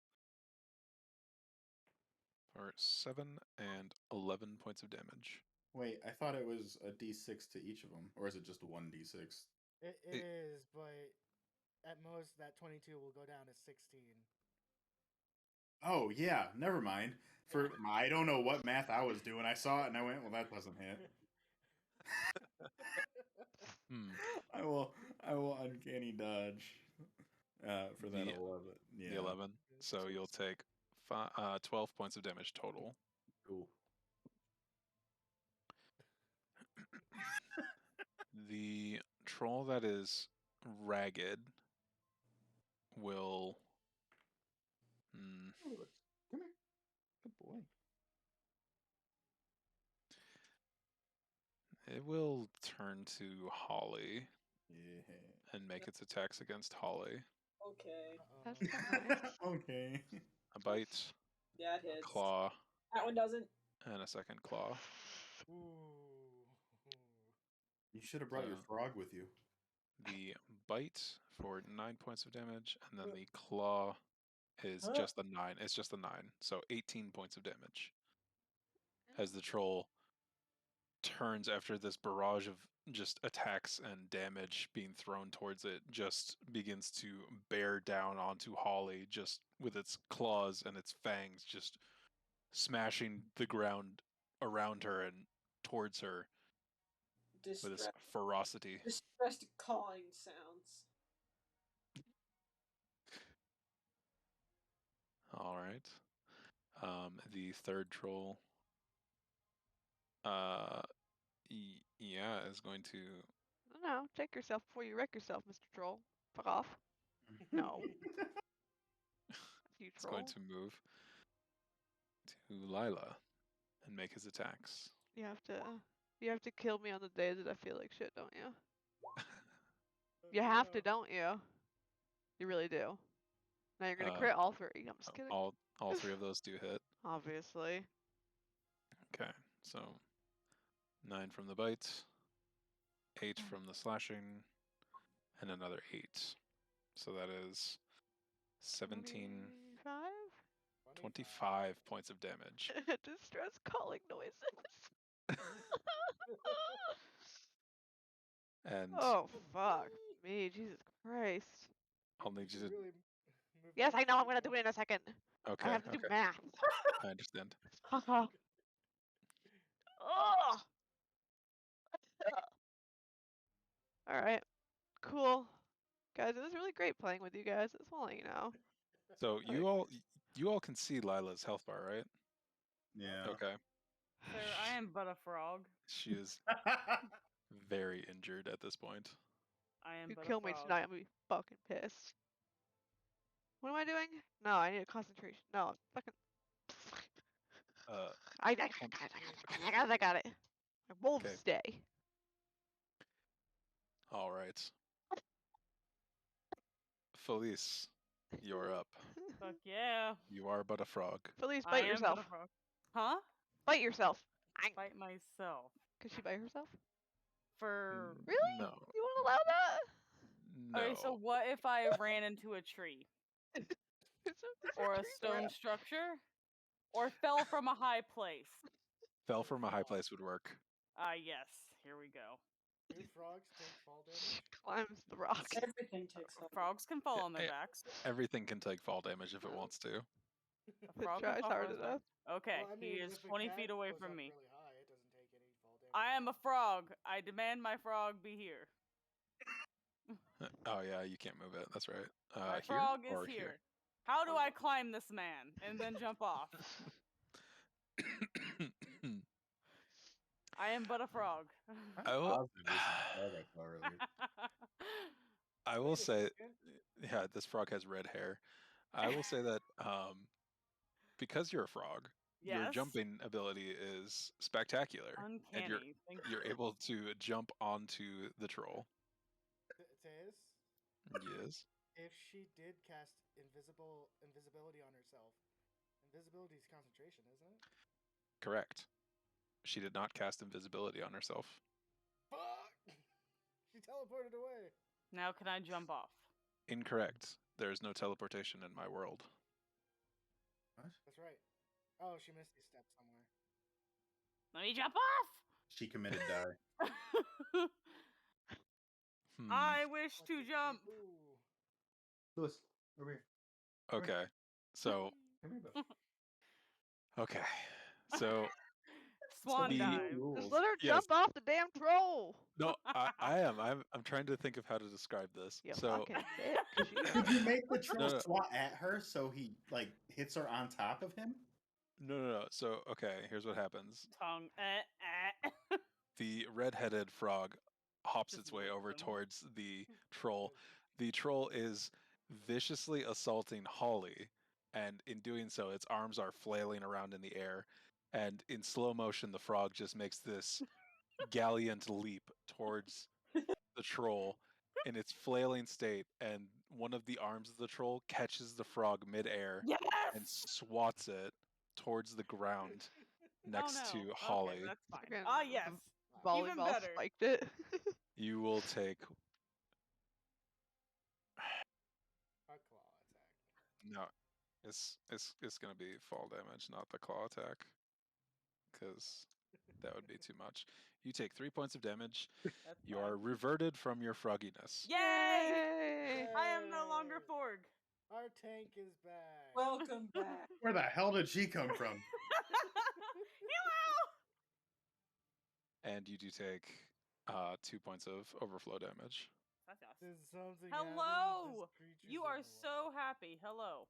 for 7 and 11 points of damage. Wait, I thought it was a d6 to each of them, or is it just 1d6? It is, but at most that 22 will go down to 16. Oh yeah, never mind. I don't know what math I was doing. I saw it and I went, well, that doesn't hit. I will uncanny dodge for that 11. Yeah. The 11. So you'll take 12 points of damage total. Cool. The troll that is ragged will. Come here. Good boy. It will turn to Holly Yeah. and make its attacks against Holly. Okay. That's not nice. Okay. A bite, Yeah, it a hits. claw, That one doesn't. and a second claw. Ooh. You should have brought your frog with you. The bite for 9 points of damage, and then the claw is just a 9. It's just a 9, so 18 points of damage. As the troll turns after this barrage of just attacks and damage being thrown towards it, just begins to bear down onto Holly, just with its claws and its fangs, just smashing the ground around her and towards her with its ferocity. Distressed cawing sounds. All right. The third troll, is going to. No, check yourself before you wreck yourself, Mr. Troll. Fuck off. No. You It's troll. going to move to Lila and make his attacks. You have to kill me on the days that I feel like shit, don't you? You have to, don't you? You really do. Now you're gonna crit all 3. I'm just kidding. All 3 of those do hit. Obviously. Okay, so 9 from the bite, 8 from the slashing, and another 8. So that is 17, 25 points of damage. Distress calling noises. And oh fuck me, Jesus Christ! I'll need you to. Really yes, I know. I'm gonna do it in a second. Okay. I have to do math. I understand. oh. All right. Cool. Guys, it was really great playing with you guys. It's all you know. So you all can see Lila's health bar, right? Yeah. Okay. Sir, I am but a frog. She is very injured at this point. I am you but kill a frog. me tonight, I'm gonna be fucking pissed. What am I doing? No, I need a concentration. No, fucking. I got it. My wolves stay. All right. Felice, you're up. Fuck yeah. You are but a frog. Felice, bite yourself. But a frog. Huh? Bite yourself. Bite myself. Could she bite herself? For really? No. You won't allow that? No. Okay, so what if I ran into a tree? Or a stone structure? Or fell from a high place? Fell from a high place would work. Yes. Here we go. Do frogs take fall damage? Climbs the rock. Everything takes fall. Frogs can fall on their backs. Everything can take fall damage if it wants to. A frog can fall hard on his enough. back. Okay, Well, I he mean, is if a 20 cat feet away goes from up me. Really high, it doesn't take any fall damage. I am a frog. I demand my frog be here. Oh yeah, you can't move it. That's right. My here frog is or here. How do I climb this man and then jump off? I am but a frog. I will say, yeah, this frog has red hair. I will say that because you're a frog, your jumping ability is spectacular, Uncanny. and you're able to jump onto the troll. Yes. If she did cast invisibility on herself, invisibility is concentration, isn't it? Correct. She did not cast invisibility on herself. Fuck! She teleported away. Now can I jump off? Incorrect. There is no teleportation in my world. What? That's right. Oh, she missed these steps somewhere. Let me jump off! She committed die. I wish to jump. Ooh. Lewis, over here. Okay. So. Come here, bud. Okay. So. Swan The- dive. Just let her Yes. jump off the damn troll. No, I am. I'm trying to think of how to describe this. You So. fucking bitch. Could you make the troll No. swat at her so he like hits her on top of him? No. So, okay, here's what happens. Tongue. The red-headed frog hops Just its way licks over them. towards the troll. The troll is viciously assaulting Holly, and in doing so, its arms are flailing around in the air. And in slow motion, the frog just makes this gallant leap towards the troll in its flailing state, and one of the arms of the troll catches the frog midair Yes! and swats it towards the ground next oh, no. to Holly. Okay, that's fine. Fucking Ah, yes. Even Volleyball better. spiked it. You will take A claw attack. no. It's gonna be fall damage, not the claw attack, because that would be too much. You take 3 points of damage. That's You fine. are reverted from your frogginess. Yay! Yay! I am no longer Forg. Our tank is back. Welcome back. Where the hell did she come from? And you do take 2 points of overflow damage. That's us. Did something Hello! happen? This creature's You are overwhelmed. so happy. Hello.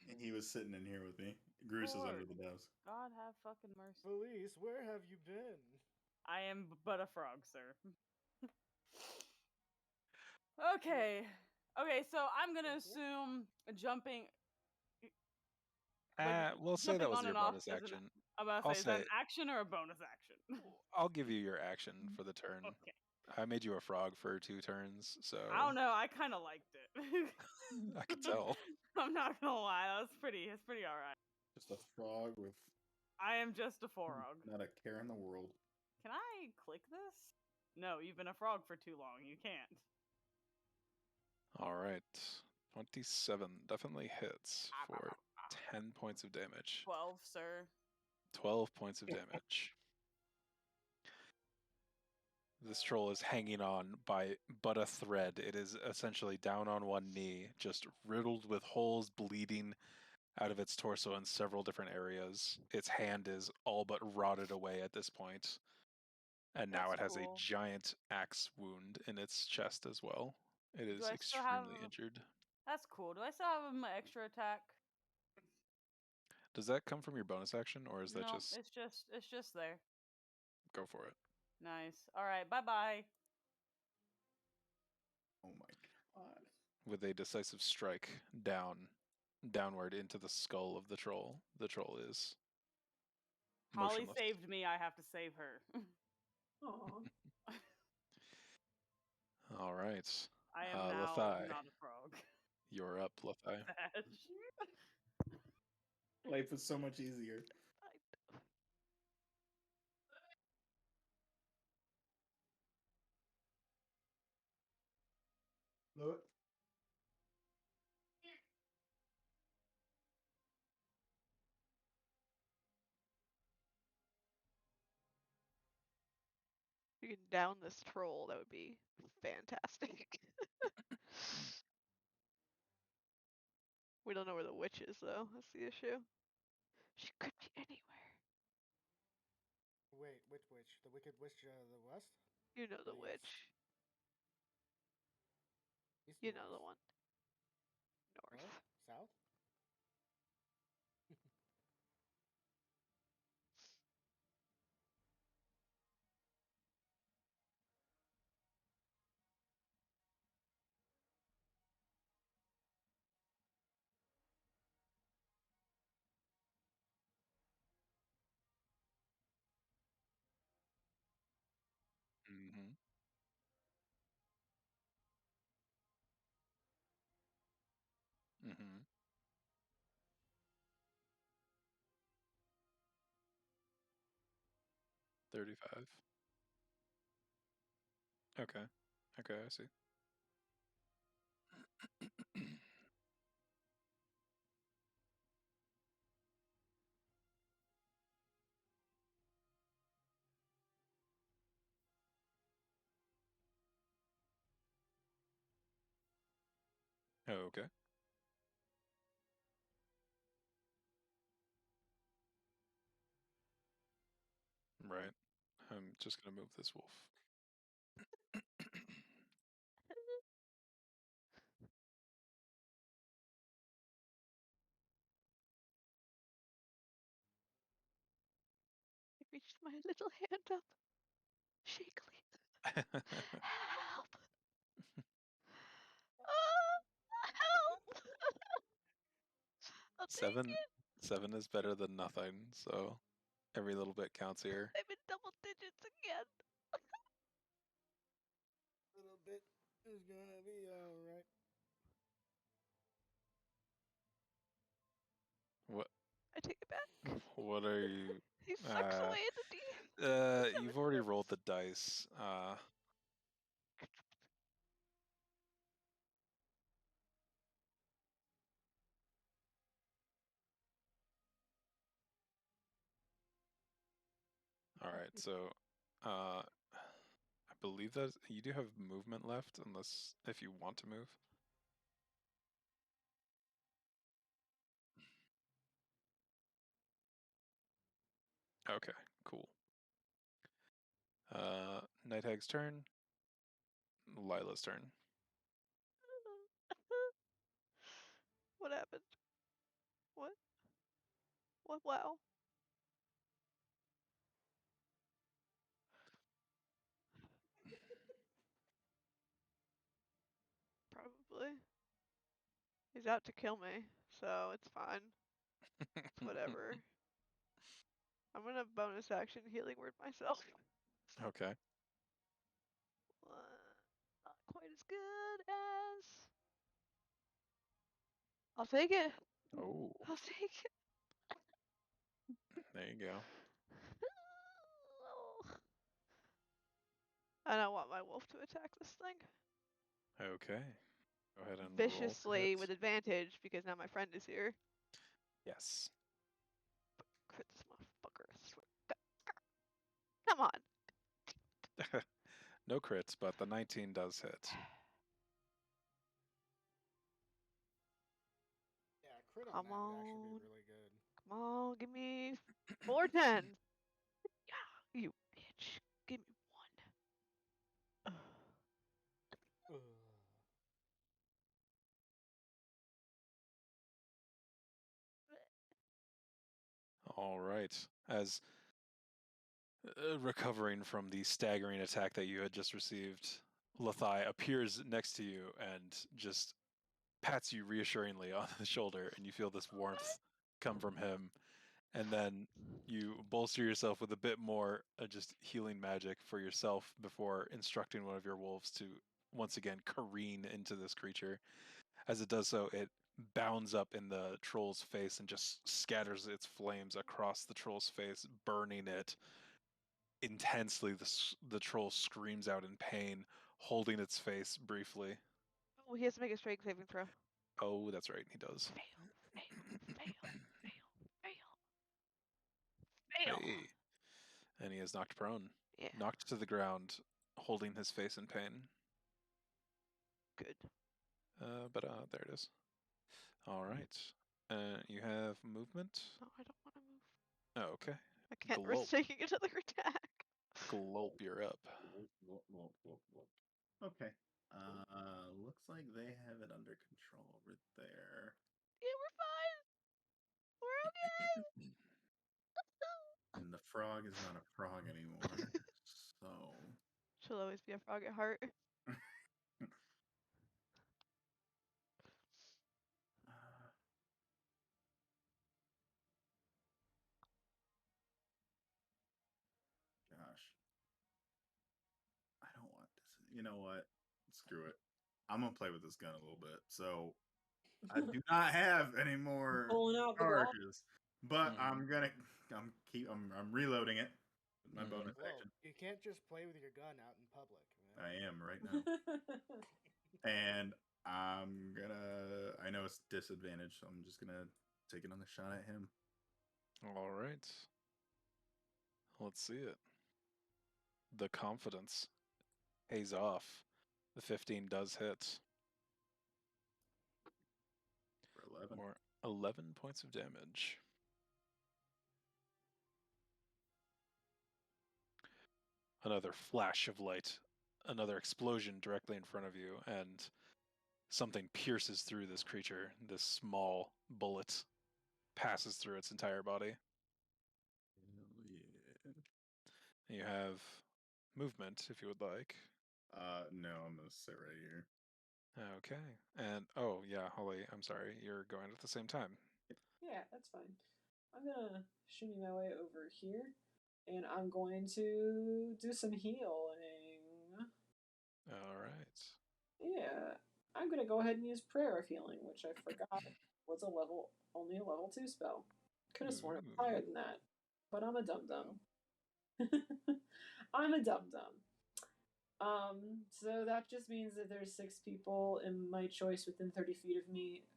And he was sitting in here with me. Goose is under Lord. the desk. God have fucking mercy. Felice, where have you been? I am but a frog, sir. Okay. Okay, so I'm gonna assume jumping. We'll say that jumping was on your and off bonus is an- action. I'm about to I'll say, is that say- an action or a bonus action? I'll give you your action for the turn. Okay. I made you a frog for 2 turns, so I don't know. I kind of liked it. I could tell. I'm not gonna lie. It's pretty alright. Just a frog with I am just a frog. not a care in the world. Can I click this? No, you've been a frog for too long. You can't. All right. 27 definitely hits for 10 points of damage. 12, sir. 12 points of damage. This troll is hanging on by but a thread. It is essentially down on one knee, just riddled with holes, bleeding out of its torso in several different areas. Its hand is all but rotted away at this point. And now That's it has cool. a giant axe wound in its chest as well. It is I still have- extremely injured. That's cool. Do I still have my extra attack? Does that come from your bonus action, or is that No, just it's just there. go for it? Nice. All right. Bye-bye. Oh my god. With a decisive strike downward into the skull of the troll. The troll is Holly motionless. saved me. I have to save her. Aw. All right. I am now Lethai. not a frog. You're up, Lethai. Life is so much easier. Look. You can down this troll, that would be fantastic. We don't know where the witch is, though. That's the issue. She could be anywhere. Wait, which witch? The Wicked Witch of the West? You know the The witch. East You or know the west? one. North. North? South? Mm-hmm. Mm-hmm. 35. Okay. Okay, I see. Okay. Right. I'm just gonna move this wolf. I reached my little hand up, shakily. Help! Help! I'll take Seven. it. 7 is better than nothing, so every little bit counts here. I'm in double digits again. Little bit is gonna be alright. What? I take it back. What are you? He sucks away at the D. You've already rolled the dice. All right, so I believe that you do have movement left, unless if you want to move. Okay, cool. Night Hag's turn. Lila's turn. What happened? What? What? Wow. Probably. He's out to kill me, so it's fine. It's whatever. I'm gonna bonus action healing word myself. Okay. Not quite as good as. I'll take it. Oh, I'll take it. there you go. I don't want my wolf to attack this thing. Okay. Go ahead and roll to Viciously hit. with advantage because now my friend is here. Yes. Crit this motherfucker. I swear to God. Come on. No crits, but the 19 does hit. Yeah, crit on Come that would actually on. be really good. Come on, give me 4 10s. Yeah, you bitch. Give me 1. All right. As recovering from the staggering attack that you had just received, Lathai appears next to you and just pats you reassuringly on the shoulder, and you feel this warmth come from him. And then you bolster yourself with a bit more just healing magic for yourself before instructing one of your wolves to once again careen into this creature. As it does so, it bounds up in the troll's face and just scatters its flames across the troll's face, burning it intensely. The troll screams out in pain, holding its face briefly. Oh, he has to make a strength saving throw. Oh, that's right, he does. Fail. Hey. And he is knocked prone. Yeah. Knocked to the ground, holding his face in pain. Good. But there it is. All right. You have movement? No, I don't want to move. Oh, okay. I can't Gulp. risk taking another attack. Gulp, you're up. Okay. Looks like they have it under control over there. Yeah, we're fine. We're okay. And the frog is not a frog anymore. So. She'll always be a frog at heart. Gosh. I don't want this. You know what? Screw it. I'm gonna play with this gun a little bit. So I do not have any more Pulling out the charges, but I'm reloading it. My bonus Whoa, action. you can't just play with your gun out in public, man. I am right now. And I know it's disadvantage, so I'm just gonna take another shot at him. All right. Let's see it. The confidence pays off. The 15 does hit. For 11. Or 11 points of damage. Another flash of light, another explosion directly in front of you, and something pierces through this creature. This small bullet passes through its entire body. Hell yeah. You have movement if you would like. No, I'm gonna sit right here. Okay. And oh yeah, Holly, I'm sorry, you're going at the same time. Yeah, that's fine. I'm gonna shimmy my way over here, and I'm going to do some healing. All right. Yeah, I'm gonna go ahead and use Prayer of Healing, which I forgot was only a level 2 spell. Could have sworn it was higher than that, but I'm a dum dum. I'm a dum dum. So that just means that there's 6 people in my choice within 30 feet of me,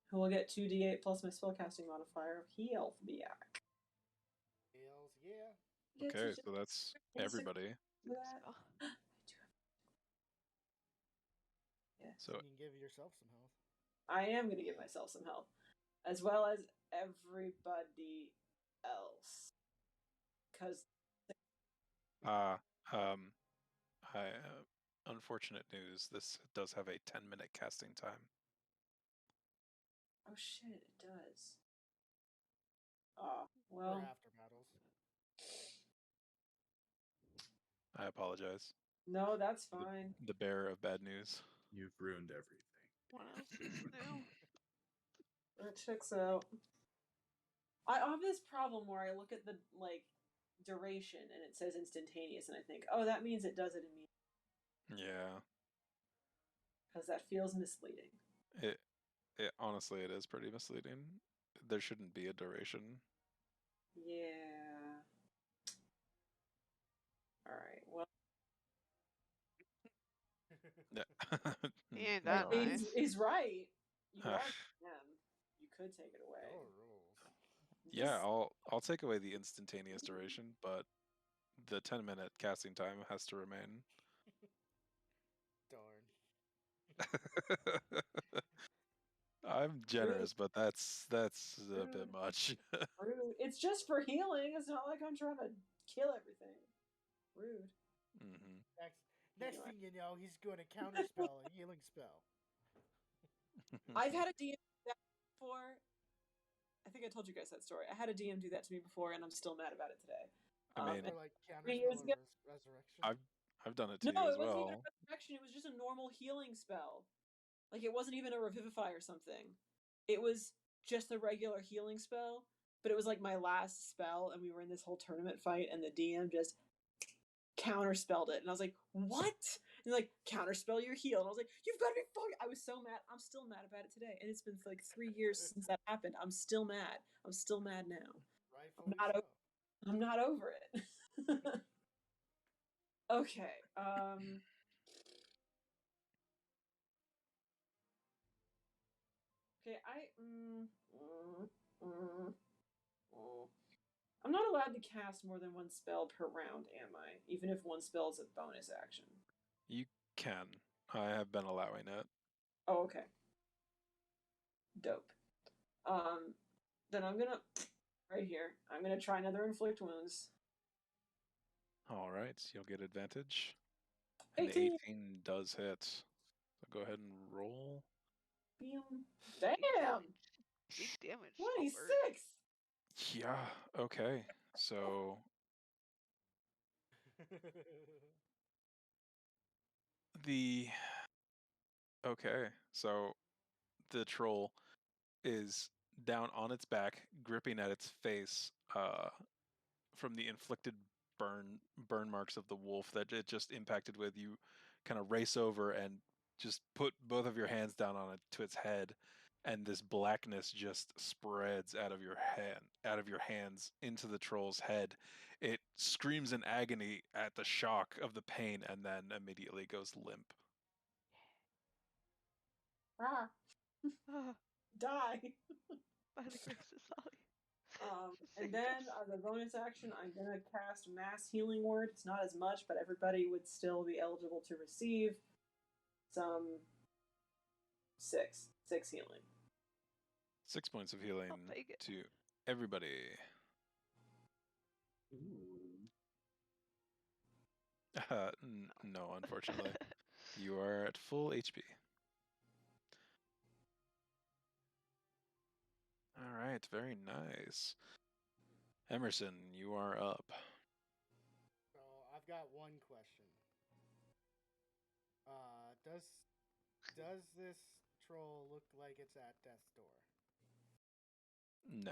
who will get 2d8 plus my spellcasting modifier of heal back. Heals, yeah. Okay, so that's everybody. That. Yeah. So you can give yourself some health. I am going to give myself some health, as well as everybody else. Because unfortunate news. This does have a 10-minute casting time. Oh shit, it does. Oh, well. For after battles. I apologize. No, that's fine. The bearer of bad news. You've ruined everything. What else is new? That checks out. I have this problem where I look at the duration and it says instantaneous, and I think, oh, that means it does it immediately. Yeah. Because that feels misleading. It honestly, it is pretty misleading. There shouldn't be a duration. Yeah. All right. Well. He ain't that nice. He's right. You are him. You could take it away. Oh, rules. Yeah, I'll take away the instantaneous duration, but the 10-minute casting time has to remain. Darn. I'm generous, but that's a bit much. Rude. It's just for healing. It's not like I'm trying to kill everything. Rude. Mm-hmm. Next thing you know, he's going to counterspell a healing spell. I've had a DM do that before. I think I told you guys that story. I had a DM do that to me before, and I'm still mad about it today. I mean, for like counterspell or resurrection. I've done it to you as well. No, it wasn't even a resurrection. It was just a normal healing spell. Like, it wasn't even a revivify or something. It was just a regular healing spell, but it was like my last spell, and we were in this whole tournament fight, and the DM just counterspelled it, and I was like, what? And like, counterspell your heal, and I was like, you've got to be fucking. I was so mad. I'm still mad about it today, and it's been like 3 years since that happened. I'm still mad. I'm still mad now. I'm not over it. Okay. Okay, I'm not allowed to cast more than 1 spell per round, am I? Even if 1 spell is a bonus action. You can. I have been allowing it. Oh, okay. Dope. Then I'm gonna right here. I'm gonna try another inflict wounds. All right, you'll get advantage. And 18 does hit. So go ahead and roll. Damn! Big damage. 26! Yeah, okay. So so the troll is down on its back, gripping at its face from the inflicted burn marks of the wolf that it just impacted with. You kind of race over and just put both of your hands down on it to its head, and this blackness just spreads out of your hands into the troll's head. It screams in agony at the shock of the pain and then immediately goes limp. Ah. Die. By the grace of Sally. And then the bonus action, I'm gonna cast Mass Healing Word. It's not as much, but everybody would still be eligible to receive some six healing. 6 points of healing to everybody. No, unfortunately. You are at full HP. All right, very nice. Emerson, you are up. So I've got one question. Does this troll look like it's at death's door? No.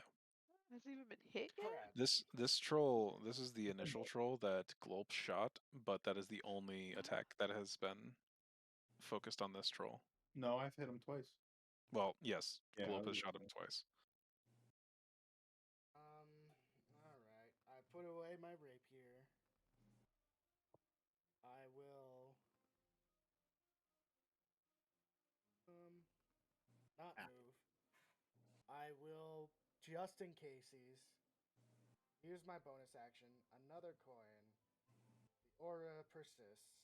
Has he even been hit yet? This troll, this is the initial troll that Glolp shot, but that is the only attack that has been focused on this troll. No, I've hit him twice. Well, yes, Yeah, Glolp has shot him twice. Alright. I put away my rapier. I will not move. I will, just in cases, use my bonus action, another coin. The aura persists.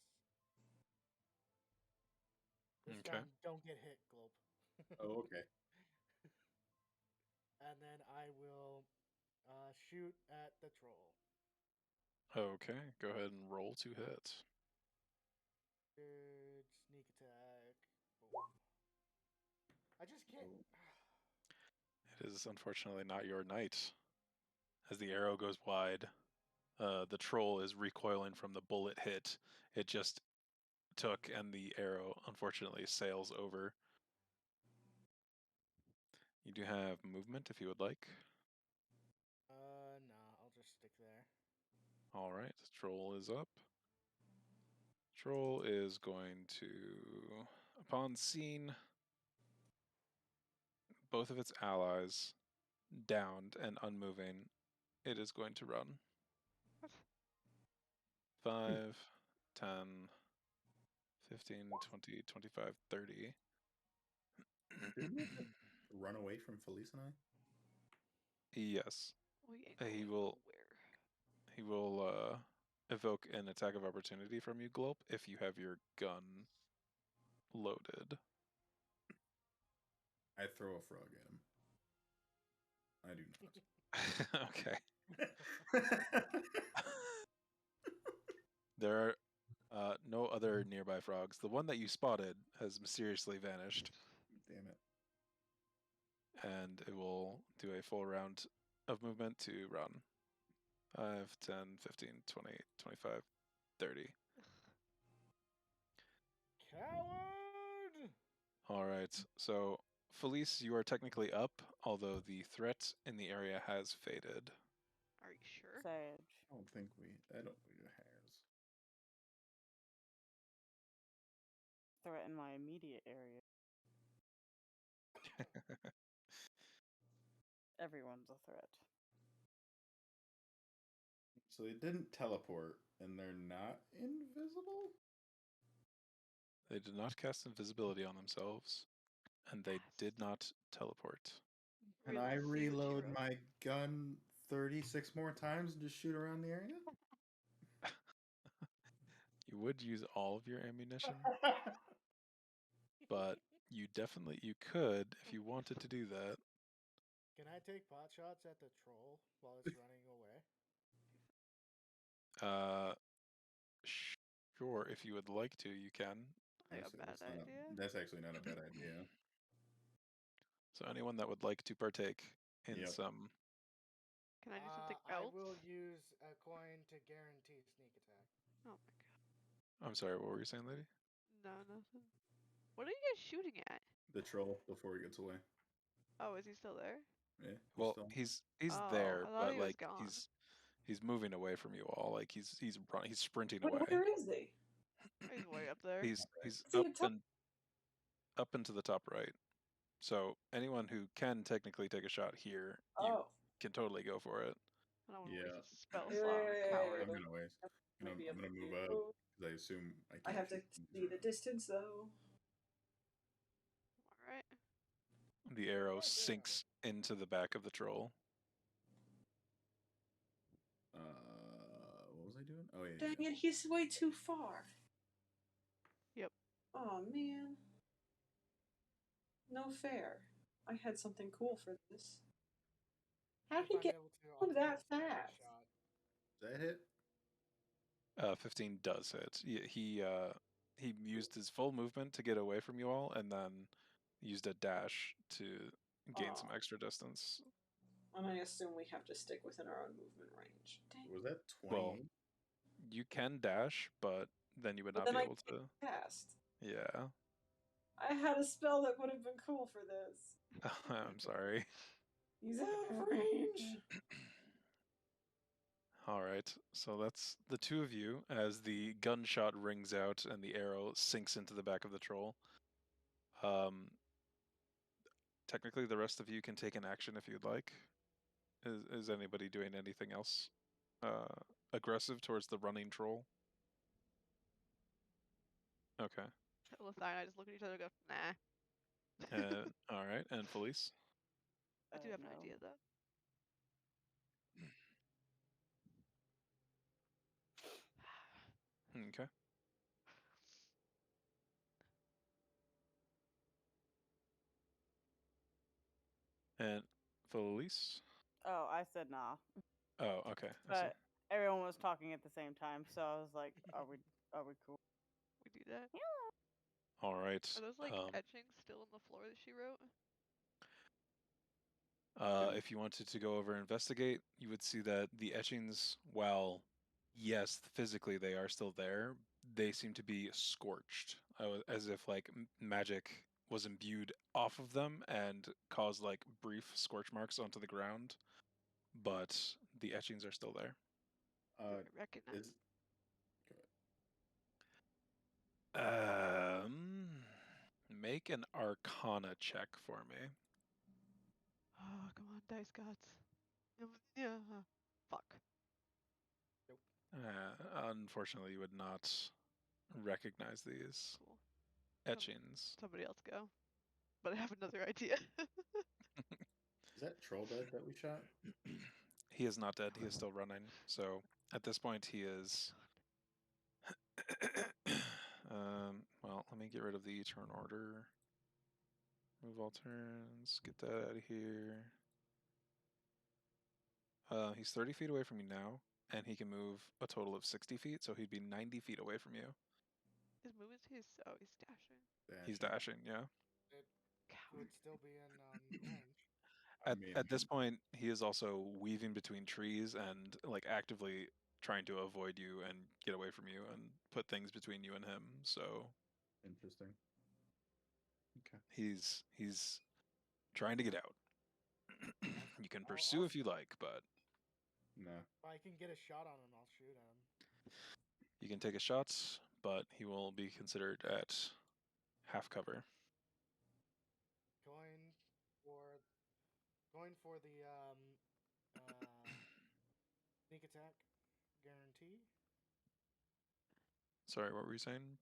This time, don't get hit, Globe. Oh, okay. And then I will shoot at the troll. Okay, go ahead and roll to hit. Good sneak attack. Boom. I just can't. It is unfortunately not your night. As the arrow goes wide, the troll is recoiling from the bullet hit it just took, and the arrow unfortunately sails over. You do have movement if you would like. Nah, I'll just stick there. Alright, troll is up. Troll is going to, upon seeing both of its allies downed and unmoving, it is going to run. 5, 10, 15, 20, 25, 30. Didn't it just run away from Felice and I? Yes. He will Nowhere. evoke an attack of opportunity from you, Glop, if you have your gun loaded. I throw a frog at him. I do not. Okay. There are no other nearby frogs. The one that you spotted has mysteriously vanished. Damn it. And it will do a full round of movement to run. 5, 10, 15, 20, 25, 30. Coward! Alright, so Felice, you are technically up, although the threat in the area has faded. Are you sure? Sage. I don't think it has. Threat in my immediate area. Everyone's a threat. So they didn't teleport, and they're not invisible? They did not cast invisibility on themselves, and they did not teleport. Can I reload my gun 36 more times and just shoot around the area? You would use all of your ammunition, but you could if you wanted to do that. Can I take pot shots at the troll while it's running away? Sure, if you would like to, you can. That's actually not a bad idea. So anyone that would like to partake in some... Can I do something else? I will use a coin to guarantee sneak attack. Oh my god. I'm sorry, what were you saying, lady? No, nothing. What are you guys shooting at? The troll before he gets away. Oh, is he still there? Yeah. Well, he's there, but like gone. he's moving away from you all. Like he's sprinting away. Where is he? He's way up there. He's up and to the top right. So anyone who can technically take a shot here, you can totally go for it. I don't want to Yeah. waste a spell slot on a coward. I'm gonna waste. I'm gonna move up because I assume I can't. I have to see the distance though. Alright. The arrow sinks into the back of the troll. What was I doing? Oh yeah. Dang it, he's way too far. Yep. Oh man. No fair. I had something cool for this. How did he get that fast? Does that hit? 15 does hit. He used his full movement to get away from you all, and then used a dash to gain some extra distance. And I assume we have to stick within our own movement range. Dang. Was that 20? Well, you can dash, but then you would not be able to. Fast. Yeah. I had a spell that would have been cool for this. I'm sorry. He's out of range. All right, so that's the two of you as the gunshot rings out and the arrow sinks into the back of the troll. Technically, the rest of you can take an action if you'd like. Is anybody doing anything else aggressive towards the running troll? Okay. Letha and I just look at each other and go, nah. All right, and Felice? I do have an idea, though. Okay. And Felice? Oh, I said nah. Oh, okay. But everyone was talking at the same time, so I was like, "Are we cool?" We do that. Yeah. All right. Are those like etchings still on the floor that she wrote? If you wanted to go over and investigate, you would see that the etchings, while yes, physically they are still there, they seem to be scorched, as if like magic was imbued off of them and caused like brief scorch marks onto the ground. But the etchings are still there. Recognize. Make an Arcana check for me. Oh, come on, dice gods. Yeah. Fuck. Nope. Unfortunately, you would not recognize these etchings. Somebody else go. But I have another idea. Is that troll dead that we shot? He is not dead. He is still running. So at this point, he is. Well, let me get rid of the turn order. Move all turns. Get that out of here. He's 30 feet away from you now, and he can move a total of 60 feet, so he'd be 90 feet away from you. His movement, he's dashing. He's dashing, yeah. It would still be in range. At this point, he is also weaving between trees and like actively trying to avoid you and get away from you and put things between you and him. So interesting. Okay. He's trying to get out. You can pursue if you like, but no. If I can get a shot on him, I'll shoot at him. You can take a shot, but he will be considered at half cover. Going for the sneak attack guarantee. Sorry, what were you saying,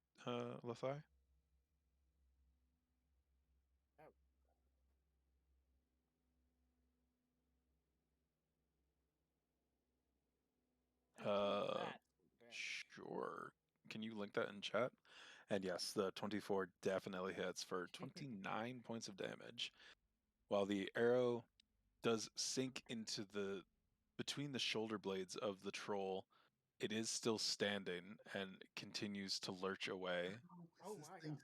Lethai? Sure. Can you link that in chat? And yes, the 24 definitely hits for 29 points of damage. While the arrow does sink into between the shoulder blades of the troll, it is still standing and continues to lurch away. Oh my God.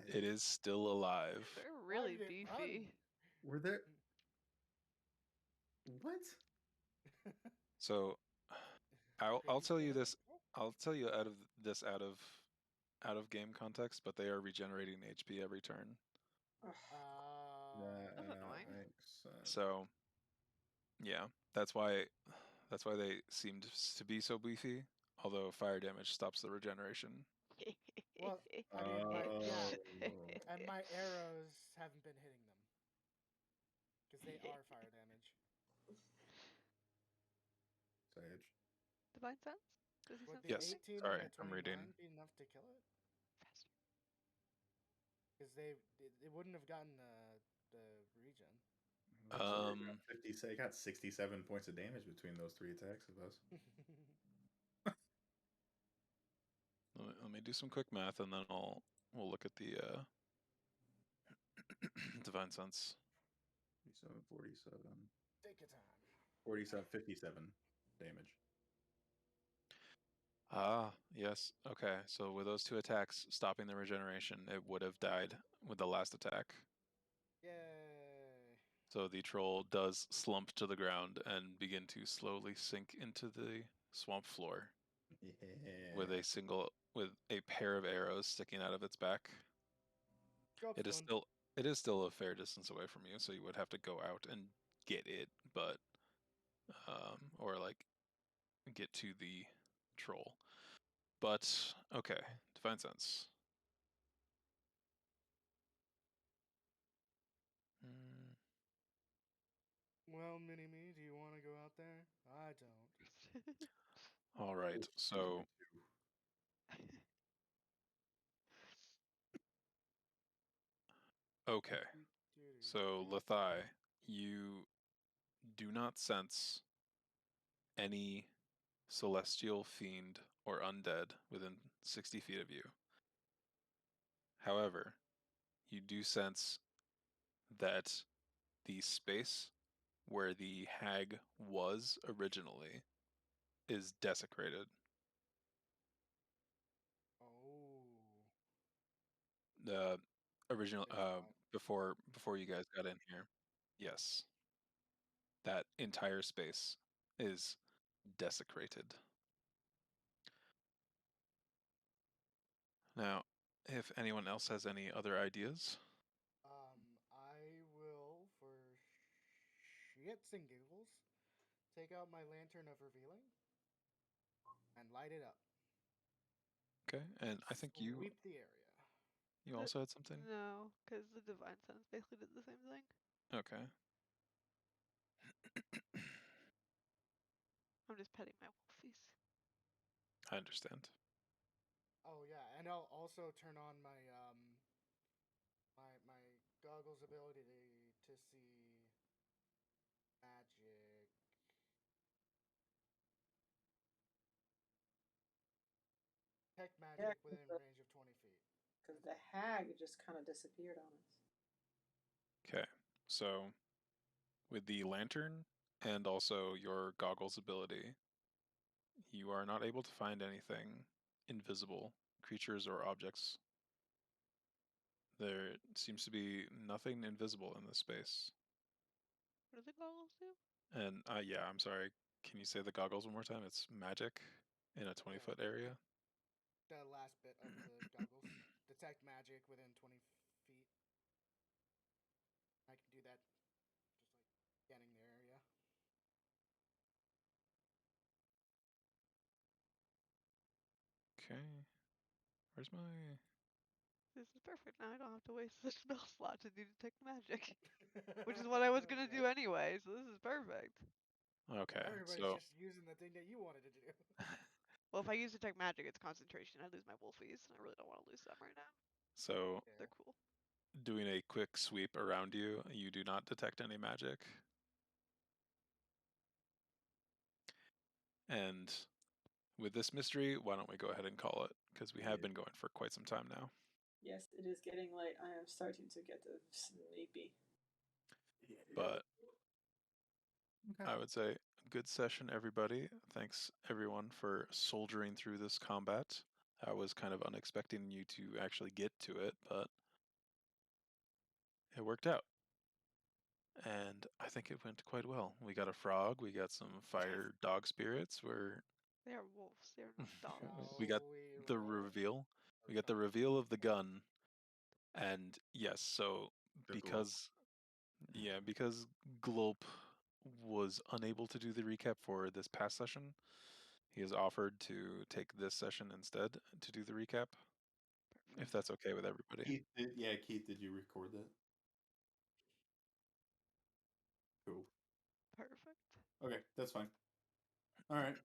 It is still alive. They're really beefy. Were there? What? So, I'll tell you this. I'll tell you out of game context, but they are regenerating HP every turn. That's annoying. So, yeah, that's why they seemed to be so beefy. Although fire damage stops the regeneration. Well, I mean, yeah, Oh. and my arrows haven't been hitting them because they are fire damage. Sage. Divine sense? Does he Would sense the Yes, anything? 18 sorry, and the I'm 29 reading. be enough to kill it? Faster. Because they wouldn't have gotten the regen. So they got 50. They got 67 points of damage between those 3 attacks of us. Let me do some quick math, and then we'll look at the divine sense. 47, 47. Take your time. 47, 57 damage. Ah, yes. Okay, so with those 2 attacks stopping the regeneration, it would have died with the last attack. Yay! So the troll does slump to the ground and begin to slowly sink into the swamp floor Yeah. with a pair of arrows sticking out of its back. It is still a fair distance away from you, so you would have to go out and get it, but or like get to the troll. But okay, divine sense. Well, Mini-Me, do you want to go out there? I don't. All right, so okay, so Lethai, you do not sense any celestial fiend or undead within 60 feet of you. However, you do sense that the space where the hag was originally is desecrated. Oh. The original It's before you guys got in here. Yes. That entire space is desecrated. Now, if anyone else has any other ideas, I will, for shits and giggles, take out my lantern of revealing and light it up. okay. And I think Sweep the area. you also had something. No, because the divine sense basically did the same thing. Okay. I'm just petting my wolfies. I understand. Oh yeah, and I'll also turn on my my goggles ability to see magic. Detect magic within range of 20 feet. Because the hag just kind of disappeared on us. Okay. So with the lantern and also your goggles ability, you are not able to find anything invisible, creatures or objects. There seems to be nothing invisible in this space. What do the goggles do? And yeah, I'm sorry. Can you say the goggles one more time? It's magic in a 20-foot area. The last bit of the goggles. Detect magic within 20 feet. I can do that just like scanning the area. Okay. Where's my... This is perfect. Now I don't have to waste the spell slot to do detect magic. Which is what I was gonna do anyway, so this is perfect. Okay, Everybody's so... just using the thing that you wanted to do. Well, if I use detect magic, it's concentration. I lose my wolfies, and I really don't want to lose them right now. So, They're cool. doing a quick sweep around you, you do not detect any magic. And with this mystery, why don't we go ahead and call it? Because we have been going for quite some time now. Yes, it is getting late. I am starting to get sleepy. But I would say good session, everybody. Thanks, everyone, for soldiering through this combat. I was kind of unexpecting you to actually get to it, but it worked out. And I think it went quite well. We got a frog, we got some fire dog spirits, They are wolves, they are not dogs. we got the reveal. We got the reveal of the gun. And yes, so because Glulp was unable to do the recap for this past session, he has offered to take this session instead to do the recap. if that's okay with everybody. Keith, Keith, did you record that? Cool. Perfect. Okay, that's fine. All right.